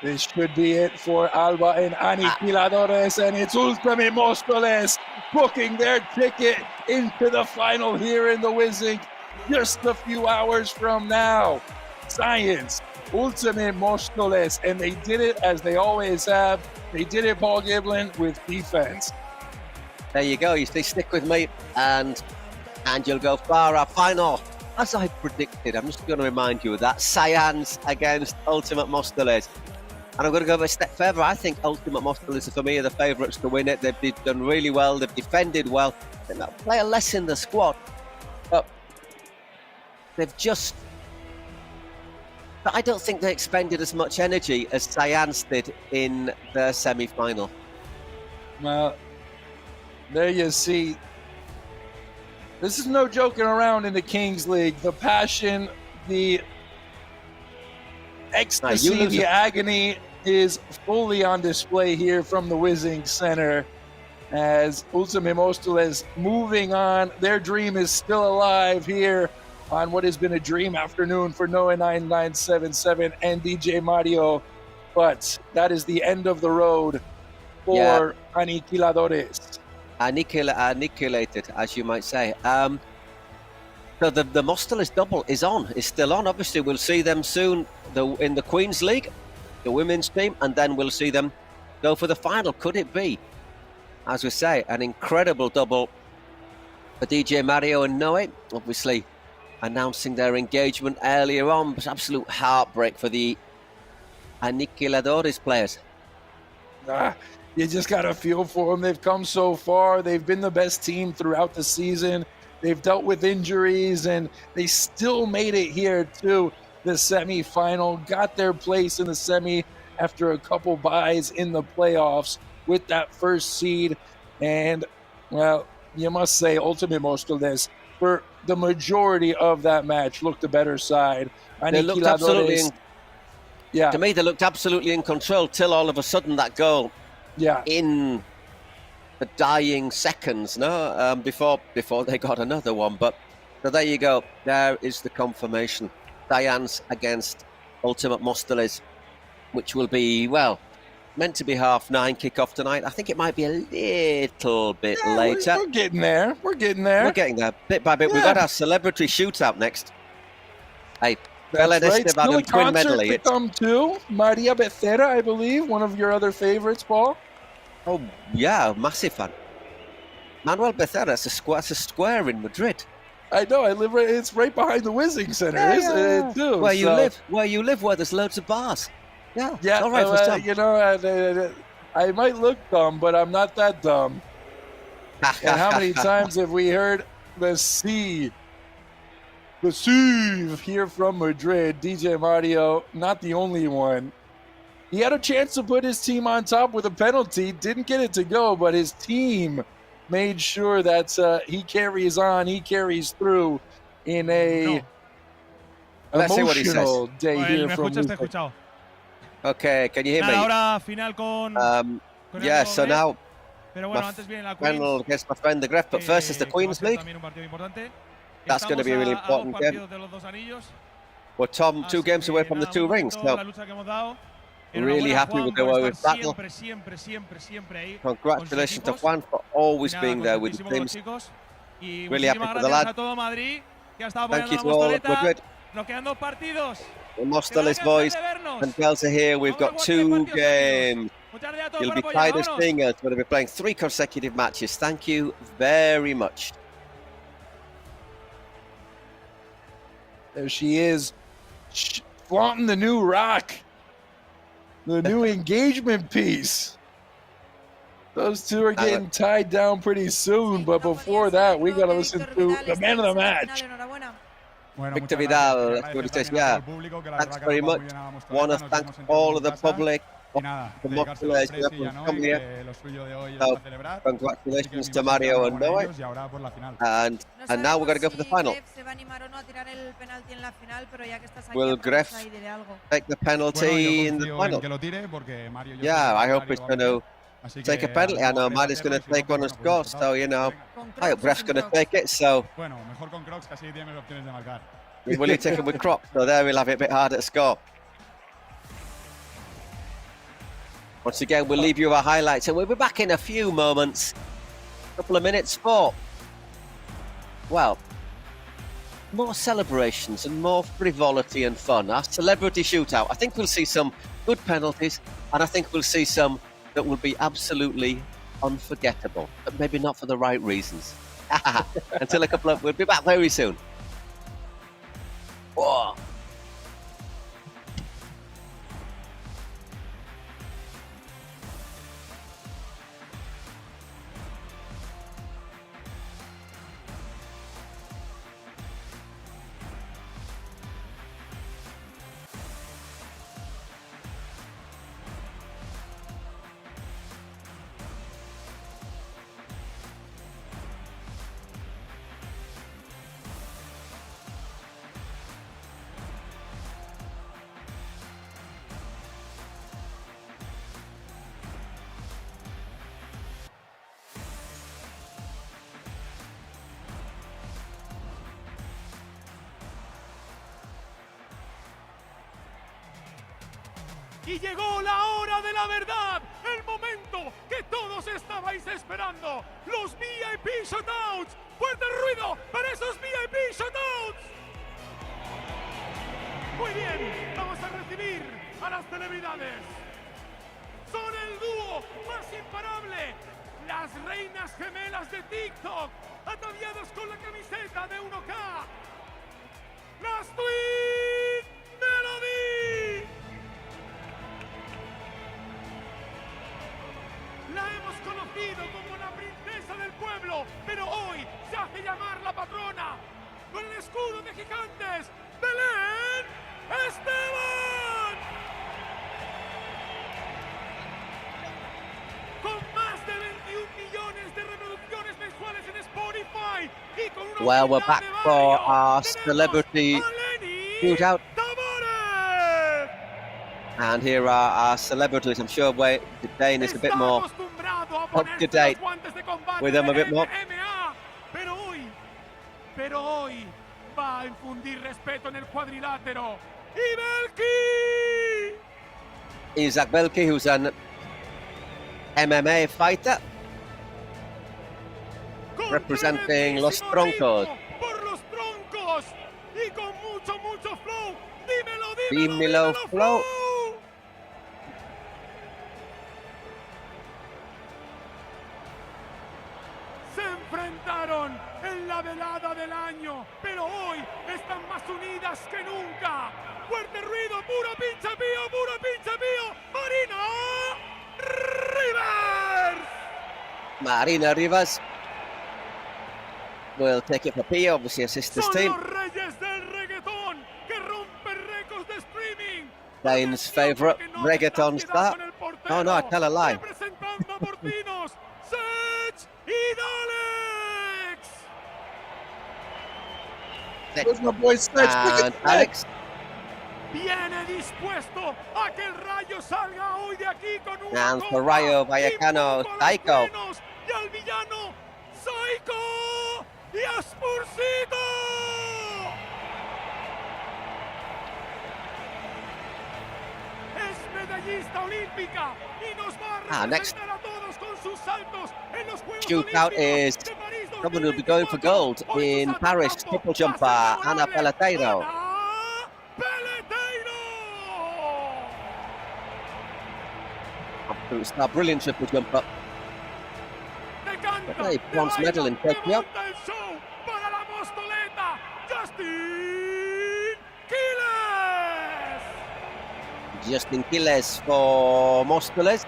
This should be it for Alba and Aniquiladores, and it's Ultimate Mostoles booking their ticket into the final here in the WiZink just a few hours from now. Science. Ultimate Mostoles, and they did it as they always have. They did it, Paul Giblin, with defense. There you go. You stick with me, and you'll go far. Our final, as I predicted, I'm just going to remind you of that. Science against Ultimate Mostoles. And I'm going to go a step further. I think Ultimate Mostoles, for me, are the favourites to win it. They've done really well. They've defended well. They might play a less in the squad, but they've just... But I don't think they expended as much energy as Science did in the semi-final. Well, there you see. This is no joking around in the Kings League. The passion, the ecstasy, the agony is fully on display here from the WiZink Center as Ultimate Mostoles moving on. Their dream is still alive here on what has been a dream afternoon for Noah 9977 and DJ Mario, but that is the end of the road for Aniquiladores. Annihilated, as you might say. So the Mostoles double is still on. Obviously, we'll see them soon in the Queen's League, the women's team, and then we'll see them go for the final. Could it be, as we say, an incredible double for DJ Mario and Noe? Obviously, announcing their engagement earlier on, but absolute heartbreak for the Aniquiladores players. You just got to feel for them. They've come so far. They've been the best team throughout the season. They've dealt with injuries, and they still made it here to the semi-final, got their place in the semi after a couple byes in the playoffs with that first seed. And, well, you must say Ultimate Mostoles, for the majority of that match, looked the better side. They looked absolutely to me, they looked absolutely in control till all of a sudden that goal in the dying seconds, before they got another one. But so there you go. There is the confirmation. Diane's against Ultimate Mostoles, which will be, well, meant to be 9:30 kickoff tonight. I think it might be a little bit later. We're getting there. We're getting there. We're getting there bit by bit. We've got our celebrity shootout next. Hey, that's right. Still a concert to come too. Maria Becerra, I believe, one of your other favorites, Paul. Oh yeah, massive fan. Manuel Becerra, it's a square in Madrid. I know. I live right. It's right behind the WiZink Center, isn't it? Too. Where you live, where there's loads of bars. Yeah. Yeah. All right, for some. You know, I might look dumb, but I'm not that dumb. And how many times have we heard the C here from Madrid? DJ Mario, not the only one. He had a chance to put his team on top with a penalty, didn't get it to go, but his team made sure that he carries on, he carries through in a emotional day here from WiZink. Okay, can you hear me? Ahora final con yeah, so now pero bueno, antes viene la final against my friend the Gref, but first is the Queen's League. That's going to be a really important game. Well, Tom, 2 games away from the 2 rings. So really happy with the way we've battled. Congratulations to Juan for always being there with the teams. Really happy for the lad. Thank you to all of Madrid. The Mosteles boys and girls are here. We've got 2 games. You'll be tired of seeing us. We're going to be playing 3 consecutive matches. Thank you very much. There she is, flaunting the new rock, the new engagement piece. Those 2 are getting tied down pretty soon, but before that, we got to listen to the man of the match. Victor Vidal, that's what he says. Yeah, thanks very much. Want to thank all of the public. Congratulations to Mario and Noe. And now we're going to go for the final. Will Gref take the penalty in the final? Yeah, I hope he's going to take a penalty. I know Mario's going to take one and score, so you know, I hope Gref's going to take it. So will he take it with Crocs? So there we'll have it a bit harder to score. Once again, we'll leave you our highlights, and we'll be back in a few moments. A couple of minutes for, well, more celebrations and more frivolity and fun. Our celebrity shootout. I think we'll see some good penalties, and I think we'll see some that will be absolutely unforgettable, but maybe not for the right reasons. Until we'll be back very soon. Whoa. Y llegó la hora de la verdad, el momento que todos estabais esperando. Los VIP Shoutouts. ¡Fuerte ruido para esos VIP Shoutouts! Muy bien, vamos a recibir a las celebridades. Son el dúo más imparable, las reinas gemelas de TikTok, ataviadas con la camiseta de 1K. Las Twin Melody. La hemos conocido como la princesa del pueblo, pero hoy se hace llamar la patrona. Con el escudo de gigantes, Belén Esteban. Con más de 21 millones de reproducciones mensuales en Spotify y con una well, we're back for our celebrity shootout. And here are our celebrities. I'm sure Dane is a bit more up to date with them a bit more. Pero hoy va a infundir respeto en el cuadrilátero. ¡Y Belki! Isaac Belki, who's an MMA fighter representing Los Troncos. Por Los Troncos y con mucho flow. Dímelo, flow. que nunca. Fuerte ruido, puro pinche pío. Marina Rivers will take it for Pio, obviously assist this team. Reyes del reggaetón que rompe récords de streaming. Dane's favourite reggaeton star. Oh no, I tell a lie. Representando a Portinos, Sech y Alex. Where's my boy Sech? And Alex. Viene dispuesto a que el Rayo salga hoy de aquí con un And for Rayo Vallecano, Psycho. Y al villano, Psycho y a Spursito. Es medallista olímpica y nos va a representar a todos con sus saltos en los Juegos Shootout is someone who will be going for gold in Paris. Triple jumper, Ana Peleteiro. Absolute star, brilliant triple jumper. Okay, bronze medal in Tokyo. Para la Mostoleta, Justin Quiles for Móstoles.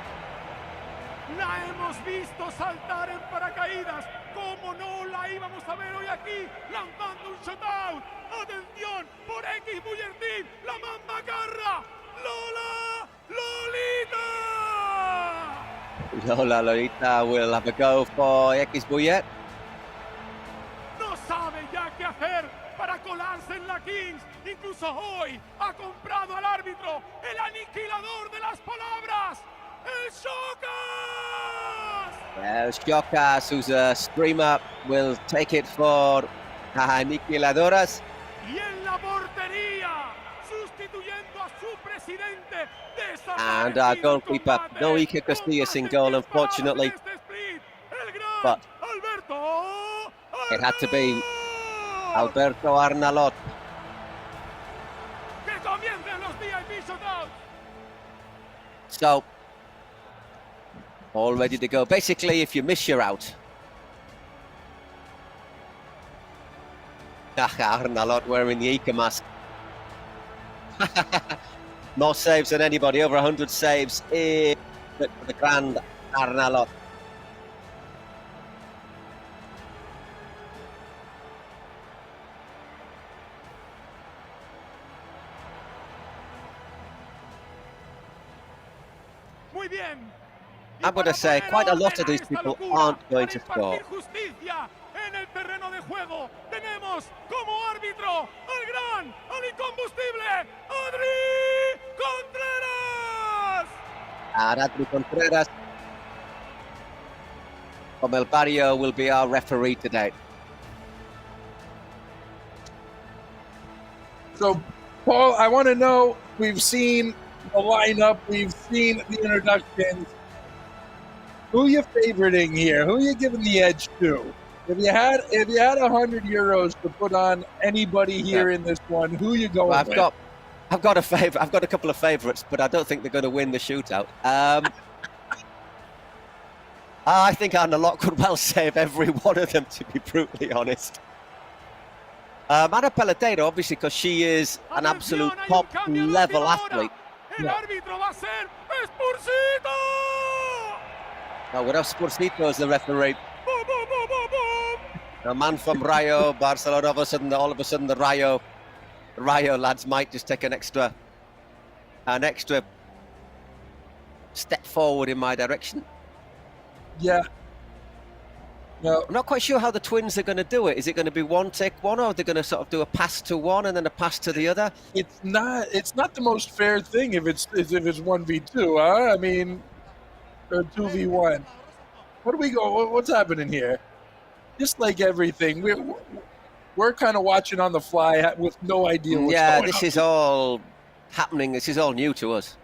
La hemos visto saltar en paracaídas. ¿Cómo no la íbamos a ver hoy aquí? Lanzando un shutout. Atención por X Bullertín. La mamba garra. Lola Lolita. Lolita will have a go for X Bullet. No sabe ya qué hacer para colarse en la Kings. Incluso hoy ha comprado al árbitro, el aniquilador de las palabras, el Shokas. Shokas, who's a streamer, will take it for Aniquiladoras. Y en la portería, sustituyendo a su presidente. And our goalkeeper, no Iker Casillas in goal, unfortunately. But it had to be Alberto Arnalot. So, all ready to go. Basically, if you miss, you're out. Arnalot wearing the Iker mask. More saves than anybody, over 100 saves in the grand Arnalot. I'm going to say quite a lot of these people aren't going to score. En el terreno de juego tenemos como árbitro al gran, al incombustible Adri Contreras. Adri Contreras from El Barrio will be our referee today. So, Paul, I want to know, we've seen the lineup, we've seen the introductions. Who are you favoriting here? Who are you giving the edge to? If you had €100 to put on anybody here in this one, who are you going with? I've got a couple of favourites, but I don't think they're going to win the shootout. I think Arnalot could well save every one of them, to be brutally honest. Ana Peleteiro, obviously, because she is an absolute top-level athlete. Now, we have Spursito as the referee. A man from Rayo, Barcelona, all of a sudden the Rayo lads might just take an extra step forward in my direction. Yeah. No. I'm not quite sure how the Twins are going to do it. Is it going to be one take one, or are they going to sort of do a pass to one and then a pass to the other? It's not the most fair thing if it's 1v2, huh? I mean, or 2v1. What's happening here? Just like everything, we're kind of watching on the fly with no idea what's going on. This is all happening. This is all new to us.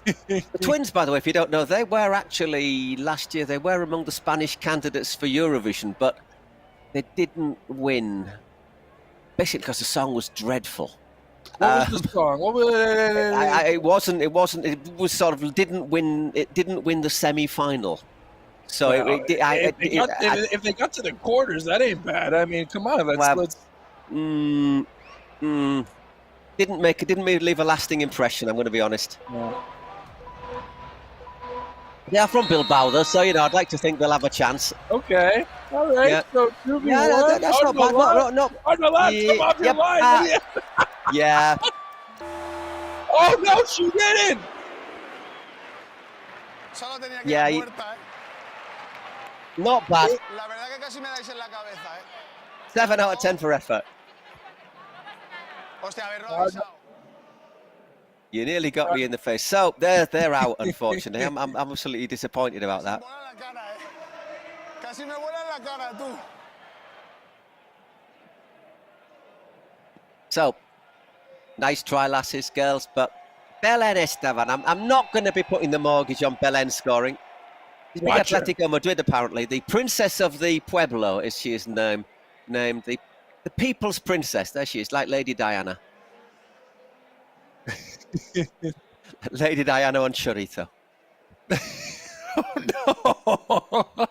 The Twins, by the way, if you don't know, they were actually last year, they were among the Spanish candidates for Eurovision, but they didn't win. Basically because the song was dreadful. What was the song? It was sort of didn't win the semi-final. So if they got to the quarters, that ain't bad. I mean, come on, let's. didn't leave a lasting impression. I'm going to be honest. No. They are from Bilbao, though, so I'd like to think they'll have a chance. Okay, all right. Yeah. So 2v1. Yeah, that's not bad. No. On the line, come off your line. Yeah. Oh no, she didn't. Yeah. Not bad. 7 out of 10 for effort. You nearly got me in the face. So they're out, unfortunately. I'm absolutely disappointed about that. So, nice try, lasses, girls, but Belén Esteban, I'm not going to be putting the mortgage on Belén scoring. She's big Atletico Madrid, apparently. The Princess of the Pueblo, as she is named. The People's Princess. There she is, like Lady Diana. Lady Diana on chorizo. Oh no!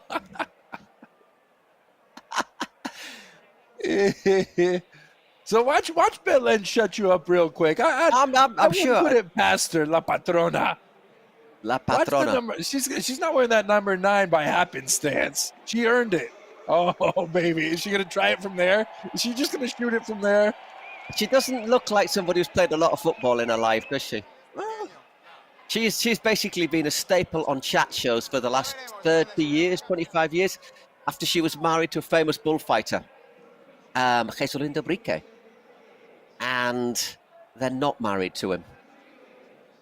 So watch Belén shut you up real quick. I'm sure. Put it past her, La Patrona. La Patrona. She's not wearing that number 9 by happenstance. She earned it. Oh baby, is she gonna try it from there? Is she just gonna shoot it from there? She doesn't look like somebody who's played a lot of football in her life, does she? Well, she's basically been a staple on chat shows for the last 30 years, 25 years, after she was married to a famous bullfighter, Jesulindo Brique. And they're not married to him.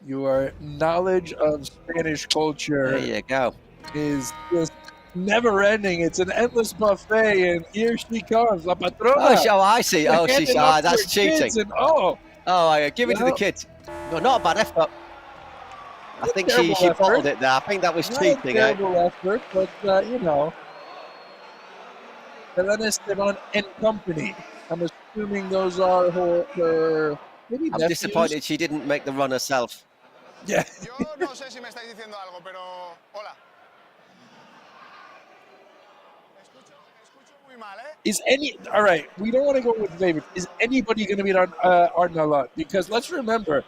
Your knowledge of Spanish culture there you go. Is just never ending. It's an endless buffet, and here she comes, La Patrona. Oh, I see. Oh, that's cheating. And, give it to the kids. No, not a bad effort. I think she bottled it there. I think that was cheating. Not a terrible effort, but Belén Esteban and company. I'm assuming those are her maybe I'm nephews? disappointed she didn't make the run herself. Yeah. All right, we don't want to go with favorite. Is anybody going to beat Arnaud? Because let's remember,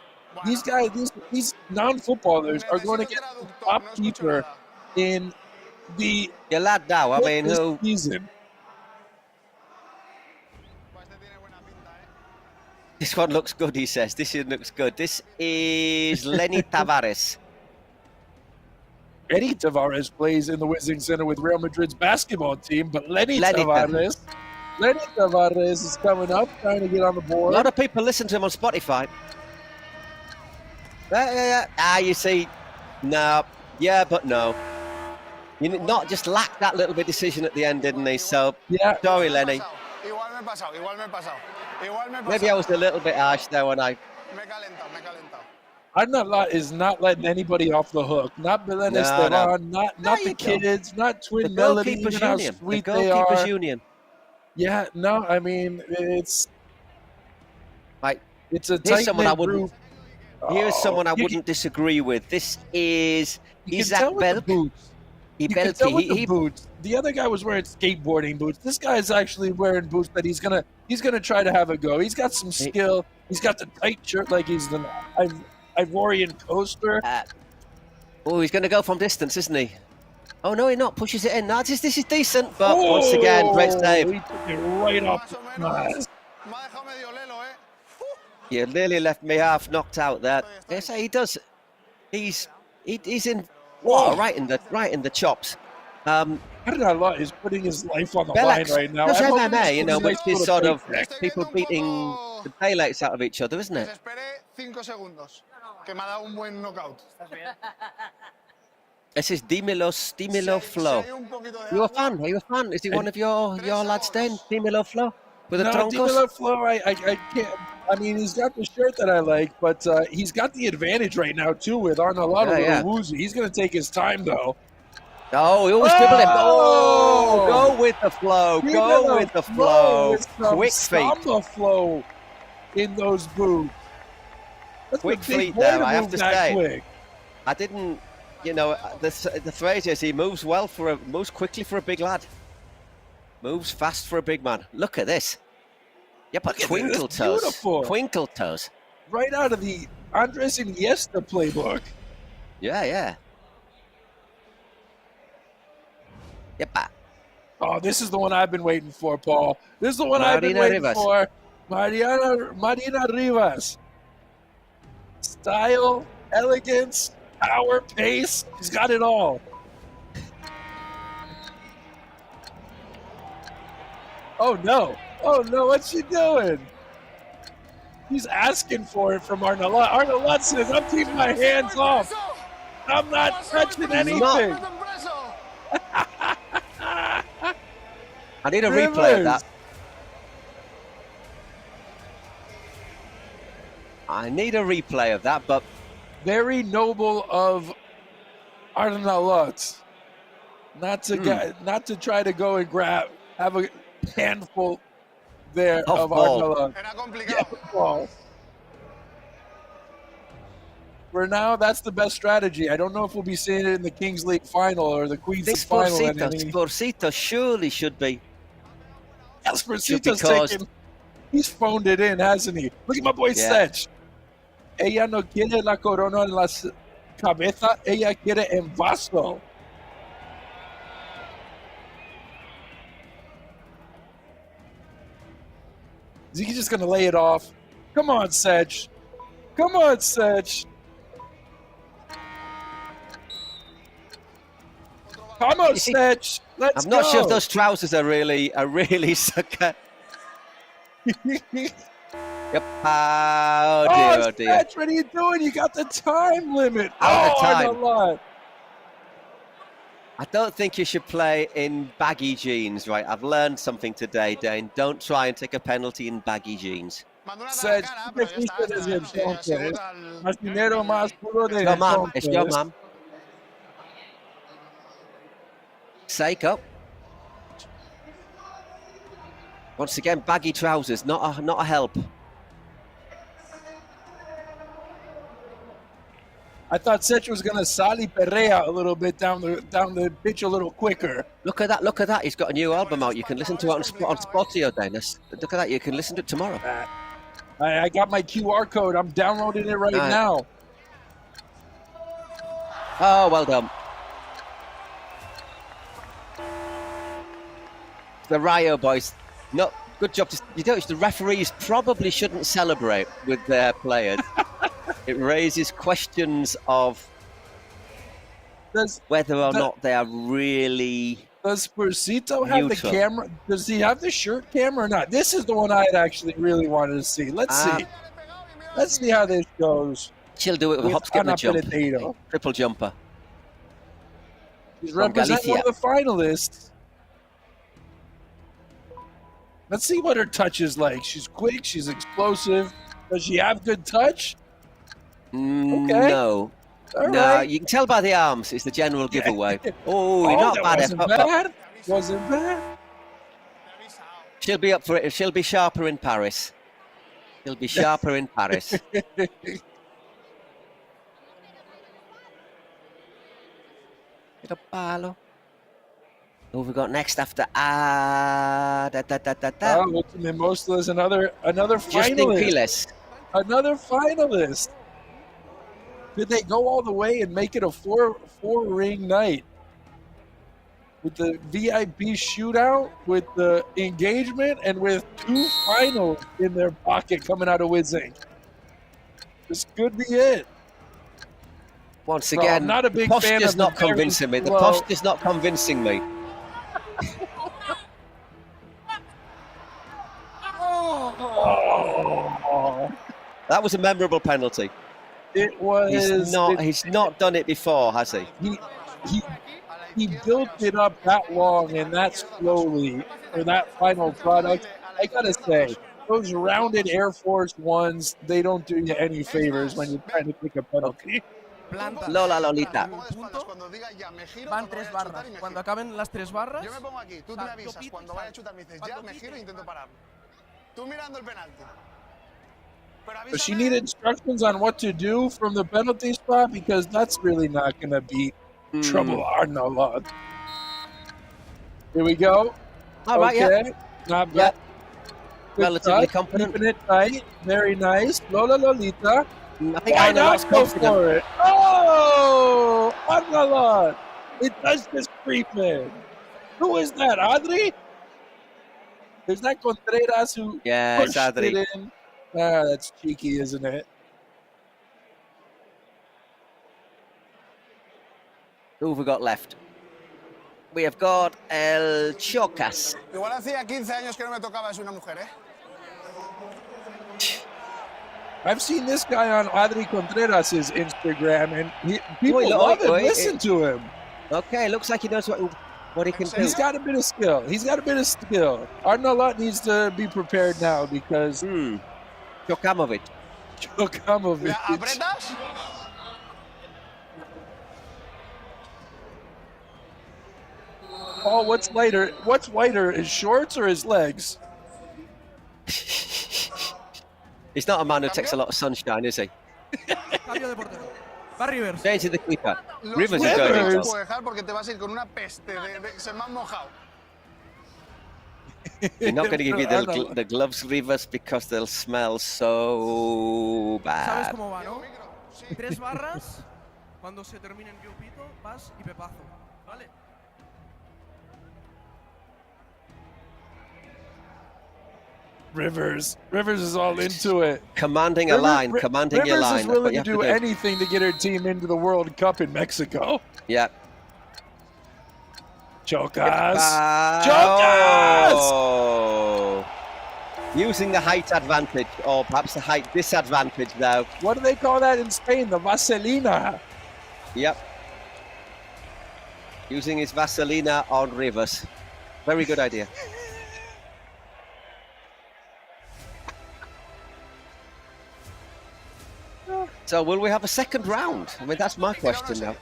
these guys, these non-footballers are going to get the top keeper in the lad now. I mean, who season. This one looks good, he says. This looks good. This is Lenny Tavares. Eddie Tavares plays in the WiZink Center with Real Madrid's basketball team, but Lenny Tavares is coming up, trying to get on the board. A lot of people listen to him on Spotify. You see, no, yeah, but no. You not just lacked that little bit decision at the end, didn't he? So, yeah. Sorry, Lenny. Maybe I was a little bit harsh there when I... Arnaud is not letting anybody off the hook. Not Belén Esteban, not the kids, not Twin Melody, even how sweet they are. Goalkeepers Union. Yeah, no, I mean, it's a tight-knit group. Here's someone I wouldn't disagree with. This is Isaac Belk. You can tell with the boots. The other guy was wearing skateboarding boots. This guy's actually wearing boots that he's gonna try to have a go. He's got some skill. He's got the tight shirt like he's the Ivorian coaster. He's gonna go from distance, isn't he? Oh no, he not pushes it in. No, this is decent, but once again, great save. He took it right off. You nearly left me half knocked out there. Yes, he does. He's in. Whoa, right in the chops. Arnaud is putting his life on the line right now. That's MMA, which is sort of people beating the daylights out of each other, isn't it? This is Dímelo Flo. Are you a fan? Is he one of your lads then? Dímelo Flo? With the troncos? Dímelo Flo, I can't. I mean, he's got the shirt that I like, but he's got the advantage right now, too, with Arnaud. He's going to take his time, though. Oh, he always dribble him. Oh, go with the flow. Go with the flow. Quick feet. The flow in those boots. Quick feet there, I have to say. Quick. I didn't, the phrase is he moves quickly for a big lad. Moves fast for a big man. Look at this. Yeah, but twinkle toes. Beautiful. Twinkle toes. Right out of the Andres Iniesta playbook. Yeah. Yep. Oh, this is the one I've been waiting for, Paul. This is the one I've been waiting for. Marina Rivas. Style, elegance, power, pace. She's got it all. Oh, no. Oh, no. What's she doing? He's asking for it from Arnold. Arnold says, I'm keeping my hands off. I'm not touching anything. I need a replay of that. I need a replay of that, but very noble of Arnaud not to try to go and have a handful there of Arnaud. Yeah, for now, that's the best strategy. I don't know if we'll be seeing it in the Kings League final or the Queens League final. Sforzito surely should be. Sforzito's taken. He's phoned it in, hasn't he? Look at my boy Sech. Ella no quiere la corona en la cabeza, ella quiere en vaso. Is he just going to lay it off? Come on, Sech. Come on, Sech. Come on, Sech. Let's I'm not go. sure if those trousers are really sucker. Yep. Oh dear. Sech, what are you doing? You got the time limit. I don't think you should play in baggy jeans, right? I've learned something today, Dane. Don't try and take a penalty in baggy jeans. Sech, es dinero más puro de It's your mom. Seiko. Once again, baggy trousers, not a help. I thought Sech was going to Sali Perea a little bit down the pitch a little quicker. Look at that. He's got a new album out. You can listen to it on Spotify, Dennis. Look at that. You can listen to it tomorrow. I got my QR code. I'm downloading it right now. Oh, well done. The Rio boys, no, good job. The referees probably shouldn't celebrate with their players. It raises questions of whether or not they are really. Does Sforzito have the camera? Does he have the shirt camera or not? This is the one I'd actually really wanted to see. Let's see. Let's see how this goes. She'll do it with a hop, skip, and a jump. Triple jumper. She's representing one of the finalists. Let's see what her touch is like. She's quick. She's explosive. Does she have good touch? Okay. No. Right. You can tell by the arms. It's the general giveaway. Not bad. Wasn't bad. She'll be up for it. She'll be sharper in Paris. She'll be sharper in Paris. Who have we got next after? Ultimate Mostla is another finalist. Another finalist. Did they go all the way and make it a four ring night? With the VIP shootout, with the engagement, and with 2 finals in their pocket coming out of WiZink. This could be it. Once again, I'm not a big fan posture's not convincing me. The posture's not convincing me. That was a memorable penalty. It was. He's not done it before, has he? He built it up that long and that slowly for that final product. I gotta say, those rounded Air Force Ones, they don't do you any favors when you're trying to take a penalty. Lola Lolita. Van 3 barras. Cuando acaben las 3 barras. Yo me pongo aquí, tú me avisas cuando vaya a chutar, me dices ya, me giro e intento parar. Tú mirando el penalti. Does she need instructions on what to do from the penalty spot? Because that's really not going to be trouble Arnaud. Here we go. All right, okay. Not bad. relatively confident. Keeping it tight. Very nice. Lola Lolita. I think Why Arna not Lot's go confident. for it? Oh! Arna Lot. It does just creep in. Who is that, Adri? Is that Contreras who pushed Adri. it in? Ah, that's cheeky, isn't it? Who have we got left? We have got El Chocas. Igual hacía 15 años que no me tocaba es una mujer, ¿eh? I've seen this guy on Adri Contreras' Instagram, and people love him. Listen to him. Okay, looks like he knows what he can do. He's got a bit of skill. Arna Lot needs to be prepared now because... Djokovic. ¿Apretas? Oh, what's lighter? What's whiter, his shorts or his legs? He's not a man who takes a lot of sunshine, is he? Cambio de portero. Va Rivers. Change to the keeper. Rivers is going in. Porque te vas a ir con una peste se me han mojado. They're not going to give you the gloves, Rivers, because they'll smell so bad. ¿Sabes cómo va, no? 3 barras, cuando se terminen yo pito, vas y pepazo. ¿Vale? Rivers is all into it. Commanding a line, commanding your line. Rivers is willing to do anything to get her team into the World Cup in Mexico. Yeah. Chocas! Oh. Using the height advantage, or perhaps the height disadvantage now. What do they call that in Spain? The Vaselina. Yep. Using his Vaselina on Rivers. Very good idea. So will we have a second round? I mean, that's my question now.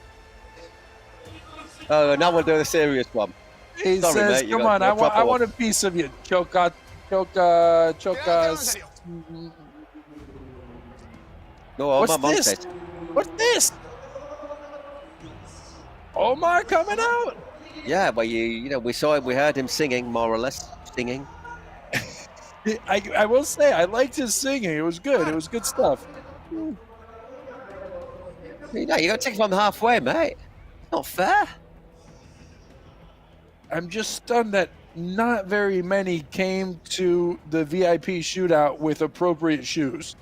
Oh, now we'll do the serious one. He says, mate, come on, I want a piece of you. Chocas. No, What's this? What's this? Omar coming out? Yeah, well, we saw him, we heard him singing, more or less, singing. I will say, I liked his singing. It was good. It was good stuff. You got to take him from halfway, mate. Not fair. I'm just stunned that not very many came to the VIP shootout with appropriate shoes.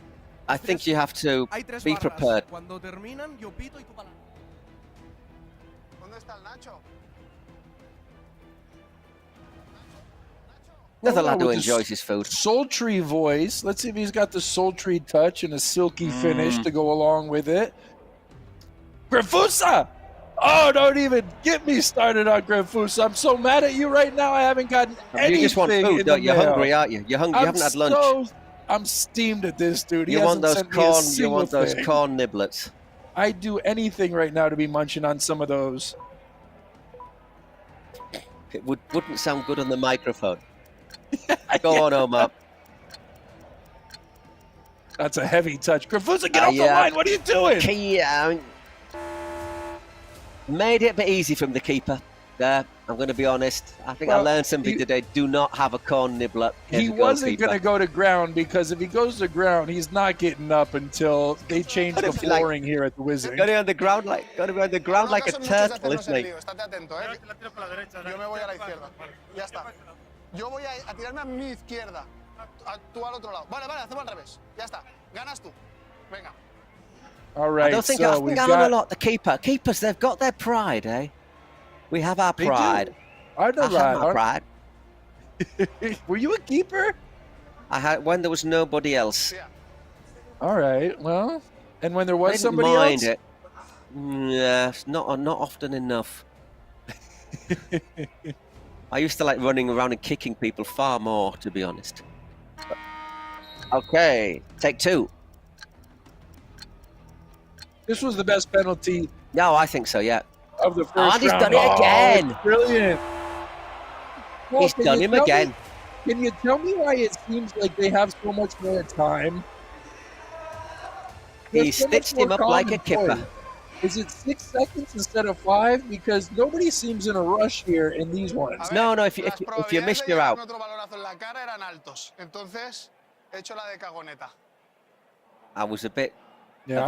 I think you have to be prepared. Cuando terminan, yo pito y tú para. ¿Dónde está el Nacho? Another lad who enjoys his food. Sultry voice. Let's see if he's got the sultry touch and a silky finish to go along with it. Grafusa! Oh, don't even get me started on Grafusa. I'm so mad at you right now. I haven't gotten anything. You just want food, don't you? You're hungry, aren't you? You're hungry. You haven't had lunch. I'm steamed at this, dude. You want those corn? You want those corn niblets? I'd do anything right now to be munching on some of those. It wouldn't sound good on the microphone. Go on, Omar. That's a heavy touch. Grafusa, get off the line. What are you doing? Made it a bit easy from the keeper there. I'm going to be honest. I think I learned something today. Do not have a corn nibbler. He wasn't going to go to ground because if he goes to ground, he's not getting up until they change the flooring here at the WiZink. Got to be on the ground like a turtle, isn't he? Estate atento, ¿eh? Yo me voy a la izquierda. Ya está. Yo voy a tirarme a mi izquierda. Tú al otro lado. Vale, hacemos al revés. Ya está. Ganas tú. Venga. All right. I think a lot. The keepers, they've got their pride, eh? We have our pride. I have my pride. Were you a keeper? I had when there was nobody else. Yeah. All right. Well, and when there was I didn't somebody mind else. It. Yeah, not often enough. I used to like running around and kicking people far more, to be honest. Okay, take two. This was the best penalty. No, I think so, yeah. Of the first round. And he's done it again. Brilliant. Well, he's done him again. Can you tell me why it seems like they have so much more time? He stitched him up like a kipper. Is it 6 seconds instead of 5? Because nobody seems in a rush here in these ones. No, if you miss, you're out. la cara eran altos. Entonces, he hecho la de cagoneta. I was a bit. Yeah,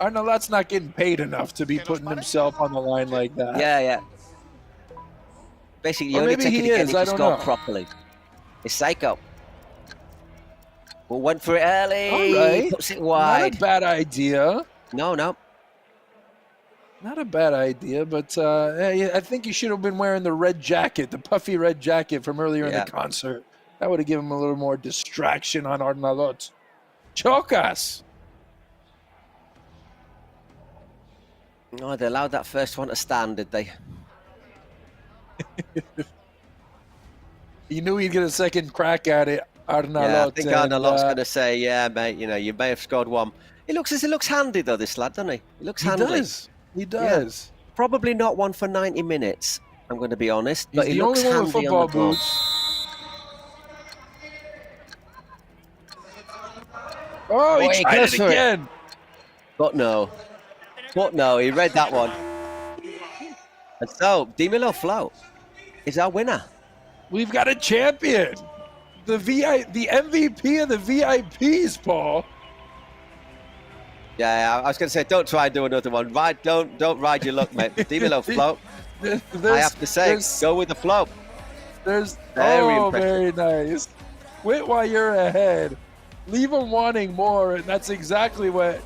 Arnaud's not getting paid enough to be putting himself on the line like that. Yeah. Basically, you only take it again if you score properly. It's Psycho. Well, went for it early. All right. Puts it wide. Not a bad idea. No. Not a bad idea, but I think you should have been wearing the red jacket, the puffy red jacket from earlier in the concert. That would have given him a little more distraction on Arnaud. Chocas. Oh, they allowed that first one to stand, did they? He knew he'd get a second crack at it, Arnaud. Yeah, I think Arnaud's going to say, yeah, mate, you know, you may have scored one. He looks handy, though, this lad, doesn't he? He looks handy. He does. Yeah. Probably not one for 90 minutes, I'm going to be honest. But he looks only handy one with football boots. Oh, he tried it again. But no, he read that one. And so, Dimelo Flow is our winner. We've got a champion. The MVP of the VIPs, Paul. Yeah, I was going to say, don't try and do another one. Don't ride your luck, mate. Dimelo Flow. I have to say, go with the flow. Very nice. Quit while you're ahead. Leave them wanting more, and that's exactly what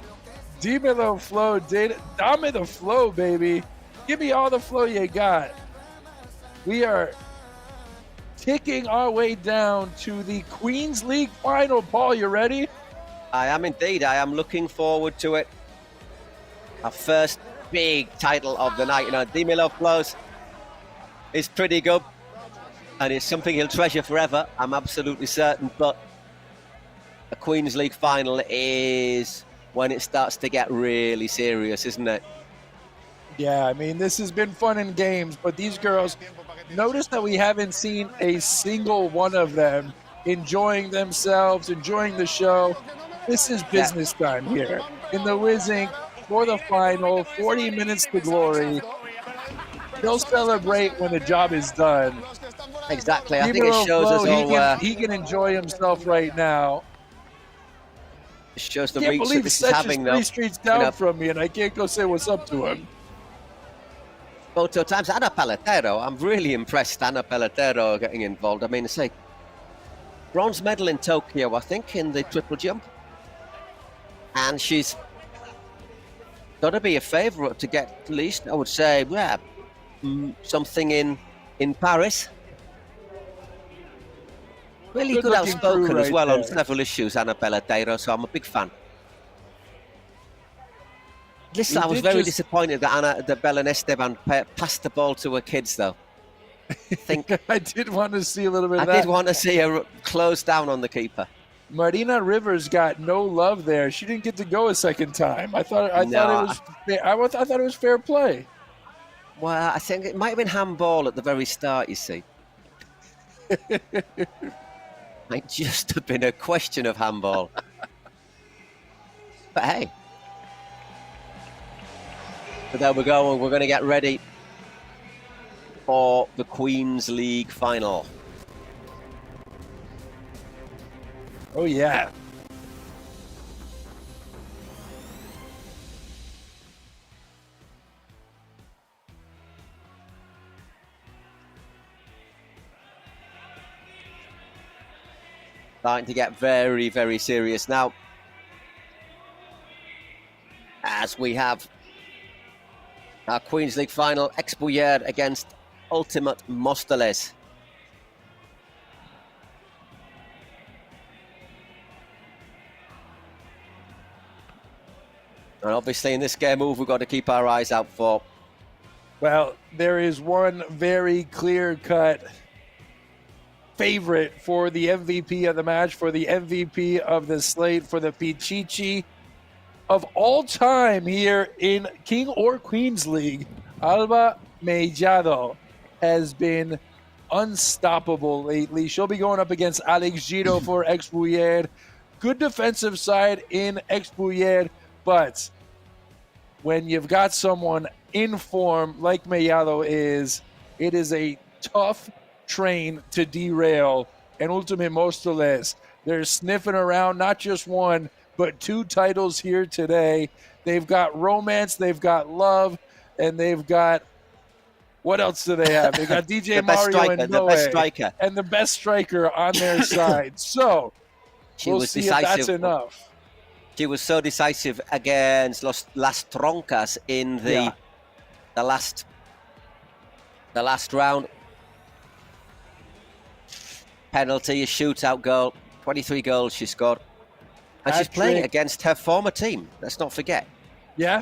Dimelo Flow did. Dame the flow, baby. Give me all the flow you got. We are ticking our way down to the Queens League final. Paul, you ready? I am indeed. I am looking forward to it. Our first big title of the night. You know, Dimelo Flows is pretty good, and it's something he'll treasure forever. I'm absolutely certain. But a Queens League final is when it starts to get really serious, isn't it? Yeah, I mean, this has been fun in games, but these girls, notice that we haven't seen a single one of them enjoying themselves, enjoying the show. This is business time here in the WiZink for the final, 40 minutes to glory. They'll celebrate when the job is done. Exactly. I think it shows us all. He can enjoy himself right now. It shows the reach that this is having, though. 3 streets down from me, and I can't go say what's up to him. Photo times. Ana Pelotero. I'm really impressed. Ana Pelotero getting involved. I mean, I say bronze medal in Tokyo, I think, in the triple jump, and she's got to be a favourite to get at least, I would say, something in Paris. Really good outspoken as well on several issues, Ana Pelotero, so I'm a big fan. Listen, I was very disappointed that Belen Esteban passed the ball to her kids, though. I think I did want to see a little bit of that. I did want to see her close down on the keeper. Marina Rivers got no love there. She didn't get to go a second time. I thought it was fair play. Well, I think it might have been handball at the very start, you see. Might just have been a question of handball. But hey. But there we go. We're going to get ready for the Queens League final. Oh, yeah. Starting to get very, very serious now. As we have our Queens League final, Expuyer against Ultimate Mosteles. And obviously in this game move, we've got to keep our eyes out for. Well, there is one very clear-cut favorite for the MVP of the match, for the MVP of the slate, for the Pichichi of all time here in King or Queens League. Alba Mellado has been unstoppable lately. She'll be going up against Alex Giro for Expuyer. Good defensive side in Expuyer, but when you've got someone in form like Mellado is, it is a tough train to derail. And Ultimate Mostoles, they're sniffing around not just one, but 2 titles here today. They've got romance, they've got love, and they've got, what else do they have? They got DJ Mario and Noe, and the best striker on their side. So we'll see if that's enough. She was so decisive against Las Troncas in the last round. Penalty, a shootout goal, 23 goals she scored. And she's playing against her former team, let's not forget. Yeah.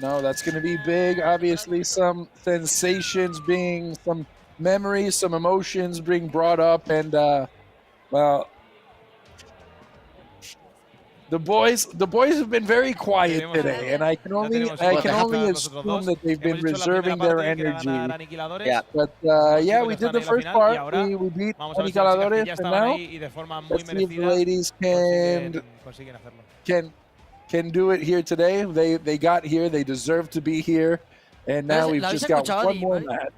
No, that's going to be big. Obviously, some sensations some memories, some emotions being brought up. And, well, the boys have been very quiet today, and I can only assume that they've been reserving their energy. Yeah. But we did the first part. We beat Aniquiladores, and now let's see if the ladies can do it here today. They got here. They deserve to be here, and now we've just got one more match.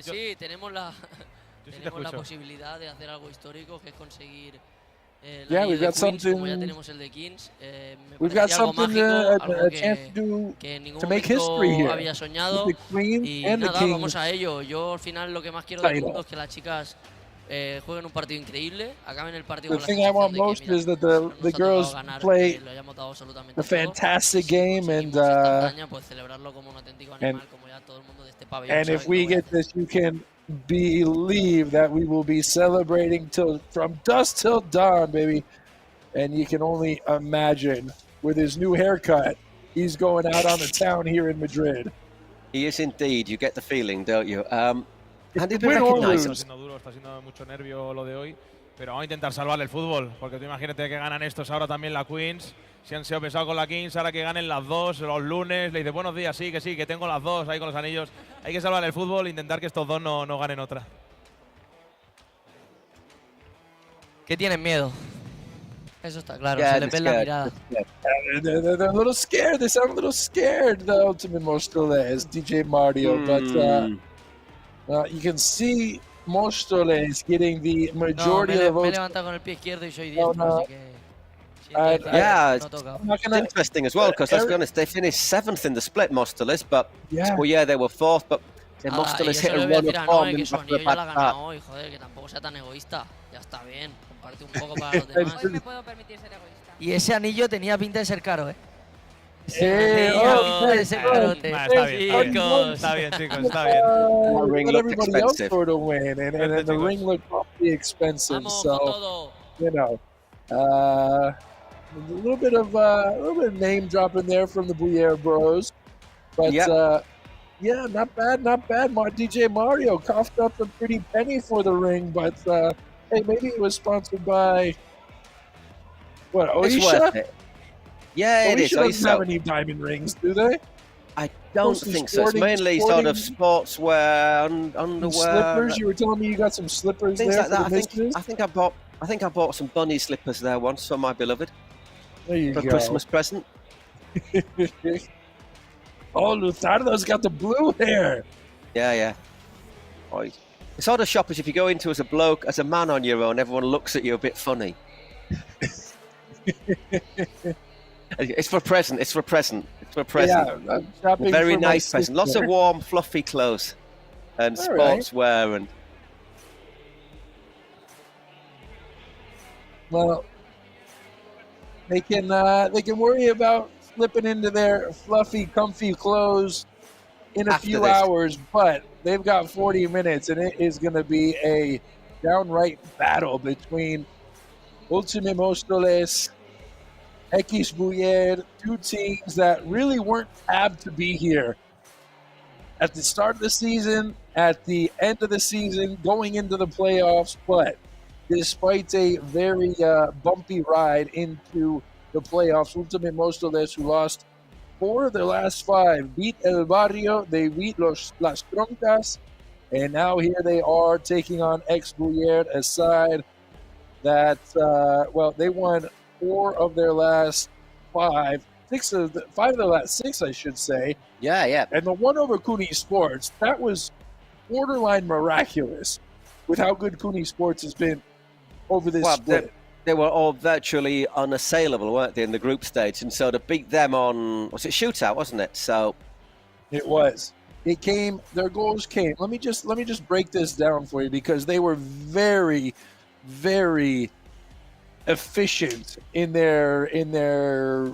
Sí, tenemos la posibilidad de hacer algo histórico, que es conseguir. We've got something. We've got something, a chance to make history here. The Queen and the King. Vamos a ello. Yo al final lo que más quiero del mundo es que las chicas jueguen un partido increíble, acaben el partido. The thing I want most is that the girls play a fantastic game, and if we get this, you can believe that we will be celebrating from dusk till dawn, baby. And you can only imagine, with his new haircut, he's going out on the town here in Madrid. He is indeed. You get the feeling, don't you? Está siendo mucho nervio lo de hoy, pero vamos a intentar salvar el fútbol, porque tú imagínate que ganan estos ahora también la Queens. Si han sido pesados con la Kings, ahora que ganen las dos los lunes, le dice buenos días, sí, que tengo las dos ahí con los anillos. Hay que salvar el fútbol e intentar que estos dos no ganen otra. ¿Qué tienen miedo? Eso está claro, se les ve la mirada. They're a little scared. They sound a little scared, the Ultimate Mostoles, DJ Mario. But you can see Mostoles getting the majority of the votes. Me he levantado con el pie izquierdo y soy diestro, así que... It's interesting as well, because let's be honest, they finished 7th in the split, Mostoles, but they were 4th, but Mostoles hit a run of form in the bad part. Joder, que tampoco sea tan egoísta. Ya está bien, comparte un poco para los demás. Hoy me puedo permitir ser egoísta. Y ese anillo tenía pinta de ser caro, ¿eh? Ese carote. Está bien, chicos, está bien. The ring looked expensive. For to win, and the ring looked awfully expensive, so, you know. A little bit of name dropping there from the Bouillère Bros, but not bad. DJ Mario coughed up a pretty penny for the ring, but hey, maybe it was sponsored by what, Oysho? Yeah, it is. Oysho doesn't have any diamond rings, do they? I don't think so. It's mainly sort of sportswear, underwear, slippers. You were telling me you got some slippers things there. Like that. I think I bought some bunny slippers there once for my beloved. There you go. For a Christmas present. Oh, Luzardo's got the blue hair. Yeah. Oh, it's sort of shop as if you go into as a bloke, as a man on your own, everyone looks at you a bit funny. It's for present. Yeah, very nice present. Lots of warm, fluffy clothes and sportswear and. Well, they can worry about slipping into their fluffy, comfy clothes in a few hours, but they've got 40 minutes, and it is going to be a downright battle between Ultimate Mostoles, X Bouillère, two teams that really weren't tabbed to be here at the start of the season, at the end of the season, going into the playoffs, but despite a very bumpy ride into the playoffs, Ultimate Mostoles, who lost 4 of their last 5, beat El Barrio, they beat Las Troncas, and now here they are taking on X Bouillère, a side that, they won 4 of their last 5, 5 of their last 6, I should say. Yeah. And the one over Cooney Sports, that was borderline miraculous with how good Cooney Sports has been over this split. They were all virtually unassailable, weren't they, in the group stage? And so to beat them on, was it shootout, wasn't it? So it was. It came. Their goals came. Let me just break this down for you, because they were very, very efficient in their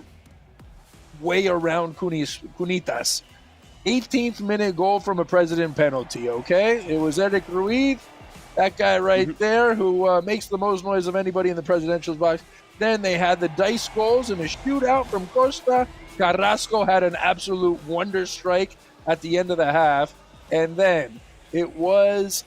way around Cunitas. 18th minute goal from a President penalty. Okay, it was Eric Ruiz. That guy right there, who makes the most noise of anybody in the presidential box. Then they had the dice goals in a shootout from Costa. Carrasco had an absolute wonder strike at the end of the half. And then it was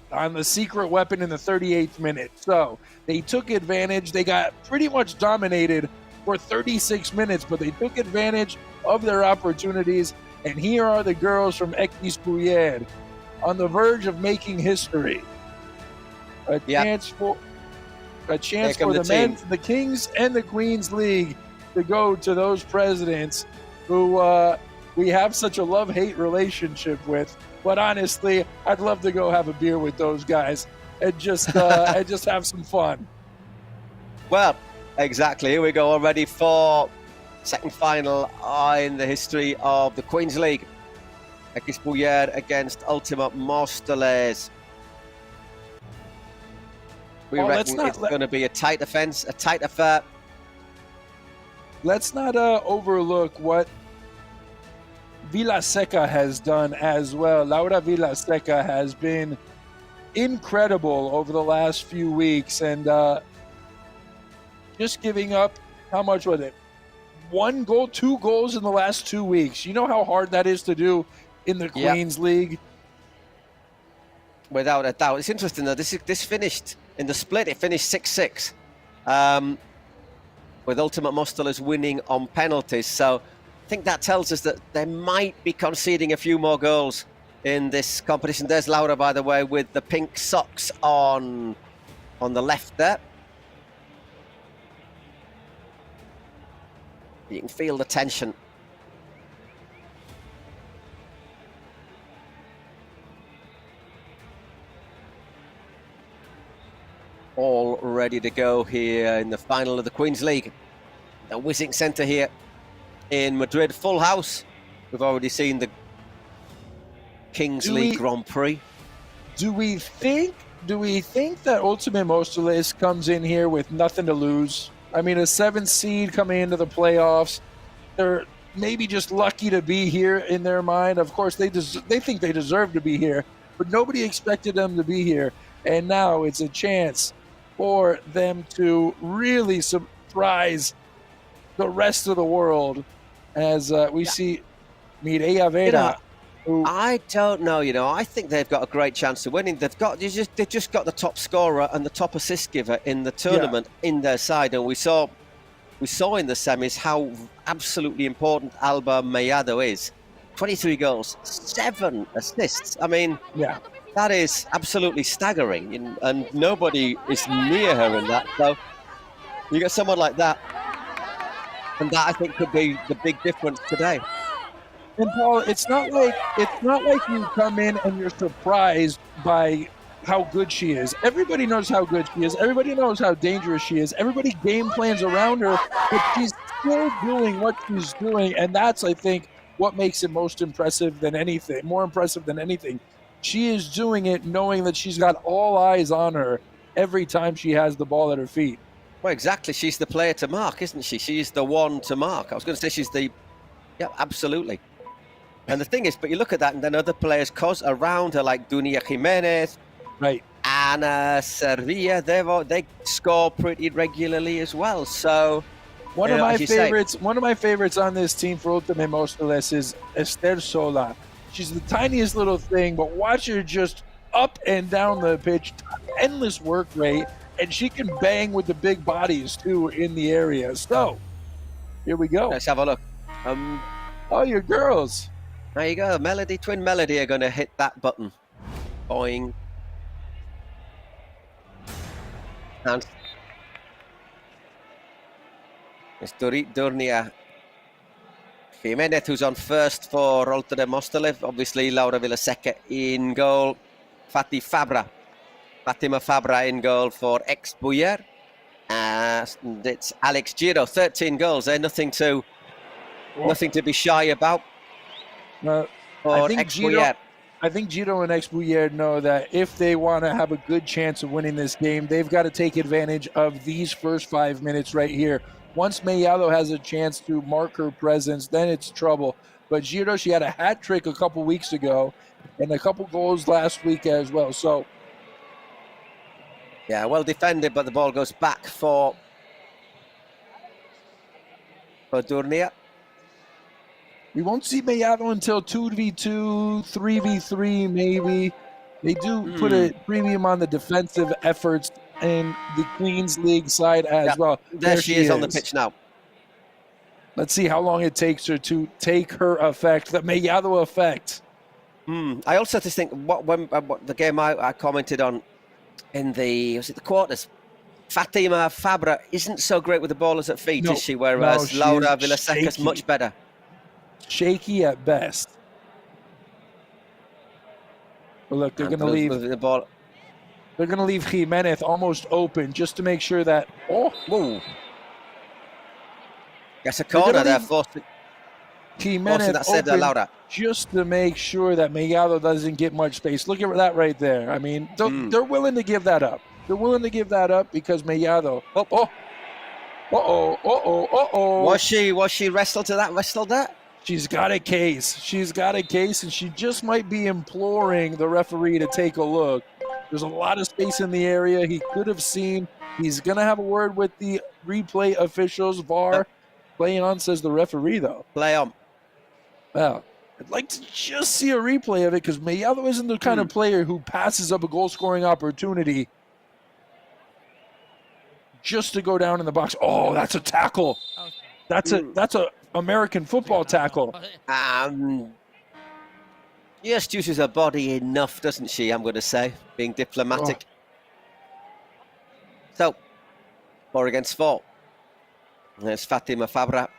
on the secret weapon in the 38th minute. So they took advantage. They got pretty much dominated for 36 minutes, but they took advantage of their opportunities. And here are the girls from X Puyer, on the verge of making history. A chance for the men, the Kings and the Queens League to go to those presidents who we have such a love-hate relationship with. But honestly, I'd love to go have a beer with those guys and just have some fun. Well, exactly. Here we go already for second final in the history of the Queens League. X Puyer against Ultima Móstoles. We reckon it's going to be a tight offense, a tight affair. Let's not overlook what Vilaseca has done as well. Laura Vilaseca has been incredible over the last few weeks, and just giving up, how much was it? 1 goal, 2 goals in the last 2 weeks. You know how hard that is to do in the Queens League? Without a doubt. It's interesting though, this finished in the split, it finished 6-6 with Ultima Móstoles winning on penalties. So I think that tells us that they might be conceding a few more goals in this competition. There's Laura, by the way, with the pink socks on the left there. You can feel the tension. All ready to go here in the final of the Queens League. The WiZink Centre here in Madrid, full house. We've already seen the Kings League Grand Prix. Do we think that Ultima Móstoles comes in here with nothing to lose? I mean, a 7th seed coming into the playoffs. They're maybe just lucky to be here in their mind. Of course, they think they deserve to be here, but nobody expected them to be here. And now it's a chance for them to really surprise the rest of the world, as we see Mireia Vera. I don't know, I think they've got a great chance of winning. They've just got the top scorer and the top assist giver in the tournament in their side, and we saw in the semis how absolutely important Alba Mellado is. 23 goals, 7 assists. I mean, that is absolutely staggering, and nobody is near her in that. So you get someone like that, and that I think could be the big difference today. And Paul, it's not like you come in and you're surprised by how good she is. Everybody knows how good she is. Everybody knows how dangerous she is. Everybody game plans around her, but she's still doing what she's doing, and that's, I think, what makes it more impressive than anything. She is doing it knowing that she's got all eyes on her every time she has the ball at her feet. Well, exactly. She's the player to mark, isn't she? She's the one to mark. I was going to say she's the... Yeah, absolutely. And the thing is, but you look at that, and then other players around her, like Dunia Jimenez, right, Ana Servilla, they score pretty regularly as well. So one of my favorites on this team for Ultima Móstoles is Esther Sola. She's the tiniest little thing, but watch her just up and down the pitch, endless work rate, and she can bang with the big bodies too in the area. So here we go. Let's have a look. Oh, your girls. There you go. Twin Melody are going to hit that button. Boing. And Durnia Jimenez, who's on first for Olta de Mostolev. Obviously, Laura Villaseca in goal. Fatima Fabra in goal for ex-Bouyer. It's Alex Giro, 13 goals. They're nothing to be shy about. I think Giro and ex-Bouyer know that if they want to have a good chance of winning this game, they've got to take advantage of these first 5 minutes right here. Once Mellado has a chance to mark her presence, then it's trouble. But Giro, she had a hat trick a couple weeks ago and a couple goals last week as well. So, yeah, well defended, but the ball goes back for Durnia. We won't see Mellado until 2v2, 3v3 maybe. They do put a premium on the defensive efforts in the Queens League side as well. There she is on the pitch now. Let's see how long it takes her to take her effect, the Mellado effect. I also just think what the game I commented on in the quarters, Fatima Fabra isn't so great with the ballers at feet, is she? Whereas Laura Villaseca's much better. Shaky at best. But look, they're going to leave the ball. They're going to leave Jimenez almost open just to make sure that. Whoa! That's a corner there, forcing Jimenez that save there, Laura. Just to make sure that Mellado doesn't get much space. Look at that right there. I mean, they're willing to give that up. They're willing to give that up because Mellado. Was she wrestled to that? Wrestled that? She's got a case. She's got a case, and she just might be imploring the referee to take a look. There's a lot of space in the area. He could have seen. He's going to have a word with the replay officials. VAR. Play on, says the referee, though. Play on. Well, I'd like to just see a replay of it because Mellado isn't the kind of player who passes up a goal-scoring opportunity just to go down in the box. Oh, that's a tackle. That's a American football tackle. Just uses her body enough, doesn't she? I'm going to say, being diplomatic. So, 4 against 4. There's Fatima Fabra.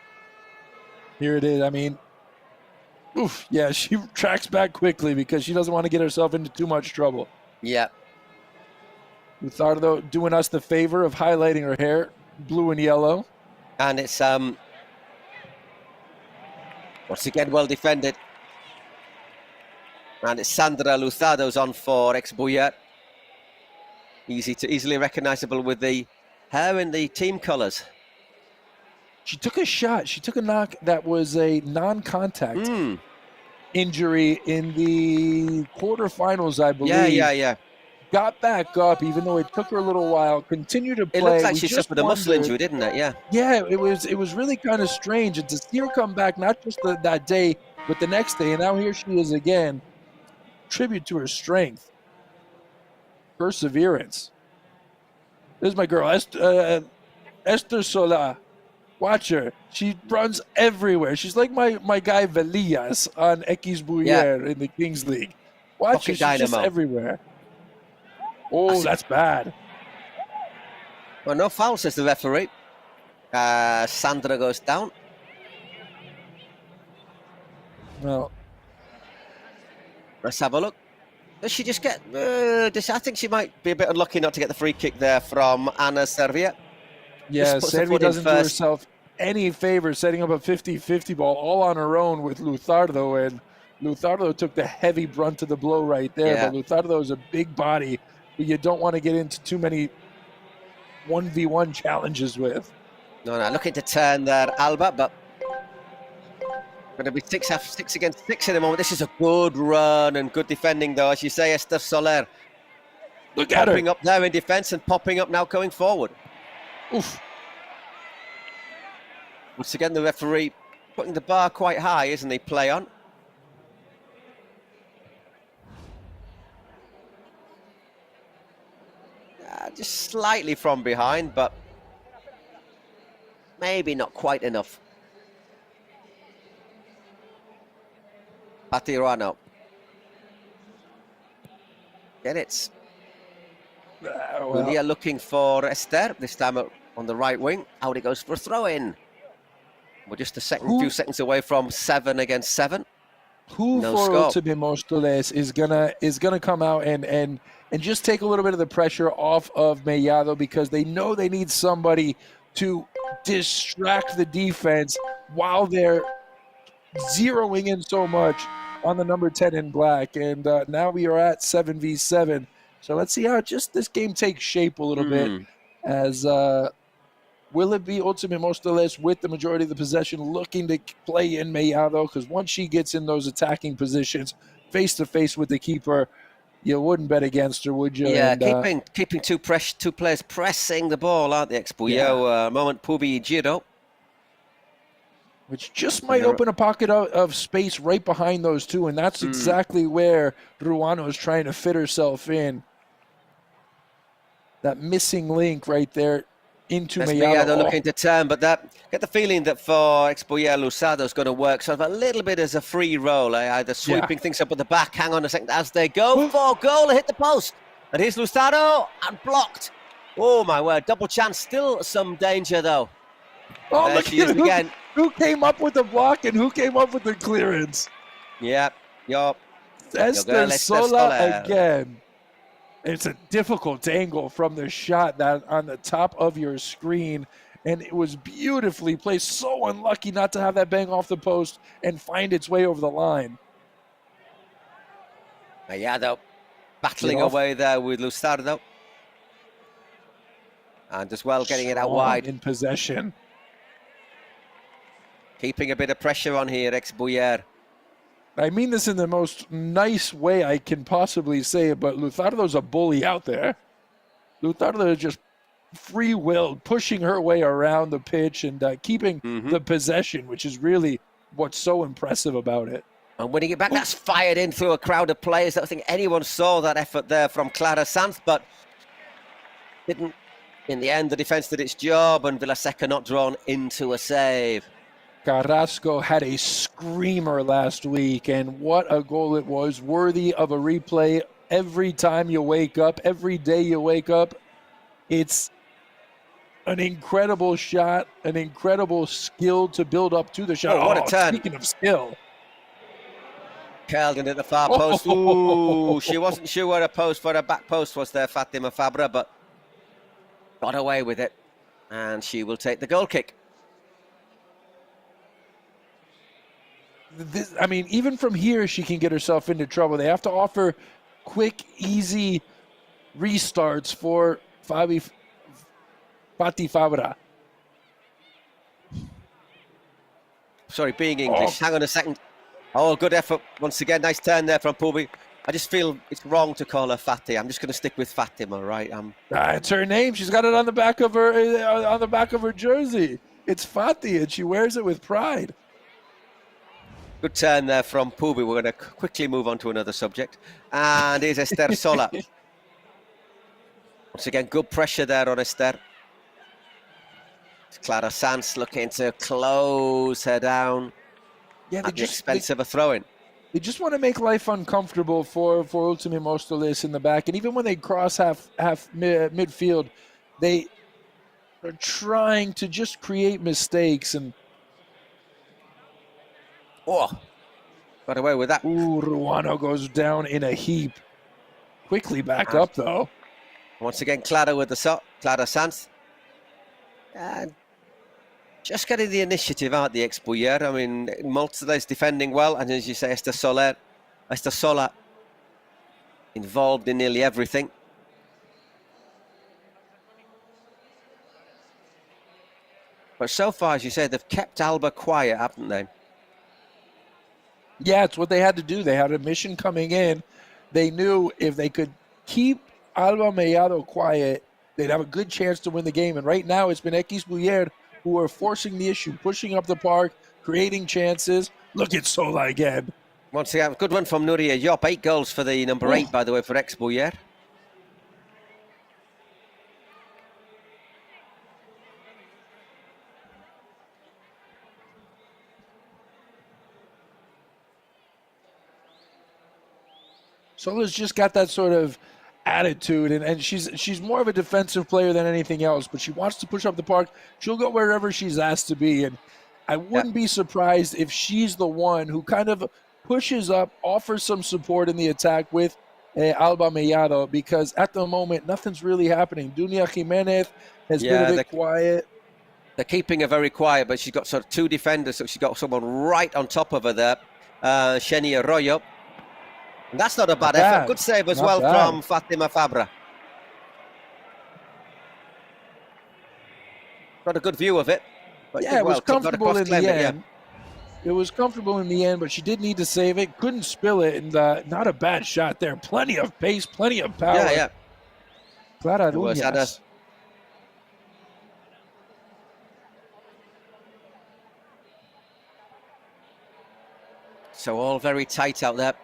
Here it is. I mean, yeah, she tracks back quickly because she doesn't want to get herself into too much trouble. Yeah. Luzardo doing us the favor of highlighting her hair, blue and yellow. And it's once again well defended. And it's Sandra Luzardo's on for ex-Bouyer. Easily recognizable with the hair in the team colors. She took a shot. She took a knock that was a non-contact injury in the quarterfinals, I believe. Yeah. Got back up, even though it took her a little while. Continued to play. It looks like she suffered a muscle injury, didn't it? Yeah. Yeah, it was really kind of strange. And to see her come back, not just that day, but the next day, and now here she is again. Tribute to her strength, perseverance. This is my girl, Esther Sola. Watch her. She runs everywhere. She's like my guy Velillas on X Bouyer in the Kings League. Watch her. She's just everywhere. Oh, that's bad. Well, no foul, says the referee. Sandra goes down. Well, let's have a look. Does she just get... I think she might be a bit unlucky not to get the free kick there from Anna Servia. Yeah, Servia doesn't do herself any favor setting up a 50-50 ball all on her own with Luzardo, and Luzardo took the heavy brunt of the blow right there. Yeah. But Luzardo is a big body who you don't want to get into too many 1v1 challenges with. No, looking to turn there, Alba, but going to be 6 against 6 in the moment. This is a good run and good defending, though, as you say, Esther Soler. Look at her. Popping up there in defence and popping up now going forward. Oof. Once again, the referee putting the bar quite high, isn't he? Play on. Just slightly from behind, but maybe not quite enough. Patirano. Again, it's Julia looking for Esther, this time on the right wing. Out it goes for a throw-in. We're just a few seconds away from 7 against 7. Who for Ultimate Móstoles is gonna come out and just take a little bit of the pressure off of Mellado, because they know they need somebody to distract the defense while they're zeroing in so much on the number 10 in black. And now we are at 7v7. So let's see how this game takes shape a little bit. As will it be Ultimate Móstoles with the majority of the possession looking to play in Mellado? Because once she gets in those attacking positions face-to-face with the keeper, you wouldn't bet against her, would you? Yeah, and, keeping two players pressing the ball, aren't they, Expullo? Moment Pubi Giro. Which just might open a pocket of space right behind those two, and that's exactly where Ruano is trying to fit herself in. That missing link right there into Mellado. Looking to turn, but get the feeling that for Expullo, Lusado's going to work sort of a little bit as a free roll, either sweeping things up at the back. Hang on a second as they go for goal, hit the post. And here's Lusado, and blocked. Oh, my word, double chance, still some danger, though. Oh, there she is again. Who came up with the block and who came up with the clearance? Yeah, Esther Sola again. It's a difficult angle from the shot that on the top of your screen, and it was beautifully placed. So unlucky not to have that bang off the post and find its way over the line. Mellado battling away there with Lusardo. And as well getting it out wide. In possession. Keeping a bit of pressure on here, Expullo. I mean this in the most nice way I can possibly say it, but Luzardo's a bully out there. Luzardo is just free-willed, pushing her way around the pitch and keeping the possession, which is really what's so impressive about it. And winning it back, that's fired in through a crowd of players. I don't think anyone saw that effort there from Clara Sanz, but didn't. In the end, the defence did its job, and Villaseca not drawn into a save. Carrasco had a screamer last week, and what a goal it was, worthy of a replay every time you wake up, every day you wake up. It's an incredible shot, an incredible skill to build up to the shot. Oh, what a turn. Speaking of skill. Curled in at the far post. Ooh, she wasn't sure where her back post was there, Fatima Fabra, but got away with it. And she will take the goal kick. I mean, even from here, she can get herself into trouble. They have to offer quick, easy restarts for Fati Fabra. Sorry, being English. Hang on a second. Oh, good effort. Once again, nice turn there from Pubi. I just feel it's wrong to call her Fatty. I'm just going to stick with Fatima, right? It's her name. She's got it on the back of her jersey. It's Fati, and she wears it with pride. Good turn there from Pubi. We're going to quickly move on to another subject. And here's Esther Sola. Once again, good pressure there on Esther. Clara Sanz looking to close her down at the expense of a throw-in. They just want to make life uncomfortable for Ultimate Móstoles in the back. And even when they cross half midfield, they are trying to just create mistakes. And got away with that. Ooh, Ruano goes down in a heap. Quickly back up, though. Once again, Clara with the shot. Clara Sanz. Just getting the initiative out the Expullo. I mean, Móstoles defending well. And as you say, Esther Sola involved in nearly everything. But so far, as you say, they've kept Alba quiet, haven't they? Yeah, it's what they had to do. They had a mission coming in. They knew if they could keep Alba Mellado quiet, they'd have a good chance to win the game. And right now, it's been Expullo who are forcing the issue, pushing up the park, creating chances. Look at Sola again. Once again, good one from Nuria Yop. 8 goals for the number 8, by the way, for Expullo. Sola's just got that sort of attitude, and she's more of a defensive player than anything else, but she wants to push up the park. She'll go wherever she's asked to be, and I wouldn't be surprised if she's the one who kind of pushes up, offers some support in the attack with Alba Mellado, because at the moment, nothing's really happening. Dunia Jimenez has been a bit quiet. They're keeping her very quiet, but she's got sort of two defenders, so she's got someone right on top of her there, Sheni Arroyo. And that's not a bad effort. Good save as well from Fatima Fabra. Got a good view of it. But yeah, it was comfortable in the end. It was comfortable in the end, but she did need to save it. Couldn't spill it, and not a bad shot there. Plenty of pace, plenty of power. Yeah. Clara Duñas. So all very tight out there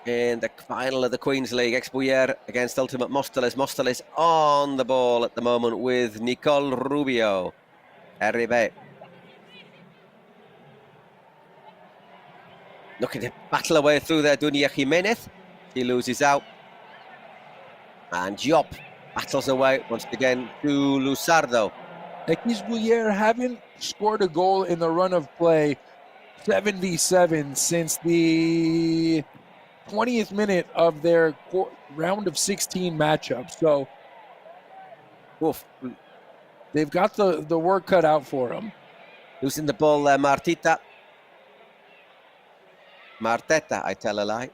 in the final of the Queen's League. Expuyer against Ultimate Móstoles. Móstoles on the ball at the moment with Nicole Rubio. Arribe. Looking to battle away through there, Dunia Jimenez. She loses out. And Diop battles away once again to Luzardo. Expuyer haven't scored a goal in the run of play 7v7 since the 20th minute of their round of 16 matchup. So they've got the work cut out for them. Losing the ball there, Marteta, I tell a lie.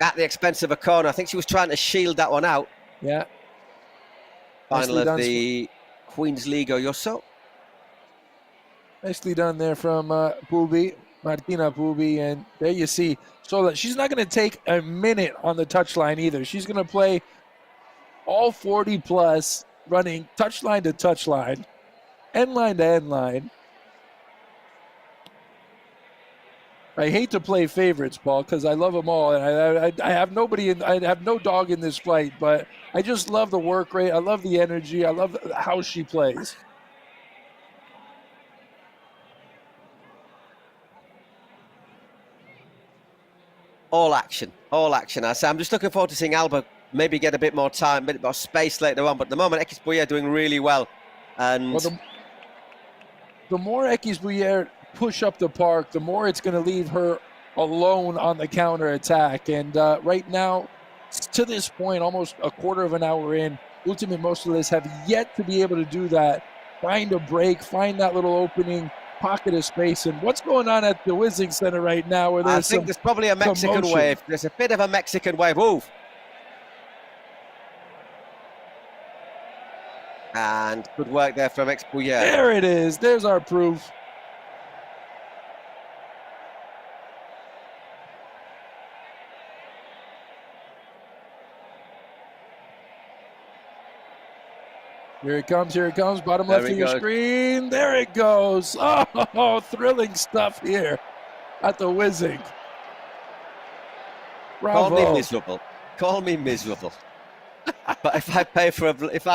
At the expense of a corner. I think she was trying to shield that one out. Yeah. Final of the Queen's League Oysho. Nicely done there from Pulbi, Martina Pulbi, and there you see. So she's not going to take a minute on the touchline either. She's going to play all 40 plus, running touchline to touchline, end line to end line. I hate to play favorites, Paul, because I love them all, and I have I have no dog in this fight, but I just love the work rate. I love the energy. I love how she plays. All action. I'm just looking forward to seeing Alba maybe get a bit more time, a bit more space later on. But at the moment, Expuyer doing really well. And the more Expuyer push up the park, the more it's going to leave her alone on the counter attack. And right now, to this point, almost a quarter of an hour in, Ultimate Móstoles have yet to be able to do that. Find a break, find that little opening pocket of space. And what's going on at the WiZink Center right now? Where I think there's probably a Mexican wave. There's a bit of a Mexican wave. Ooh. And good work there from Expuyer. There it is. There's our proof. Here it comes, bottom left of your screen. There it goes. Oh, thrilling stuff here at the WiZink. Bravo. Call me miserable. But if I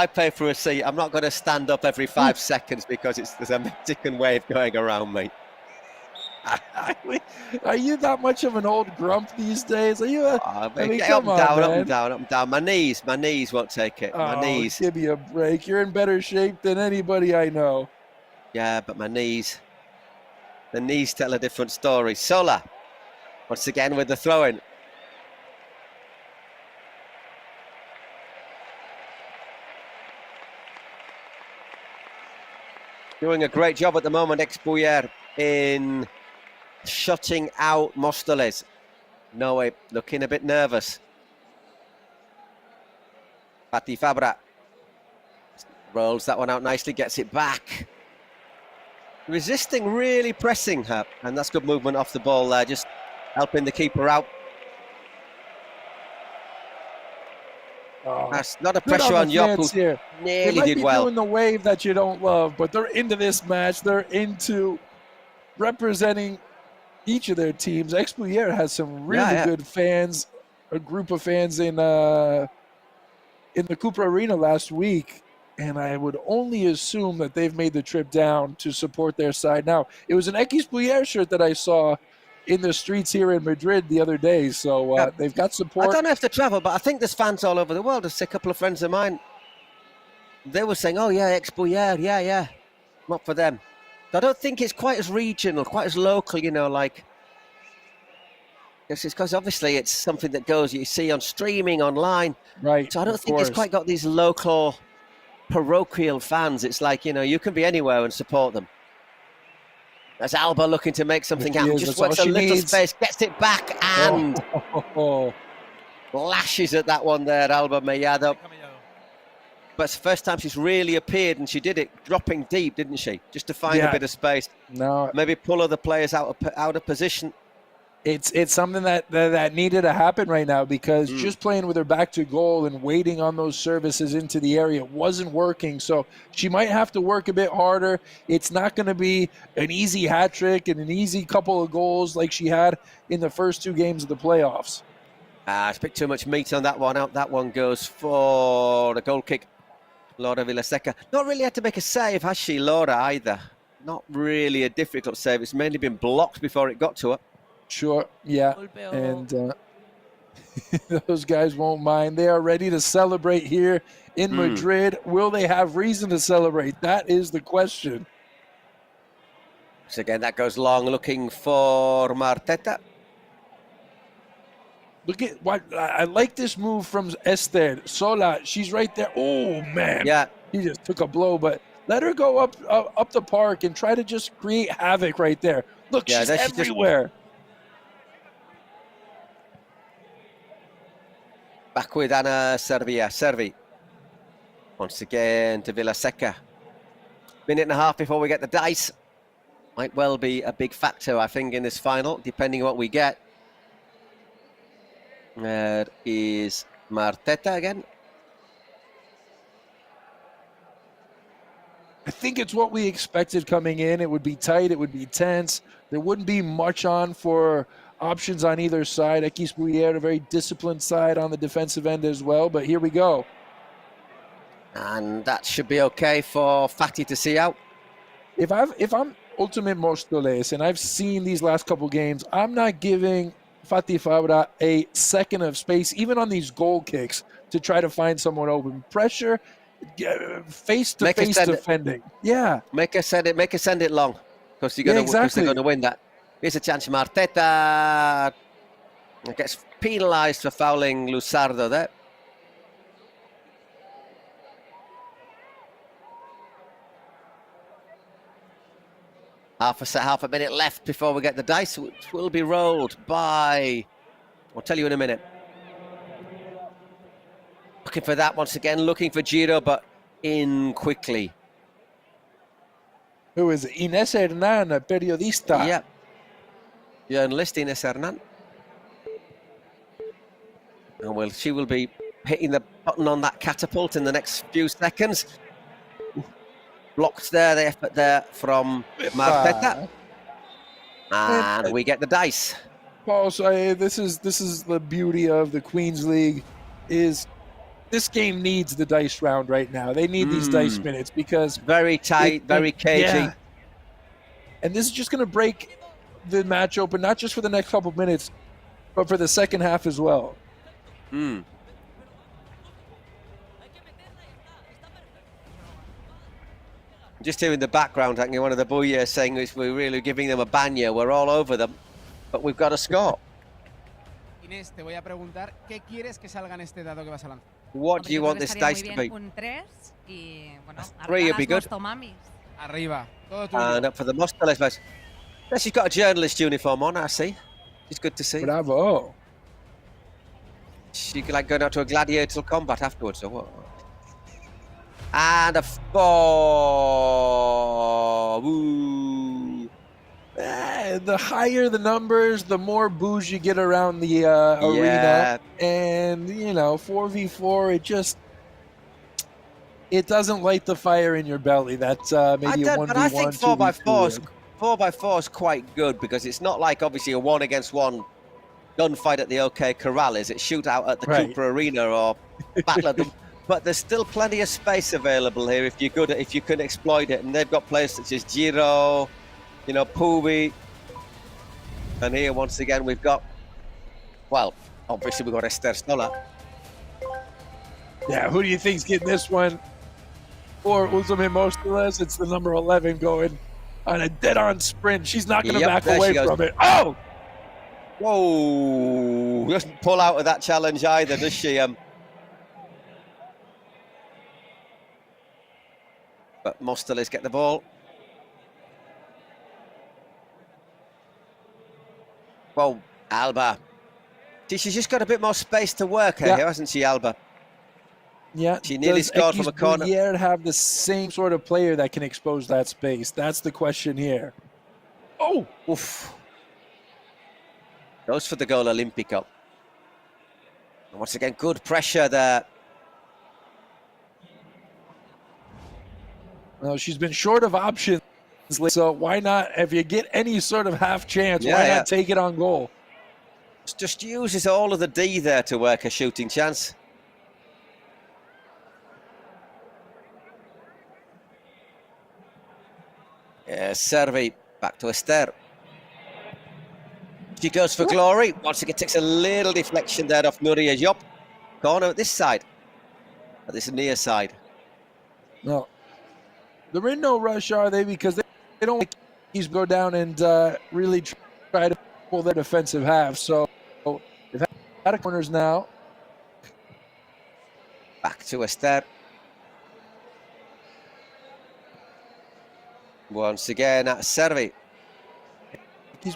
pay for a seat, I'm not going to stand up every 5 seconds because there's a Mexican wave going around me. Are you that much of an old grump these days? Are you? Up and down. My knees won't take it. My knees. Give me a break. You're in better shape than anybody I know. Yeah, but the knees tell a different story. Sola, once again with the throw-in. Doing a great job at the moment, Expuyer, in shutting out Móstoles. No way, looking a bit nervous. Pati Fabra rolls that one out nicely, gets it back. Resisting, really pressing her, and that's good movement off the ball there, just helping the keeper out. That's not a pressure on Diop, who nearly did well. Doing the wave that you don't love, but they're into this match. They're into representing each of their teams. Expuyer has some really good fans, a group of fans in the Cooper Arena last week, and I would only assume that they've made the trip down to support their side. Now, it was an Expuyer shirt that I saw in the streets here in Madrid the other day, so they've got support. I don't have to travel, but I think there's fans all over the world. There's a couple of friends of mine they were saying, oh yeah, ex-Bouillard, yeah, not for them. So I don't think it's quite as regional, quite as local, you know, like. It's because obviously it's something that goes, you see on streaming, online. Right. So I don't think it's quite got these local, parochial fans. It's like, you know, you can be anywhere and support them. That's Alba looking to make something happen. Just works a little space, gets it back, and lashes at that one there, Alba Mellado. But it's the first time she's really appeared, and she did it dropping deep, didn't she? Just to find a bit of space. No. Maybe pull other players out of position. It's something that needed to happen right now, because just playing with her back to goal and waiting on those services into the area wasn't working. So she might have to work a bit harder. It's not going to be an easy hat trick and an easy couple of goals like she had in the first 2 games of the playoffs. It's a bit too much meat on that one. Out that one goes for a goal kick. Laura Villaseca. Not really had to make a save, has she, Laura, either? Not really a difficult save. It's mainly been blocked before it got to her. Sure, yeah, and those guys won't mind. They are ready to celebrate here in Madrid. Will they have reason to celebrate? That is the question. So again, that goes long, looking for Marteta. Look at what I like this move from Esther. Sola, she's right there. Oh man, yeah, he just took a blow, but let her go up the park and try to just create havoc right there. Look, she's everywhere. Back with Anna Servi. Once again to Villaseca. Minute and a half before we get the dice. Might well be a big factor, I think, in this final, depending on what we get. There is Marteta again. I think it's what we expected coming in. It would be tight. It would be tense. There wouldn't be much on for options on either side. X Bouillard, a very disciplined side on the defensive end as well, but here we go. And that should be okay for Fati to see out. If I'm Ultimate Mostoles and I've seen these last couple games, I'm not giving Fati Fabra a second of space, even on these goal kicks, to try to find someone open. Pressure, face-to-face defending. Yeah. Make her send it long, because they're going to win that. Here's a chance. Marteta gets penalised for fouling Luzardo there. Half a minute left before we get the dice, which will be rolled by, I'll tell you in a minute. Looking for that once again, looking for Giro, but in quickly. Who is it? Inés Hernán, a periodista. Yeah. Journalist Inés Hernán. And well, she will be hitting the button on that catapult in the next few seconds. Blocked there, the effort there from Marteta. And we get the dice. Paul, so this is the beauty of the Queen's League, is this game needs the dice round right now. They need these dice minutes, because very tight, very cagey. Yeah. And this is just going to break the match open, not just for the next couple of minutes, but for the second half as well. Just here in the background, I think one of the Bouillard saying we're really giving them a baño. We're all over them, but we've got to score. Inés, te voy a preguntar, ¿qué quieres que salga en este dado que vas a lanzar? What do you want this dice to be? Un 3 y bueno, 3 would be good. Arriba, todo tuyo. And up for the Mostoles. Yeah, she's got a journalist uniform on, I see. It's good to see. Bravo. She like going out to a gladiatorial combat afterwards, or what? And a 4. Woo. The higher the numbers, the more booze you get around the arena. And, 4v4, it doesn't light the fire in your belly. That's maybe a 1v1. But I think 4x4 is quite good, because it's not like, obviously, a 1-against-1 gunfight at the OK Corral is. It's shootout at the Cooper Arena or Battle of them. But there's still plenty of space available here if you can exploit it. And they've got players such as Giro, Puvi. And here, once again, we've got, well, obviously we've got Esther Stola. Yeah, who do you think's getting this one? for Uzumi Mosteles. It's the number 11 going on a dead-on sprint. She's not going to back away from it. Oh! Whoa! Doesn't pull out of that challenge either, does she? But Mosteles get the ball. Well, Alba. She's just got a bit more space to work here, hasn't she, Alba? Yeah. She nearly scored from a corner. Does have the same sort of player that can expose that space? That's the question here. Oh! Oof. Goes for the goal, Olympico. And once again, good pressure there. Well, she's been short of options, so why not, if you get any sort of half chance, why not take it on goal? Just uses all of the D there to work a shooting chance. Servi back to Esther. She goes for glory. Once again, takes a little deflection there off Nuria Job. Corner at this side, at this near side. No, they're in no rush, are they? Because they don't like these go down and really try to pull their defensive half. So they've had corners now. Back to Esther. Once again at Servi.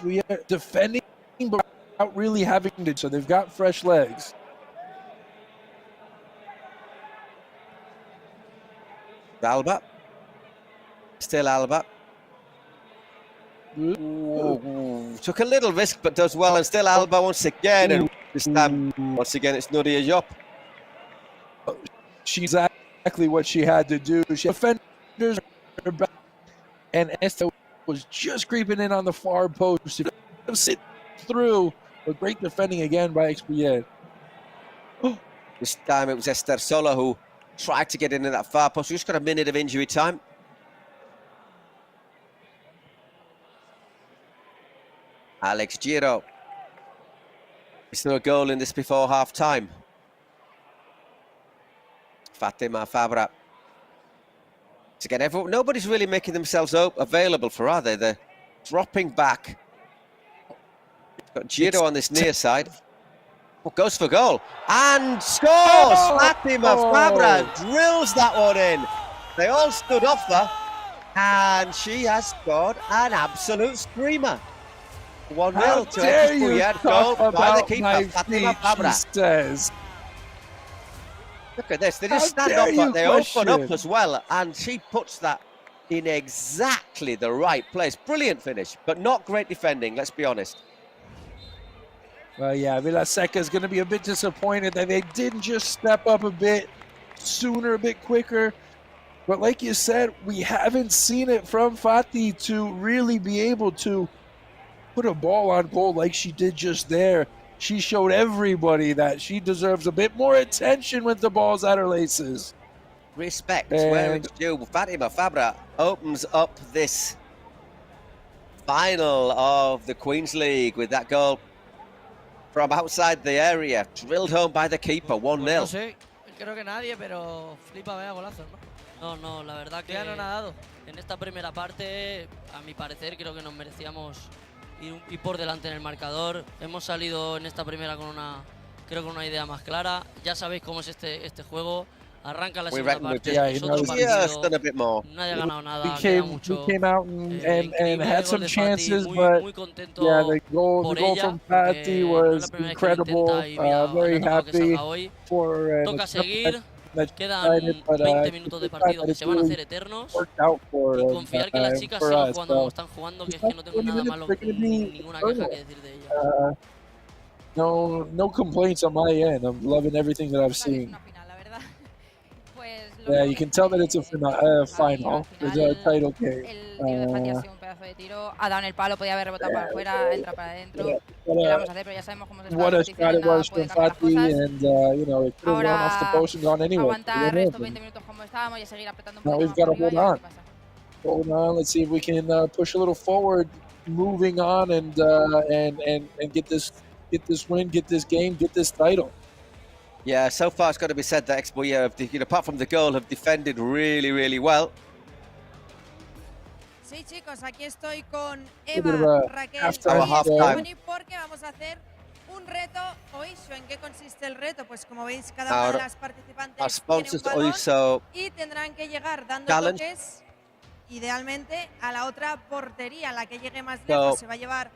We are defending, but without really having to. So they've got fresh legs. Alba. Still Alba. Ooh. Took a little risk, but does well. And still Alba once again. And this time, once again, it's Nuria Job. She's exactly what she had to do. She defenders are back, and Esther was just creeping in on the far post. Sit through, but great defending again by Expier. This time it was Esther Sola who tried to get into that far post. We just got a minute of injury time. Alex Giro. Is there a goal in this before half time? Fatima Fabra. So again, nobody's really making themselves available for, are they? They're dropping back. Got Giro on this near side. Goes for goal and scores! Fatima Fabra drills that one in. They all stood off her, and she has scored an absolute screamer. 1-0 to Expier. Goal by the keeper, Fatima Fabra. Says. Look at this, they just stand up, but they open up as well, and she puts that in exactly the right place. Brilliant finish, but not great defending, let's be honest. Well, yeah, Vilaseca is going to be a bit disappointed that they didn't just step up a bit sooner, a bit quicker. But like you said, we haven't seen it from Fati to really be able to put a ball on goal like she did just there. She showed everybody that she deserves a bit more attention with the balls at her laces. Respect where it's due. Fatima Fabra opens up this final of the Queen's League with that goal from outside the area, drilled home by the keeper, 1-0. No sé, creo que nadie, pero flipa, vaya golazo, ¿no? No, la verdad que no ha dado. En esta primera parte, a mi parecer, creo que nos merecíamos ir por delante en el marcador. Hemos salido en esta primera con una idea más clara. Ya sabéis cómo es este juego. Arranca la segunda parte. Nadie ha ganado nada. We came out and had some chances, but yeah, the goal from Patti was incredible. Very happy for Toca seguir. Quedan 20 minutos de partido que se van a hacer eternos y confiar que las chicas sigan jugando como están jugando, que es que no tengo nada malo, ninguna queja que decir de ellas. No complaints on my end. I'm loving everything that I've seen. Yeah, you can tell that it's a final, it's a title game. De tiro, ha dado en el palo, podía haber rebotado para afuera, entra para adentro. ¿Qué vamos a hacer? Pero ya sabemos cómo se what a shot it was from Fati, and you know, it could have gone off the post and gone anywhere. Aguantar estos 20 minutos como estábamos y seguir apretando un poco. Now we've got to hold on. Hold on. Let's see if we can push a little forward, moving on, and get this win, get this game, get this title. Yeah, so far it's got to be said that Expoya, apart from the goal, have defended really, really well. Sí, chicos, aquí estoy con A bit of Eva, a Raquel halftime y show. Stephanie porque vamos a hacer un reto Oysho. ¿En qué consiste el reto? Pues como veis, cada una de las participantes Our tiene un sponsors balón Oysho y tendrán que llegar dando challenge. toques, idealmente, a la otra portería. La que llegue más lejos se va a llevar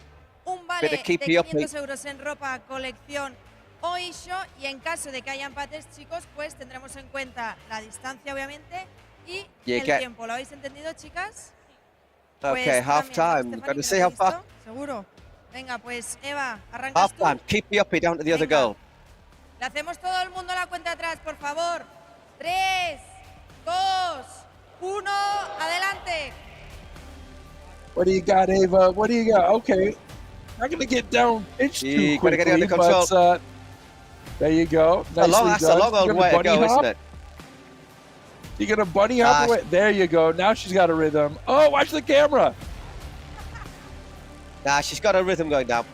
un vale de 500 euros en ropa colección Oysho, y en caso de que haya empates, chicos, pues tendremos en cuenta la distancia, obviamente, y el tiempo. ¿Lo habéis entendido, chicas? Okay, Pues half time. Got to see how fast. Seguro. Venga, pues Eva, arrancas Half time. Keep me uppy down to the other goal. Le hacemos todo el mundo la cuenta atrás, por favor. 3, 2, 1, adelante. What do you got, Eva? What do you got? Okay. Not going to get down pitch too quickly, get it under control. but there you go. That's a long old way to go, isn't it? You get a bunny hop away. There you go. Now she's got a rhythm. Oh, watch the camera. Nah, she's got a rhythm going down.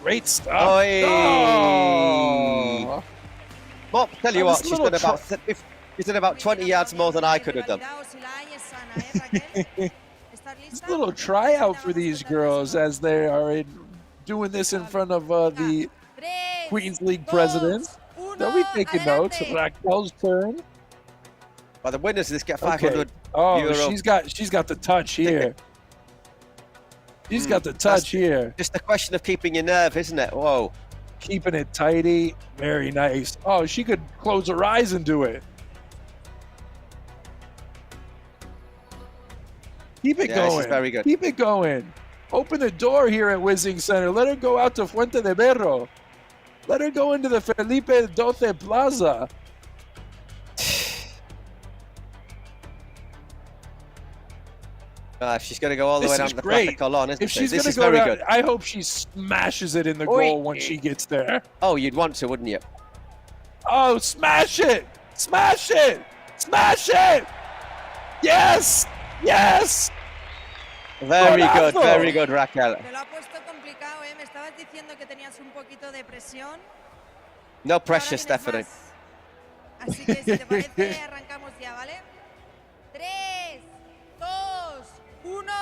Great stuff. Oh. Well, tell you what, she's done about 20 yards more than I could have done. It's a little tryout for these girls as they are doing this in front of the Queens League presidents. They'll be taking notes. Raquel's turn. Well, the winners of this get 500 Okay. Oh, euro. she's got the touch here. She's got the touch here. Just a question of keeping your nerve, isn't it? Whoa. Keeping it tidy. Very nice. Oh, she could close her eyes and do it. Keep it going. This is very good. Keep it going. Open the door here at WiZink Center. Let her go out to Fuente de Berro. Let her go into the Felipe XII Plaza. She's going to go all the way down to the Plaza Colón, isn't If she? she's This going is to go very down, good. I hope she smashes it in the goal once she gets there. Oh, you'd want to, wouldn't you? Oh, smash it! Smash it! Smash it! Yes! Yes! Very good, Raquel. Te lo ha puesto complicado, ¿eh? Me estabas diciendo que tenías un poquito de presión. No pressure, Stephanie. Así que si te parece, arrancamos ya, ¿vale? 3, 2, 1,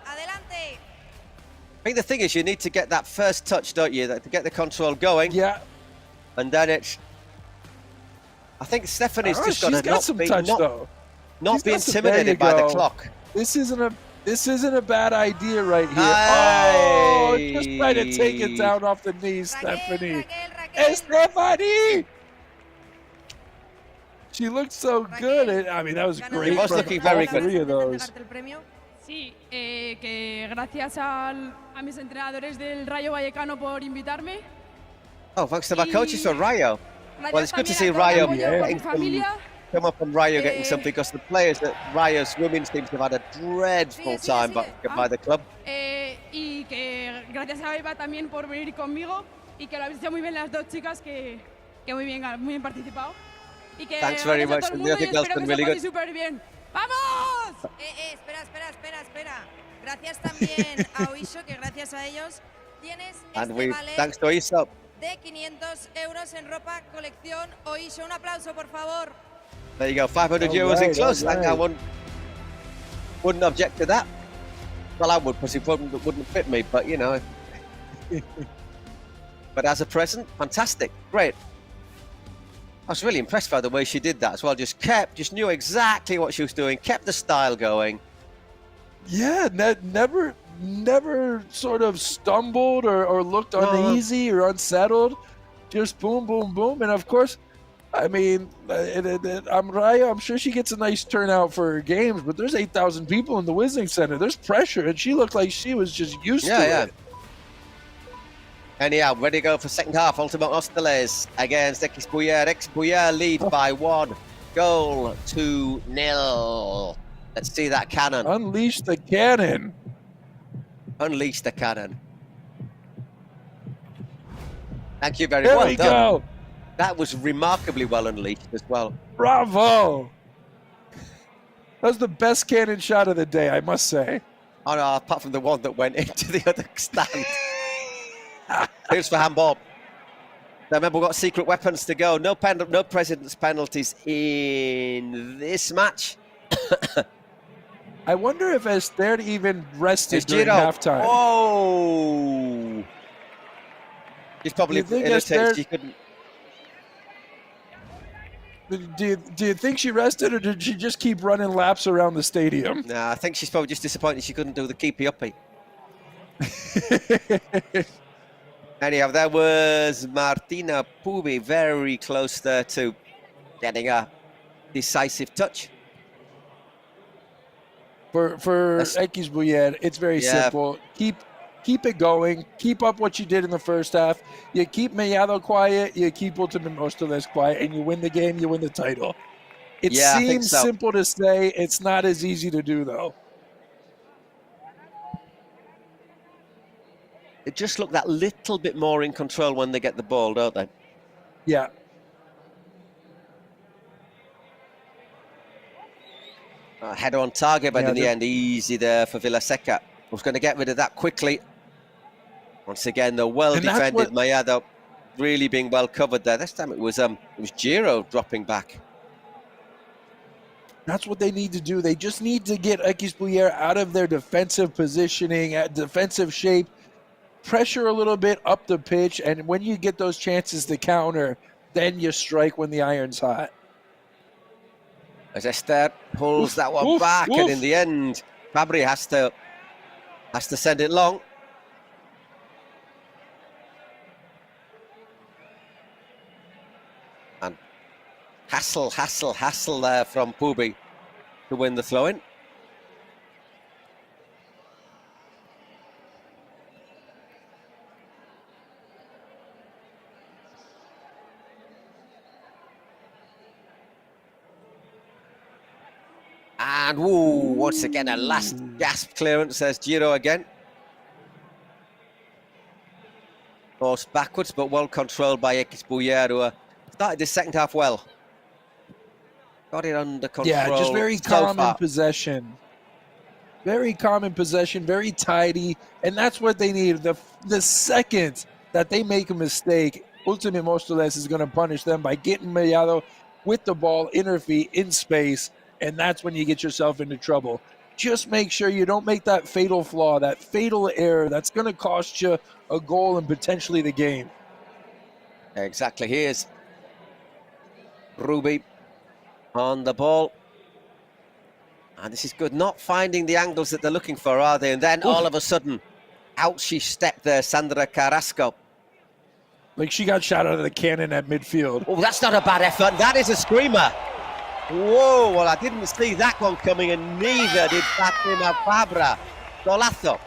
adelante. I think the thing is you need to get that first touch, don't you? To get the control going. Yeah. And then it's... I think Stephanie's just got to not be intimidated by the clock. This isn't a bad idea right here. Oh, just try to take it down off the knees, Stephanie. Hey, Stephanie! She looked so good. I mean, that was great. She was looking very good. Three of those. Sí, que gracias a mis entrenadores del Rayo Vallecano por invitarme. Oh, thanks to my coaches for Rayo. Well, it's good to see Rayo come up on Rayo getting something, because the players at Rayo's women's teams have had a dreadful time by the club. Y que gracias a Eva también por venir conmigo, y que lo habéis hecho muy bien las dos chicas, que muy bien participado. Y que Thanks very much. todo el mundo, y espero que se paséis súper bien. ¡Vamos! Espera. Gracias también a Oysho, que gracias a ellos tienes Thanks to Oysho. de 500 euros en ropa colección Oysho. Un aplauso, por favor. There you go, 500 euros in close. I wouldn't object to that. Well, I would, because it wouldn't fit me, but you know. But as a present, fantastic, great. I was really impressed by the way she did that as well. Just knew exactly what she was doing, kept the style going. Yeah, never sort of stumbled or looked uneasy or unsettled. Just boom, boom, boom. And of course, I mean, I'm sure she gets a nice turnout for her games, but there's 8,000 people in the WiZink Center. There's pressure, and she looked like she was just used to it. Anyhow, ready to go for second half. Ultimate Hostiles against Expoya. Expoya lead by 1 goal to 0. Let's see that cannon. Unleash the cannon. Unleash the cannon. Thank you very much. well There we done. go. That was remarkably well unleashed as well. Bravo. That was the best cannon shot of the day, I must say. Oh no, apart from the one that went into the other stand. Here's for handball. Remember, we've got secret weapons to go. No president's penalties in this match. I wonder if Esther even rested during halftime. Oh! She's probably irritated she couldn't. Do you think she rested, or did she just keep running laps around the stadium? Nah, I think she's probably just disappointed she couldn't do the keepy-uppy. Anyhow, there was Martina Pubi very close there to getting decisive touch. For Ekisbuyer, it's very simple. Keep it going. Keep up what you did in the first half. You keep Mellado quiet. You keep Ultimate Mostoles quiet, and you win the game. You win the title. It seems simple to say. It's not as easy to do, though. They just look that little bit more in control when they get the ball, don't they? Yeah. Header on target, but in the end, easy there for Villaseca. Was going to get rid of that quickly. Once again, the well-defended Mellado really being well covered there. This time it was Giro dropping back. That's what they need to do. They just need to get Ekisbuyer out of their defensive positioning, at defensive shape, pressure a little bit up the pitch, and when you get those chances to counter, then you strike when the iron's hot. As Esther pulls that one back, and in the end, Fabri has to send it long. And hassle there from Pubi to win the throw-in. And once again, a last gasp clearance, says Giro again. Forced backwards, but well controlled by Ekisbuyer, who started the second half well. Got it under control. Yeah, just very calm in possession. Very calm in possession, very tidy, and that's what they need. The second that they make a mistake, Ultimate Mostoles is going to punish them by getting Mellado with the ball, inner feet, in space, and that's when you get yourself into trouble. Just make sure you don't make that fatal flaw, that fatal error that's going to cost you a goal and potentially the game. Exactly. Here's Ruby on the ball. And this is good. Not finding the angles that they're looking for, are they? And then all of a sudden, out she stepped there, Sandra Carrasco. Like she got shot out of the cannon at midfield. Oh, that's not a bad effort. That is a screamer. Whoa, well, I didn't see that one coming, and neither did Fatima Fabra. Golazo.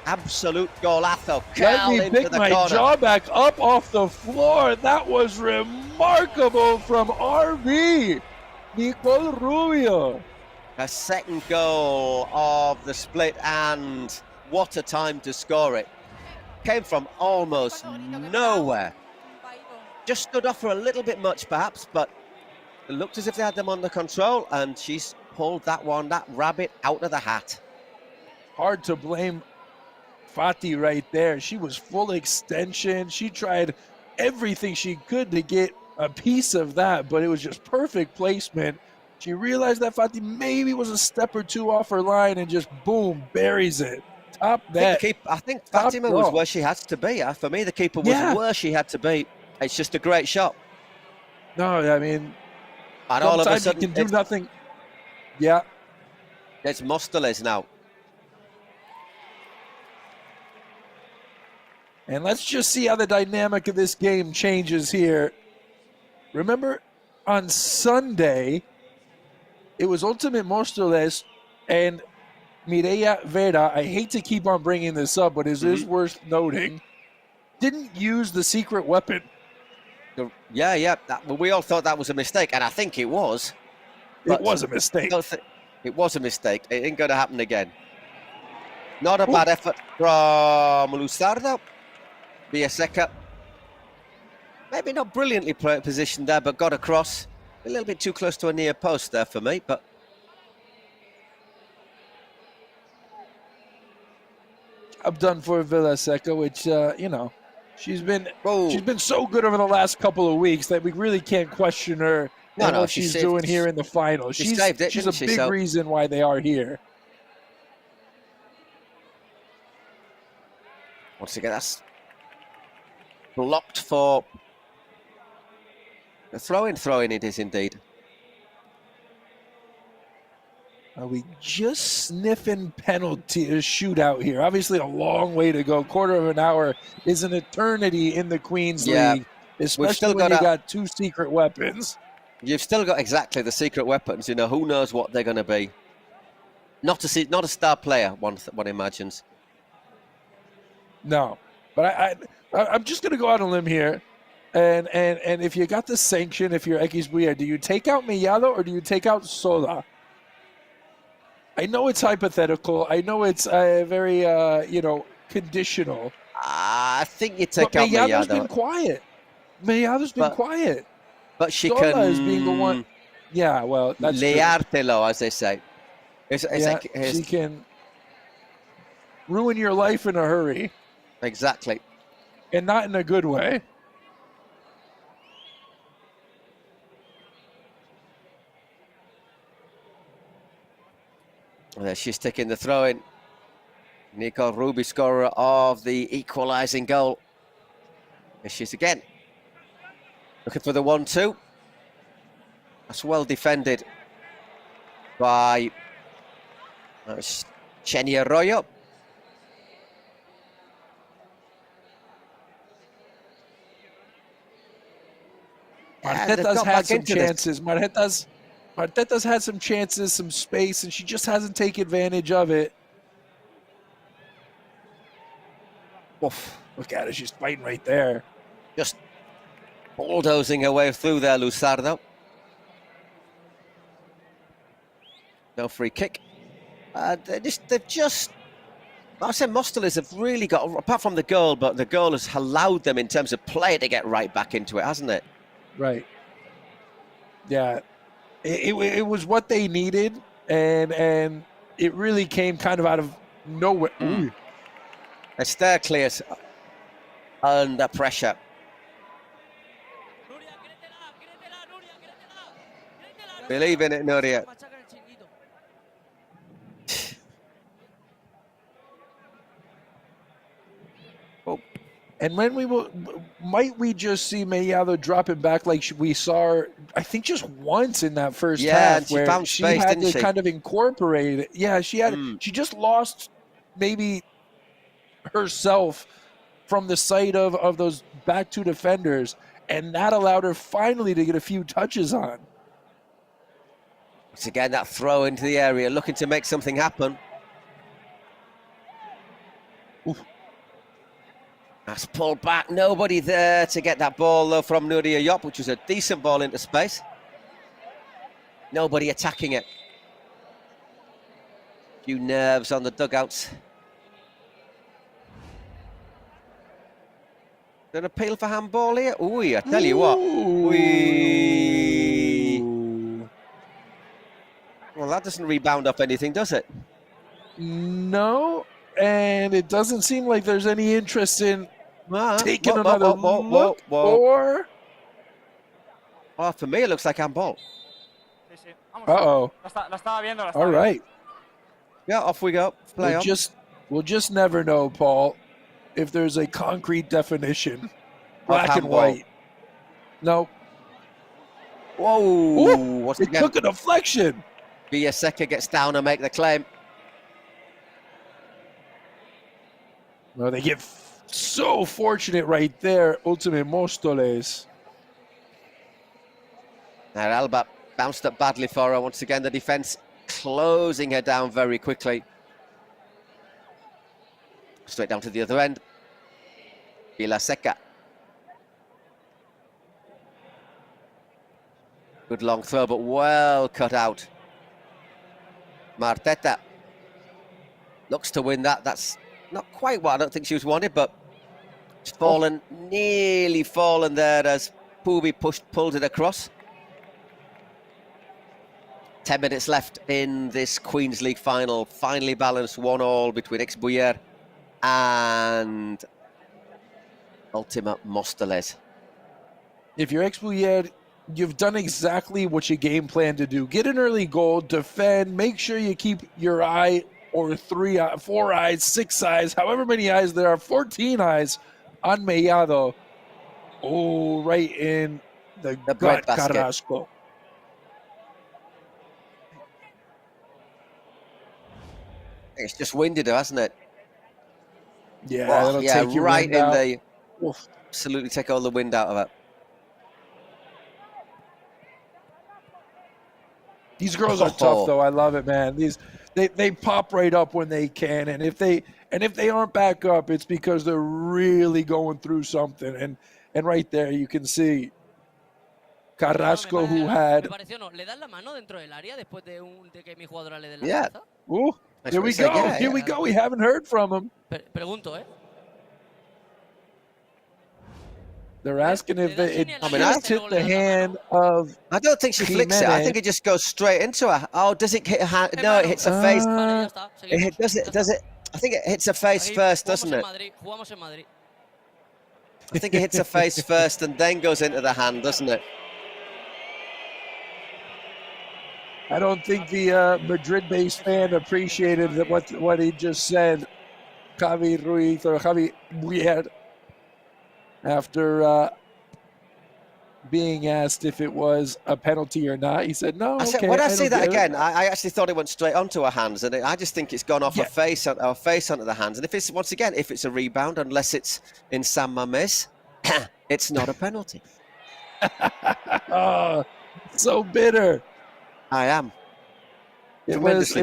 Absolute golazo. Let me pick my jaw back up off the floor. That was remarkable from RB. Nicole Rubio. A second goal of the split, and what a time to score it. Came from almost nowhere. Just stood off for a little bit much, perhaps, but it looked as if they had them under control, and she's pulled that rabbit out of the hat. Hard to blame Fati right there. She was full extension. She tried everything she could to get a piece of that, but it was just perfect placement. She realized that Fati maybe was a step or two off her line, and just boom, buries it. Top net. I think Fatima was where she had to be. For me, the keeper was where she had to be. It's just a great shot. No, I mean, and all of a sudden, you can do nothing. Yeah. It's Mostoles now. And let's just see how the dynamic of this game changes here. Remember, on Sunday, it was Ultimate Mostoles and Mireia Vera. I hate to keep on bringing this up, but it is worth noting. Didn't use the secret weapon. Yeah. We all thought that was a mistake, and I think it was. It was a mistake. It was a mistake. It ain't going to happen again. Not a bad effort from Lusardo. Villaseca. Maybe not brilliantly positioned there, but got across. A little bit too close to a near post there for me, but... Job done for Villaseca, which, She's been so good over the last couple of weeks that we really can't question her and what she's doing here in the final. She's a big reason why they are here. Once again, that's blocked for a throw-in. Throw-in it is indeed. Are we just sniffing penalty shootout here? Obviously a long way to go. Quarter of an hour is an eternity in the Queen's League, especially when you got two secret weapons. You've still got exactly the secret weapons. You know, who knows what they're going to be. Not a star player, one imagines. No, but I'm just going to go out on a limb here. And if you got the sanction, if you're X Buyer, do you take out Mellado or do you take out Soda? I know it's hypothetical. I know it's very, conditional. I think you take out Mellado. Mellado's been quiet. Mellado's been quiet. But she Sola can... is being the one... Yeah, well, that's liártelo, as they say. She can ruin your life in a hurry. Exactly. And not in a good way. There she's taking the throw in. Nico Ruby, scorer of the equalising goal. There she's again. Looking for the 1-2. That's well defended by Chenia Arroyo. Marteta's had some chances. Marteta's had some chances, some space, and she just hasn't taken advantage of it. Oof, look at her. She's fighting right there. Just bulldozing her way through there, Luzardo. No free kick. They've just... I said Móstoles have really got, apart from the goal, but the goal has allowed them in terms of play to get right back into it, hasn't it? Right. Yeah. It was what they needed, and it really came kind of out of nowhere. Esther clears under pressure. Believe in it, Nuria. And when might we just see Mellado dropping back like we saw her, I think just once in that first half, where she had to kind of incorporate it. Yeah, she had. She just lost maybe herself from the sight of those back two defenders, and that allowed her finally to get a few touches on. Once again, that throw into the area, looking to make something happen. Oof. That's pulled back. Nobody there to get that ball, though, from Nuria Yop, which was a decent ball into space. Nobody attacking it. Few nerves on the dugouts. An appeal for handball here? Ooh, I tell you what. Ooh. Well, that doesn't rebound off anything, does it? No, and it doesn't seem like there's any interest in taking another look. Or... Oh, for me, it looks like handball. Uh-oh. All right. Yeah, off we go. Play on. We'll just never know, Paul, if there's a concrete definition, black and white. No. Whoa! It took a deflection. Villaseca gets down and make the claim. Well, they get so fortunate right there, ultimate Móstoles. Now Alba bounced up badly for her. Once again, the defence closing her down very quickly. Straight down to the other end. Villaseca. Good long throw, but well cut out. Marteta looks to win that. That's not quite what I don't think she was wanted, but it's fallen, nearly fallen there as Pubi pulled it across. 10 minutes left in this Queen's League final. Finally balanced 1-1 between X Buyer and Ultima Mostoles. If you're Expouillet, you've done exactly what you game plan to do. Get an early goal, defend, make sure you keep your eye or 4 eyes, 6 eyes, however many eyes there are, 14 eyes on Mellado. Oh, right in the gut, Carrasco. It's just winded, hasn't it? Yeah, yeah, take your right wind in out. the. Absolutely take all the wind out of it. These girls are tough, though. I love it, man. They pop right up when they can, and if they aren't back up, it's because they're really going through something. And right there, you can see Carrasco, who had. Me pareció, no. ¿Le das la mano dentro del área después de que mi jugadora le dé la cabeza? Here we go. Here we go. We haven't heard from him. Pregunto, They're asking if it just hit the hand of. I don't think she flicks it. I think it just goes straight into her. Oh, does it hit her hand? No, it hits her face. Does it? I think it hits her face first, doesn't it? Jugamos en Madrid. I think it hits her face first and then goes into the hand, doesn't it? I don't think the Madrid-based fan appreciated what he just said, Javi Ruiz or Javi Buyer, after being asked if it was a penalty or not. He said, no, when I see that again, I actually thought it went straight onto her hands, and I just think it's gone off her face onto the hands. And if it's, once again, if it's a rebound, unless it's in San Mamés, it's not a penalty. Oh, so bitter. I am. It was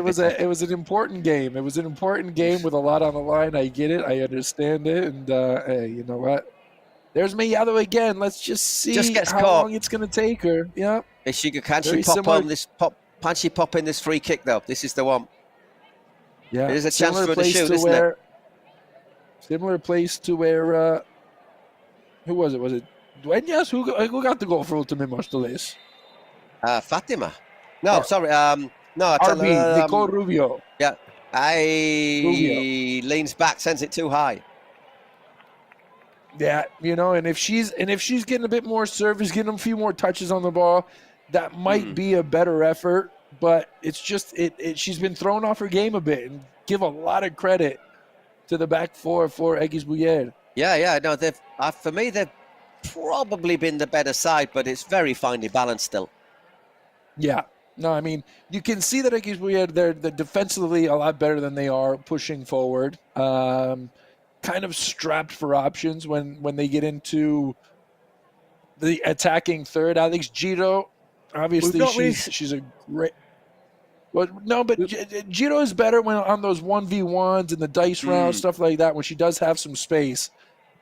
an important game. It was an important game with a lot on the line. I get it. I understand it. And hey, you know what? There's Mellado again. Let's just see how long it's going to take her. Yeah. Can she pop in this free kick though? This is the one. Yeah. There's a chance for her to shoot, isn't it? Similar place to where who was it? Was it Dueñas? Who got the goal for Ultima Mostoles? Fatima. No, sorry. No, RB, Nicole Rubio. Yeah. Leans back, sends it too high. Yeah, and if she's getting a bit more service, getting a few more touches on the ball, that might be a better effort. But it's just she's been thrown off her game a bit, and give a lot of credit to the back four for Expouillet. Yeah. No, they've for me they've probably been the better side, but it's very finely balanced still. Yeah. No, I mean, you can see that they're defensively a lot better than they are pushing forward. Kind of strapped for options when they get into the attacking third. Alex Giro, obviously, she's a great. Well, no, but Giro is better when on those 1v1s and the dice rounds, stuff like that, when she does have some space.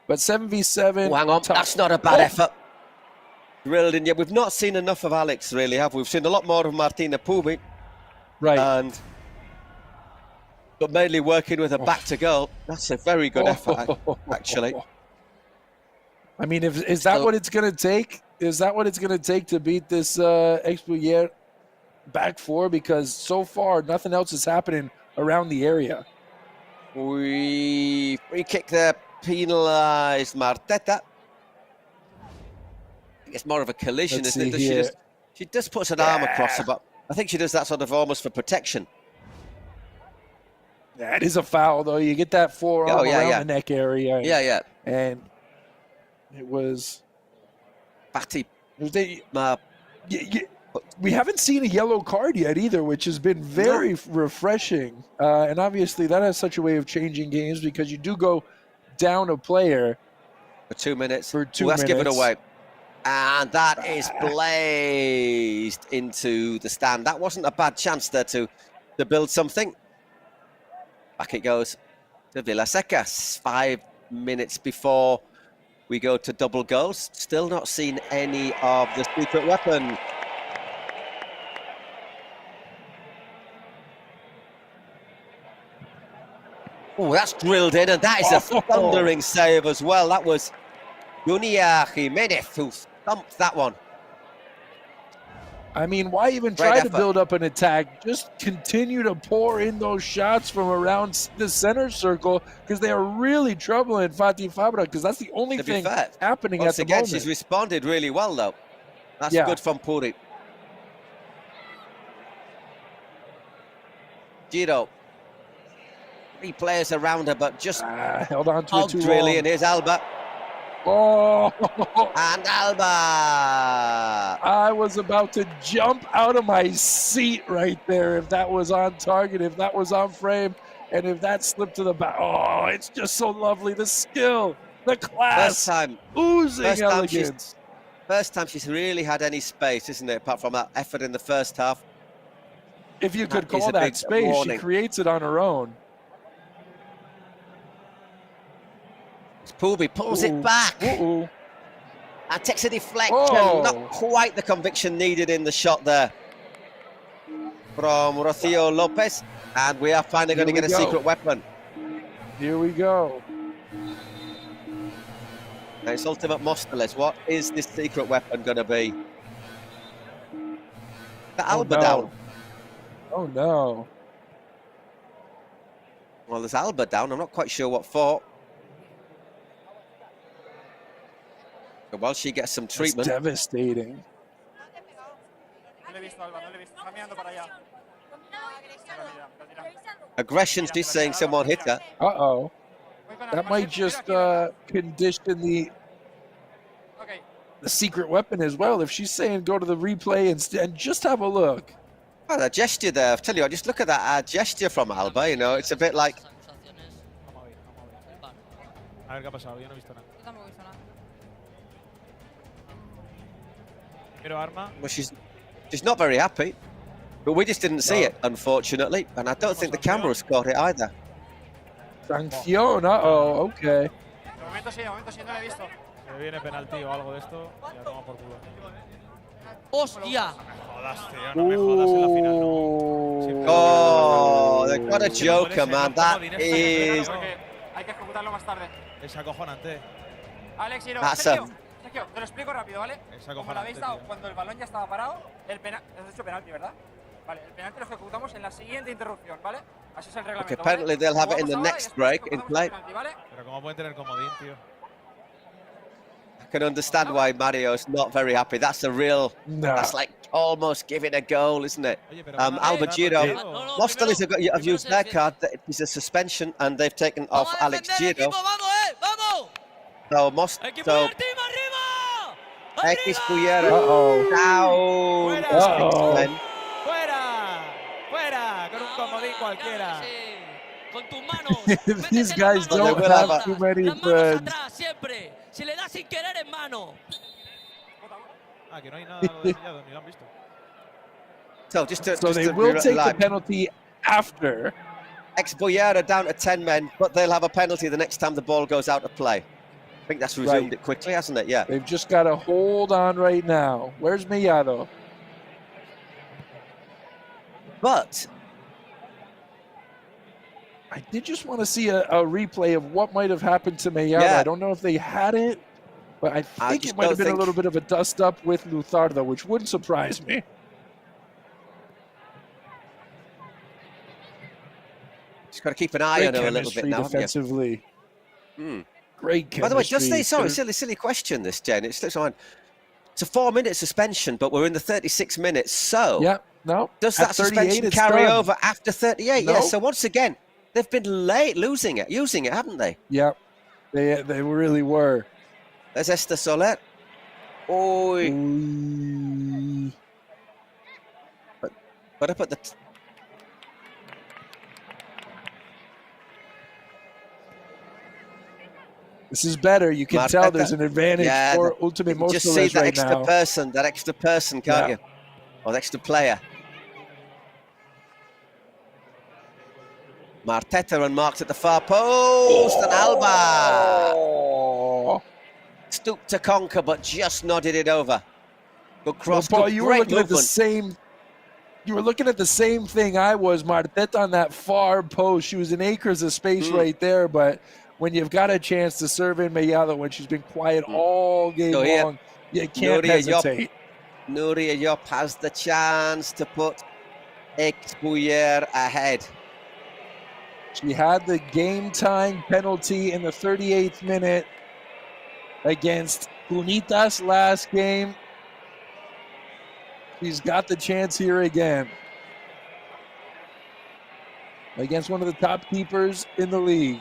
But 7v7. Oh, hang on, that's not a bad effort. Drilled in. Yeah, we've not seen enough of Alex, really, have we? We've seen a lot more of Martina Pubi. Right. But mainly working with her back to goal. That's a very good effort, actually. I mean, is that what it's going to take? Is that what it's going to take to beat this Expouillet back four? Because so far, nothing else is happening around the area. Free kick there, penalised Marteta. It's more of a collision, isn't it? She just puts an arm across her, but I think she does that sort of almost for protection. That is a foul, though. You get that forearm around the neck area. Yeah. And it was... Batty. We haven't seen a yellow card yet either, which has been very refreshing. And obviously that has such a way of changing games because you do go down a player. For 2 minutes. Let's give it away. And that is blazed into the stand. That wasn't a bad chance there to build something. Back it goes to Vilasecas. 5 minutes before we go to double goals. Still not seen any of the secret weapon. Oh, that's drilled in, and that is a thundering save as well. That was Dunia Jimenez who thumped that one. I mean, why even try to build up an attack? Just continue to pour in those shots from around the center circle because they are really troubling Fatih Fabra because that's the only thing happening at the moment. She's responded really well, though. That's good from Puri. Giro. 3 players around her, but just held on to it too really. long. And here's Alba. Oh, and Alba! I was about to jump out of my seat right there if that was on target, if that was on frame, and if that slipped to the back. Oh, it's just so lovely. The skill, the class, oozing elegance. First time she's really had any space, isn't it? Apart from that effort in the first half. If you could call that space, she creates it on her own. Pulby pulls it back and takes a deflection. Not quite the conviction needed in the shot there from Rocío López. And we are finally going to get a secret weapon. Here we go. Now it's Ultimate Móstoles. What is this secret weapon going to be? The Alba down. Oh, no. Well, there's Alba down. I'm not quite sure what for. Well, she gets some treatment. That's devastating. Aggression's just saying someone hit her. Uh-oh. That might just condition the secret weapon as well. If she's saying go to the replay and just have a look. Oh, the gesture there. I tell you, just look at that gesture from Alba. You know, it's a bit like. Well, she's not very happy, but we just didn't see it, unfortunately, and I don't think the cameras caught it either. Sanción, uh-oh, okay. Viene penalti o algo de esto, ya toma por culo. ¡Hostia! No me jodas en la final, no. Oh, they've got a joker, man. That is. Hay que ejecutarlo más tarde. Es acojonante. Alex, Sergio, te lo explico rápido, ¿vale? Como lo habéis dado, cuando el balón ya estaba parado, el penalti, has hecho penalti, ¿verdad? Vale, el penalti lo ejecutamos en la siguiente interrupción, ¿vale? Así es el reglamento. Okay, apparently they'll have it in the next break in play. Pero cómo pueden tener comodín, tío. I can understand why Mario's not very happy. That's a real. That's like almost giving a goal, isn't it? Alba Giro. Móstoles have used their card. It's a suspension, and they've taken off Alex Giro. So X Puyera down. Fuera, con un comodín cualquiera. Con tus manos. These guys don't have too many friends. Siempre. Si le das sin querer en mano. Que no hay nada desviado, ni lo han visto. So they will take the penalty after. Ex-Boyera down to 10 men, but they'll have a penalty the next time the ball goes out of play. I think that's resumed it quickly, hasn't it? Yeah. They've just got to hold on right now. Where's Mellado? But I did just want to see a replay of what might have happened to Mellado. Yeah. I don't know if they had it, but I think it might have been a little bit of a dust-up with Luzardo, which wouldn't surprise me. Just got to keep an eye on her a little bit now. Defensively. Great chemistry. By the way, does they? Sorry, silly question. This, Jen. It's a 4-minute suspension, but we're in the 36 minutes. So does that suspension carry over after 38? Yes. So once again, they've been late using it, haven't they? Yep. They really were. There's Esther Soler. Oi. But up at the. This is better. You can tell there's an advantage for Ultimate Móstoles just see that right extra now. that extra person, can't you? Or the extra player. Marteta unmarked at the far post, and Alba stooped to conquer, but just nodded it over. Good cross. Well, Paul, good, you were looking at the same. You were looking at the same thing I was, Marteta, on that far post. She was in acres of space right there, but when you've got a chance to serve in Mellado when she's been quiet all game long, you can't hesitate. Nuria Yop has the chance to put Expouyer ahead. She had the game time penalty in the 38th minute against Punitas last game. She's got the chance here again against one of the top keepers in the league.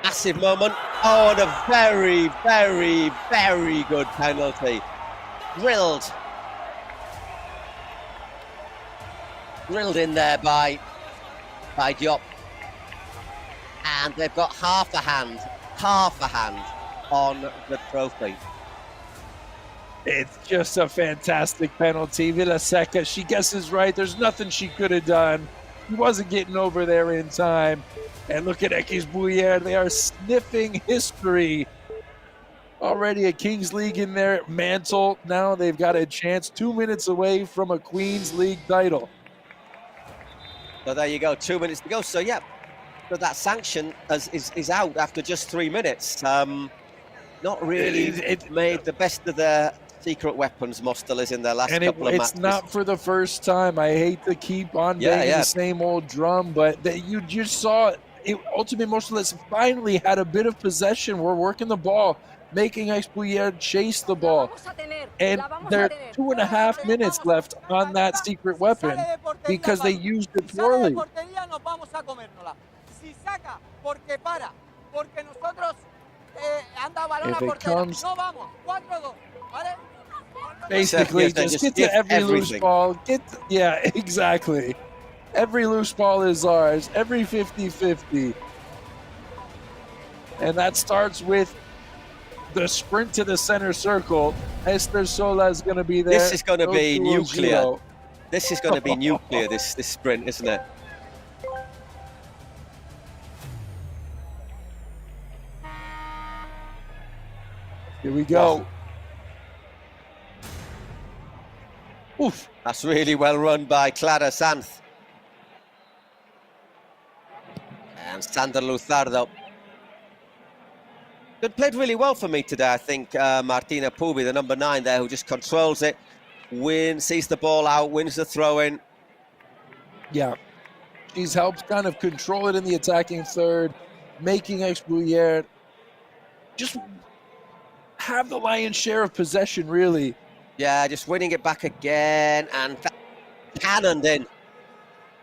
Massive moment. Oh, and a very, very, very good penalty. Drilled in there by Diop. And they've got half a hand on the trophy. It's just a fantastic penalty. Villaseca, she guesses right. There's nothing she could have done. She wasn't getting over there in time. And look at Expouyer. They are sniffing history. Already a Kings League in their mantle. Now they've got a chance 2 minutes away from a Queens League title. So there you go, 2 minutes to go. So yeah, so that sanction is out after just 3 minutes. Not really made the best of their secret weapons, Mosteles, in their last couple of matches. It's not for the first time. I hate to keep on banging the same old drum, but you just saw it. Ultimate Mosteles finally had a bit of possession. We're working the ball, making Expouyer chase the ball. And there are 2.5 minutes left on that secret weapon because they used it poorly. If it comes, basically, just get to every loose ball. Yeah, exactly. Every loose ball is ours. Every 50-50. And that starts with the sprint to the center circle. Esther Sola is going to be there. This is going to be nuclear. This is going to be nuclear, this sprint, isn't it? Here we go. Oof. That's really well run by Clara Sanz. And Sandra Luzardo. Played really well for me today, I think. Martina Pubi, the number 9 there, who just controls it, sees the ball out, wins the throw-in. Yeah, she's helped kind of control it in the attacking third, making Expouyer just have the lion's share of possession, really. Yeah, just winning it back again and cannoned in.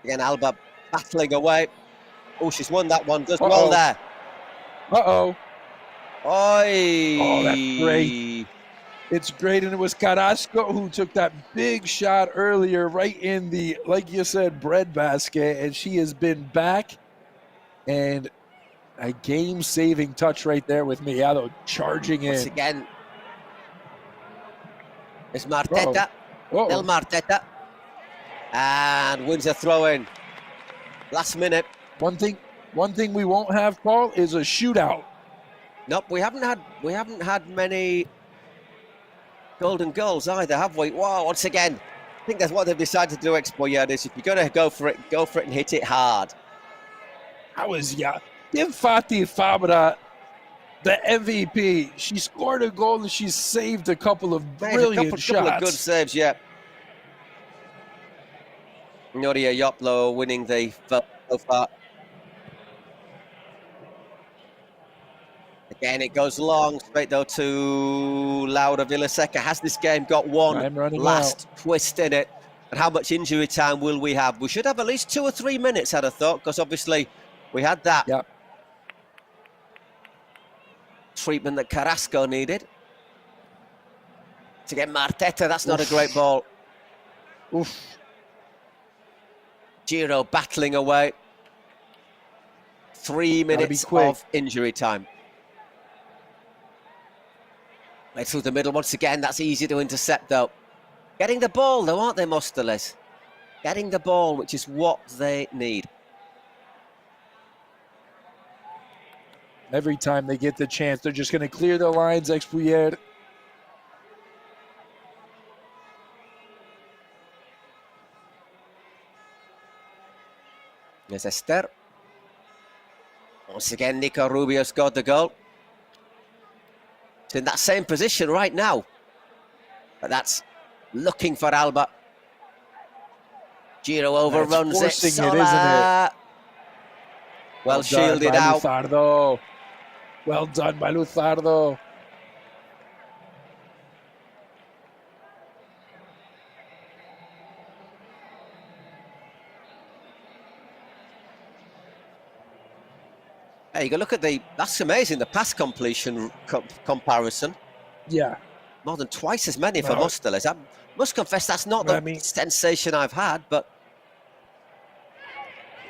Again, Alba battling away. Oh, she's won that one. Does well there. Oi! Oh, that's great. It's great, and it was Carrasco who took that big shot earlier right in the, like you said, bread basket, and she has been back. And a game-saving touch right there with Mellado charging in. Once again, it's Marteta, Del Marteta, and wins a throw-in. Last minute. One thing we won't have, Paul, is a shootout. Nope, we haven't had many golden goals either, have we? Wow, once again, I think that's what they've decided to do, Expouyer, is if you're going to go for it and hit it hard. Give Fatih Fabra the MVP. She scored a goal and she saved a couple of brilliant shots. Couple of good saves, yeah. Nuria Yoplo winning the so far. Again, it goes long, straight though to Laura Villaseca. Has this game got one last twist in it? And how much injury time will we have? We should have at least 2 or 3 minutes, I'd have thought, because obviously we had that treatment that Carrasco needed. To get Marteta, that's not a great ball. Giro battling away. 3 minutes of injury time. Right through the middle once again. That's easy to intercept, though. Getting the ball, though, aren't they, Mosteles? Getting the ball, which is what they need. Every time they get the chance, they're just going to clear the lines, Expouyer. There's Esther. Once again, Nico Rubio's got the goal. It's in that same position right now. But that's looking for Alba. Giro overruns it. Sola. Isn't it? Well shielded out. Luzardo. Well done by Luzardo. Hey, you can look at that's amazing, the pass completion comparison. Yeah. More than twice as many for Mostoles. I must confess that's not the sensation I've had, but...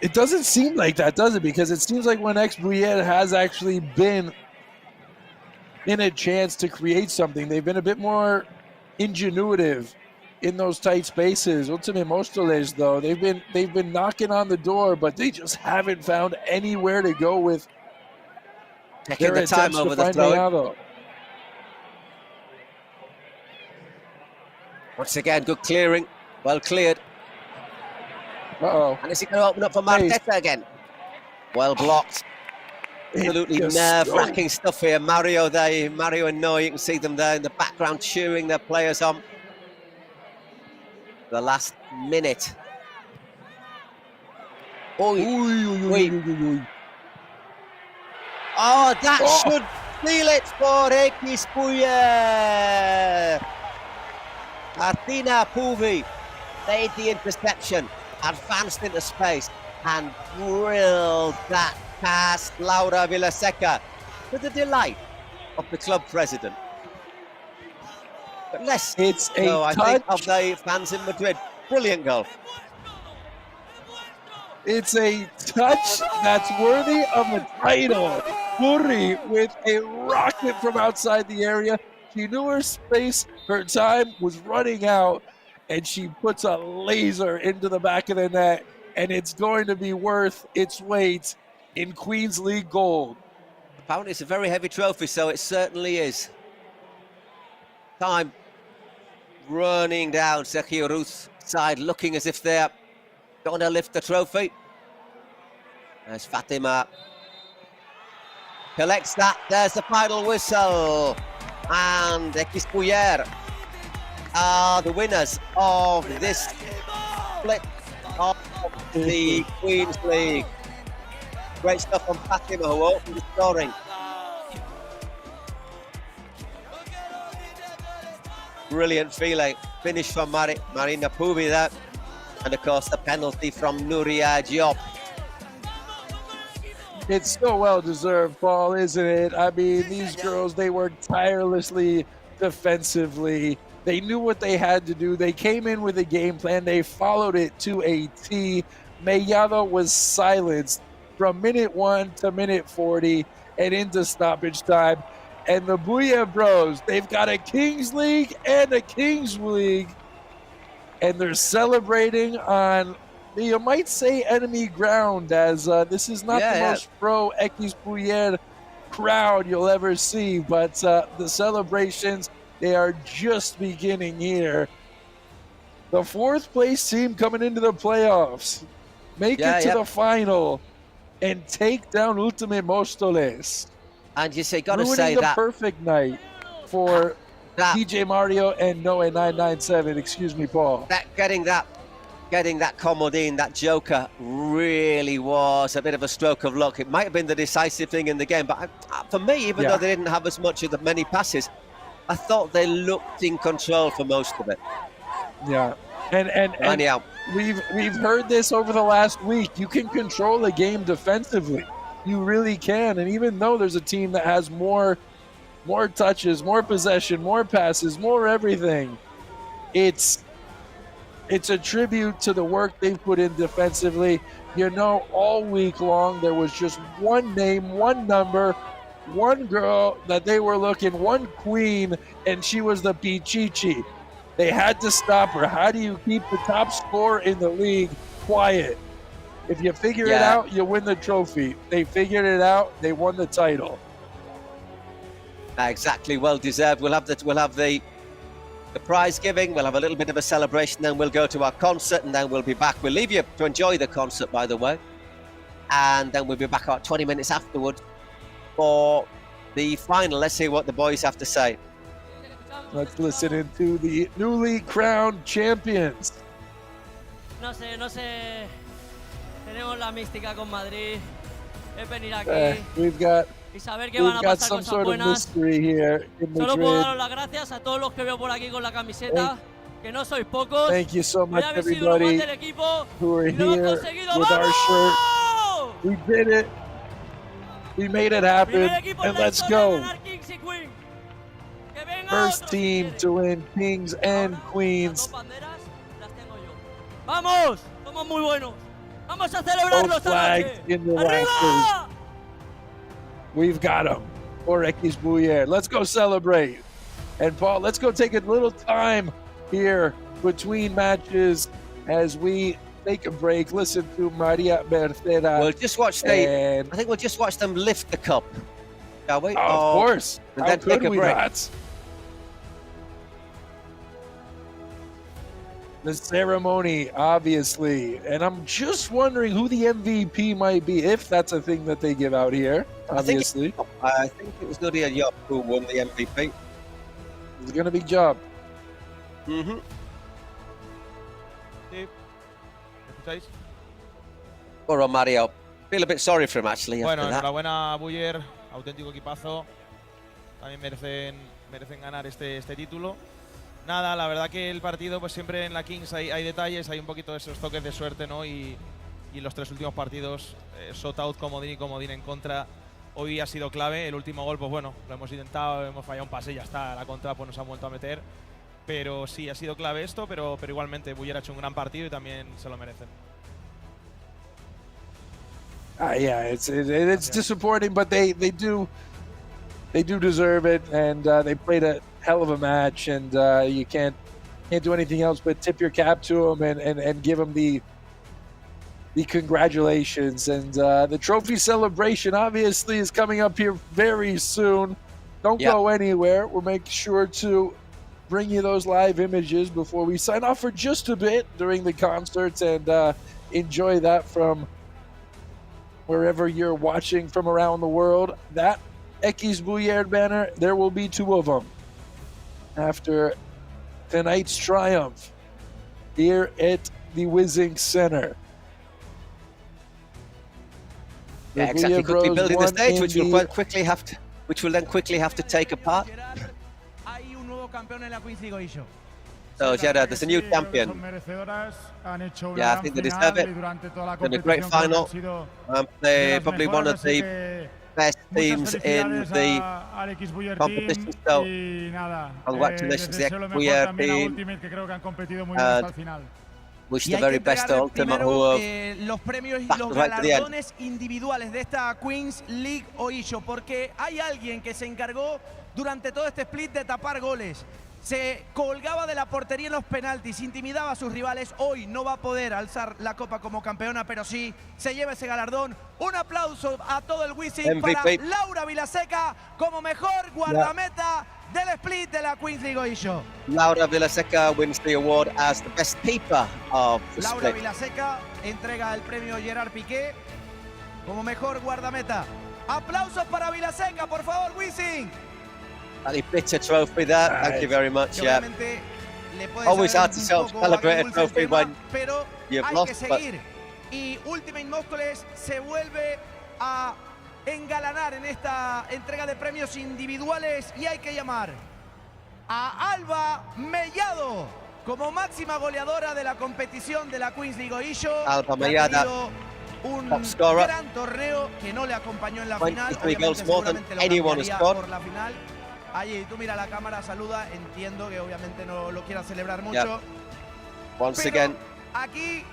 It doesn't seem like that, does it? Because it seems like when ex-Bouillet has actually been in a chance to create something, they've been a bit more ingenuitive in those tight spaces. Ultimate Mostoles, though, they've been knocking on the door, but they just haven't found anywhere to go with taking the time over the throw. Once again, good clearing, well cleared. And is he going to open up for Marteta again? Well blocked. Absolutely nerve-wracking stuff here. Mario and Noah, you can see them there in the background cheering their players on. The last minute. Oh, that should seal it for Bouillet. Martina Puvi made the interception, advanced into space, and drilled that past Laura Villaseca to the delight of the club president. But less I think of the fans in Madrid. Brilliant goal. It's a touch that's worthy of a title. Puri with a rocket from outside the area. She knew her space, her time was running out, and she puts a laser into the back of the net, and it's going to be worth its weight in Queen's League gold. Apparently it's a very heavy trophy, so it certainly is. Time running down Sergio Ruth's side, looking as if they're going to lift the trophy. There's Fatima. Collects that. There's the final whistle. And Bouillet are the winners of this split of the Queen's League. Great stuff from Fatima, who opened the scoring. Brilliant feeling. Finish from Marina Puvi there. And of course the penalty from Nuria Diop. It's so well deserved, Paul, isn't it? I mean, these girls, they worked tirelessly defensively. They knew what they had to do. They came in with a game plan. They followed it to a T. Mellado was silenced from minute 1 to minute 40 and into stoppage time. And the Bouillet Bros, they've got a Kings League and a Kings League. And they're celebrating on, you might say, enemy ground, as this is not the most pro Bouillet crowd you'll ever see, but the celebrations, they are just beginning here. The 4th place team coming into the playoffs, make it to the final, and take down Ultimate Mostoles. And you say, got to say the that perfect night for DJ Mario and Noah 997. Excuse me, Paul. Getting that comodine, that joker, really was a bit of a stroke of luck. It might have been the decisive thing in the game, but for me, even though they didn't have as much of the many passes, I thought they looked in control for most of it. Yeah, and we've heard this over the last week. You can control a game defensively. You really can. And even though there's a team that has more touches, more possession, more passes, more everything, it's a tribute to the work they've put in defensively. You know, all week long, there was just one name, one number, one girl that they were looking, one queen, and she was the Pichichi. They had to stop her. How do you keep the top scorer in the league quiet? If you figure it out, you win the trophy. They figured it out. They won the title. Exactly, well deserved. We'll have the prize giving. We'll have a little bit of a celebration. Then we'll go to our concert, and then we'll be back. We'll leave you to enjoy the concert, by the way, and then we'll be back about 20 minutes afterwards for the final. Let's see what the boys have to say. Let's listen into the newly crowned champions. No sé. Tenemos la mística con Madrid. Es venir aquí We've got y saber que van a pasar some cosas sort of buenas. mystery here in Solo puedo Madrid. daros las gracias a todos los que veo por aquí con la camiseta, que no sois pocos. Thank you so much, Voy a haber sido uno más everybody del equipo who are y lo hemos here conseguido. with our shirt. We did it. We made it happen, Primer equipo en and la let's historia de go. ganar Kings y Queens. Que venga First otro team to win Kings and Queens. banderas, las tengo yo. ¡Vamos! Somos muy buenos. ¡Vamos a celebrarlo Both esta flags noche! in the ¡Arriba! rafters. We've got them for Ekis Bouyer. Let's go celebrate. And Paul, let's go take a little time here between matches as we take a break. Listen to Maria Merceda. We'll just watch I think we'll just watch them lift the cup, shall we? Oh, of course. And How then could take a we break. not? The ceremony, obviously. And I'm just wondering who the MVP might be, if that's a thing that they give out here, obviously. I think it was Nadia Yop who won the MVP. It's going to be Job. Mm-hmm. Sí. ¿Me escucháis? All right, Mario. Feel a bit sorry for him, actually. Bueno, after that. enhorabuena, Bouyer. Auténtico equipazo. También merecen ganar este título. Nada, la verdad que el partido, pues siempre en la Kings hay detalles, hay un poquito de esos toques de suerte, ¿no? Y los tres últimos partidos, shot out, comodín en contra, hoy ha sido clave. El último gol, pues bueno, lo hemos intentado, hemos fallado un pase y ya está. La contra pues nos han vuelto a meter. Pero sí, ha sido clave esto, pero igualmente Bouyer ha hecho un gran partido y también se lo merecen. Yeah, it's disappointing, but they do deserve it, and they played a hell of a match, and you can't do anything else but tip your cap to them and give them the congratulations. And the trophy celebration obviously is coming up here very soon. Don't go anywhere. We'll make sure to bring you those live images before we sign off for just a bit during the concerts, and enjoy that from wherever you're watching from around the world. That Ekis Bouyer banner, there will be two of them after tonight's triumph here at the WiZink Center. Yeah, exactly. Quickly building the stage, which will then quickly have to take apart. So, Gerard, there's a new champion. Yeah, I think they deserve it. Done a great final. They're probably one of the best teams in the competition. So, congratulations to the Bouyer team. And wish the very best to Ultima, who los premios y los right to the end. galardones individuales de esta Queens League Oysho, porque hay alguien que se encargó durante todo este split de tapar goles. Se colgaba de la portería en los penaltis, intimidaba a sus rivales. Hoy no va a poder alzar la copa como campeona, pero sí se lleva ese galardón. Un aplauso a todo el WiZink para Laura Vilaseca como mejor guardameta del split de la Queens League Oysho. Laura Vilaseca wins the award as the best keeper of the Laura split. Vilaseca entrega el premio Gerard Piqué como mejor guardameta. Aplausos para Vilaseca, por favor, WiZink. Slightly bitter trophy there. Thank you very much. Yeah. Always hard to celebrate a trophy when you've lost. But y Ultimate Móstoles se vuelve a engalanar en esta entrega de premios individuales y hay que llamar a Alba Mellado como máxima goleadora de la competición de la Queens League Oysho. Alba Mellado, un top scorer. gran torneo que no le acompañó en la final. 23 goals more than anyone has scored. Por la final. Allí tú mira la cámara, saluda, entiendo que obviamente no lo quieras celebrar mucho. Yeah. Once again, aquí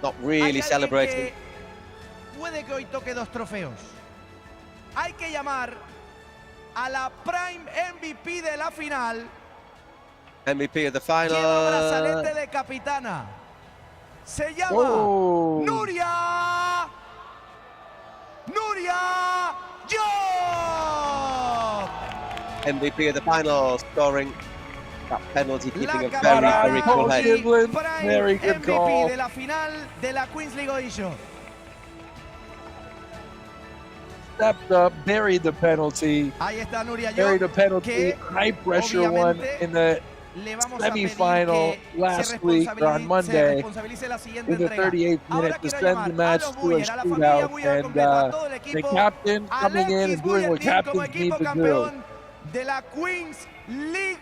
not really celebrating. Puede que hoy toque dos trofeos. Hay que llamar a la Prime MVP de la final. MVP of the Lleva brazalete final. de capitana. Se llama Nuria Job. MVP of the final, scoring that penalty, keeping a very cool head. Very good MVP call. de la final de la Queens League Oysho. stepped up, buried the penalty. Ahí está Nuria Buried a penalty, high pressure one in the semifinal last week or on Monday in the 38th minute to send the match to a shootout. And the captain coming in and doing what captains need to do. De la Queens League,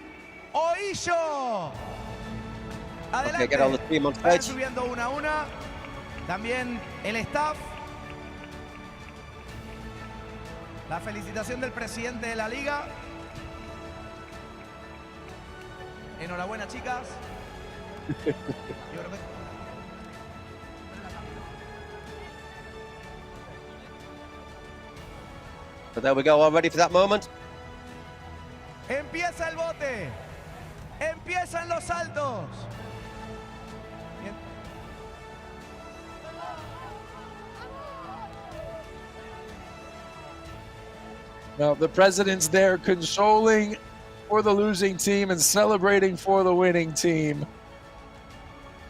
Oysho. Adelante. Okay, get all the team on stage. Subiendo una a una. También el staff. La felicitación del presidente de la liga. Enhorabuena, chicas. So there we go, all ready for that moment. Empieza el bote. Empiezan los saltos. Now, the president's there consoling for the losing team and celebrating for the winning team.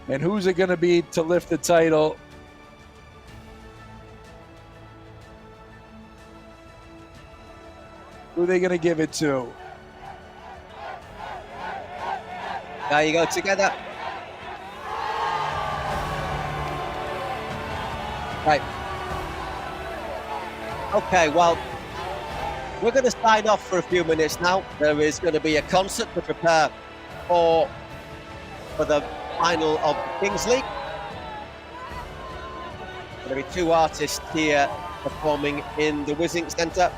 And who's it going to be to lift the title? Who are they going to give it to? There you go, together. Right. Okay, well, we're going to sign off for a few minutes now. There is going to be a concert to prepare for the final of the Kings League. There will be two artists here performing in the WiZink Centre.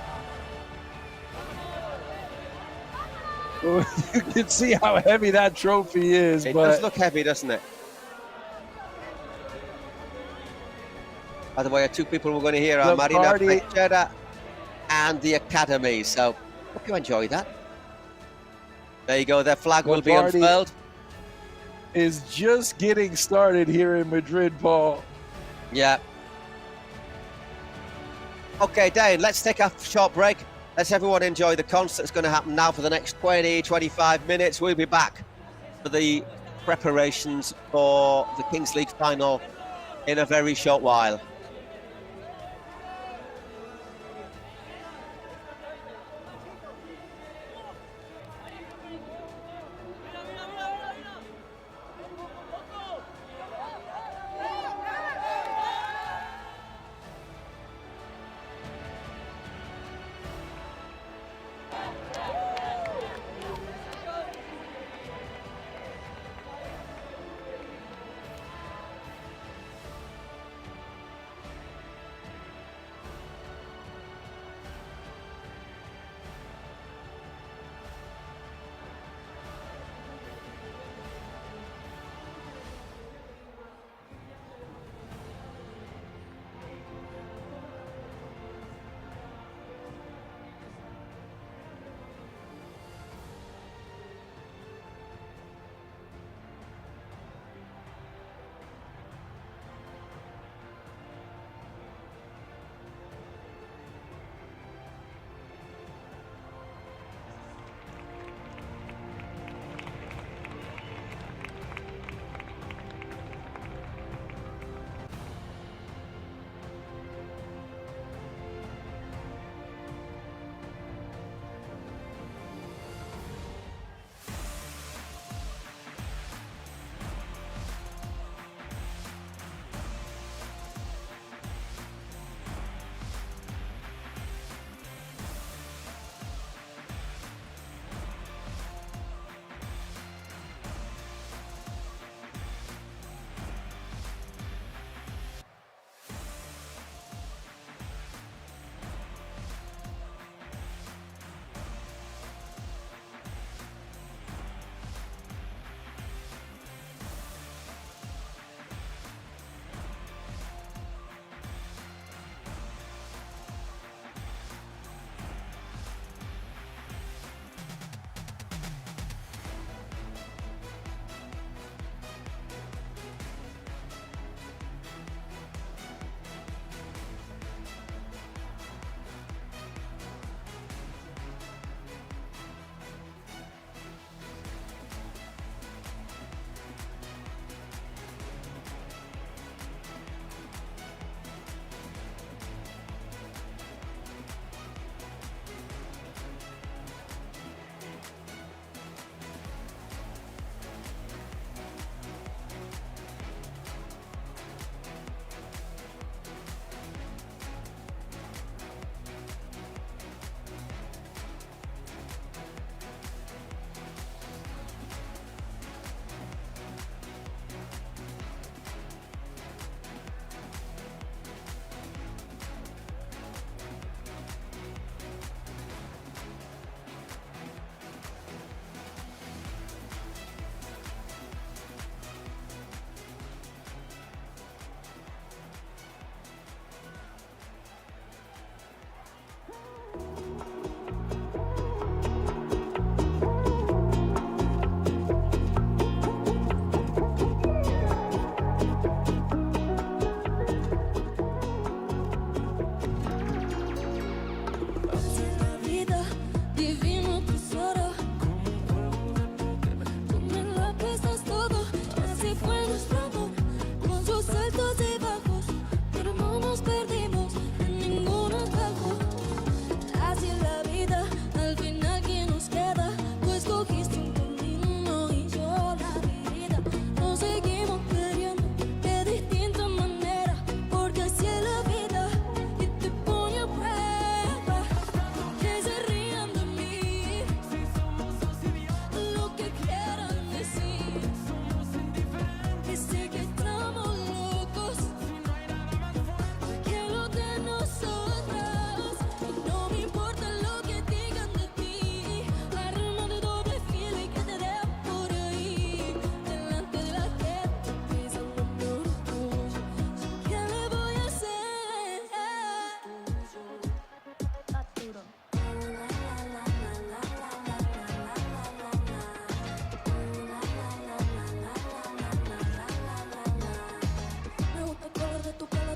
You can see how heavy that trophy is. It but does look heavy, doesn't it? By the way, two people we're going to hear are Marina Fletcher and the Academy. So hope you enjoy that. There you go. Their flag will be unfurled. Is just getting started here in Madrid, Paul. Yeah. Okay, Dane, let's take a short break. Let's everyone enjoy the concert. It's going to happen now for the next 20-25 minutes. We'll be back for the preparations for the Kings League final in a very short while.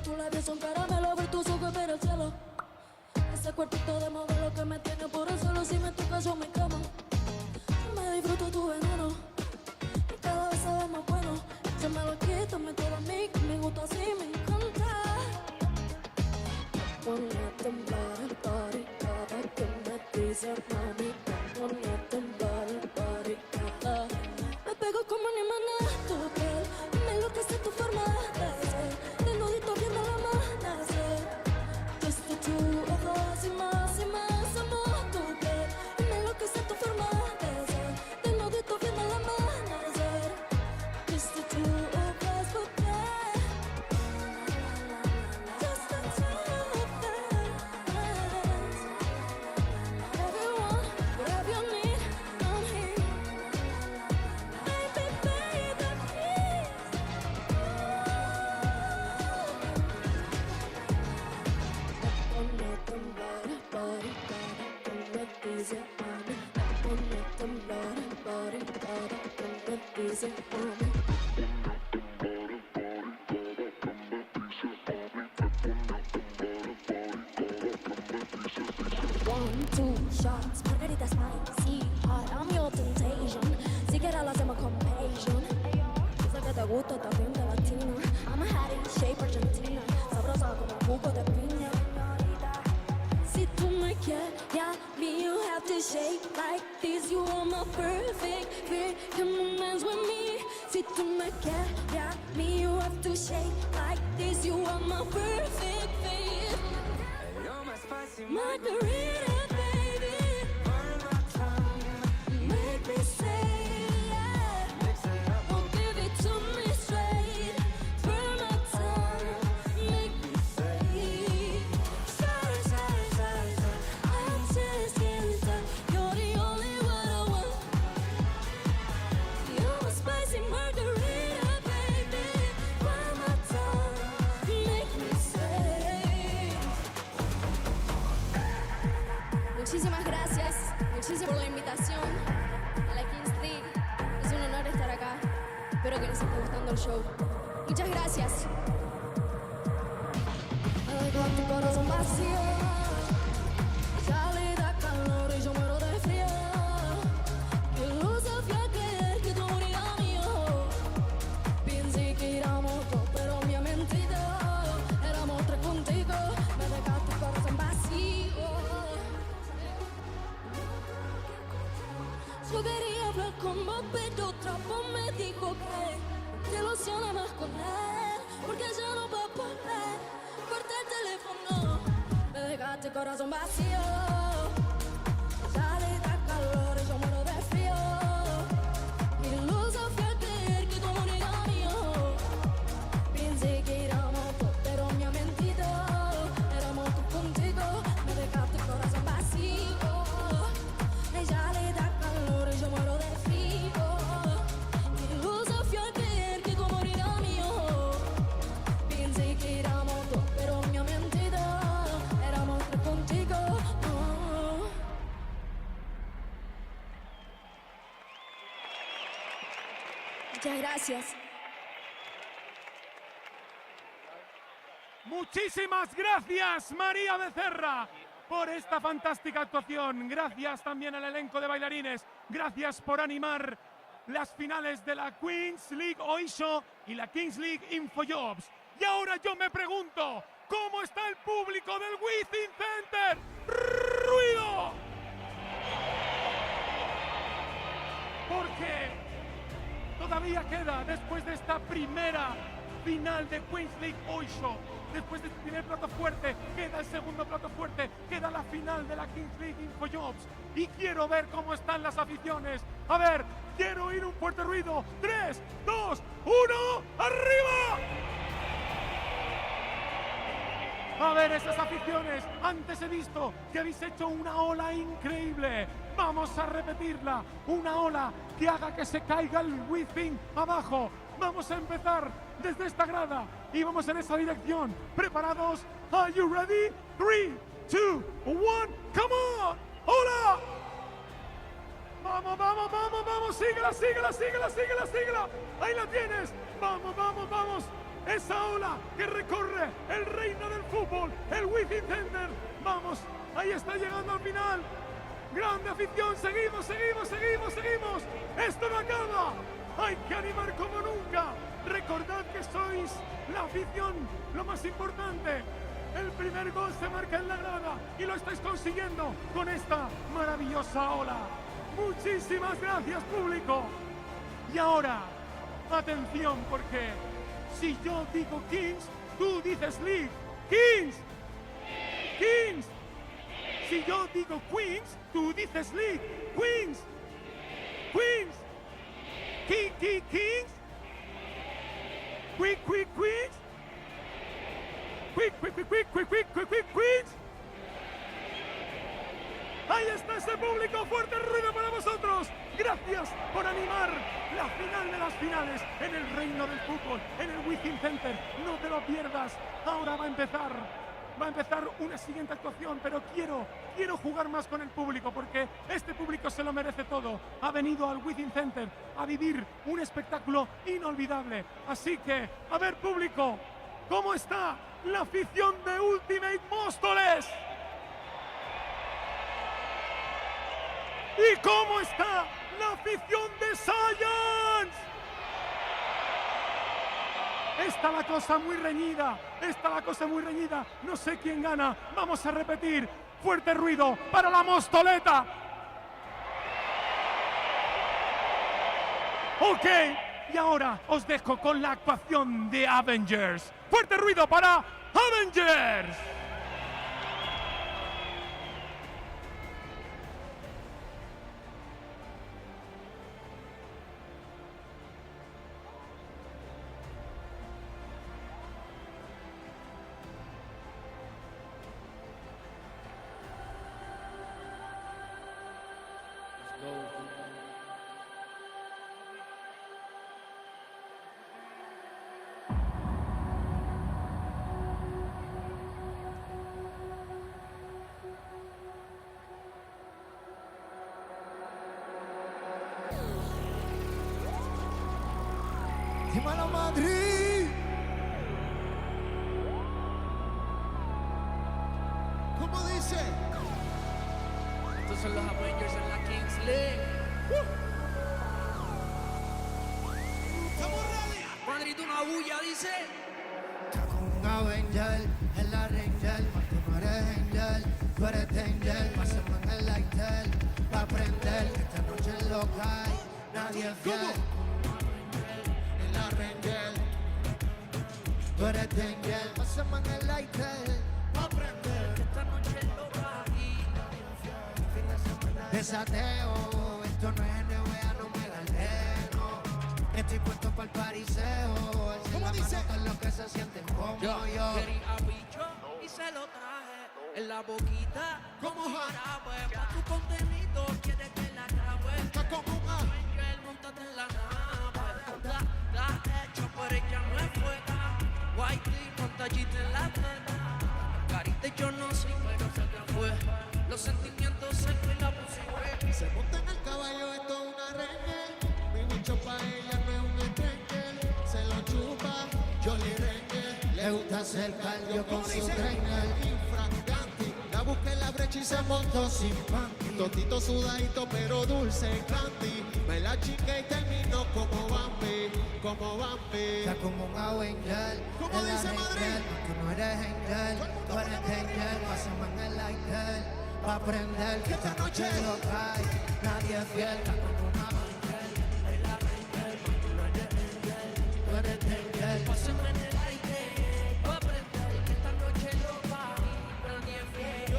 tus labios son caramelo, ver tus ojos ver el cielo. Ese cuerpito de modelo que me tiene por el suelo, si me tocas yo me quemo. Me disfruto tu veneno y cada vez sabe más bueno. Échamelo, quítame todo a mí, que me gusta así, me encanta. Pone a temblar el body cada que me dice mami. Pone a temblar el body cada. Me pego como animal tu piel, me enloquece tu forma de ser. Desnudito viendo el amanecer. Desde tu ojos y más amo tu piel, me enloquece tu forma de ser. Desnudito viendo el amanecer. Desde tu ojos, porque desde tu ojos. Whatever you want, whatever you need, I'm here. Baby, baby, please. Pone a temblar el body cada que me dice mami. Pone a temblar el body cada que me dice mami. 1, 2 shots, margaritas spicy hot, I'm your temptation. Si quieres lo hacemos con passion. Yo sé que te gusta también de latina. I'm a hot in shape argentina, sabrosa como jugo de piña. Si tú me quieres, yeah, me you have to shake like this. You are my perfect fit, come on dance with me. Si tú me quieres, yeah, me you have to shake like this. You are my perfect fit. Margarita, baby, burn my tongue, make me say yeah. Oh, give it to me straight, burn my tongue, make me say. Sorry, sorry, sorry, sorry, I just can't tell. You're the only one I want. You're a spicy margarita, baby, burn my tongue, make me say. Muchísimas gracias por la invitación a la Kings League. Es un honor estar acá. Espero que les esté gustando el show. Muchas gracias. Me dejo tu corazón vacío. Ya le da calor y yo muero de frío. Que luz hacía creer que tú morías mío. Pensé que éramos dos, pero me ha mentido. Éramos tres contigo. Me dejaste tu corazón vacío. Yo quería hablar con vos, pero otra voz me dijo que te ilusiona más con él, porque ya no va a poder cortar el teléfono. Me dejaste el corazón vacío. Ya le da calor y yo muero de frío. Mi luz hacía creer que tú morías mío. Pensé que éramos dos, pero me ha mentido. Éramos dos contigo. Me dejaste el corazón vacío. Ella le da calor y yo muero de frío. Mi luz hacía creer que tú morías mío. Pensé que éramos dos, pero me ha mentido. Éramos tres contigo. No. Muchas gracias. Muchísimas gracias, María Becerra, por esta fantástica actuación. Gracias también al elenco de bailarines. Gracias por animar las finales de la Queens League Oysho y la Kings League InfoJobs. Y ahora yo me pregunto, ¿cómo está el público del WiZink Center? ¡Ruido! Porque todavía queda, después de esta primera final de Queens League Oysho, después del primer plato fuerte, queda el segundo plato fuerte, queda la final de la Kings League InfoJobs. Y quiero ver cómo están las aficiones. A ver, quiero oír un fuerte ruido. 3, 2, 1, ¡arriba! A ver esas aficiones. Antes he visto que habéis hecho una ola increíble. Vamos a repetirla. Una ola que haga que se caiga el WiZink abajo. Vamos a empezar desde esta grada y vamos en esa dirección. ¿Preparados? Are you ready? 3, 2, 1, come on. ¡Hola! Vamos, vamos, vamos, vamos. Síguela, síguela, síguela, síguela, síguela. Ahí la tienes. Vamos, vamos, vamos. esa ola que recorre el reino del fútbol, el WiZink Center. Vamos, ahí está llegando al final. Grande afición, seguimos, seguimos, seguimos, seguimos. Esto no acaba. Hay que animar como nunca. Recordad que sois la afición, lo más importante. El primer gol se marca en la grada y lo estáis consiguiendo con esta maravillosa ola. Muchísimas gracias, público. Y ahora, atención, porque si yo digo Kings, tú dices League. Kings. Kings. Si yo digo Queens, tú dices League. Queens. Queens. Kings. Queens. Queens. Ahí está ese público, fuerte ruido para vosotros. Gracias por animar la final de las finales en el reino del fútbol, en el WiZink Center. No te lo pierdas. Ahora va a empezar una siguiente actuación, pero quiero jugar más con el público porque este público se lo merece todo. Ha venido al WiZink Center a vivir un espectáculo inolvidable. Así que, a ver, público, ¿cómo está la afición de Ultimate Móstoles? ¿Y cómo está la afición de Science? Está la cosa muy reñida, no sé quién gana. Vamos a repetir, fuerte ruido para la Mostoleta. Ok, y ahora os dejo con la actuación de Avengers. Fuerte ruido para Avengers. ¡Dímelo, Madrid! ¿Cómo dice? Estos son los Avengers en la Kings League. ¡Estamos ready! Madrid, una bulla, dice. Está con un Avenger en la Ranger. Tú no eres Angel, tú eres Danger. Pasemos en el Lightel pa' aprender que esta noche es loca y nadie es fiel. Tú eres Danger, pasemos en el Lightel pa' aprender que esta noche es loca y desateo, esto no es NBA, no me galdeo. Estoy puesto para el pariseo. ¿Cómo dice? Es lo que se siente como yo. Quería bicho y se lo traje en la boquita como jarabe. Pa' tu contenido quieres que la grabe. Está como un Avenger, montate en la nave. Está hecho, pero ella no es fuera. White con tallita en la tela. Carita yo no sé, pero sé que fue. Los sentimientos se y la puse. Se monta en el caballo, esto es una reña. Mi bicho pa' ella no es un stranger. Se lo chupa, Jolly Ranger. Le gusta hacer cardio con su trainer. Infragante, la busca en la brecha y se montó sin panty. Totito sudadito pero dulce candy. Me la chica y terminó como Bambi, como Bambi. Está como un Avenger. ¿Cómo dice Madrid? Tú no eres Angel, tú eres Danger. Pasemos en el Lightel pa' aprender que esta noche lo cae. Nadie es fiel, está como un Avenger. El Avenger, tú no eres Angel, tú eres Danger. Pasemos en el Lightel pa' aprender que esta noche lo cae. Nadie es fiel.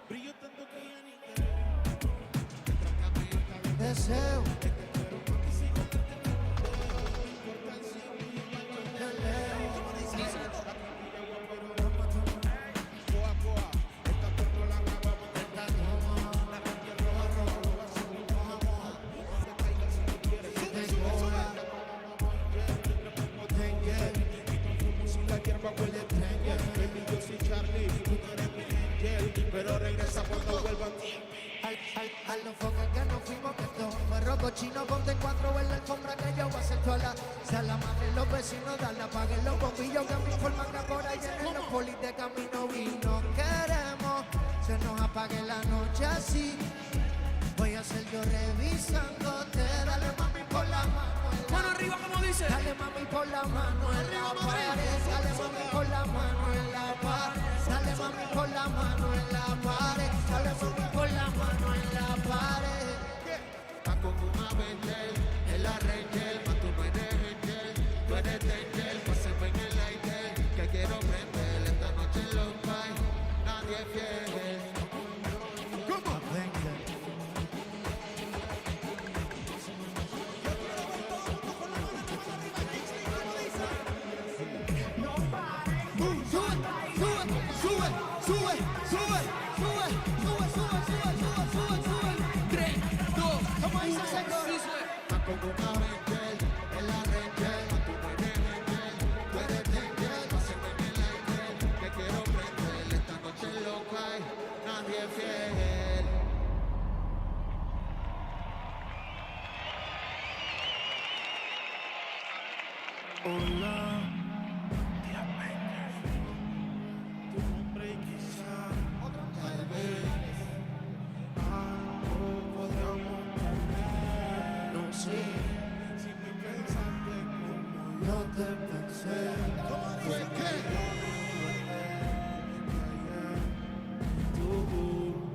Brillo tanto que ya ni quiero. Deseo. Pero regresa cuando vuelvan A los foques que nos fuimos, que todo fue roco chino. Ponte en 4 en la alfombra que yo voy a hacer toda la sala. Madre, los vecinos, dale, apaguen los bombillos que me informan que por ahí vienen los polis de camino. Y no queremos se nos apague la noche así. Voy a ser yo revisándote. Dale, mami, por la mano. Mano arriba, como dice. Dale, mami, por la mano en la pared. Dale, mami, por la mano en la pared. Dale, mami, por la mano en la pared. Dale, mami, por la mano en la pared. Está con una Bentel, en la Rangel, pa' tú no eres Angel, tú eres Danger, pásame en el aire, que quiero prender esta noche en los pais, nadie es fiel. ¿Cómo?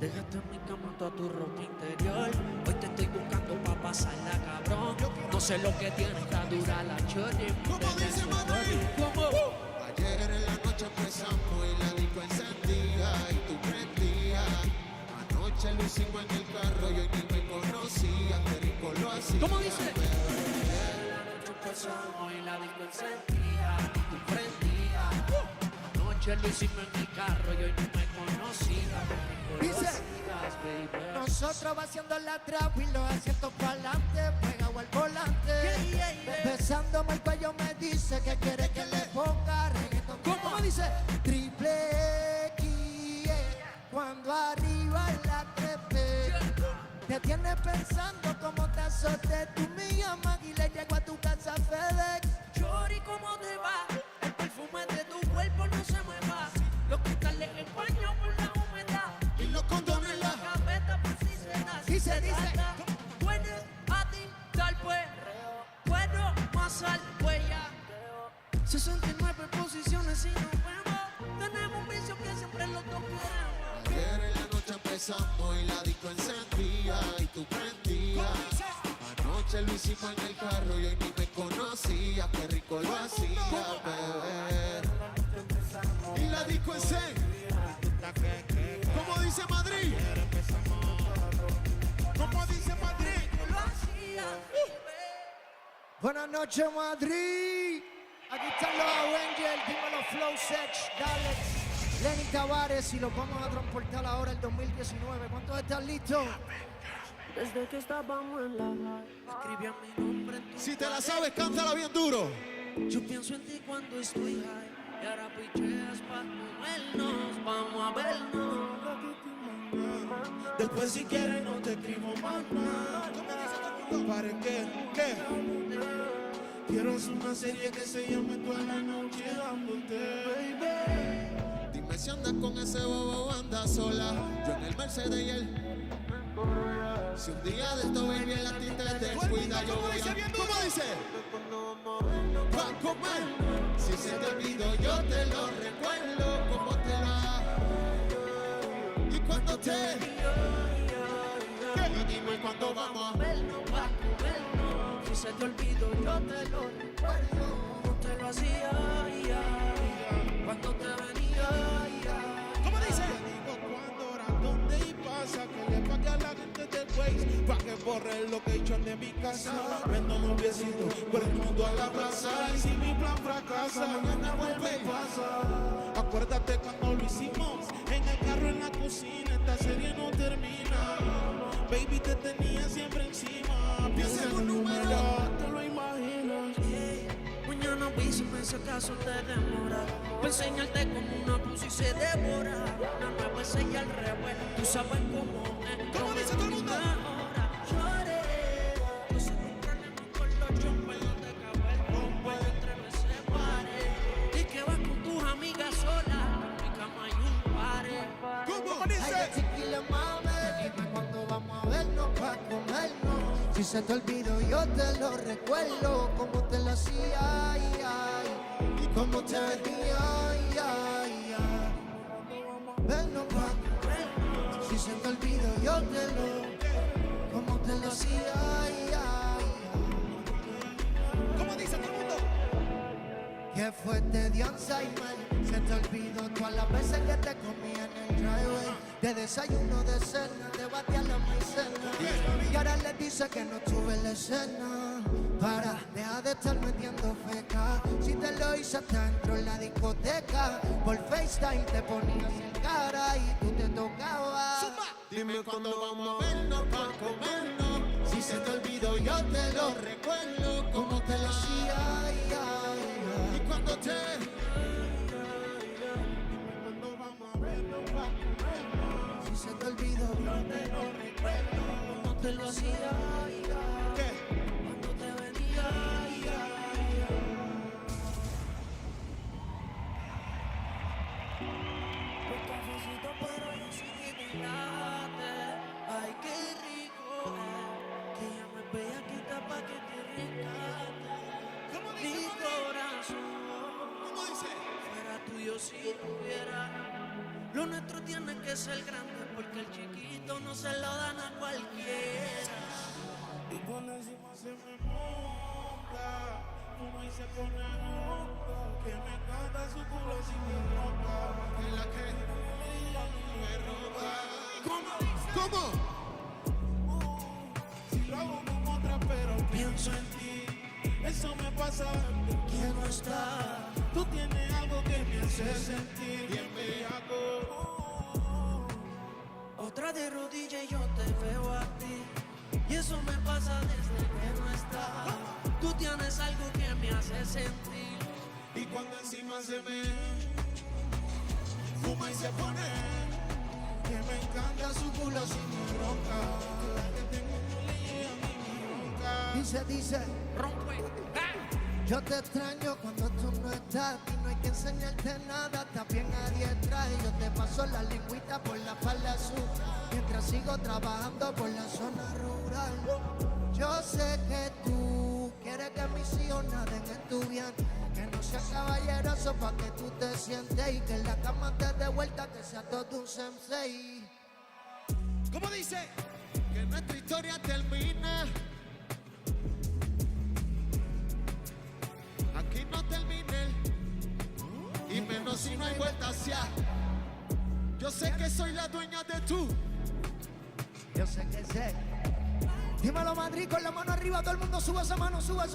Dejaste en mi cama toda tu ropa interior. Hoy te estoy buscando pa' pasarla, cabrón. No sé lo que tienes, está dura la chorri. ¿Cómo dice Madrid? Ayer en la noche empezamos y la disco encendía y tú prendías. Anoche lo hicimos en el carro y hoy ni me conocía. Qué rico lo hacía. ¿Cómo dice? Ayer en la noche empezamos y la disco encendía y tú prendías. Anoche lo hicimos en el carro y hoy ni me conocía. Dice, nosotros vaciando la trap y los asientos para adelante, pegado al volante. Besándome el cuello me dice que quiere que le ponga reggaetón. ¿Cómo me dice? Triple X, cuando arriba la trepe. Te tienes pensando cómo te azote. Tú me llamas y le llego a tu casa FedEx. Chori, ¿cómo te va? El perfume de tu cuerpo no se me va. Los cristales en baño por la humedad. Y los condones en la gaveta por si se da. Y se dice, puedes a ti tal perreo. Puedo pasar huella. 69 posiciones y nos vemos. Tenemos un vicio que siempre los dos queremos. Ayer en la noche empezamos y la disco encendía y tú prendías. Anoche lo hicimos en el carro y hoy ni me conocía. Qué rico lo hacía, bebé. Y la disco encendía. ¿Cómo dice Madrid? ¿Cómo dice Madrid? Buenas noches, Madrid. Aquí están los Avengers, dímelo Flow Sech, Dalex, Lenny Tavares y los vamos a transportar ahora el 2019. ¿Cuántos están listos? Desde que estábamos en la high, escribía mi nombre en tu Si te la sabes, cántala bien duro. Yo pienso en ti cuando estoy high. Y ahora picheas pa' vernos, vamos a vernos. Después si quieres no te escribo más nada. ¿Para qué? ¿Qué? Quiero hacer una serie que se llame Toda la noche dándote, baby. Dime si andas con ese bobo, anda sola. Yo en el Mercedes y él. Si un día de esto baby a ti te descuida, yo voy a... ¿Cómo dice? Va a comer. Si se te olvidó yo te lo recuerdo. ¿Cómo te va? Y cuando te... Y dime cuándo vamos a vernos, pa' comernos. Si se te olvidó yo te lo recuerdo. Como te lo hacía, cuando te venía, ¿Cómo dice? cuándo, hora, dónde y pasa. Que le pague a la gente del Waze pa' que borre el location de mi casa. Vendo noviecito por el mundo a la plaza. Y si mi plan fracasa, mañana vuelve y pasa. Acuérdate cuando lo hicimos en el carro, en la cocina. Esta serie no termina. Baby, te tenía siempre encima. Piensa en un número, te lo imaginas. Mañana avísame si acaso te demora. enseñarte como una pussy se devora. Una nueva y al revés. Tú sabes cómo es. ¿Cómo dice todo el mundo? Lloré. No sé tus problemas con los chompers. No te cabe el rombo. Entre me separé. Y que vas con tus amigas solas. En mi cama hay un pare. ¿Cómo dice? Ay, chiquila, mami. Dime cuándo vamos a vernos pa' comernos. Si se te olvidó yo te lo recuerdo. Como te lo hacía, ay, ay. Y como te venía, ay, ay, ay. Vernos pa' comernos. Si se te olvidó yo te lo. Como te lo hacía, ay, ay, ay. ¿Cómo dice todo el mundo? Que fue te dio Alzheimer. Se te olvidó todas las veces que te comí en el driveway. De desayuno, de cena, de bate a la maicena. Y ahora le dice que no estuve en la escena. Para, deja de estar metiendo feca. Si te lo hice hasta dentro en la discoteca. Por FaceTime te ponías en cara y tú te tocabas. Dime cuándo vamos a vernos pa' comernos. Si se te olvidó yo te lo recuerdo. Como te lo hacía, ay, ay, ay. Y cuando te... Si se te olvidó, yo te lo recuerdo. No te lo hacía, ¿qué? Cuando te venía, los cafecitos, pero yo soy quitarte. Ay, qué rico que ella me vea quita pa' que te rescate. Mi corazón, ¿cómo dice? Fuera tuyo si tuviera. Lo nuestro tiene que ser grande porque el chiquito no se lo dan a cualquiera. Y cuando encima se me monta, fuma y se pone junto, que me encanta su culo sin mi ropa, en la que me roba. ¿Cómo? Si lo hago con otra pero pienso en ti, eso me pasa que no está. Tú tienes algo que me hace sentir bien bellaco. Otra de rodillas y yo te veo a ti. Y eso me pasa desde que no estás. Tú tienes algo que me hace sentir. Y cuando encima se me fuma y se pone, que me encanta su culo sin mi ronca. Que tengo un lío a mí me ronca. Dice, rompe. Yo te extraño cuando tú no estás y no hay que enseñarte nada, estás bien adiestra y yo te paso la lengüita por la espalda azul mientras sigo trabajando por la zona rural. Yo sé que tú quieres que mis hijos naden en tu bien, que no seas caballeroso pa' que tú te sientes y que en la cama te dé vuelta que sea todo un sensei. ¿Cómo dice? Que nuestra historia termina. Aquí no terminé, y menos si no hay vuelta hacia. Yo sé que soy la dueña de tú. Yo sé que sé. Dímelo Madrid con la mano arriba, todo el mundo sube esa mano, sube.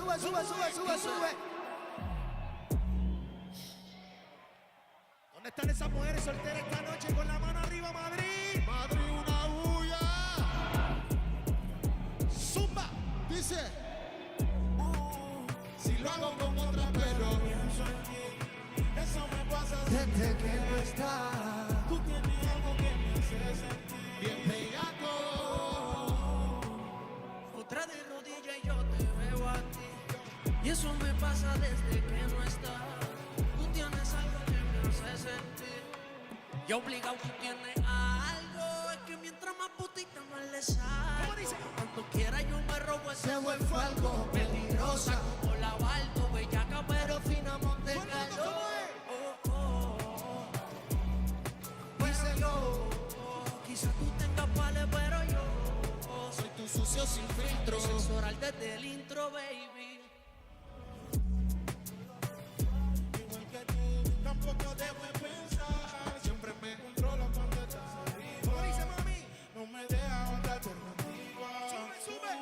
¿Dónde están esas mujeres solteras esta noche con la mano arriba, Madrid? Madrid, una bulla. Zumba, dice. Si lo hago con otra pero pienso en ti, eso me pasa desde que no estás. Tú tienes algo que me hace sentir bien bellaco. Otra de rodillas y yo te veo a ti. Y eso me pasa desde que no estás. Tú tienes algo que me hace sentir. Y obligado tú tienes algo. Es que mientras más putita más le salgo. Cuando quiera yo me robo ese buen falco. Peligrosa como la barco. Bellaca pero fina monte calor. Díselo. Quizás tú tengas pales pero yo soy tu sucio sin filtro. Sexual desde el intro, baby. Igual que tú, tampoco debo pensar. Siempre me controla cuando estás arriba. ¿Cómo dice mami? No me deja otra alternativa. Sube.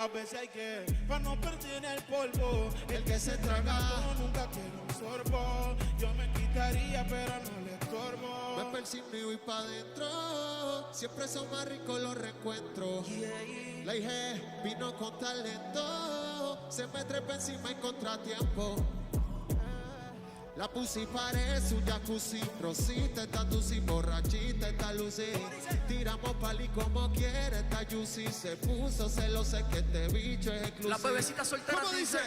A veces hay que, para no perder el polvo, el que se traga nunca quiere un sorbo. Yo me quitaría pero no le estorbo. Me persigno y voy pa' adentro. Siempre son más ricos los reencuentros. La IG vino con talento. Se me trepa encima en contratiempo. La pussy parece un jacuzzi. Rosita, esta tusi, borrachita, esta Lucy. Tiramos pali como quiere, esta Juicy. Se puso celosa que este bicho es exclusivo. La bebecita soltera. ¿Cómo dice?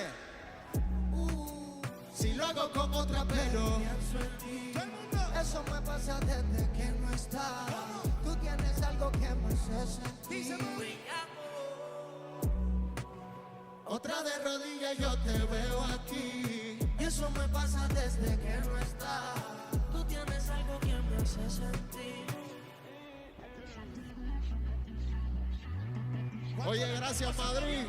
Si lo hago con otra, pero eso me pasa desde que no estás. Tú tienes algo que me hace sentir. Otra de rodillas yo te veo aquí. Y eso me pasa desde que no estás. Tú tienes algo que me hace sentir. Oye, gracias Madrid.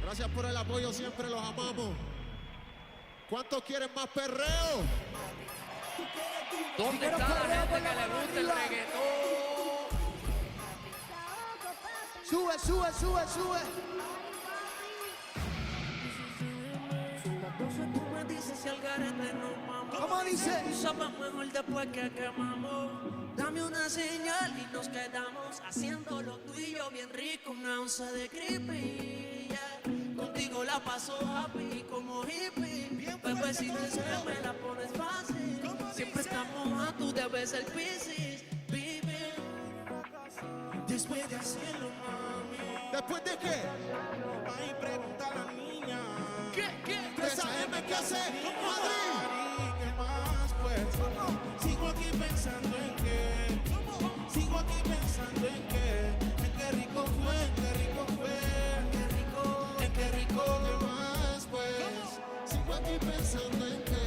Gracias por el apoyo, siempre los amamos. ¿Cuántos quieren más perreo? ¿Dónde está la gente que le gusta el reggaetón? Sube, sube, sube, sube. Son las 12, tú me dices si al garete nos vamos. ¿Cómo dice? Tú sabes mejor después que quemamos. Dame una señal y nos quedamos haciendo lo tuyo bien rico. Una onza de creepy, yeah. Contigo la paso happy como hippie. Bebé, si deseas me la pones fácil. Siempre estamos a tú debes el Piscis, baby. Después de hacerlo, mami. ¿Después de qué? Ahí pregunta a la niña. ¿Qué? 3 AM, ¿qué hace? Madrid. ¿Qué más, pues? Sigo aquí pensando en qué. Sigo aquí pensando en qué. En qué rico fue, en qué rico fue. En qué rico, ¿qué más, pues? Sigo aquí pensando en qué.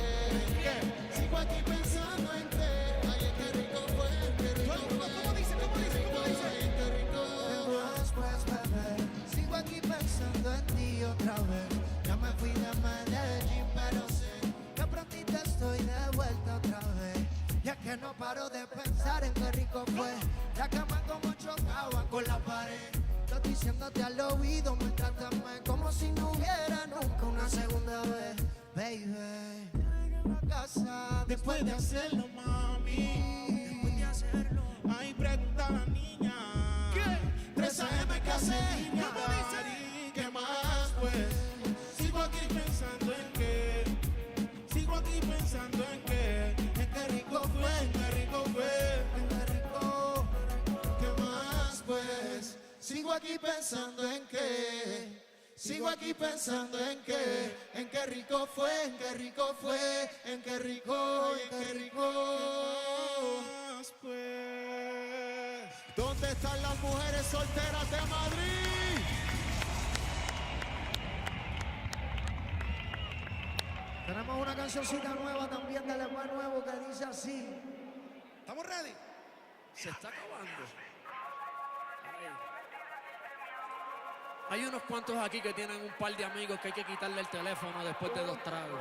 Sigo aquí pensando en qué. Ay, en qué rico fue, en qué rico fue. ¿Cómo dice? ¿Cómo dice? ¿Cómo dice? En qué rico. ¿Qué más, pues, bebé? Sigo aquí pensando en ti otra vez. Ya me fui de Medellín, pero sé que prontito estoy de vuelta otra vez. Ya que no paro de pensar en qué rico fue. La cama como chocaban con la pared. Yo diciéndote al oído, me trátame como si no hubiera nunca una segunda vez. Baby, en la casa después de hacerlo, mami. Después de hacerlo. Ahí pregunta a la niña. ¿Qué? 3 AM, ¿qué hace? ¿Qué más, pues? Sigo aquí pensando en qué. Sigo aquí pensando en qué. En qué rico fue, en qué rico fue. En qué rico. ¿Qué más, pues? Sigo aquí pensando en qué. Sigo aquí pensando en qué. En qué rico fue, en qué rico fue. En qué rico, en qué rico. ¿Qué más, pues? ¿Dónde están las mujeres solteras de Madrid? Tenemos una cancioncita nueva también del más nuevo que dice así. ¿Estamos ready? Se está acabando. Hay unos cuantos aquí que tienen un par de amigos que hay que quitarle el teléfono después de 2 tragos.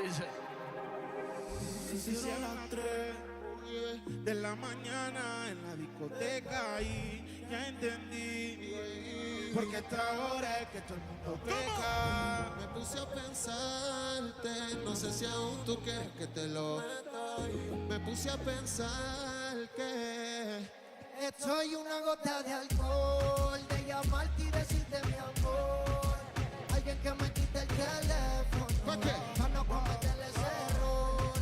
Dice. Si a las 3 de la mañana en la discoteca y ya entendí. Porque esta hora es que todo el mundo peca. Me puse a pensarte, no sé si aún tú quieres que te lo. Me puse a pensar que estoy una gota de alcohol, de llamarte y decirte mi amor. Alguien que me quite el teléfono. ¿Para qué? Para no cometer ese error.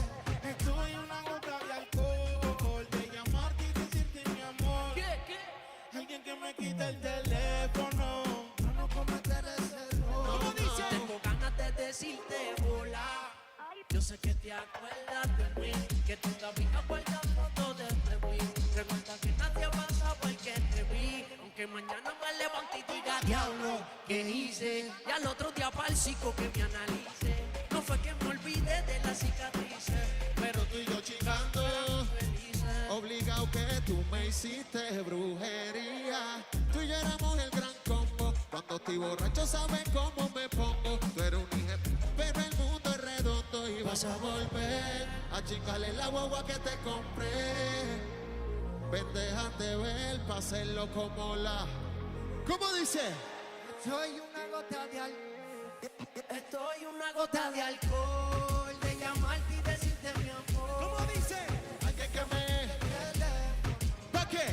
Estoy una gota de alcohol, de llamarte y decirte mi amor. ¿Qué? Alguien que me quite el teléfono. Para no cometer ese error. ¿Cómo dice? Tengo ganas de decirte hola. Yo sé que te acuerdas de mí, que todavía guardas fotos de mí. Recuerda que nadie va a saber que te vi, aunque mañana me levanto y diga diablo, ¿qué hice? Y al otro día para el psico que me analice. No fue que me olvidé de las cicatrices, pero tú y yo chingando, obligado que tú me hiciste brujería. Tú y yo éramos el gran combo. Cuando estoy borracho sabes cómo me pongo. Tú eres un hijo, pero el mundo es redondo y vas a volver a chingarle la guagua que te compré. Ven, déjate ver pa' hacerlo como la. ¿Cómo dice? Soy una gota de alcohol. Estoy una gota de alcohol, de llamarte y decirte mi amor. ¿Cómo dice? Alguien que me. ¿Pa' qué?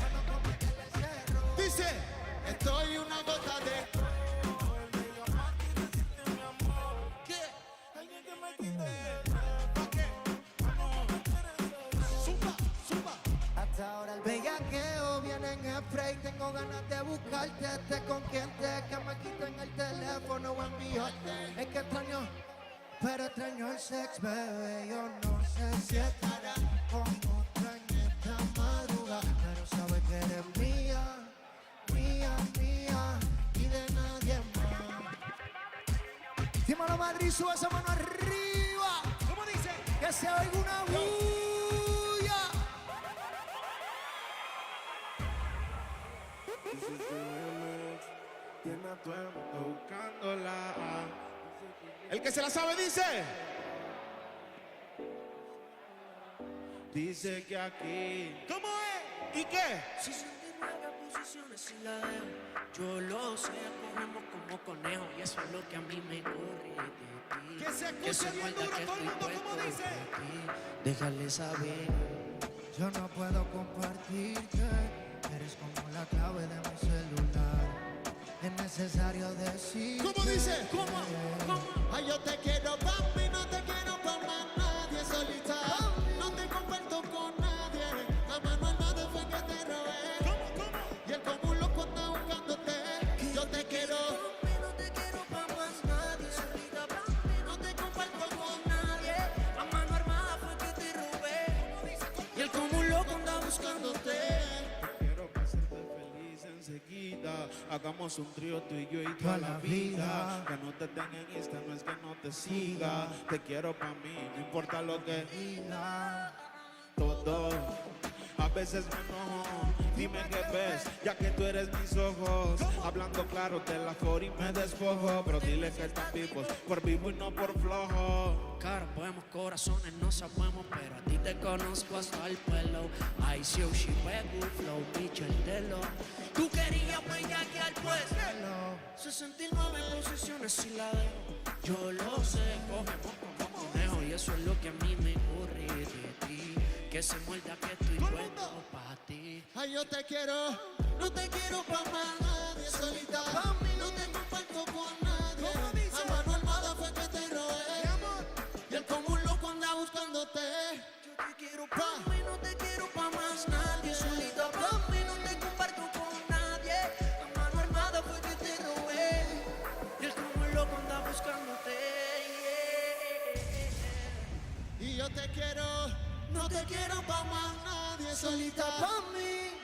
Dice, estoy una gota de alcohol, de llamarte y decirte mi amor. spray, tengo ganas de buscarte, con quien que me quiten el teléfono o enviarte. Es que extraño, pero extraño el sex, bebé. Yo no sé si estará con otra en esta madrugada, pero sabe que eres mía, mía, mía y de nadie más. Dímelo, Madrid, sube esa mano arriba. ¿Cómo dice? Que se oiga una bulla. Tiene a todo el mundo buscándola. El que se la sabe dice. Dice que aquí. ¿Cómo es? ¿Y qué? 69 posiciones si la dejo. Yo lo sé, cogemos como conejo y eso es lo que a mí me corre de ti. Que se escuche bien duro todo el mundo, como dice. Déjale saber. Yo no puedo compartirte, eres como la clave de mi celular. Es necesario decir. ¿Cómo dice? ¿Cómo? Ay, yo te quiero pa' mí, no te quiero pa' más nadie solita. No te comparto con nadie. A mano armada fue que te robé. ¿Cómo? Y el común loco anda buscándote. Yo te quiero. No te quiero pa' más nadie solita pa' mí. No te comparto con nadie. A mano armada fue que te robé. Y el común loco anda buscándote. Quiero hacerte feliz enseguida. Hagamos un trío tú y yo y toda la vida. Que no te tenga en Insta, no es que no te siga. Te quiero pa' mí, no importa lo que diga. Todo, a veces me enojo. Dime qué ves, ya que tú eres mis ojos. Hablando claro, te la for y me despojo. Pero dile que están vivos, por vivo y no por flojo. Cara, podemos corazones, no sabemos, pero a ti te conozco hasta el pelo. I see you, she good flow, bitch, el telo. Tú querías bellaquear, pues. 69 posiciones si la dejo. Yo lo sé, cogemos como conejo y eso es lo que a mí me corre de ti. Que se muerda que estoy puesto pa' ti. Ay, yo te quiero, no te quiero pa' más nadie solita. Pa' mí no te comparto con nadie. A mano armada fue que te robé. Y el común loco anda buscándote. Yo te quiero pa' mí, no te quiero pa' más nadie solita. Pa' mí no te comparto con nadie. A mano armada fue que te robé. Y el común loco anda buscándote. Y yo te quiero, no te quiero pa' más nadie solita. Pa' mí,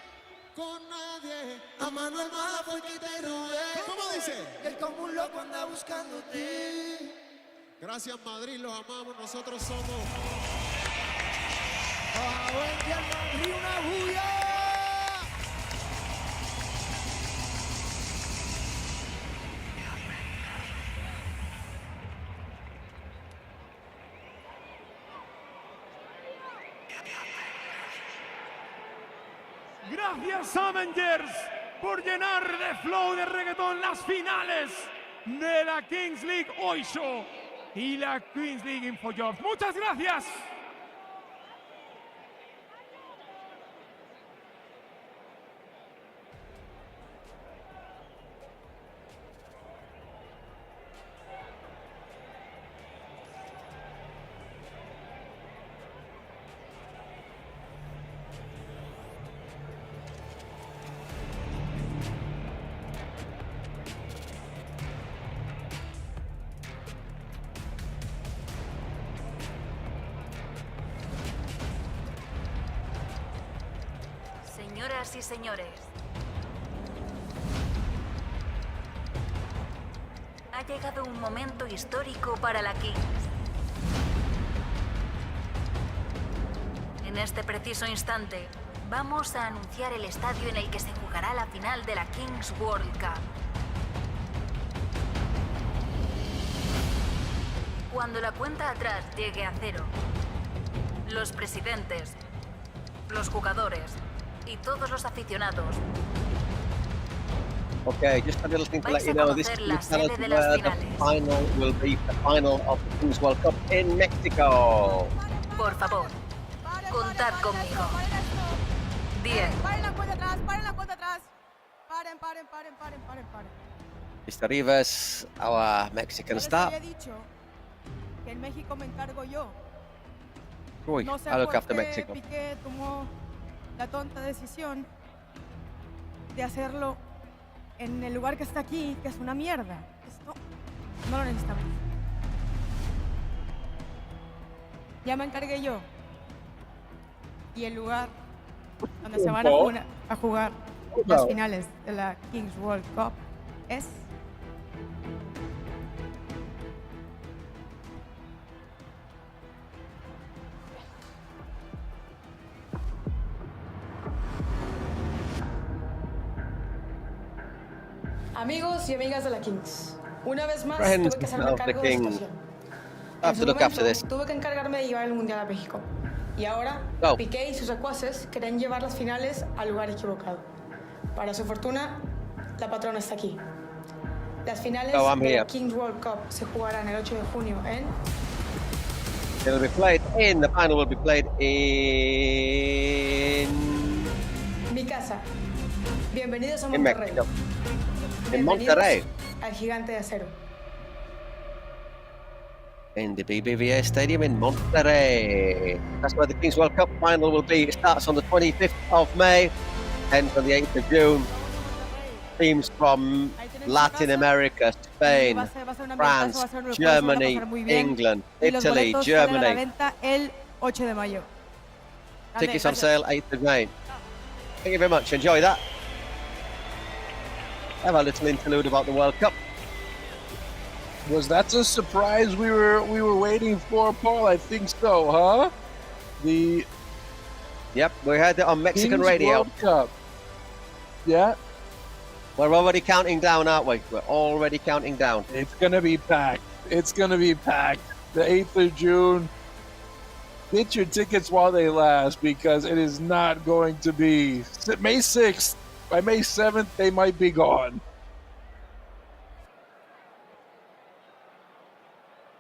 con nadie. A mano armada fue que te robé. ¿Cómo dice? Y el común loco anda buscándote. Gracias, Madrid, los amamos, nosotros somos. ¡Venga, Madrid, una bulla! Gracias, Avengers, por llenar de flow de reggaetón las finales de la Kings League Oysho y la Kings League InfoJobs. ¡Muchas gracias! Señoras y señores, ha llegado un momento histórico para la Kings. En este preciso instante, vamos a anunciar el estadio en el que se jugará la final de la Kings World Cup. Cuando la cuenta atrás llegue a 0, los presidentes, los jugadores y todos los aficionados. Okay, just a little thing to let you know, this is the final will be the final of the Kings World Cup in Mexico. Por favor, contad conmigo. 10. Paren la cuenta atrás, paren la cuenta atrás. Paren. Mr. Rivas, our Mexican star. Ya he dicho que en México me encargo yo. Uy, No sé I look por after qué Mexico. Piqué tomó la tonta decisión de hacerlo en el lugar que está aquí, que es una mierda. Esto no lo necesitamos. Ya me encargué yo. Y el lugar donde se van a jugar las finales de la Kings World Cup es... Amigos y amigas de la Kings, una vez más Friends tuve que hacerme of the cargo de la King. situación. I have to look after this. Tuve que encargarme de llevar el Mundial a México. Y ahora, Piqué y sus secuaces querían llevar las finales al lugar equivocado. Para su fortuna, la patrona está aquí. Las finales de la Kings World Cup se jugarán el 8 de junio en... It'll be played in, the final will be played in... mi casa. Bienvenidos a Monterrey. In Monterrey. Al gigante de acero. In the BBVA Stadium in Monterrey. That's where the Kings World Cup final will be. It starts on the 25th of May, ends on the 8th of June. Teams from Latin America, Spain, France, Germany, England, Italy, Germany. El 8 de mayo. Tickets on sale 8th of May. Thank you very much. Enjoy that. Have a little interlude about the World Cup. Was that a surprise we were waiting for, Paul? I think so, huh? Yep, we heard it on Mexican Kings radio. World Cup. Yeah. We're already counting down, aren't we? We're already counting down. It's gonna be packed. It's gonna be packed. The 8th of June. Get your tickets while they last, because it is not going to be May 6th. By May 7th, they might be gone.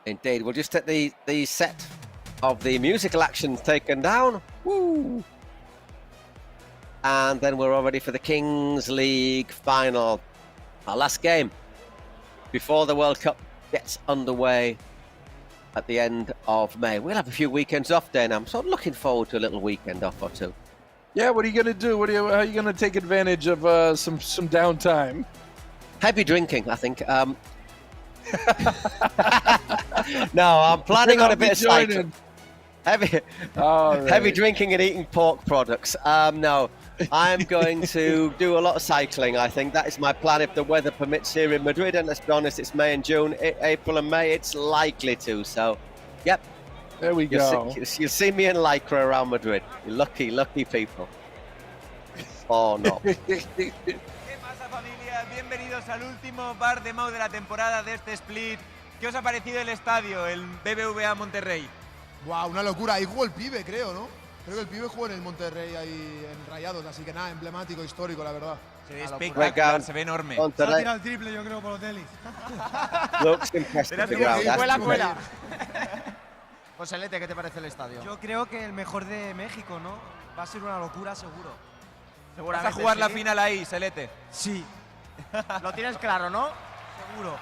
Indeed. We'll just take the set of the musical action taken down. Woo! And then we're all ready for the Kings League final. Our last game before the World Cup gets underway at the end of May. We'll have a few weekends off, Dana. I'm sort of looking forward to a little weekend off or two. Yeah, what are you going to do? How are you going to take advantage of some downtime? Heavy drinking, I think. No, I'm planning on a bit of cycling. Heavy drinking and eating pork products. No, I'm going to do a lot of cycling. I think that is my plan if the weather permits here in Madrid. And let's be honest, it's May and June, April and May. It's likely to. So, yep. There we go. You'll see me in Lycra around Madrid. You're lucky, lucky people. Or not. ¿Qué pasa, familia? Bienvenidos al último bar de Mau de la temporada de este split. ¿Qué os ha parecido el estadio, el BBVA Monterrey? Wow, una locura. Ahí jugó el pibe, creo, ¿no? Creo que el pibe jugó en el Monterrey ahí en Rayados, así que nada, emblemático, histórico, la verdad. Se ve espectacular, se ve enorme. Se ha tirado el triple, yo creo, por los delis. Cuela. José Lete, ¿qué te parece el estadio? Yo creo que el mejor de México, ¿no? Va a ser una locura, seguro. ¿Vas a jugar la final ahí, Selete? Sí. Lo tienes claro, ¿no? Seguro.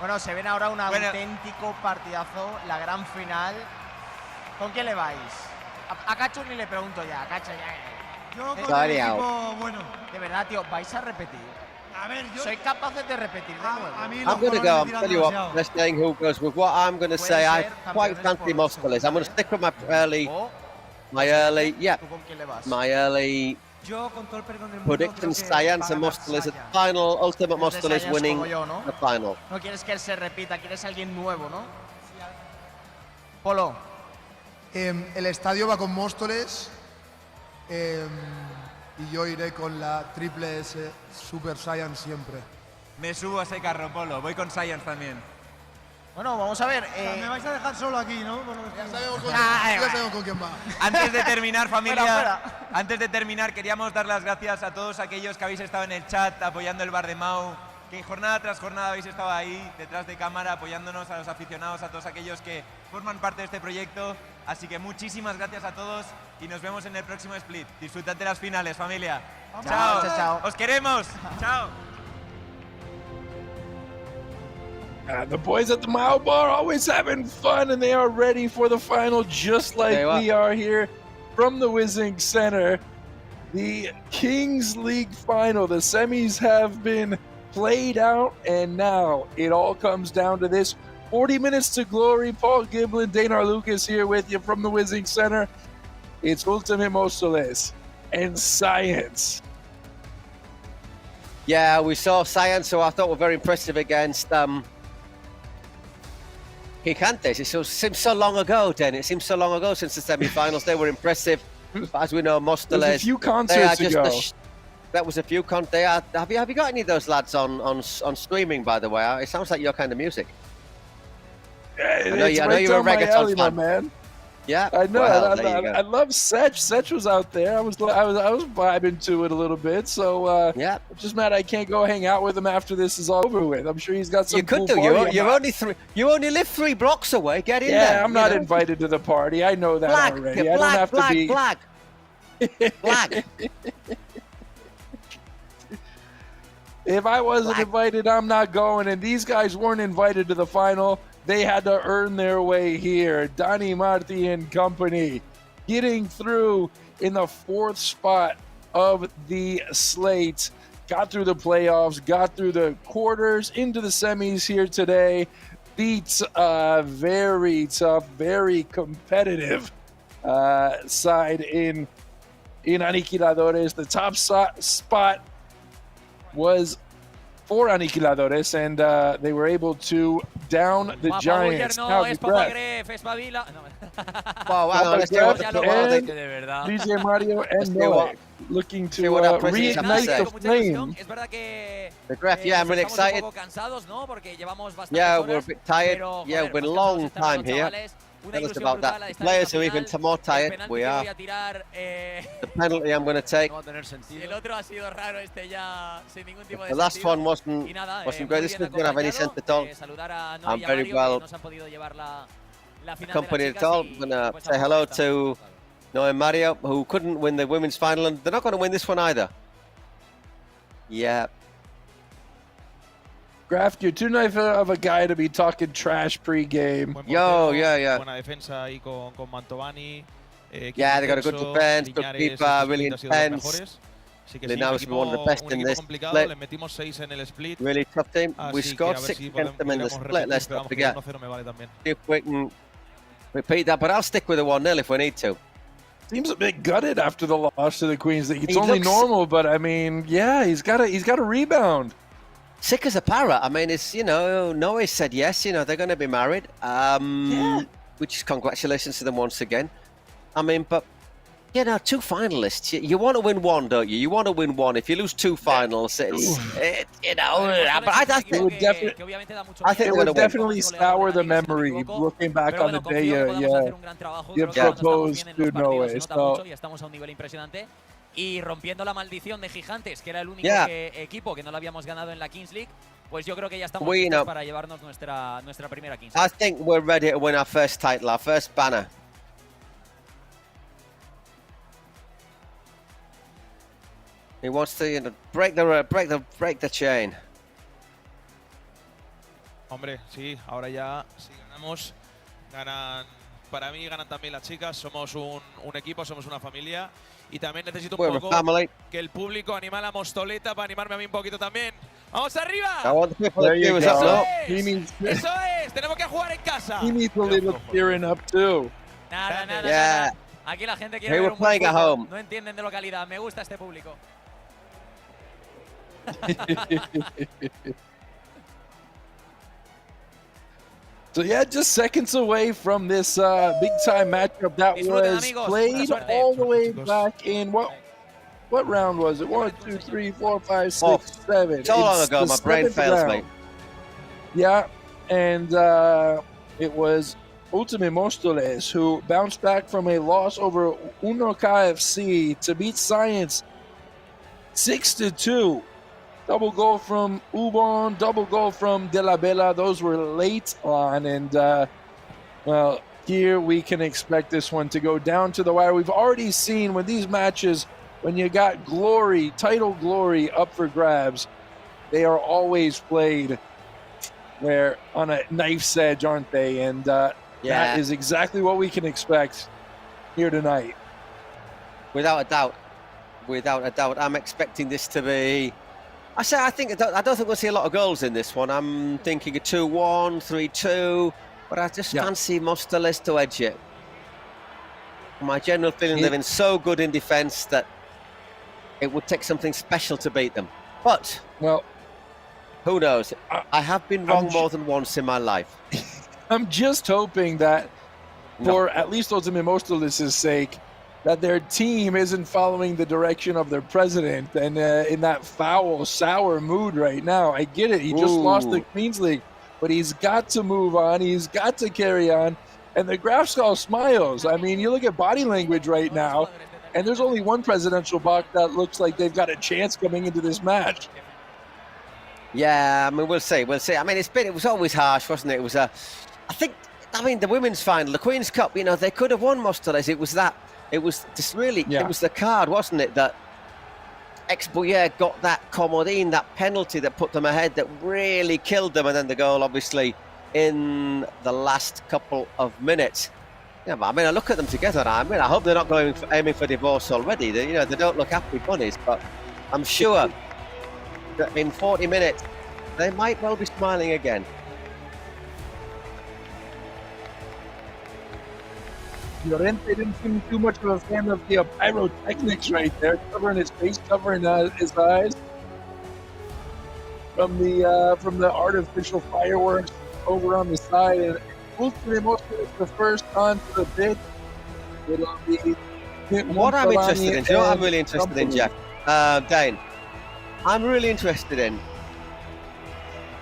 Bueno, se ven ahora un auténtico partidazo, la gran final. ¿Con quién le vais? A Cacho ni le pregunto ya, a Cacho ya. Yo con el equipo bueno. De verdad, tío, ¿vais a repetir? A ver, yo... Soy capaces de repetir de nuevo. I'm going to go, I'll tell you what, let's saying who goes with what. I'm going to say I quite fancy Móstoles. I'm going to stick with my early prediction science and Móstoles at the final, ultimate Móstoles winning the final. No quieres que él se repita, quieres alguien nuevo, ¿no? Polo. El estadio va con Móstoles y yo iré con la triple S Super Science siempre. Me subo a ese carro, Polo. Voy con Science también. Bueno, vamos a ver. Me vais a dejar solo aquí, ¿no? Ya sabemos con quién va. Antes de terminar, familia, antes de terminar, queríamos dar las gracias a todos aquellos que habéis estado en el chat apoyando el bar de Mau, que jornada tras jornada habéis estado ahí, detrás de cámara, apoyándonos, a los aficionados, a todos aquellos que forman parte de este proyecto. Así que muchísimas gracias a todos y nos vemos en el próximo split. Disfrutad de las finales, familia. Chao. Chao. Os queremos. Chao. The boys at the Mau Bar always having fun, and they are ready for the final, just like we are here from the WiZink Center. The Kings League final, the semis have been played out, and now it all comes down to this. 40 minutes to glory. Paul Giblin, Danar Lucas here with you from the WiZink Center. It's Ultimate Mostoles and Science. Yeah, we saw Science, who I thought were very impressive against Gigantes. It seems so long ago, Dan. It seems so long ago since the semi-finals. They were impressive. But as we know, Mostoles. A few concerts ago. That was a few concerts. Have you got any of those lads on streaming, by the way? It sounds like your kind of music. I know you're a reggaeton fan, man. Yeah, I know. Well, I love Setch. Setch was out there. I was vibing to it a little bit. So yeah, I'm just mad I can't go hang out with him after this is all over with. I'm sure he's got some. You could cool do. You only live 3 blocks away. Get in there. Yeah, I'm not invited to the party. I know that already. I don't have to be. Black. If I wasn't invited, I'm not going. And these guys weren't invited to the final. They had to earn their way here. Donny Marti and company getting through in the 4th spot of the slate. Got through the playoffs, got through the quarters, into the semis here today. Beats a very tough, very competitive side in Aniquiladores. The top spot was for Aniquiladores, and they were able to down the Giants. Wow, DJ Mario and Noah looking to reignite the flame. The Gref, yeah, I'm really excited. Yeah, we're a bit tired. Yeah, we've been a long time here. Tell us about that. The players are even more tired. We are. The penalty I'm going to take. The last one wasn't great. This doesn't have any sense at all. I'm very well accompanied at all. I'm going to say hello to Noah and Mario, who couldn't win the women's final, and they're not going to win this one either. Yeah. Graf, you're too nice of a guy to be talking trash pre-game. Yeah. Buena defensa ahí con Mantovani. Yeah, they got a good defense, good keeper, really intense. Now it's one of the best in this split. Really tough team. We scored 6 against them in the split, let's not forget. See if we can repeat that, but I'll stick with the 1-0 if we need to. Seems a bit gutted after the loss to the Queens League. It's only normal, but I mean, yeah, he's got a rebound. Sick as a parrot. I mean, it's, Noah said yes, they're going to be married. Which is congratulations to them once again. I mean, but, 2 finalists. You want to win one, don't you? You want to win one. If you lose 2 finals, it's, but I think it would definitely sour the memory looking back on the day you proposed to Noah. So. Y rompiendo la maldición de Gigantes, que era el único equipo que no lo habíamos ganado en la Kings League, pues yo creo que ya estamos listos para llevarnos nuestra primera Kings League. I think we're ready to win our first title, our first banner. He wants to break the chain. Hombre, sí, ahora ya si ganamos, para mí ganan también las chicas, somos un equipo, somos una familia. Y también necesito un poco que el público anime a la Mostoleta para animarme a mí un poquito también. ¡Vamos arriba! Eso es, tenemos que jugar en casa. He needs a little cheering up too. Nada. Aquí la gente quiere ver un buen fútbol. No entienden de localidad. Me gusta este público. So yeah, just seconds away from this big-time matchup that was played all the way back in what round was it? 1, 2, 3, 4, 5, 6, 7. So long ago, my brain fails me. Yeah, and it was Ultimate Mostoles who bounced back from a loss over Uno KFC to beat Science 6-2. Double goal from Ubon, double goal from De La Bella. Those were late on, and well, here we can expect this one to go down to the wire. We've already seen when these matches, when you got glory, title glory up for grabs, they are always played where on a knife's edge, aren't they? And that is exactly what we can expect here tonight. Without a doubt. without a doubt. I'm expecting this to be... I don't think we'll see a lot of goals in this one. I'm thinking a 2-1, 3-2, but I just fancy Móstoles to edge it. My general feeling, they've been so good in defence that it would take something special to beat them. But, well, who knows? I have been wrong more than once in my life. I'm just hoping that, for at least Ultimate Móstoles' sake, that their team isn't following the direction of their president and in that foul, sour mood right now. I get it. He just lost the Queens League, but he's got to move on. He's got to carry on. And the graphs all smiles. I mean, you look at body language right now, and there's only one presidential box that looks like they've got a chance coming into this match. Yeah, I mean, we'll see. We'll see. I mean, it was always harsh, wasn't it? It was the women's final, the Queen's Cup, you know, they could have won Móstoles. It was the card, wasn't it, that Ex-Bouyer got that Comodín, that penalty that put them ahead, that really killed them, and then the goal, obviously, in the last couple of minutes. Yeah, but I mean, I look at them together now. I mean, I hope they're not aiming for divorce already. They don't look happy bunnies, but I'm sure that in 40 minutes, they might well be smiling again. Llorente didn't seem too much of a fan of the pyrotechnics right there, covering his face, covering his eyes from the artificial fireworks over on the side. And Ultimate Móstoles the first onto the pitch. What I'm interested in, I'm really interested in, Jeff, Dane, I'm really interested in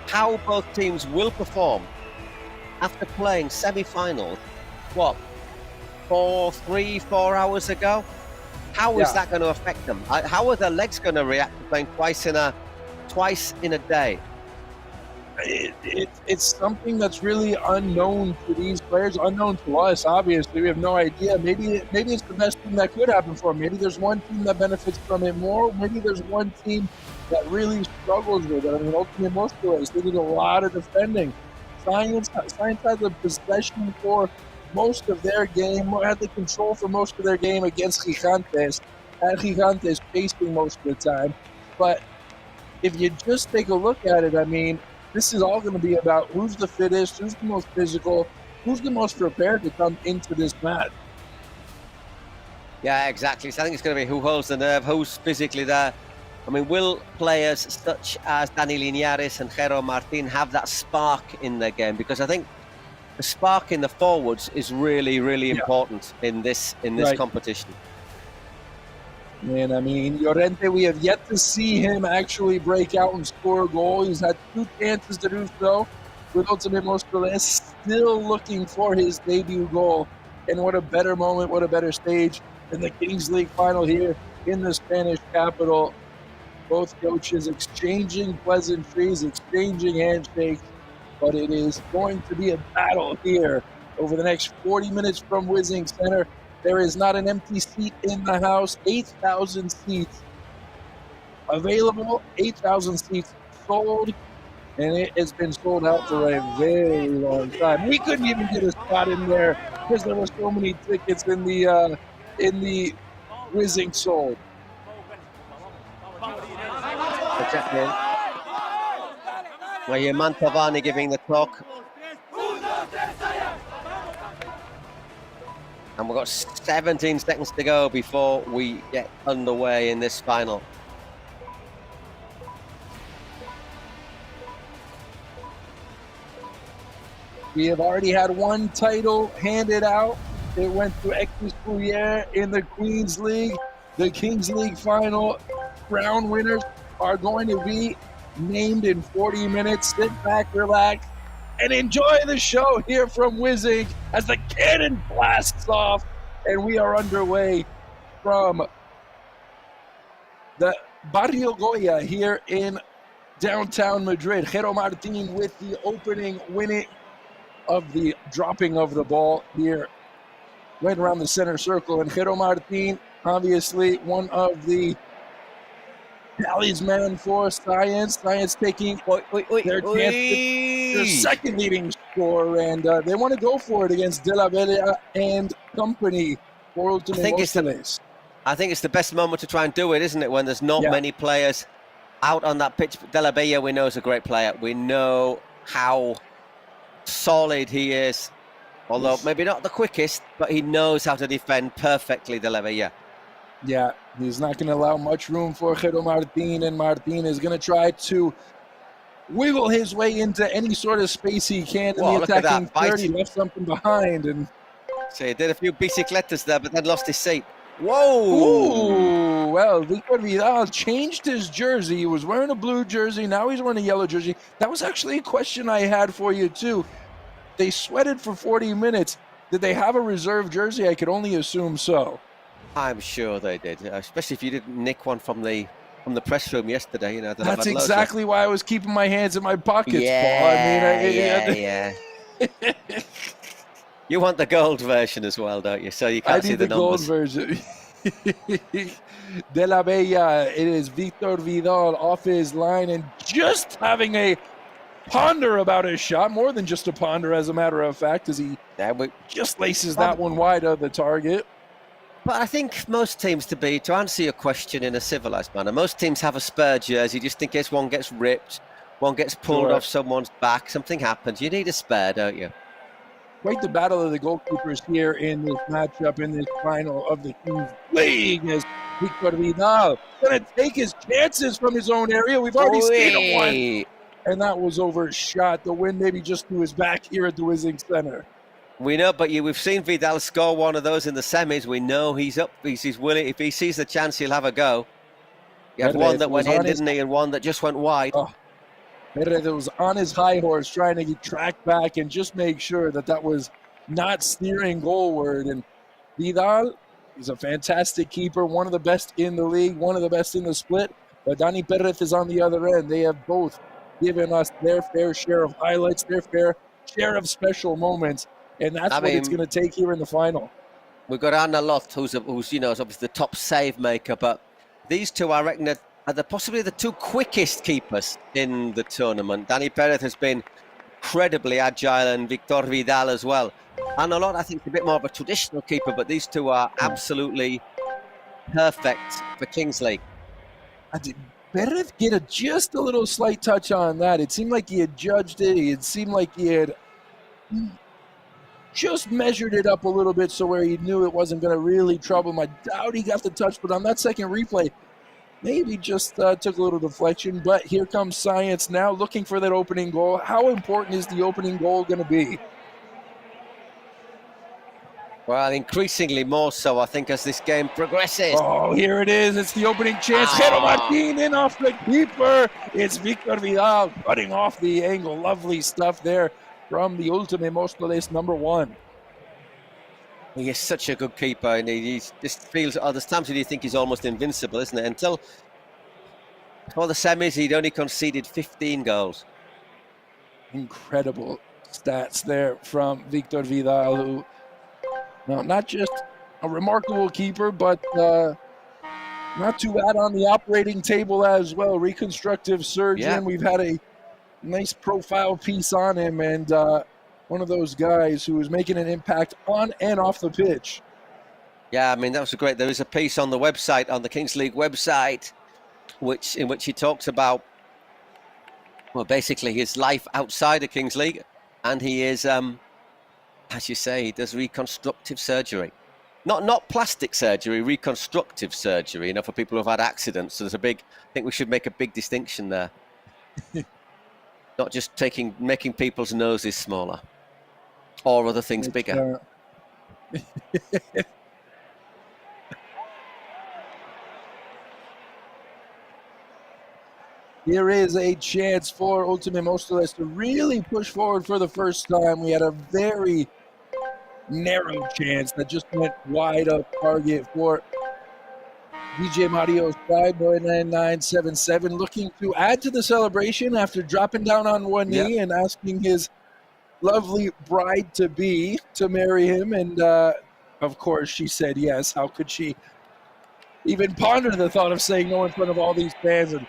how both teams will perform after playing semi-finals. 4 hours ago? How is that going to affect them? How are their legs going to react to playing twice in a day? It's something that's really unknown to these players, unknown to us. Obviously, we have no idea. Maybe it's the best thing that could happen for them. Maybe there's one team that benefits from it more. Maybe there's one team that really struggles with it. I mean, Ultimate Móstoles, they did a lot of defending. Science had the possession for most of their game, had the control for most of their game against Gigantes. Had Gigantes pacing most of the time. But if you just take a look at it, I mean, this is all going to be about who's the fittest, who's the most physical, who's the most prepared to come into this match. Yeah, exactly. So I think it's going to be who holds the nerve, who's physically there. I mean, will players such as Dani Linares and Jero Martin have that spark in their game? Because I think the spark in the forwards is really, really important in this competition. And I mean, Llorente, we have yet to see him actually break out and score a goal. He's had 2 chances to do so with Ultimate Móstoles, still looking for his debut goal. And what a better moment, what a better stage than the Kings League final here in the Spanish capital. Both coaches exchanging pleasantries, exchanging handshakes. But it is going to be a battle here over the next 40 minutes from WiZink Center. There is not an empty seat in the house. 8,000 seats available, 8,000 seats sold, and it has been sold out for a very long time. We couldn't even get a spot in there because there were so many tickets in the WiZink sold. Well, you Mantovani giving the talk. And we've got 17 seconds to go before we get underway in this final. We have already had one title handed out. It went to Ex-Bouyer in the Queens League. The Kings League final round winners are going to be named in 40 minutes. Sit back, relax, and enjoy the show here from WiZink as the cannon blasts off and we are underway from the Barrio Goya here in downtown Madrid. Jero Martin with the opening winning of the dropping of the ball here right around the center circle. And Jero Martin, obviously one of the talisman for Science. Science taking their chance, their second leading score, and they want to go for it against De La Vega and company for Ultimate Móstoles. I think it's the best moment to try and do it, isn't it? When there's not many players out on that pitch. De La Bella, we know, is a great player. We know how solid he is. Although maybe not the quickest, but he knows how to defend perfectly, De La Bella. Yeah, he's not going to allow much room for Jero Martin, and Martin is going to try to wiggle his way into any sort of space he can in the attacking third. He left something behind. And so he did a few bicicletas there, but then lost his seat. Whoa! Ooh, well, Víctor Vidal changed his jersey. He was wearing a blue jersey. Now he's wearing a yellow jersey. That was actually a question I had for you, too. They sweated for 40 minutes. Did they have a reserve jersey? I could only assume so. I'm sure they did, especially if you didn't nick one from the press room yesterday. You know, that's exactly why I was keeping my hands in my pockets, yeah, Paul. I mean, yeah. You want the gold version as well, don't you? So you can't see the numbers. Gold version. De La Bella, it is Víctor Vidal off his line and just having a ponder about his shot, more than just a ponder, as a matter of fact, as he just laces that one wide of the target. But I think most teams, to answer your question in a civilized manner, most teams have a spare jersey just in case one gets ripped, one gets pulled off someone's back, something happens. You need a spare, don't you? Quite the battle of the goalkeepers here in this matchup, in this final of the Kings League, as Víctor Vidal going to take his chances from his own area. We've already seen one, and that was overshot. The wind maybe just to his back here at the WiZink Center. We know, but we've seen Vidal score one of those in the semis. We know he's up. He's willing. If he sees the chance, he'll have a go. He had one that went in, didn't he, and one that just went wide. Perez was on his high horse trying to get tracked back and just make sure that was not steering goalward. And Vidal is a fantastic keeper, one of the best in the league, one of the best in the split. But Dani Perez is on the other end. They have both given us their fair share of highlights, their fair share of special moments. And that's what it's going to take here in the final. We've got Anna Loth, who's you know, is obviously the top save maker, but these two, I reckon, are possibly the two quickest keepers in the tournament. Dani Perez has been incredibly agile, and Víctor Vidal as well. Anna Loth, I think, is a bit more of a traditional keeper, but these two are absolutely perfect for Kings League. Did Perez get just a little slight touch on that? It seemed like he had judged it. It seemed like he had just measured it up a little bit so where he knew it wasn't going to really trouble him. I doubt he got the touch, but on that second replay, maybe just took a little deflection. But here comes Science now looking for that opening goal. How important is the opening goal going to be? Well, increasingly more so, I think, as this game progresses. Oh, here it is. It's the opening chance. Jero Martin in off the keeper. It's Víctor Vidal cutting off the angle. Lovely stuff there from the Ultimate Móstoles #1. He is such a good keeper, and he just feels, there's times when you think he's almost invincible, isn't it? Until before the semis, he'd only conceded 15 goals. Incredible stats there from Víctor Vidal, who, not just a remarkable keeper, but not too bad on the operating table as well. Reconstructive surgeon. Yeah. We've had a nice profile piece on him, and one of those guys who is making an impact on and off the pitch. Yeah, I mean, that was great. There is a piece on the website, on the Kings League website, in which he talks about, well, basically his life outside of Kings League, and he is, as you say, he does reconstructive surgery. Not plastic surgery, reconstructive surgery, for people who've had accidents. So I think we should make a big distinction there. Not just making people's noses smaller or other things bigger. Here is a chance for Ultimate Móstoles to really push forward for the first time. We had a very narrow chance that just went wide of target for DJ Mario's side, 9977, looking to add to the celebration after dropping down on one knee and asking his lovely bride-to-be to marry him. And, of course, she said yes. How could she even ponder the thought of saying no in front of all these fans? And,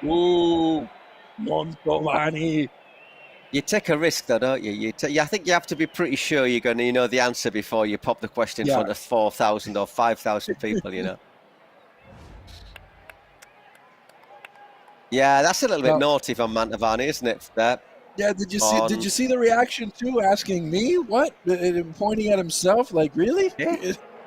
ooh, Montovani. You take a risk, though, don't you? I think you have to be pretty sure you're going to know the answer before you pop the question in front of 4,000 or 5,000 people, Yeah, that's a little bit naughty from Mantovani, isn't it? Yeah, did you see the reaction too? Asking me what, pointing at himself, like really? Yeah.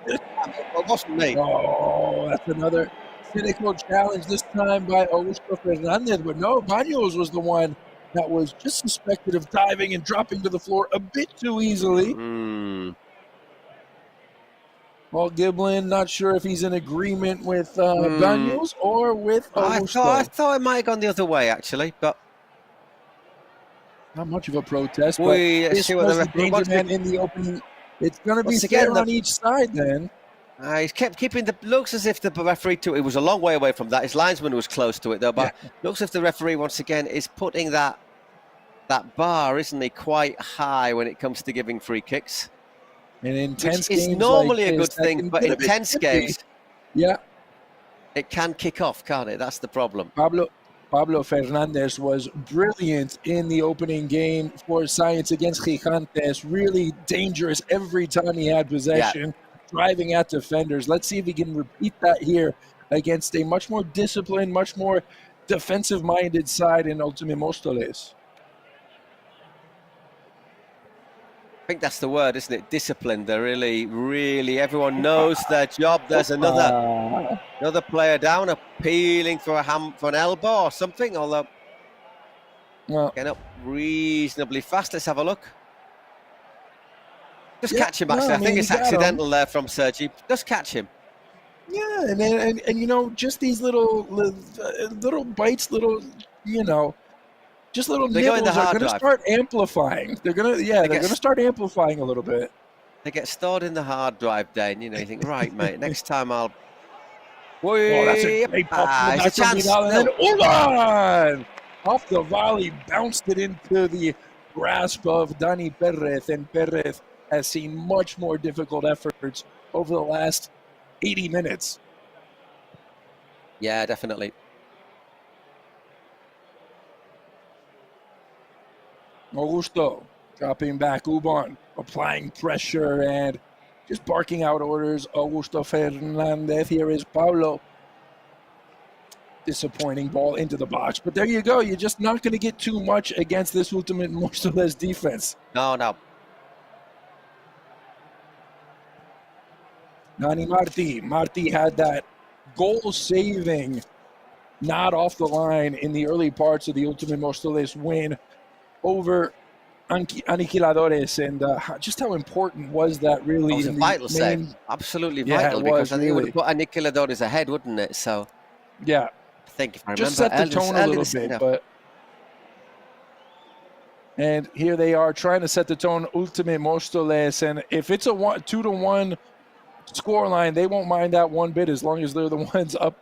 It wasn't me. Oh, that's another cynical challenge this time by Oysho Fernandez, but no, Baños was the one that was just suspected of diving and dropping to the floor a bit too easily. Paul Giblin, not sure if he's in agreement with Baños or with Oysho. I thought it might have gone the other way actually, but not much of a protest. But this was the danger man in the opening. It's going to be fair on each side then. He's kept keeping looks as if the referee it was a long way away from that. His linesman was close to it though, but looks as if the referee once again is putting that bar, isn't he, quite high when it comes to giving free kicks. In intense games, it's normally like a good thing, but in tense games, it can kick off, can't it? That's the problem. Pablo Fernandez was brilliant in the opening game for Science against Gigantes. Really dangerous every time he had possession, driving at defenders. Let's see if he can repeat that here against a much more disciplined, much more defensive-minded side in Ultimate Móstoles. I think that's the word, isn't it? Discipline. They're really, everyone knows their job. There's another player down, appealing for an elbow or something, although getting up reasonably fast. Let's have a look. Just catch him, actually. I think it's accidental there from Sergi. Just catch him. Yeah, and you know, just these little bites, just little nibbles are going to start amplifying. They're going to start amplifying a little bit. They get stored in the hard drive, Dane. You know, you think, right, mate, next time I'll... Oh, that's a great ball. It's a chance. And then Ulan! Off the volley, bounced it into the grasp of Dani Perez, and Perez has seen much more difficult efforts over the last 80 minutes. Yeah, definitely. Augusto dropping back, Uban applying pressure and just barking out orders. Augusto Fernandez. Here is Pablo. Disappointing ball into the box. But there you go. You're just not going to get too much against this Ultimate Móstoles defense. No. Nani Marti had that goal-saving nod off the line in the early parts of the Ultimate Móstoles win over Aniquiladores, and just how important was that really? It was a vital save, absolutely vital, because I think it would have put Aniquiladores ahead, wouldn't it? So, yeah, I think if I remember, just set the tone a little bit, but. And here they are trying to set the tone, Ultimate Móstoles, and if it's a 2-1 scoreline, they won't mind that one bit as long as they're the ones up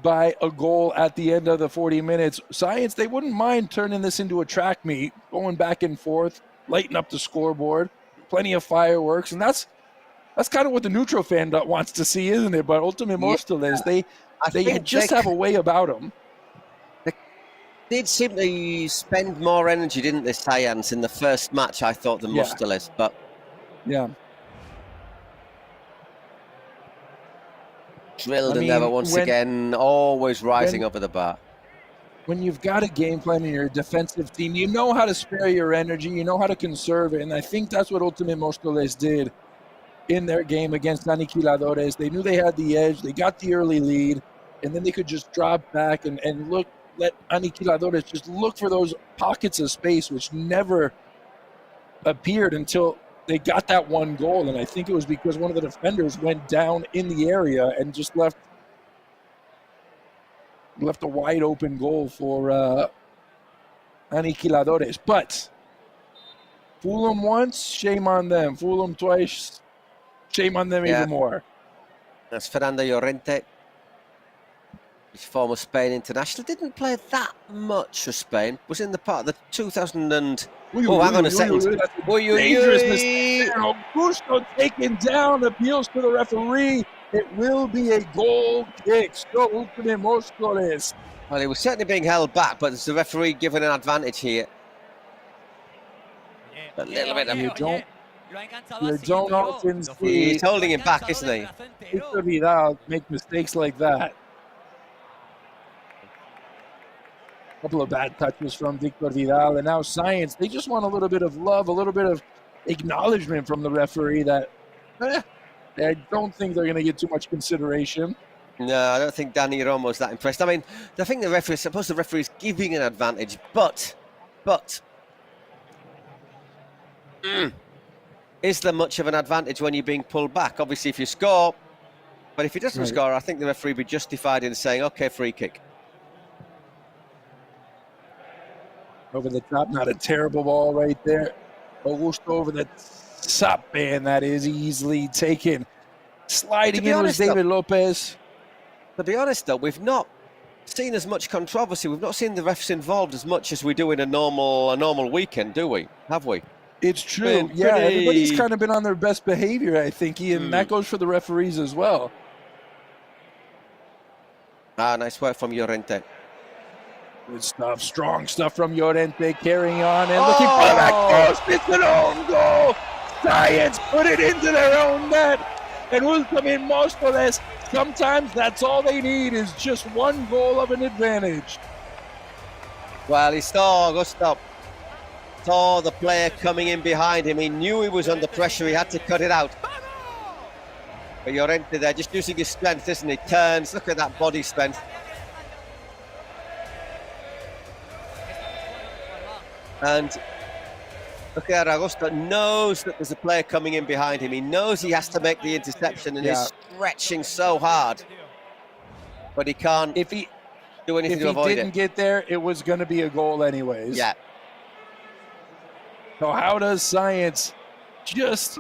by a goal at the end of the 40 minutes. Science, they wouldn't mind turning this into a track meet, going back and forth, lighten up the scoreboard, plenty of fireworks, and that's kind of what the neutral fan wants to see, isn't it? But Ultimate Móstoles, they just have a way about them. They did seem to spend more energy, didn't they, Science, in the first match, I thought, than Móstoles, but... Yeah. Drilled and never once again, always rising over the bar. When you've got a game plan in your defensive team, you know how to spare your energy, you know how to conserve it, and I think that's what Ultimate Móstoles did in their game against Aniquiladores. They knew they had the edge, they got the early lead, and then they could just drop back and let Aniquiladores just look for those pockets of space, which never appeared until they got that one goal, and I think it was because one of the defenders went down in the area and just left a wide open goal for Aniquiladores. But fool them once, shame on them. Fool them twice, shame on them even more. That's Fernando Llorente. His former Spain international. Didn't play that much for Spain. Was in the part of the 2000 and... hang on a second. Dangerous mistake. Augusto taken down, appeals to the referee. It will be a goal kick. So Ultimate Móstoles. Well, he was certainly being held back, but there's the referee given an advantage here. A little bit of... You don't often see... He's holding him back, isn't he? Vidal make mistakes like that. couple of bad touches from Victor Vidal, and now Science. They just want a little bit of love, a little bit of acknowledgement from the referee that I don't think they're going to get too much consideration. No, I don't think Danny Romo's that impressed. I mean, I think the referee, suppose the referee is giving an advantage, but is there much of an advantage when you're being pulled back? Obviously, if you score, but if he doesn't score, I think the referee would be justified in saying, okay, free kick. Over the top, not a terrible ball right there. Augusto over the top, and that is easily taken. Sliding in was David Lopez. To be honest, though, we've not seen as much controversy. We've not seen the refs involved as much as we do in a normal weekend, do we? Have we? It's true. Yeah, everybody's kind of been on their best behavior, I think, Ian. That goes for the referees as well. Nice work from Llorente. Good stuff. Strong stuff from Llorente. Carrying on and looking for the back post. It's an own goal. Science put it into their own net. And Ultimate Móstoles, sometimes that's all they need is just one goal of an advantage. Well, he saw Augusto. Saw the player coming in behind him. He knew he was under pressure. He had to cut it out. But Llorente there, just using his strength, isn't he? Turns. Look at that body strength. And look at Augusto knows that there's a player coming in behind him. He knows he has to make the interception and he's stretching so hard. But he can't do anything to avoid it. If he didn't get there, it was going to be a goal anyways. Yeah. So how does Science just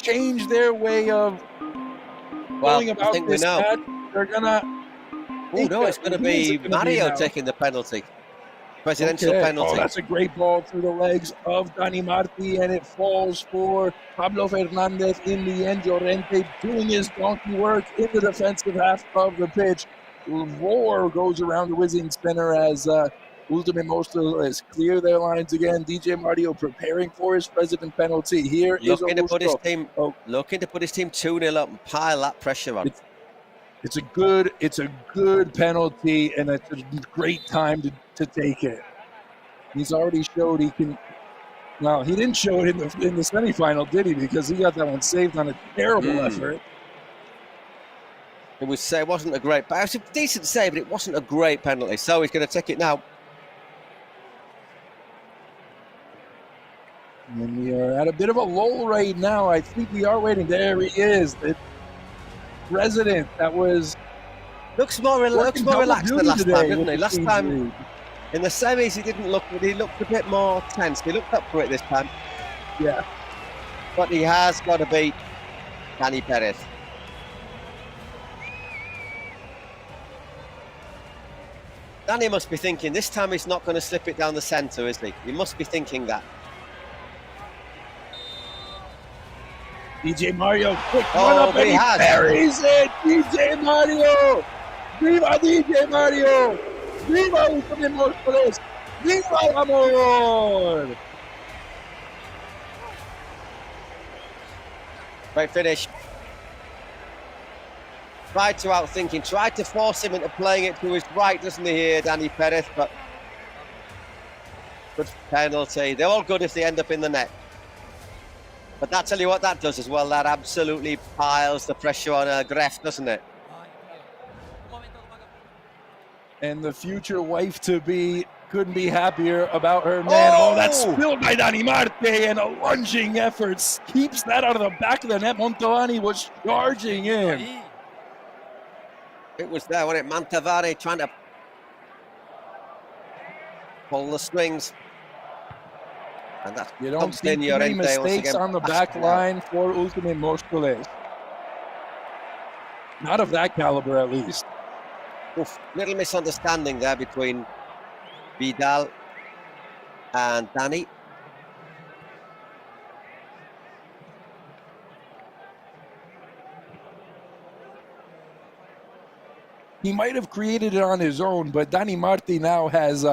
change their way of going about this match? They're going to... Oh, no, it's going to be Mario taking the penalty. Presidential penalty. Oh, that's a great ball through the legs of Dani Marti, and it falls for Pablo Fernandez in the end. Llorente doing his donkey work in the defensive half of the pitch. Roar goes around the WiZink spinner as Ultimate Móstoles clear their lines again. DJ Mario preparing for his president penalty. Here looking to put his team 2-0 up and pile that pressure on. It's a good penalty, and it's a great time to take it. He's already showed he can. Well, he didn't show it in the semifinal, did he? Because he got that one saved on a terrible effort. It wasn't a great, but it was a decent save, but it wasn't a great penalty. So he's going to take it now. And we are at a bit of a lull right now. I think we are waiting. There he is. The president that was looks more relaxed than last time, doesn't he? Last time in the semis he didn't look, he looked a bit more tense. He looked up for it this time. Yeah. But he has got to beat Dani Perez. Danny must be thinking this time he's not going to slip it down the centre, is he? He must be thinking that. DJ Mario, quick one up and he buries it! DJ Mario! Viva DJ Mario! Viva Ultimate Móstoles! Viva el amor! Great finish. Tried to outthink him, tried to force him into playing it to his right, doesn't he here, Dani Perez? But good penalty. They're all good if they end up in the net. But that, tell you what that does as well, that absolutely piles the pressure on Gref, doesn't it? And the future wife-to-be couldn't be happier about her man. Oh, that's spilled by Dani Marti, and a lunging effort keeps that out of the back of the net. Montovani was charging in. It was there, wasn't it? Mantovani trying to pull the strings. And that's you don't see many mistakes on the back line for Ultimate Móstoles. Not of that caliber, at least. Oof, little misunderstanding there between Vidal and Dani. He might have created it on his own, but Dani Marti now has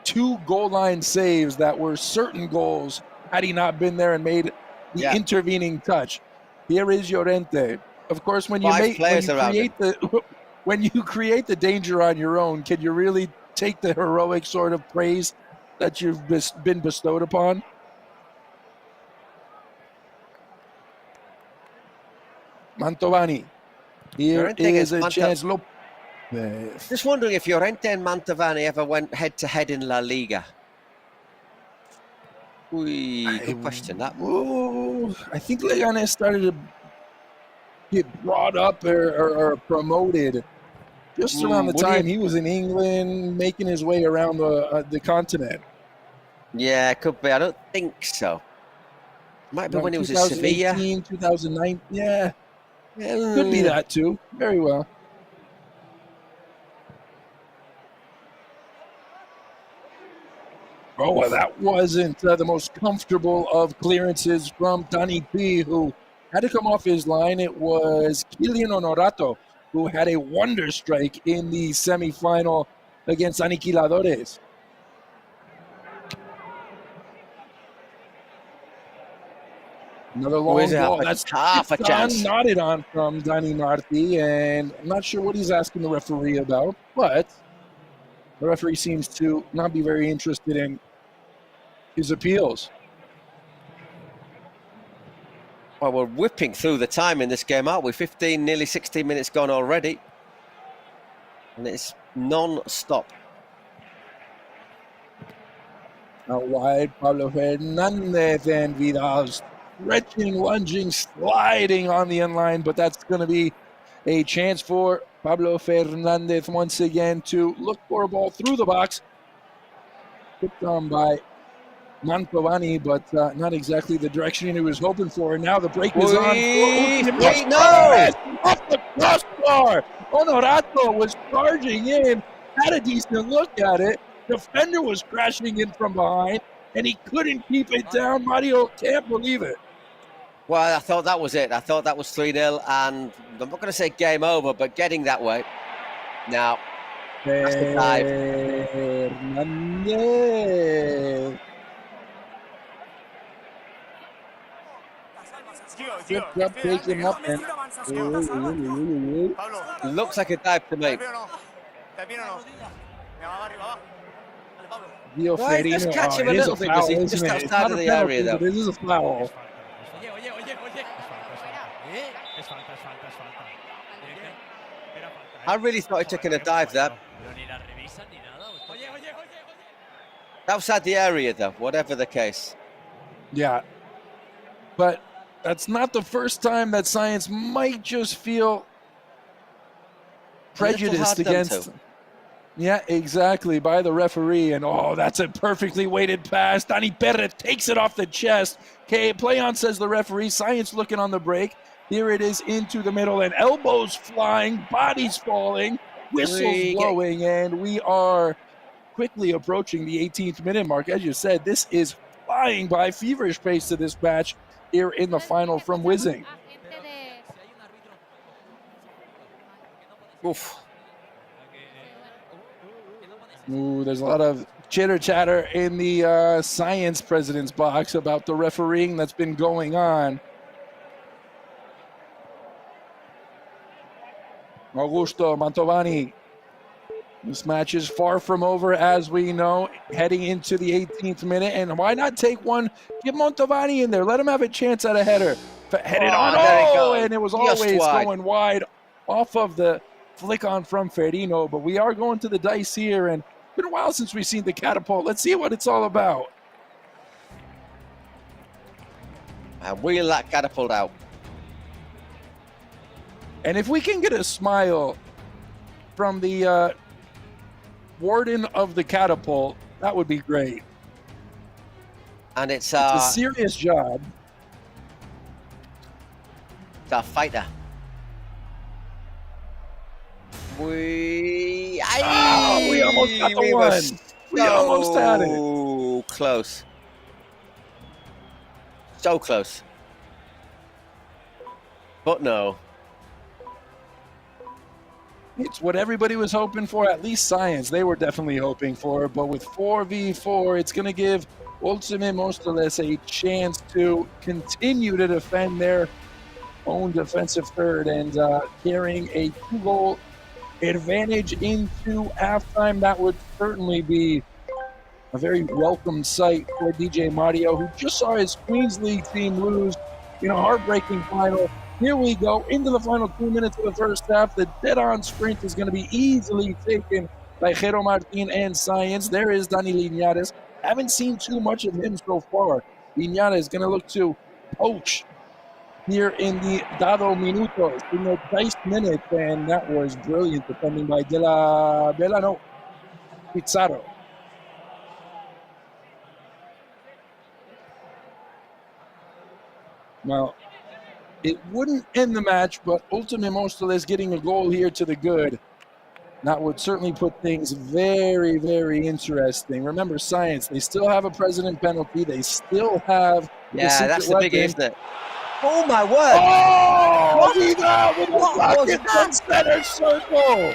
2 goal line saves that were certain goals had he not been there and made the intervening touch. Here is Llorente. Of course, when you create the danger on your own, can you really take the heroic sort of praise that you've been bestowed upon? Mantovani. Here is a chance. Just wondering if Llorente and Mantovani ever went head-to-head in La Liga. Good question, that. I think Leganes started to get brought up or promoted just around the time he was in England, making his way around the continent. Yeah, it could be. I don't think so. Might be when he was in Sevilla. 2009. Yeah. Could be that too. Very well. Oh, well, that wasn't the most comfortable of clearances from Dani P, who had to come off his line. It was Kylian Honorato, who had a wonder strike in the semifinal against Aniquiladores. Another long ball. That's half a chance. Nodded on from Dani Marti, and I'm not sure what he's asking the referee about, but the referee seems to not be very interested in his appeals. Well, we're whipping through the time in this game, aren't we? 15, nearly 16 minutes gone already. And it's non-stop. Out wide, Pablo Fernandez and Vidal stretching, lunging, sliding on the end line, but that's going to be a chance for Pablo Fernandez once again to look for a ball through the box. Picked on by Mantovani, but not exactly the direction he was hoping for. And now the break is on. Off the crossbar! Honorato was charging in, had a decent look at it. Defender was crashing in from behind, and he couldn't keep it down. Mario can't believe it. Well, I thought that was it. I thought that was 3-0, and I'm not going to say game over, but getting that way. Now, that's the dive. Fernandez. Taking up and looks like a dive to me. Right, let's catch him a little bit because he's just outside of the area, though. This is a foul. I really thought he'd taken a dive there. Outside the area, though, whatever the case. Yeah, but that's not the first time that Science might just feel prejudiced against. Yeah, exactly, by the referee. And oh, that's a perfectly weighted pass. Dani Perez takes it off the chest. Okay, play on, says the referee. Science looking on the break. Here it is into the middle, and elbows flying, bodies falling, whistles blowing, and we are quickly approaching the 18th minute mark. As you said, this is flying by, feverish pace to this match here in the final from WiZink. Oof. Ooh, there's a lot of chitter-chatter in the Science president's box about the refereeing that's been going on. Augusto Mantovani. This match is far from over, as we know, heading into the 18th minute. And why not take one? Get Mantovani in there. Let him have a chance at a header. Headed on. Oh, and it was always going wide off of the flick on from Ferino. But we are going to the dice here, and it's been a while since we've seen the catapult. Let's see what it's all about. And wheel that catapult out. And if we can get a smile from the warden of the catapult, that would be great. And it's a serious job. It's a fighter. We almost got the one. We almost had it. Oh, close. So close. But no. It's what everybody was hoping for, at least Science. They were definitely hoping for. But with 4v4, it's going to give Ultimate Mostoles a chance to continue to defend their own defensive third, and carrying a 2-goal advantage into halftime. That would certainly be a very welcome sight for DJ Mario, who just saw his Queens League team lose in a heartbreaking final. Here we go into the final 2 minutes of the first half. The dead-on sprint is going to be easily taken by Jero Martin and Science. There is Dani Linares. Haven't seen too much of him so far. Linares is going to look to poach here in the dado minutos, in the dice minute, and that was brilliant defending by Pizarro. Now, it wouldn't end the match, but Ultimate Mostoles getting a goal here to the good. That would certainly put things very, very interesting. Remember, Science, they still have a president penalty. They still have that's the big, isn't it? Oh, my word! Oh! Vidal with the rocket from center circle!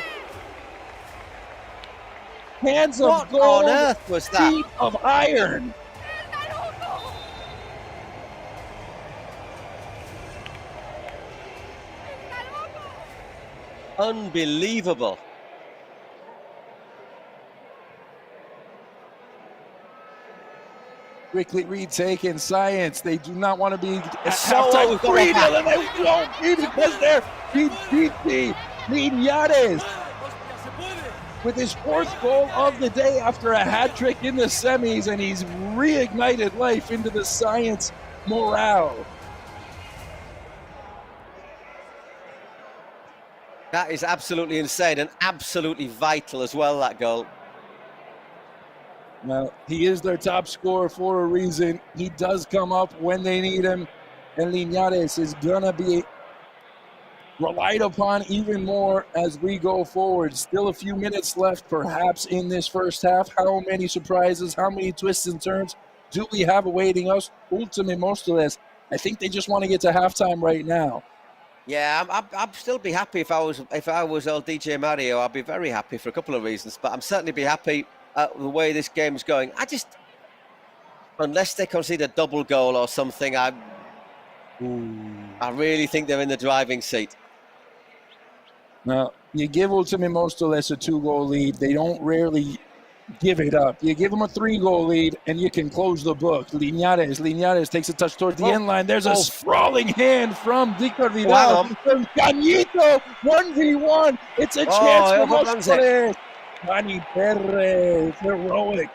Hands of gold, on earth was that? Feet of iron. Unbelievable. Quickly retaken. Science. They do not want to be at so halftime 3-0, and they won't be because they're PPT. Linares with his fourth goal of the day after a hat trick in the semis, and he's reignited life into the Science morale. That is absolutely insane and absolutely vital as well, that goal. Now, he is their top scorer for a reason. He does come up when they need him, and Linares is going to be relied upon even more as we go forward. Still a few minutes left, perhaps, in this first half. How many surprises, how many twists and turns do we have awaiting us? Ultimate Mostoles, I think they just want to get to halftime right now. Yeah, I'd still be happy if I was old DJ Mario. I'd be very happy for a couple of reasons, but I'm certainly be happy at the way this game's going. Unless they concede a double goal or something, I really think they're in the driving seat. Now, you give Ultimate Mostoles a 2-goal lead. They don't rarely give it up. You give them a 3-goal lead, and you can close the book. Linares takes a touch towards the end line. There's a sprawling hand from Victor Vidal. Cañito, 1v1. It's a chance for Mostoles. Dani Perez, heroic,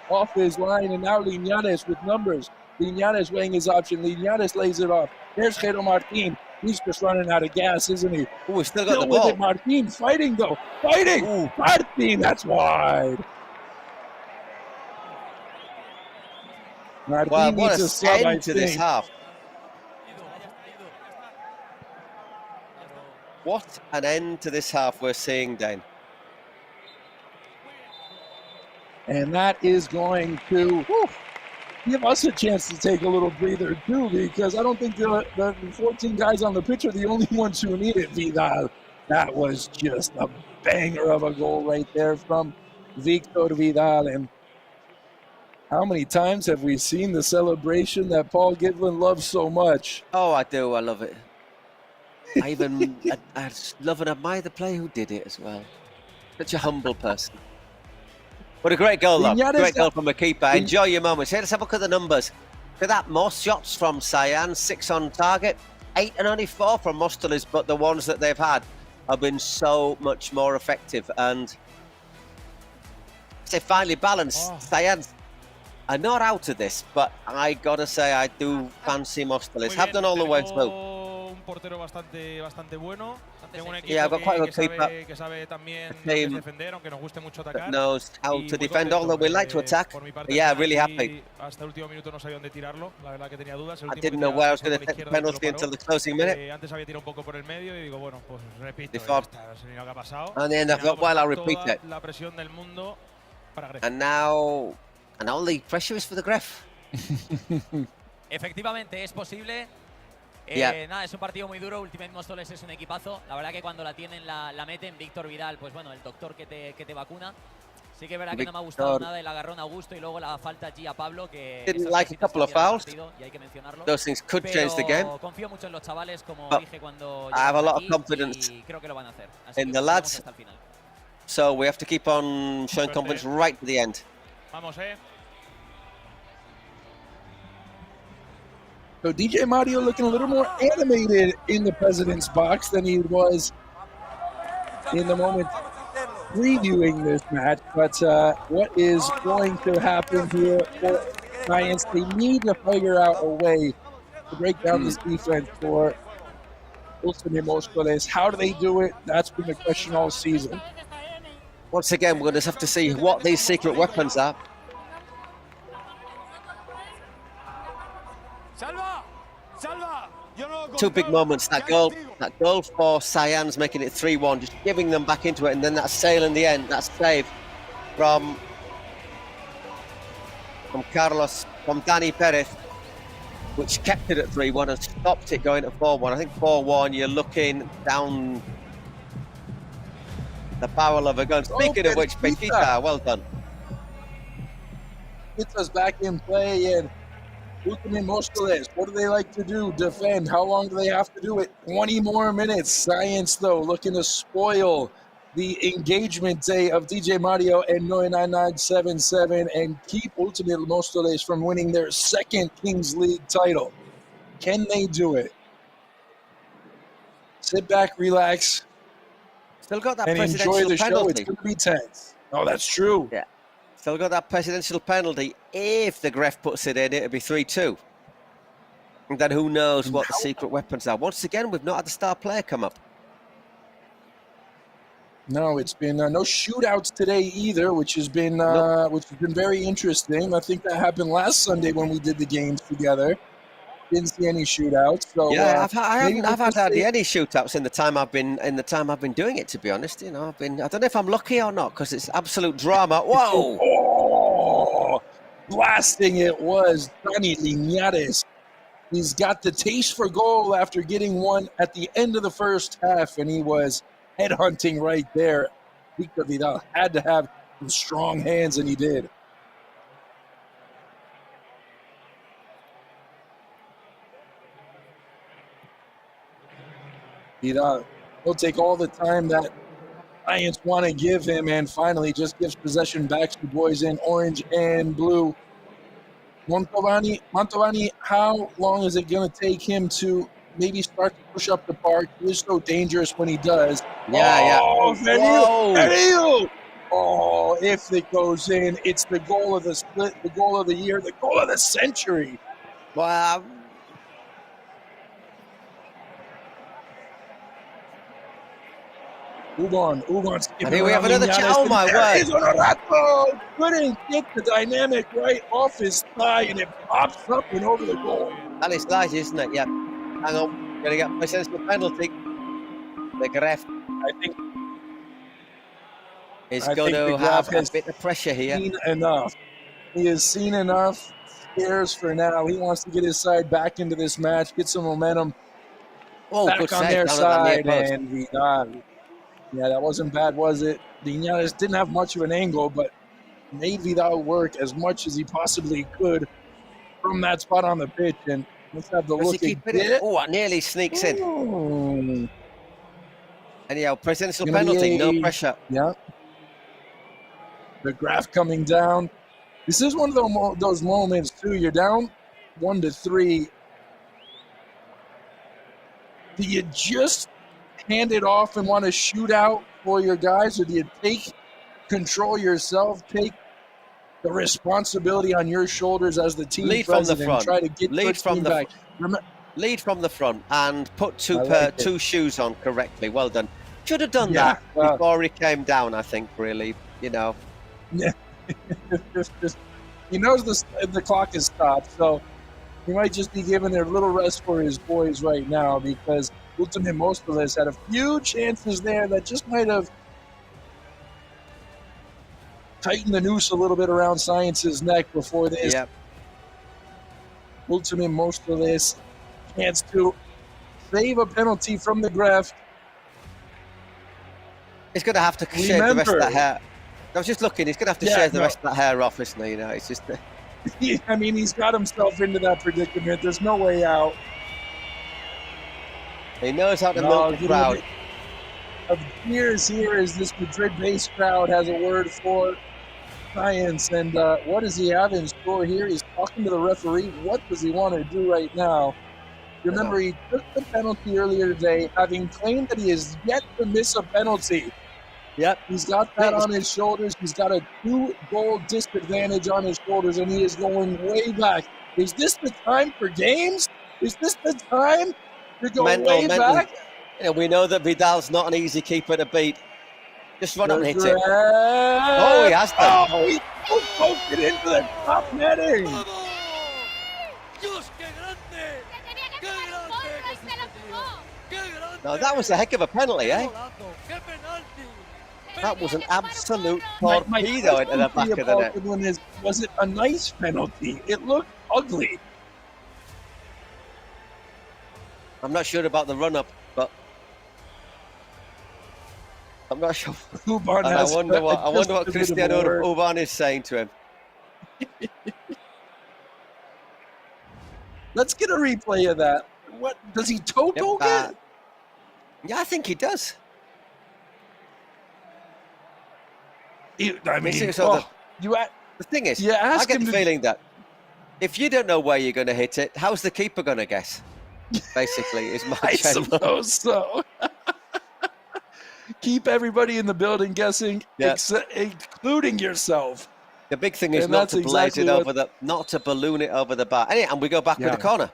off his line, and now Linares with numbers. Linares weighing his option. Linares lays it off. There's Jero Martin. He's just running out of gas, isn't he? Oh, he's still got the ball. Martin fighting, though. Fighting! Ooh. Martin, that's wide. Martin what needs a sub, end to this half. What an end to this half we're seeing, Dane. And that is going to give us a chance to take a little breather, too, because I don't think the 14 guys on the pitch are the only ones who need it, Vidal. That was just a banger of a goal right there from Victor Vidal. And how many times have we seen the celebration that Paul Giblin loves so much? Oh, I do. I love it. I love and admire the player who did it as well. Such a humble person. What a great goal, though. Great goal from a keeper. Enjoy your moments. Here, let's have a look at the numbers. Look at that. More shots from Cyan. 6 on target. 8 and only 4 from Mostoles, but the ones that they've had have been so much more effective. And they finally balanced. Cyan are not out of this, but I got to say I do fancy Mostoles. Have done all the way through. Portero bastante bueno. Tengo un Yeah, I've got quite a good keeper. Que sabe también defender, aunque nos guste mucho atacar. Knows how to defend, although we like to attack. Yeah, really happy. Hasta el último minuto no sabía dónde tirarlo. La verdad que tenía dudas. I didn't know where I was going to take the penalty until the closing minute. Antes había tirado un poco por el medio y digo, bueno, pues repito. No ha pasado. And then I thought, well, I'll repeat it. La presión del mundo para Grecia. And now the pressure is for the Gref. Efectivamente, es posible. Nada, es un partido muy duro. Ultimate Mostoles es un equipazo. La verdad que cuando la tienen, la meten. Víctor Vidal, pues bueno, el doctor que te vacuna. Sí que es verdad que no me ha gustado nada el agarrón a Augusto y luego la falta allí a Pablo, que didn't like a couple of fouls. y hay que mencionarlo. Those things could change the game. Confío mucho en los chavales, como dije cuando I have a lot of confidence y creo que lo van a hacer. Así in que the lads. hasta el final. So we have to keep on showing confidence right to the end. Vamos, So DJ Mario looking a little more animated in the president's box than he was in the moment previewing this match. But what is going to happen here for Science? They need to figure out a way to break down this defense for Ultimate Moscoles. How do they do it? That's been the question all season. Once again, we're going to have to see what these secret weapons are. Two big moments, that goal for Cyan's making it 3-1, just giving them back into it, and then that sail in the end, that save from Carlos, from Danny Perez, which kept it at 3-1 and stopped it going to 4-1. I think 4-1, you're looking down the barrel of a gun. Speaking of which, Pechita, well done. Gets us back in play, and Ultimate Moscoles, what do they like to do? Defend. How long do they have to do it? 20 more minutes. Science, though, looking to spoil the engagement day of DJ Mario and 99977 and keep Ultimate Moscoles from winning their second Kings League title. Can they do it? Sit back, relax, still got that and enjoy the show. It's going to be tense. Oh, that's true. Yeah. Still got that presidential penalty. If the ref puts it in, it'll be 3-2. And then who knows what the secret weapons are. Once again, we've not had a star player come up. No, it's been no shootouts today either, which has been very interesting. I think that happened last Sunday when we did the games together. Didn't see any shootouts. So yeah, I haven't had any shootouts in the time I've been doing it. To be honest, you know, I don't know if I'm lucky or not because it's absolute drama. Whoa! Oh, blasting it was Dani Linares. He's got the taste for goal after getting one at the end of the first half, and he was headhunting right there. Victor Vidal had to have some strong hands, and he did. He'll take all the time that Lions want to give him, and finally just gives possession back to boys in orange and blue. Mantovani, how long is it going to take him to maybe start to push up the park? He is so dangerous when he does. Yeah. Oh, if it goes in, it's the goal of the split, the goal of the year, the goal of the century. Wow. Ugon's and here we have another chance. Oh my word! Couldn't get the dynamic right off his thigh, and it pops up and over the goal. That is nice, isn't it? Yeah. Hang on, gonna get my sense of penalty. The ref, I think, is going to have a bit of pressure here. Seen enough. He has seen enough. Scares for now. He wants to get his side back into this match, get some momentum back on their side, and Vidal. Yeah, that wasn't bad, was it? Linares didn't have much of an angle, but made Vidal work as much as he possibly could from that spot on the pitch. And let's have the look again. Oh, it nearly sneaks in. Anyhow, presidential penalty, no pressure. Yeah. The graph coming down. This is one of those moments, too. You're down 1-3. Do you just hand it off and want to shoot out for your guys, or do you take control yourself, take the responsibility on your shoulders as the team lead president, from the front, try to get lead from the back? Lead from the front and put two shoes on correctly. Well done. Should have done that before he came down, I think, really, you know. Yeah. He knows the clock is stopped, so he might just be giving a little rest for his boys right now, because Ultimate Moscoles had a few chances there that just might have tightened the noose a little bit around Science's neck before this. Yep. Ultimate Moscoles chance to save a penalty from the graph. He's going to have to shave the rest of that hair. I was just looking. He's going to have to shave the rest of that hair off, isn't he? You know, it's just. I mean, he's got himself into that predicament. There's no way out. He knows how to milk the crowd. Of years here is this Madrid-based crowd has a word for science. And what does he have in store here? He's talking to the referee. What does he want to do right now? Remember, he took the penalty earlier today, having claimed that he is yet to miss a penalty. Yep. He's got that on his shoulders. He's got a 2-goal disadvantage on his shoulders, and he is going way back. Is this the time for games? Is this the time to go way back? Yeah, we know that Vidal's not an easy keeper to beat. Just run up and hit it. Oh, he has done. Oh, he poked it into the top netting. No, that was a heck of a penalty, eh? That was an absolute torpedo into the back of the net. Was it a nice penalty? It looked ugly. I'm not sure about the run-up, but I'm not sure. I wonder what Cristiano Uban is saying to him. Let's get a replay of that. What does he toe poke it? Yeah, I think he does. I mean, the thing is, I get the feeling that if you don't know where you're going to hit it, how's the keeper going to guess? Basically, is my I suppose so. Keep everybody in the building guessing, including yourself. The big thing is not to blaze it over not to balloon it over the bar. And we go back with the corner.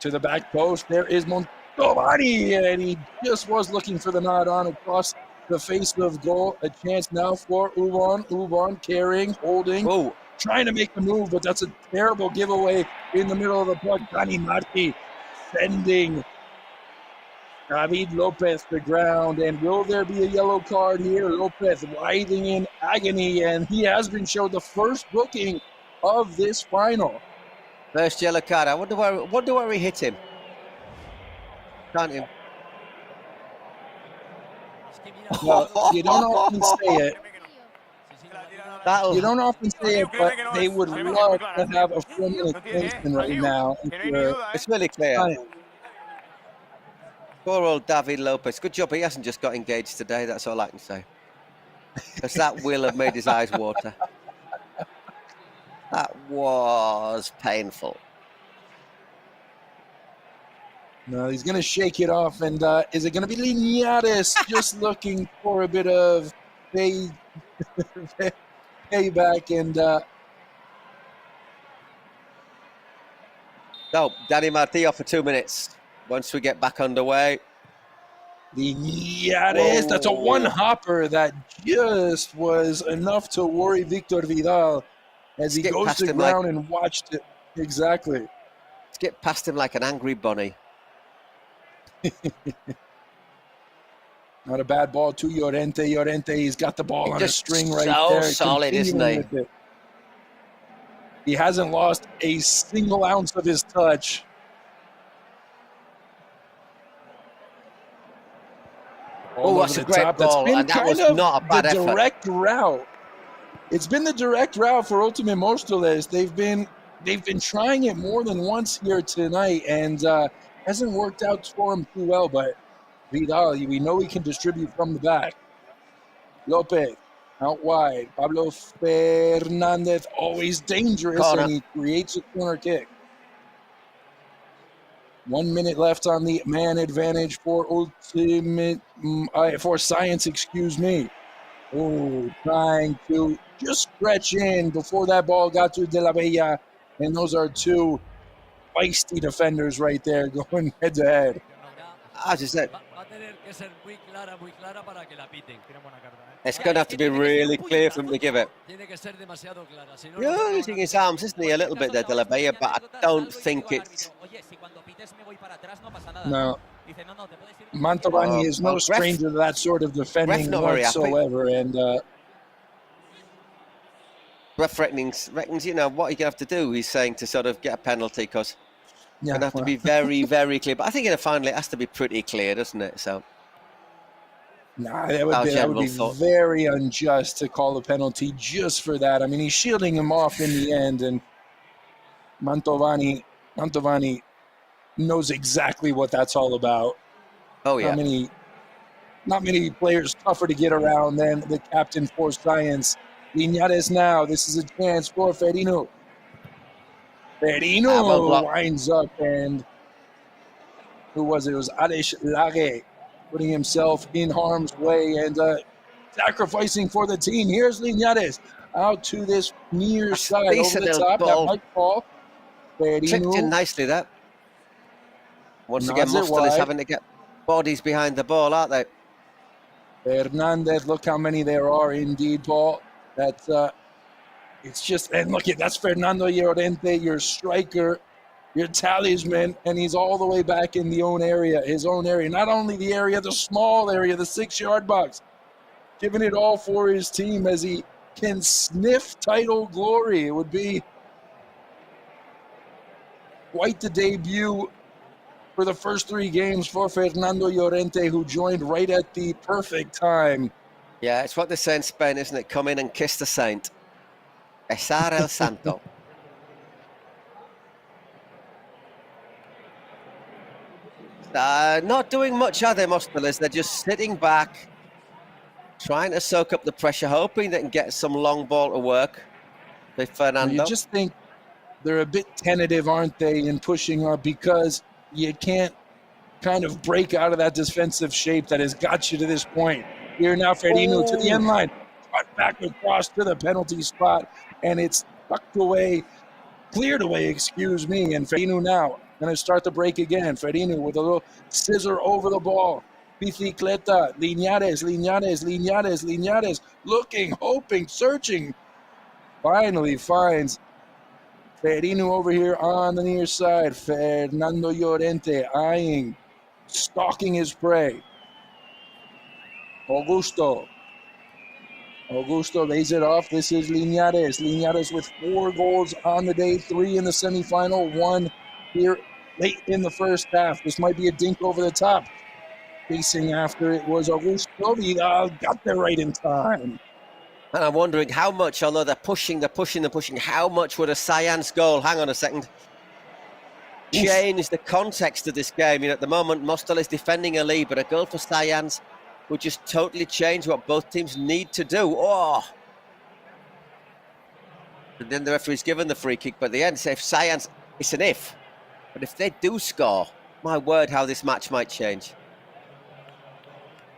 To the back post, there is Montovani, and he just was looking for the nod on across the face of goal. A chance now for Uban. Uban carrying, holding, trying to make the move, but that's a terrible giveaway in the middle of the puck. Dani Marti sending David Lopez to the ground, and will there be a yellow card here? Lopez writhing in agony, and he has been showed the first booking of this final. First yellow card. I wonder where he hit him. Can't him. Well, you don't often say it. You don't often say it, but they would love to have a 4-minute extension right now. It's really clear. Poor old David Lopez. Good job he hasn't just got engaged today, that's all I can say. Because that will have made his eyes water. That was painful. No, he's going to shake it off, and is it going to be Linares just looking for a bit of payback? And so, Dani Marti off for 2 minutes. Once we get back underway. Linares, that's a one-hopper that just was enough to worry Victor Vidal as he goes to the ground and watched it. Exactly. Skip past him like an angry bunny. Not a bad ball to Llorente. Llorente, he's got the ball on a string right there. So solid, isn't he? He hasn't lost a single ounce of his touch. Oh, that's a great ball, and that was not a bad effort. Direct route. It's been the direct route for Ultimate Móstoles. They've been trying it more than once here tonight, and hasn't worked out for him too well. But Vidal, we know he can distribute from the back. Lopez out wide. Pablo Fernandez, always dangerous, and he creates a corner kick. 1 minute left on the man advantage for Science, excuse me. Oh, trying to just stretch in before that ball got to De La Bella. And those are two feisty defenders right there going head to head. As I said, it's going to have to be really clear for him to give it. Using his arms, isn't he, a little bit there, De La Bella, but I don't think it's... No. Mantovani is no stranger to that sort of defending whatsoever. And ref reckons, you know, what you're going to have to do, he's saying, to sort of get a penalty, because you're going to have to be very, very clear. But I think in a final it has to be pretty clear, doesn't it? So... Nah, that would be very unjust to call a penalty just for that. I mean, he's shielding him off in the end, and Mantovani knows exactly what that's all about. Oh, yeah. Not many players tougher to get around than the captain for Science. Linares now. This is a chance for Ferino. Ferino winds up, and who was it? It was Adesh Lage putting himself in harm's way and sacrificing for the team. Here's Linares out to this near side over the top. That might fall. Tricked in nicely, that. Once again, Mostel is having to get bodies behind the ball, aren't they? Fernandez, look how many there are indeed, Paul. That's it's just, and look, that's Fernando Llorente, your striker, your talisman, and he's all the way back in his own area. Not only the area, the small area, the 6-yard box, giving it all for his team as he can sniff title glory. It would be quite the debut for the first 3 games for Fernando Llorente, who joined right at the perfect time. Yeah, it's what they say in Spain, isn't it? Come in and kiss the saint. Besar el santo. Not doing much, are they, Mosteles? They're just sitting back, trying to soak up the pressure, hoping they can get some long ball to work with Fernando. You just think they're a bit tentative, aren't they, in pushing up, because you can't kind of break out of that defensive shape that has got you to this point. Here now, Ferino to the end line. Cut back across to the penalty spot, and it's tucked away, cleared away, excuse me. And Ferino now going to start the break again. Ferino with a little scissor over the ball. Bicicleta, Linares, looking, hoping, searching. Finally finds Ferino over here on the near side. Fernando Llorente eyeing, stalking his prey. Augusto lays it off. This is Linares with 4 goals on the day, 3 in the semifinal, 1 here late in the first half. This might be a dink over the top. Chasing after it was Augusto. Vidal got there right in time. And I'm wondering how much, although they're pushing, how much would a Science goal, hang on a second, change the context of this game? You know, at the moment, Mostel is defending a lead, but a goal for Science would just totally change what both teams need to do. Oh! And then the referee's given the free kick, but at the end, say if Science, it's an if. But if they do score, my word, how this match might change.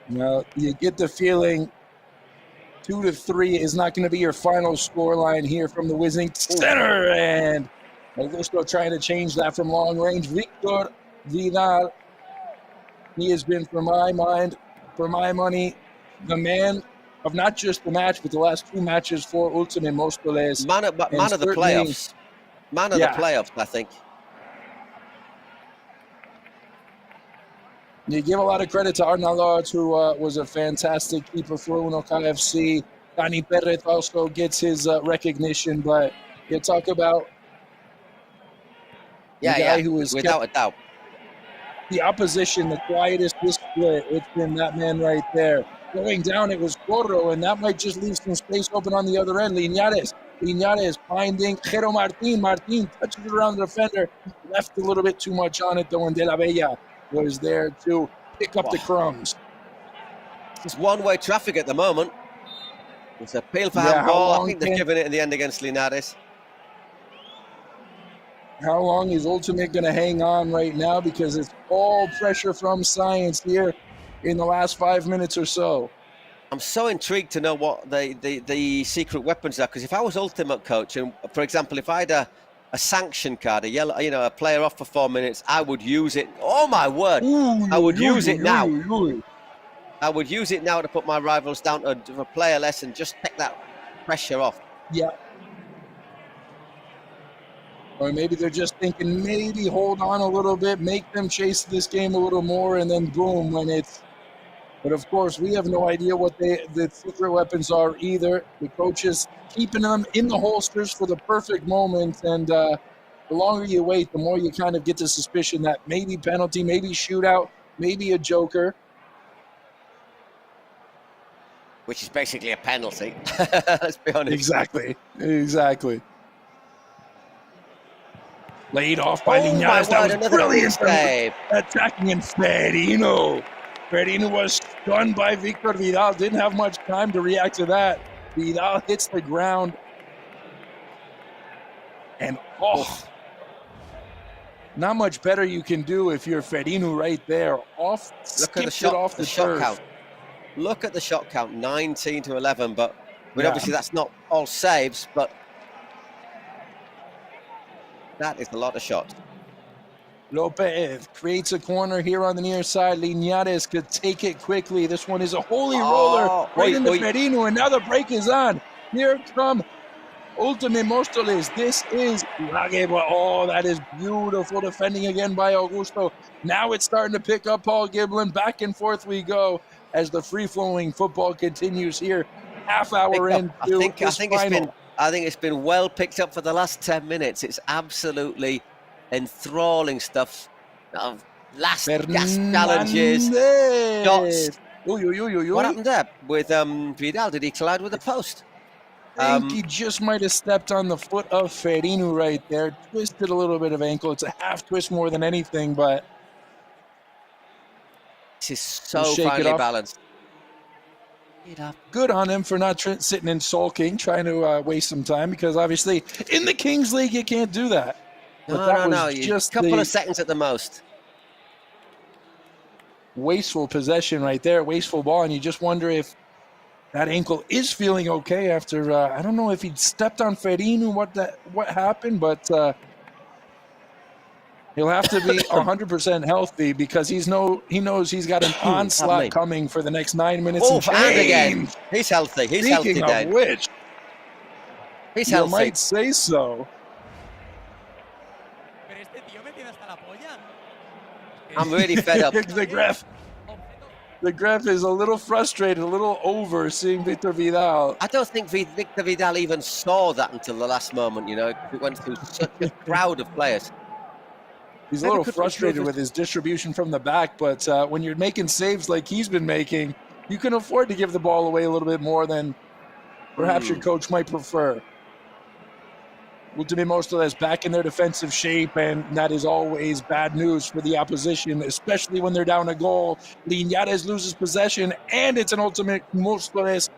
Well, you get the feeling 2-3 is not going to be your final scoreline here from the WiZink center, and Augusto trying to change that from long range. Victor Vidal, he has been, for my money, the man of not just the match, but the last 2 matches for Ultimate Mostoles. Man of the playoffs. Man of the playoffs, I think. You give a lot of credit to Arnalds, who was a fantastic keeper for Uno KFC. Dani Perez also gets his recognition, but you talk about the guy who is without a doubt. The opposition, the quietest this split. It's been that man right there. Going down, it was Corro, and that might just leave some space open on the other end. Linares finding Jero Martin. Martin touches it around the defender. Left a little bit too much on it, though, and De La Bella was there to pick up the crumbs. It's one-way traffic at the moment. It's a appeal for handball. I think they've given it in the end against Linares. How long is Ultimate going to hang on right now? Because it's all pressure from Science here in the last 5 minutes or so. I'm so intrigued to know what the secret weapons are, because if I was Ultimate coach, and for example, if I had a sanction card, a yellow, a player off for 4 minutes, I would use it. Oh my word! I would use it now. I would use it now to put my rivals down to a player less and just take that pressure off. Yeah. Or maybe they're just thinking, maybe hold on a little bit, make them chase this game a little more, and then boom, when it's. But of course, we have no idea what the secret weapons are either. The coach is keeping them in the holsters for the perfect moment, and the longer you wait, the more you kind of get the suspicion that maybe penalty, maybe shootout, maybe a joker. which is basically a penalty. Let's be honest. Exactly. Laid off by Oh Linares. my word, That was another brilliant save. attacking in Ferino. Ferino was stunned by Victor Vidal. Didn't have much time to react to that. Vidal hits the ground. And not much better you can do if you're Ferino right there. Look at the shot count. Look at the shot count, 19 to 11. But I mean, obviously that's not all saves, but that is a lot of shots. Lopez creates a corner here on the near side. Linares could take it quickly. This one is a holy roller right into Ferino, and now the break is on. Here come Ultimate Mostoles. This is Lagueba. Oh, that is beautiful defending again by Augusto. Now it's starting to pick up Paul Giblin. Back and forth we go as the free-flowing football continues here. Half hour in. I think it's been well picked up for the last 10 minutes. It's absolutely enthralling stuff. Last gas challenges, shots. What happened there with Vidal? Did he collide with the post? I think he just might have stepped on the foot of Ferino right there. Twisted a little bit of ankle. It's a half twist more than anything, but this is so finely balanced. Good on him for not sitting and sulking, trying to waste some time, because obviously in the Kings League you can't do that. No, just a couple of seconds at the most. Wasteful possession right there, wasteful ball, and you just wonder if that ankle is feeling okay after, I don't know if he'd stepped on Ferino, what happened, but he'll have to be 100% healthy, because he knows he's got an onslaught coming for the next 9 minutes. And again, he's healthy. He's healthy, Speaking of which, he's healthy. You might say so. I'm really fed up. The Gref is a little frustrated, a little over seeing Victor Vidal. I don't think Victor Vidal even saw that until the last moment, you know. It went through such a crowd of players. He's a little frustrated with his distribution from the back, but when you're making saves like he's been making, you can afford to give the ball away a little bit more than perhaps your coach might prefer. Ultimate Mostoles back in their defensive shape, and that is always bad news for the opposition, especially when they're down a goal. Linares loses possession, and it's an Ultimate Mostoles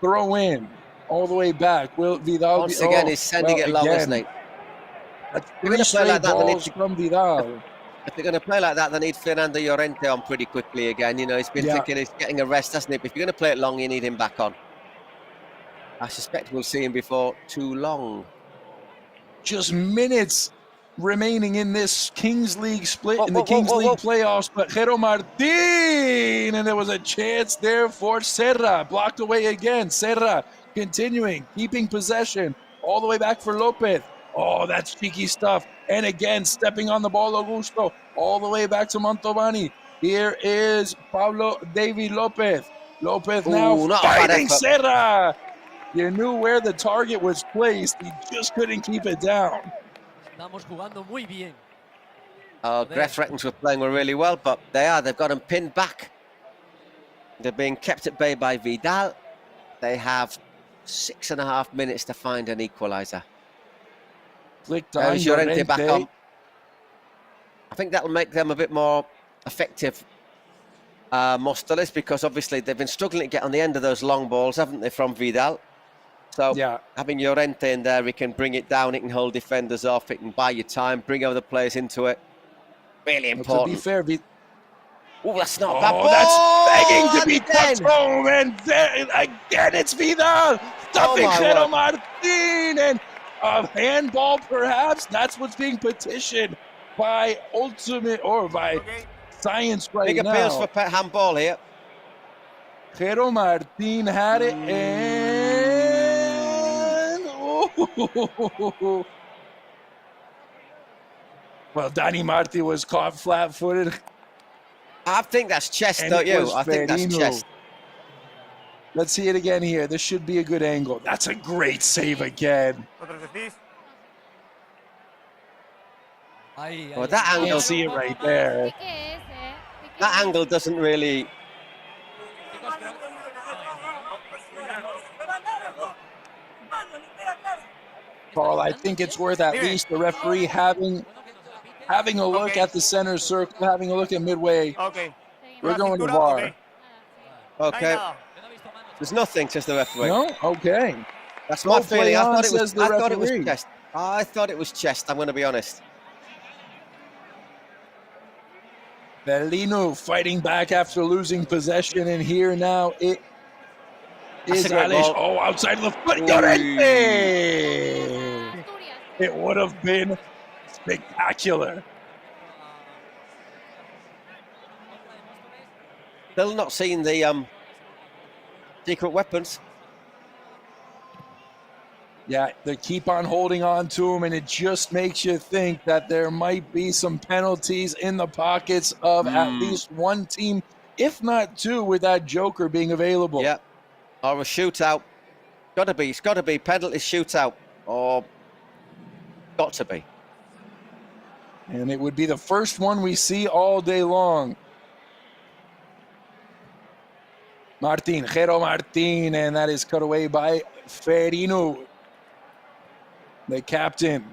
throw in all the way back. Will Vidal once again he's sending it long, isn't he? If they're going to play like that, If they're going to play like that, they need Fernando Llorente on pretty quickly again. You know, he's been thinking he's getting a rest, hasn't he? But if you're going to play it long, you need him back on. I suspect we'll see him before too long. Just minutes remaining in this Kings League split, in the Kings League playoffs, but Jero Martin, and there was a chance there for Serra, blocked away again. Serra continuing, keeping possession, all the way back for Lopez. Oh, that's cheeky stuff. And again, stepping on the ball, Augusto, all the way back to Mantovani. Here is Pablo David Lopez. Lopez now fighting Serra. You knew where the target was placed. He just couldn't keep it down. Gref reckons we're playing really well, but they've got him pinned back. They're being kept at bay by Vidal. They have 6.5 minutes to find an equaliser. There's Llorente back on. I think that'll make them a bit more effective, Mostoles, because obviously they've been struggling to get on the end of those long balls, haven't they, from Vidal? So having Llorente in there, he can bring it down, it can hold defenders off, it can buy you time, bring other players into it. Really important. To be fair, that's not a bad ball. That's begging to be touched home, and there, again it's Vidal stuffing Jero Martin, and a handball perhaps. That's what's being petitioned by Ultimate, or by Science right now. Big appeals for handball here. Jero Martin had it, and well, Dani Marti was caught flat-footed. I think that's chest, don't you? I think that's chest. Let's see it again here. This should be a good angle. That's a great save again. Well, that angle, you'll see it right there. That angle doesn't really Carl, I think it's worth at least the referee having a look at the center circle, having a look at midway. Okay. We're going to VAR. Okay. There's nothing, says the referee. No? Okay. That's my feeling. I thought it was referee. chest. I thought it was chest, I'm going to be honest. Bellino fighting back after losing possession, and here now it is Alex. Oh, outside of the foot. It would have been spectacular. Still not seeing the secret weapons. Yeah, they keep on holding on to him, and it just makes you think that there might be some penalties in the pockets of at least one team, if not two, with that Joker being available. Yeah, or a shootout. Got to be. It's got to be penalty shootout, or got to be. And it would be the first one we see all day long. Jero Martin, and that is cut away by Ferino, the captain.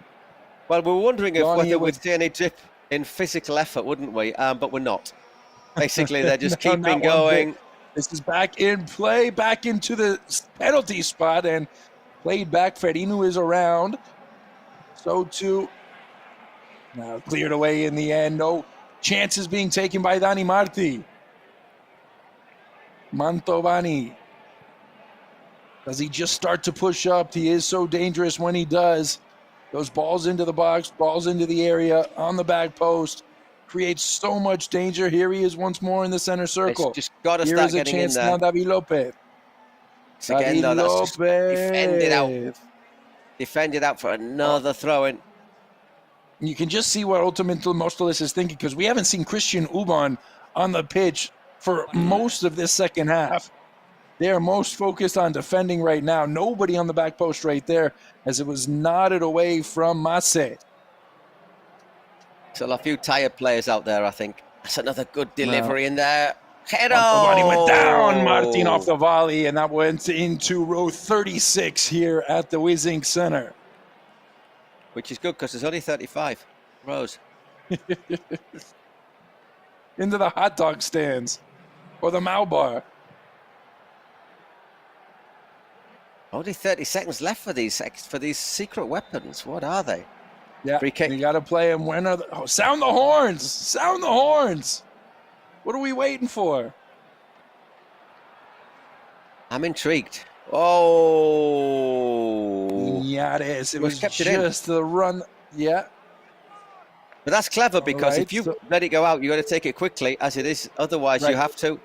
Well, we were wondering if whether we'd see any dip in physical effort, wouldn't we? But we're not. Basically, they're just keeping going. This is back in play, back into the penalty spot, and played back. Ferino is around. So too. Now cleared away in the end. No chances being taken by Dani Marti. Mantovani. Does he just start to push up? He is so dangerous when he does. Those balls into the box, balls into the area, on the back post. Creates so much danger. Here he is once more in the center circle. It's just got to start getting in there. Now, David Lopez. Again, though, that's just defended out for another throw-in. You can just see what Ultimate Mostoles is thinking, because we haven't seen Christian Uban on the pitch for most of this second half. They are most focused on defending right now. Nobody on the back post right there, as it was nodded away from Masse. So a few tired players out there, I think. That's another good delivery in there. He went down, Martin off the volley, and that went into row 36 here at the WiZink Center. Which is good, because there's only 35 rows. Into the hot dog stands or the Mao bar. Only 30 seconds left for these secret weapons. What are they? Yeah, you got to play them. When are sound the horns! Sound the horns! What are we waiting for? I'm intrigued. Oh, Yes, it was just the run. Yeah. But that's clever, because if you let it go out, you got to take it quickly as it is. Otherwise, you have to.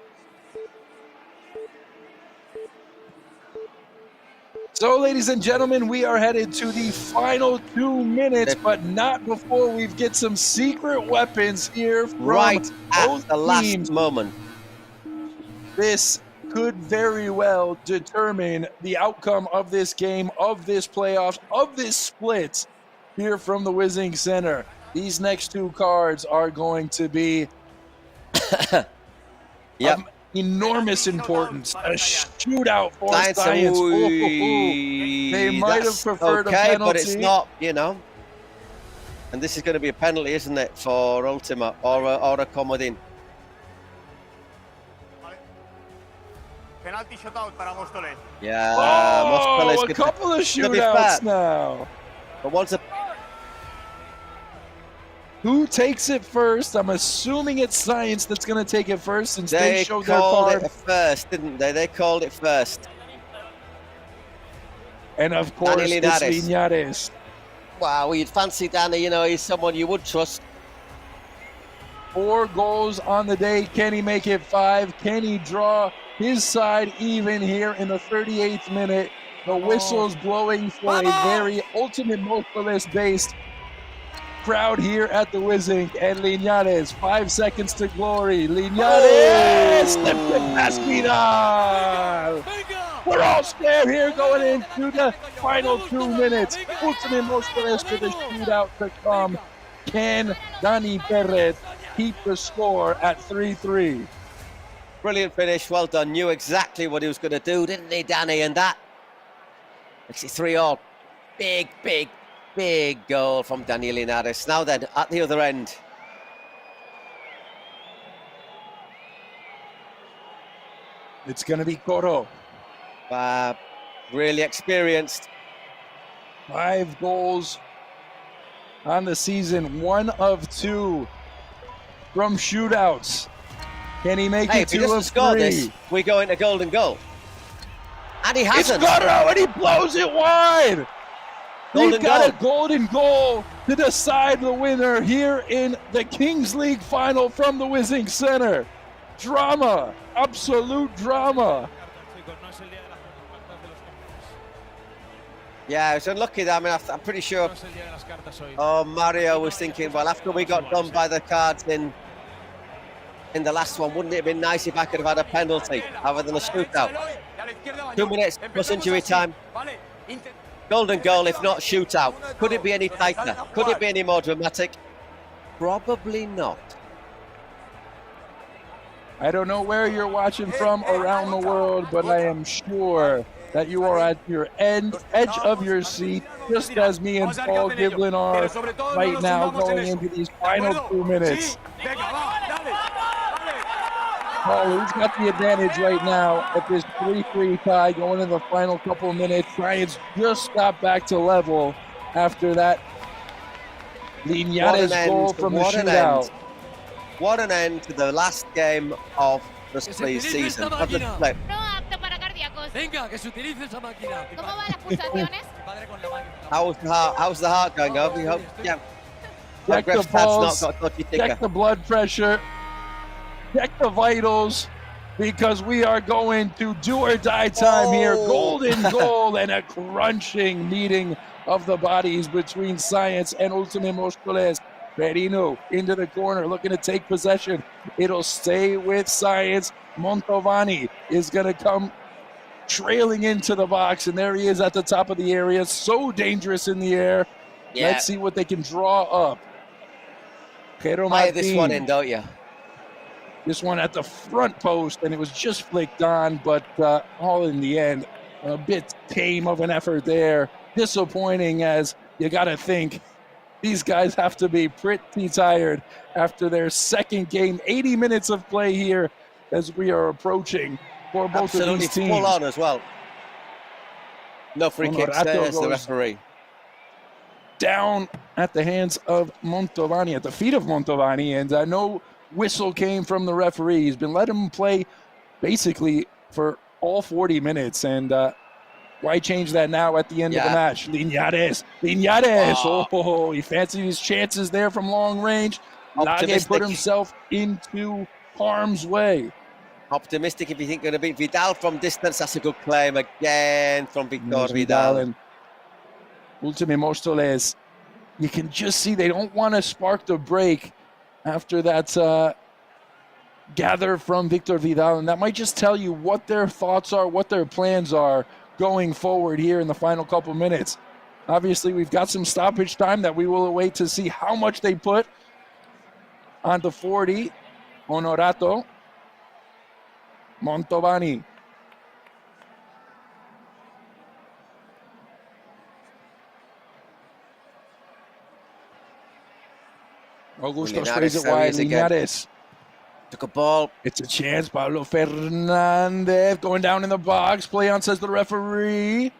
So, ladies and gentlemen, we are headed to the final 2 minutes, but not before we get some secret weapons here from right both at the last moment. This could very well determine the outcome of this game, of this playoffs, of this split here from the WiZink Center. These next two cards are going to be enormous importance. A shootout for Science. They might have preferred a penalty. But it's not, you know. And this is going to be a penalty, isn't it, for Ultima or a Comodin? Penalty shootout para Mostoles. Yeah. Oh, a couple of shootouts now. But once a Who takes it first? I'm assuming it's Science that's going to take it first, since they showed their card. They called it first, didn't they? They called it first. And of course, it's Linares. Wow, you'd fancy Danny, you know, he's someone you would trust. 4 goals on the day. Can he make it 5? Can he draw his side even here in the 38th minute? The whistle's blowing for a very Ultimate Mostoles based crowd here at the WiZink, and Linares, 5 seconds to glory. Linares, we're all scared here going into the final 2 minutes. Ultimate Mostoles for the shootout to come. Can Dani Perez keep the score at 3-3? Brilliant finish, well done. Knew exactly what he was going to do, didn't he, Danny? And that makes it 3-all. big, big, big goal from Daniel Linares. Now then, at the other end. It's going to be Coro. Really experienced. 5 goals on the season, 1 of 2 from shootouts. Can he make it 2 of 3? This, we go into golden goal. And he hasn't. It's Coro, and he blows it wide. We've got a golden goal to decide the winner here in the Kings League final from the WiZink Center. Drama, absolute drama. Yeah, I was unlucky. I mean, I'm pretty sure. Oh, Mario was thinking, well, after we got done by the cards in the last one, wouldn't it have been nice if I could have had a penalty rather than a shootout? 2 minutes plus injury time. Golden goal, if not shootout. Could it be any tighter? Could it be any more dramatic? Probably not. I don't know where you're watching from around the world, but I am sure that you are at your edge of your seat, just as me and Paul Giblin are right now going into these final 2 minutes. Paul, who's got the advantage right now at this 3-3 tie going into the final couple of minutes? Science just got back to level after that Linares goal from the shootout. What an end to the last game of the season. Venga, que se utilice esa máquina. ¿Cómo van las pulsaciones? How's the heart going? Yeah. Check the pulse, check the blood pressure, check the vitals, because we are going to do or die time here. Golden goal and a crunching meeting of the bodies between Science and Ultime Mostoles. Perino into the corner, looking to take possession. It'll stay with Science. Montovani is going to come trailing into the box, and there he is at the top of the area. So dangerous in the air. Yeah. Let's see what they can draw up. Pero Martin, this one in, don't you? This one at the front post, and it was just flicked on, but all in the end, a bit tame of an effort there. Disappointing, as you got to think these guys have to be pretty tired after their second game. 80 minutes of play here as we are approaching for both of these teams. Full on as well. No free kicks, there's the referee. Down at the hands of Montovani, at the feet of Montovani, and no whistle came from the referee. He's been letting him play basically for all 40 minutes, and why change that now at the end of the match? Linares. Oh, he fancied his chances there from long range. Lage put himself into harm's way. Optimistic if you think you're going to beat Vidal from distance. That's a good claim again from Victor Vidal. And Ultime Mostoles, you can just see they don't want to spark the break after that gather from Victor Vidal. And that might just tell you what their thoughts are, what their plans are going forward here in the final couple minutes. Obviously, we've got some stoppage time that we will await to see how much they put on the 40. Honorato. Montovani. Augusto sprays it wide. Linares took a ball. It's a chance. Pablo Fernandez going down in the box. Play on, says the referee.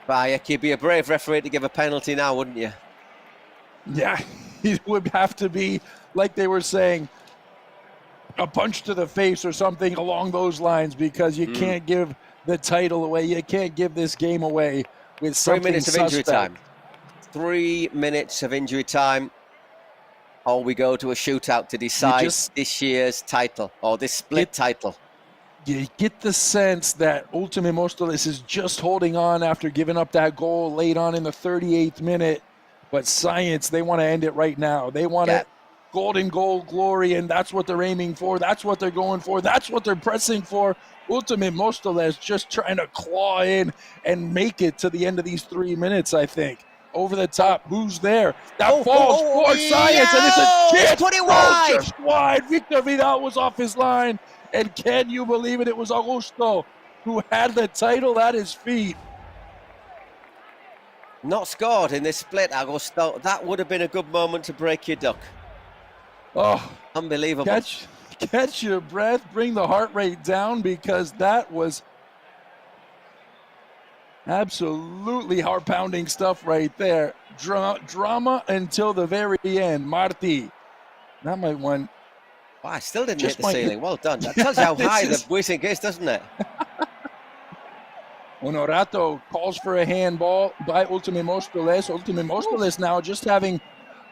You'd be a brave referee to give a penalty now, wouldn't you? Yeah, it would have to be, like they were saying, a punch to the face or something along those lines, because you can't give the title away. You can't give this game away with something 3 minutes of injury time. 3 minutes of injury time. Or we go to a shootout to decide this year's title, or this split title. You get the sense that Ultime Mostoles is just holding on after giving up that goal late on in the 38th minute. But Science, they want to end it right now. They want it golden goal glory, and that's what they're aiming for. That's what they're going for. That's what they're pressing for. Ultime Mostoles just trying to claw in and make it to the end of these 3 minutes, I think. Over the top, who's there? That falls for Science, and it's a chance. Put it wide. Just wide. Victor Vidal was off his line, and can you believe it? It was Augusto who had the title at his feet. Not scored in this split, Augusto. That would have been a good moment to break your duck. Oh, unbelievable. Catch your breath, bring the heart rate down, because that was absolutely heart-pounding stuff right there. Drama until the very end. Marti, that might win. Wow, I still didn't hit the ceiling. Well done. That tells you how high the WiZink is, doesn't it? Honorato calls for a handball by Ultime Mostoles. Ultime Mostoles now just having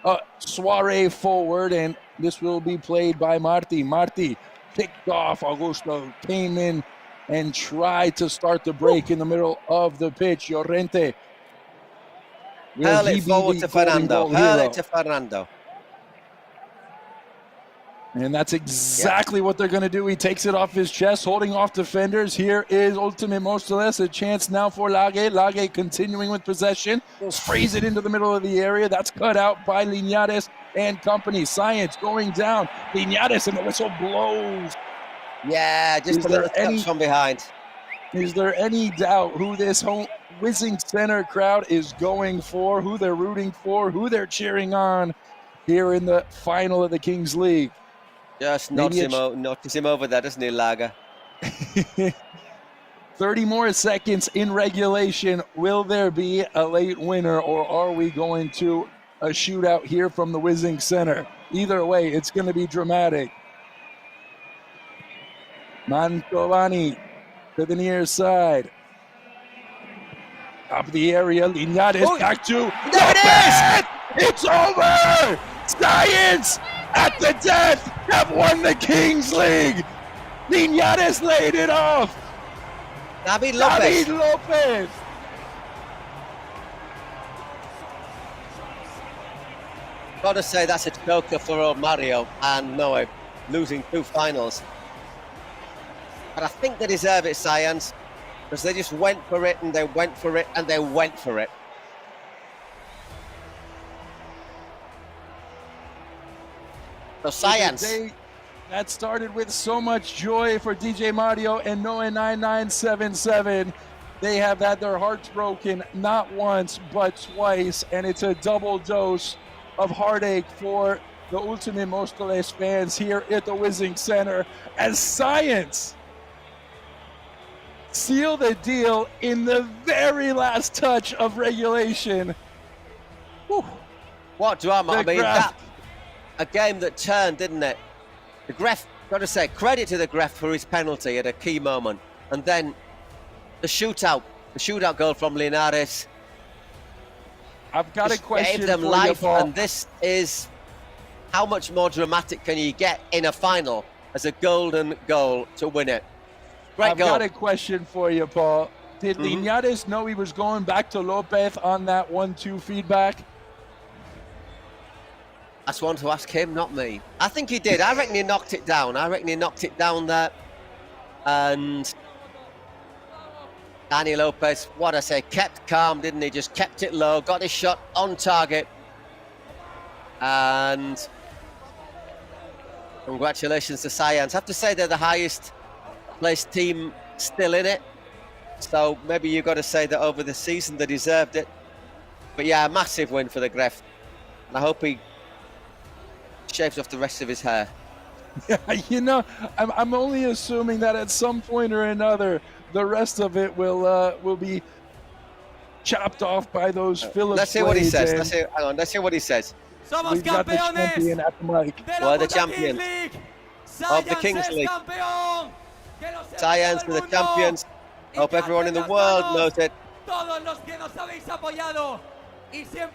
a soiree forward, and this will be played by Marti. Marti picked off. Augusto came in and tried to start the break in the middle of the pitch. Llorente. Hurl it forward to Fernando. Hurl it to Fernando. And that's exactly what they're going to do. He takes it off his chest, holding off defenders. Here is Ultime Mostoles. A chance now for Lage. Lage continuing with possession. Sprays it into the middle of the area. That's cut out by Linares and company. Science going down. Linares, and the whistle blows. Yeah, just a little touch from behind. Is there any doubt who this WiZink Center crowd is going for, who they're rooting for, who they're cheering on here in the final of the Kings League? Just knocks him over there, doesn't he, Lager? 30 more seconds in regulation. Will there be a late winner, or are we going to a shootout here from the WiZink Center? Either way, it's going to be dramatic. Mantovani to the near side. Top of the area, Linares back to... There it is! It's over! Science at the death have won the Kings League. Linares laid it off. David Lopez. Gotta say that's a joker for old Mario and Noah, losing 2 finals. But I think they deserve it, Science, because they just went for it and they went for it and they went for it. So Science. That started with so much joy for DJ Mario and Noah 9977. They have had their hearts broken not once but twice, and it's a double dose of heartache for the Ultime Mostoles fans here at the WiZink Center, as Science seal the deal in the very last touch of regulation. Whew. What drama! I mean, a game that turned, didn't it? The Gref, got to say, credit to the Gref for his penalty at a key moment. And then the shootout goal from Linares. I've got a question gave them for life, you, Paul. and this is how much more dramatic can you get in a final as a golden goal to win it? Great goal. I've got a question for you, Paul. Did Linares know he was going back to Lopez on that 1-2 feedback? That's one to ask him, not me. I think he did. I reckon he knocked it down. There. And Danny Lopez, what I say, kept calm, didn't he? Just kept it low, got his shot on target. And congratulations to Science. I have to say they're the highest placed team still in it. So maybe you've got to say that over the season they deserved it. But yeah, a massive win for the Gref. And I hope he shaves off the rest of his hair. Yeah, you know, I'm only assuming that at some point or another, the rest of it will be chopped off by those Phillips. Let's hear what he says. Let's hear what he says. We've got the champion at the mic. We're the champions of the Kings League. Science are the champions. Hope everyone in the world knows it.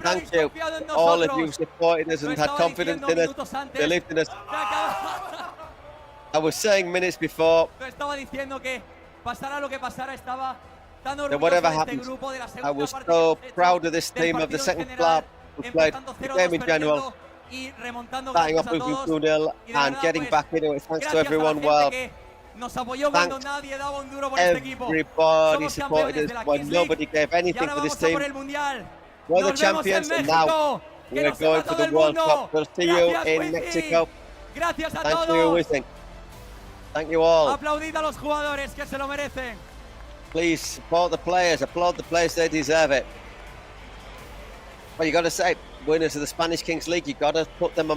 Thank you, all of you supported us and had confidence in us, believed in us. I was saying minutes before that whatever happens, I was so proud of this team, of the second club who played the game in general, starting off with 2-0 and getting back into it. Thanks to everyone. Well, thanks everybody supported us when nobody gave anything for this team. We're the champions, and now we're going for the World Cup. We'll see you in Mexico. Thank you, WiZink. Thank you all. Please support the players, applaud the players, they deserve it. Well, you got to say, winners of the Spanish Kings League, you got to put them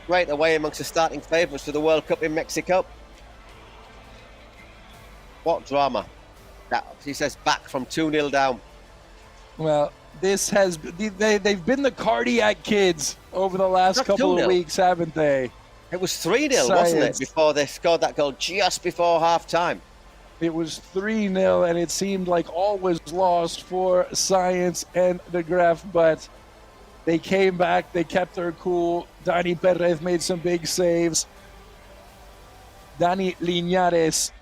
straight away amongst the starting favourites for the World Cup in Mexico. What drama. That, he says, back from 2-0 down. Well, they've been the cardiac kids over the last couple of weeks, haven't they? It was 3-0, wasn't it, before they scored that goal just before half-time? It was 3-0, and it seemed like all was lost for Science and the Gref, but they came back, they kept their cool. Dani Perez made some big saves. Dani Linares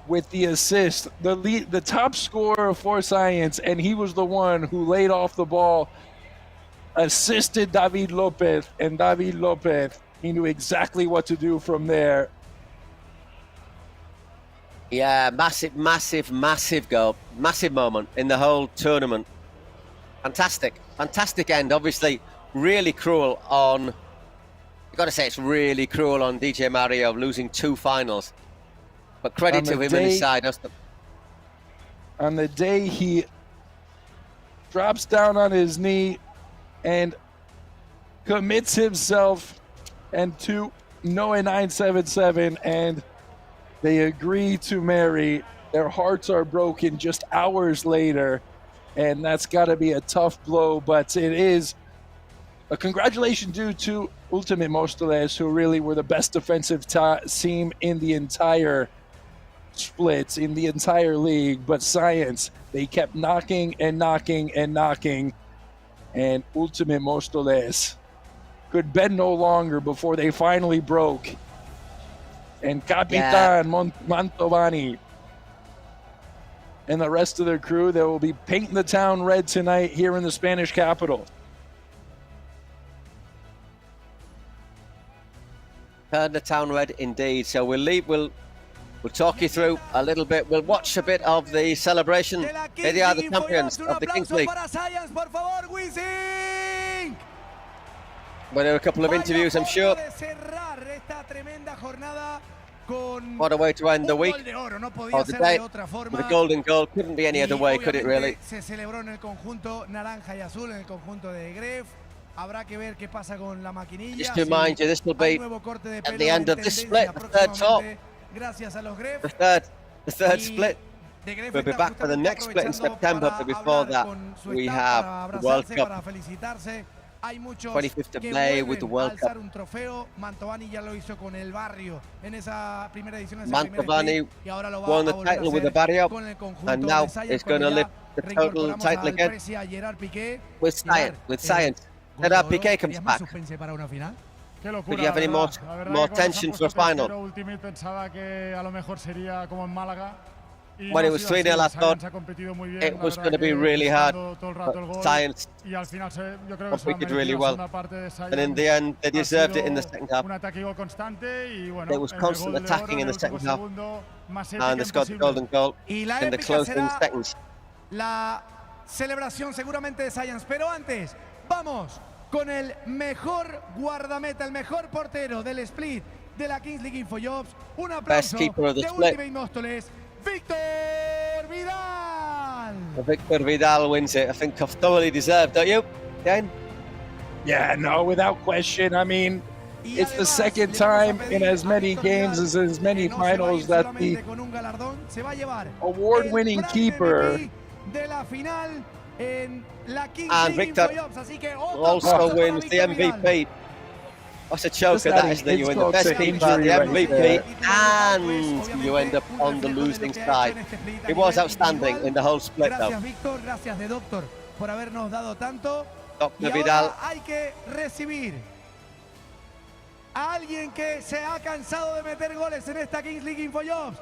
with the assist, the top scorer for Science, and he was the one who laid off the ball, assisted David Lopez, and David Lopez, he knew exactly what to do from there. Yeah, massive goal, massive moment in the whole tournament. Fantastic end. Obviously, really cruel on, you got to say it's really cruel on DJ Mario losing 2 finals. But credit to him and his side. On the day he drops down on his knee and commits himself and to Noe 977, and they agree to marry. Their hearts are broken just hours later, and that's got to be a tough blow, but it is a congratulation due to Ultimate Móstoles, who really were the best defensive team in the entire splits, in the entire league. But Science, they kept knocking and knocking and knocking, and Ultimate Móstoles could bend no longer before they finally broke. And Capitan Mantovani and the rest of their crew, they will be painting the town red tonight here in the Spanish capital. Turn the town red indeed. So we'll talk you through a little bit. We'll watch a bit of the celebration. Here they are, the champions of the Kings League. We'll do a couple of interviews, I'm sure. What a way to end the week, or the day, with a golden goal. Couldn't be any other way, could it really? Se celebró en el conjunto naranja y azul, en el conjunto de Gref. Habrá que ver qué pasa con la maquinilla. Just to remind you, this will be at the end of this split, the third top. The third split. We'll be back for the next split in September, but before that, we have the World Cup. 25th of May with the World Cup. Mantovani won the title with the Barrio, and now is going to lift the total title again with Science. Gerard Piqué comes back. Could you have any more tension for a final? When it was 3-0, I thought it was going to be really hard, but Science competed really well. And in the end, they deserved it in the second half. There was constant attacking in the second half, and they scored the golden goal in the closing seconds. La celebración seguramente de Science, pero antes, vamos con el mejor guardameta, el mejor portero del split de la Kings League InfoJobs. Un aplauso de Ultimate Móstoles, Víctor Vidal. Víctor Vidal wins it. I think I've thoroughly deserved, don't you, Dan? Yeah, no, without question. I mean, it's the second time in as many games as many finals that the award-winning keeper and Victor also wins the MVP. What's a choker that, isn't it? You win the best keeper, the MVP, and you end up on the losing side. It was outstanding in the whole split, though. Gracias de Doctor por habernos dado tanto. Dr. Vidal. Hay que recibir a alguien que se ha cansado de meter goles en esta Kings League InfoJobs.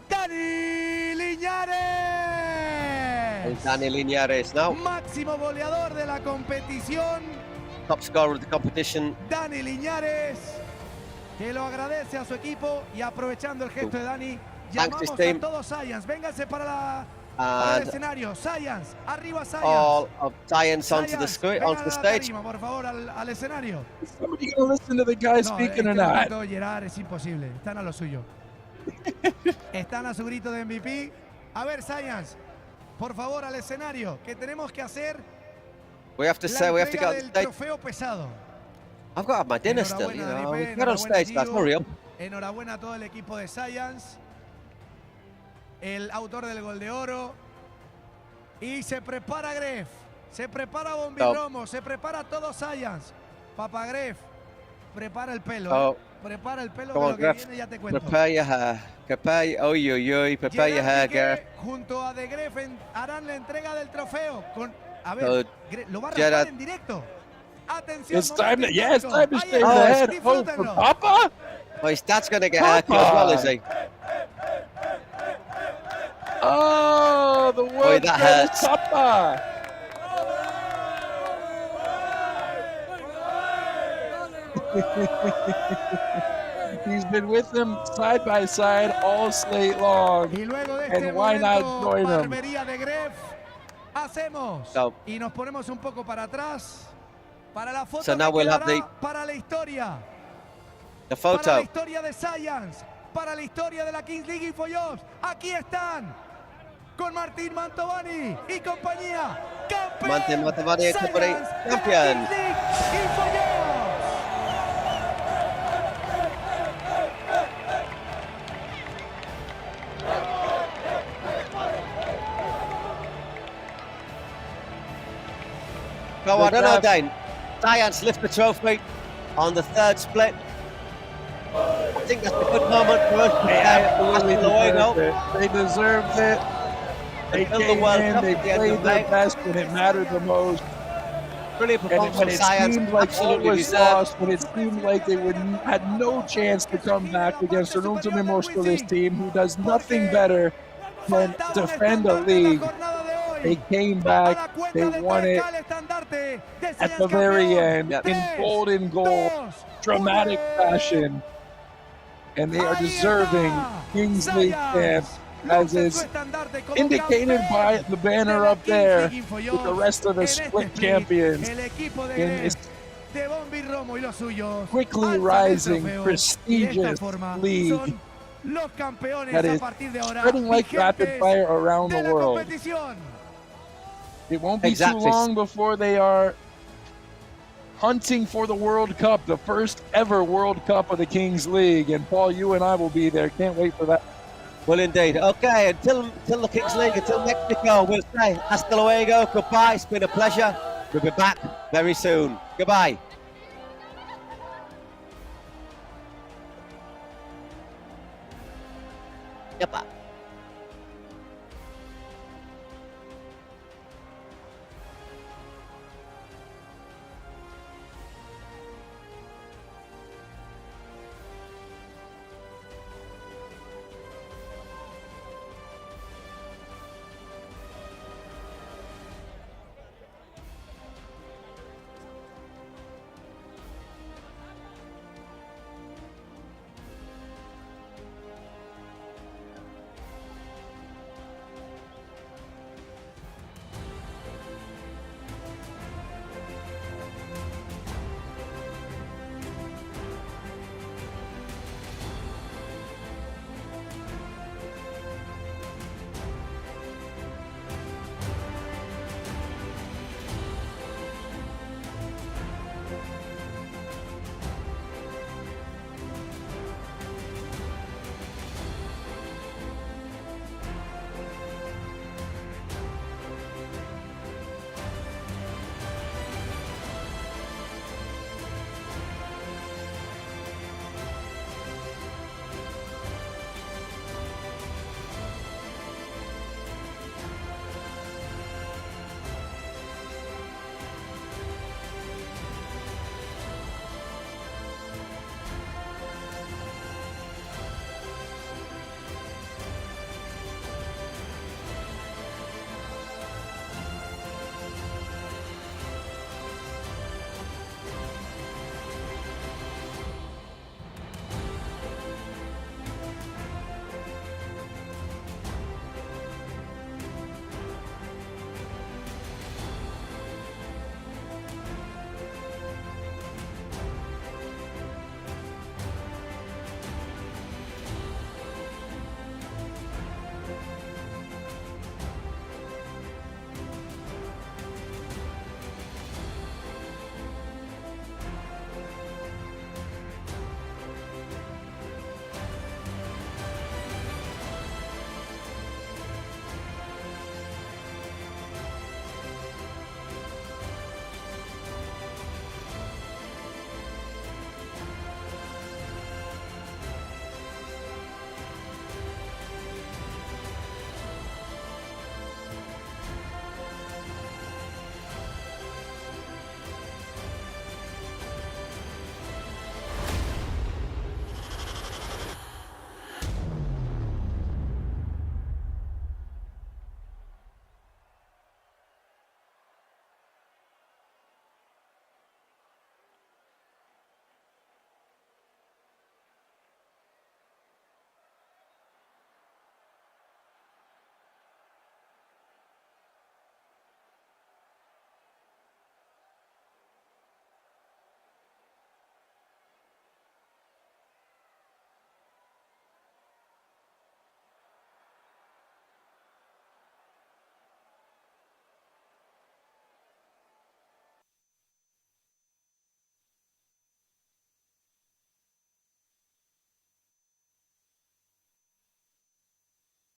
Dani Linares. Dani Linares now. Máximo goleador de la competición. Top scorer of the competition. Dani Linares, que lo agradece a su equipo, y aprovechando el gesto de Dani, llamamos a todos Science. Vénganse para el escenario. Science, arriba Science. All of Science onto the stage. Por favor, al escenario. Somebody gonna listen to the guy speaking or not? Gerard, es imposible. Están a lo suyo. Están a su grito de MVP. A ver, Science, por favor, al escenario, que tenemos que hacer We have to say, we have to go to the stage. Trofeo pesado. I've got to have my dinner still, you know. We've got on stage, guys, hurry up. Enhorabuena a todo el equipo de Science, el autor del gol de oro. Y se prepara Gref, se prepara Bombiromo, se prepara todo Science. Papa Gref, prepara el pelo, prepara el pelo, que lo que viene ya te cuento. Prepare your hair, prepare your hair, Gareth. Junto a The Gref harán la entrega del trofeo. A ver, lo va a raspar en directo. Atención, it's time to shave the head. Oh, for Papa? Oh, his dad's going to get a haircut as well, is he? Oh, the world that hurts. Papa. He's been with them side by side all slate long. And why not join him? De Gref, hacemos y nos ponemos un poco para atrás para la foto so now we'll have para la historia. The photo. Para la historia de Science, para la historia de la Kings League InfoJobs. Aquí están con Martín Mantovani y compañía. Campeón. Martín Mantovani y compañía. Campeón. Go on, no, Dane. Science lift the trophy on the third split. I think that's a good moment for us. They deserved it. They came in, they played their best when it mattered the most. Brilliant performance when it Science. seemed like all was lost, when it seemed like they had no chance to come back against an ultimate this team who does nothing better than defend a league. They came back, they won it at the very end in golden goal, dramatic fashion, and they are deserving Kings League champs, as is indicated by the banner up there with the rest of the split champions in this quickly rising, prestigious league that is spreading like rapid fire around the world. It won't be too long before they are hunting for the World Cup, the first ever World Cup of the Kings League. And Paul, you and I will be there. Can't wait for that. Well, indeed. Okay, until the Kings League, until Mexico, we'll say hasta luego, goodbye. It's been a pleasure. We'll be back very soon. Goodbye.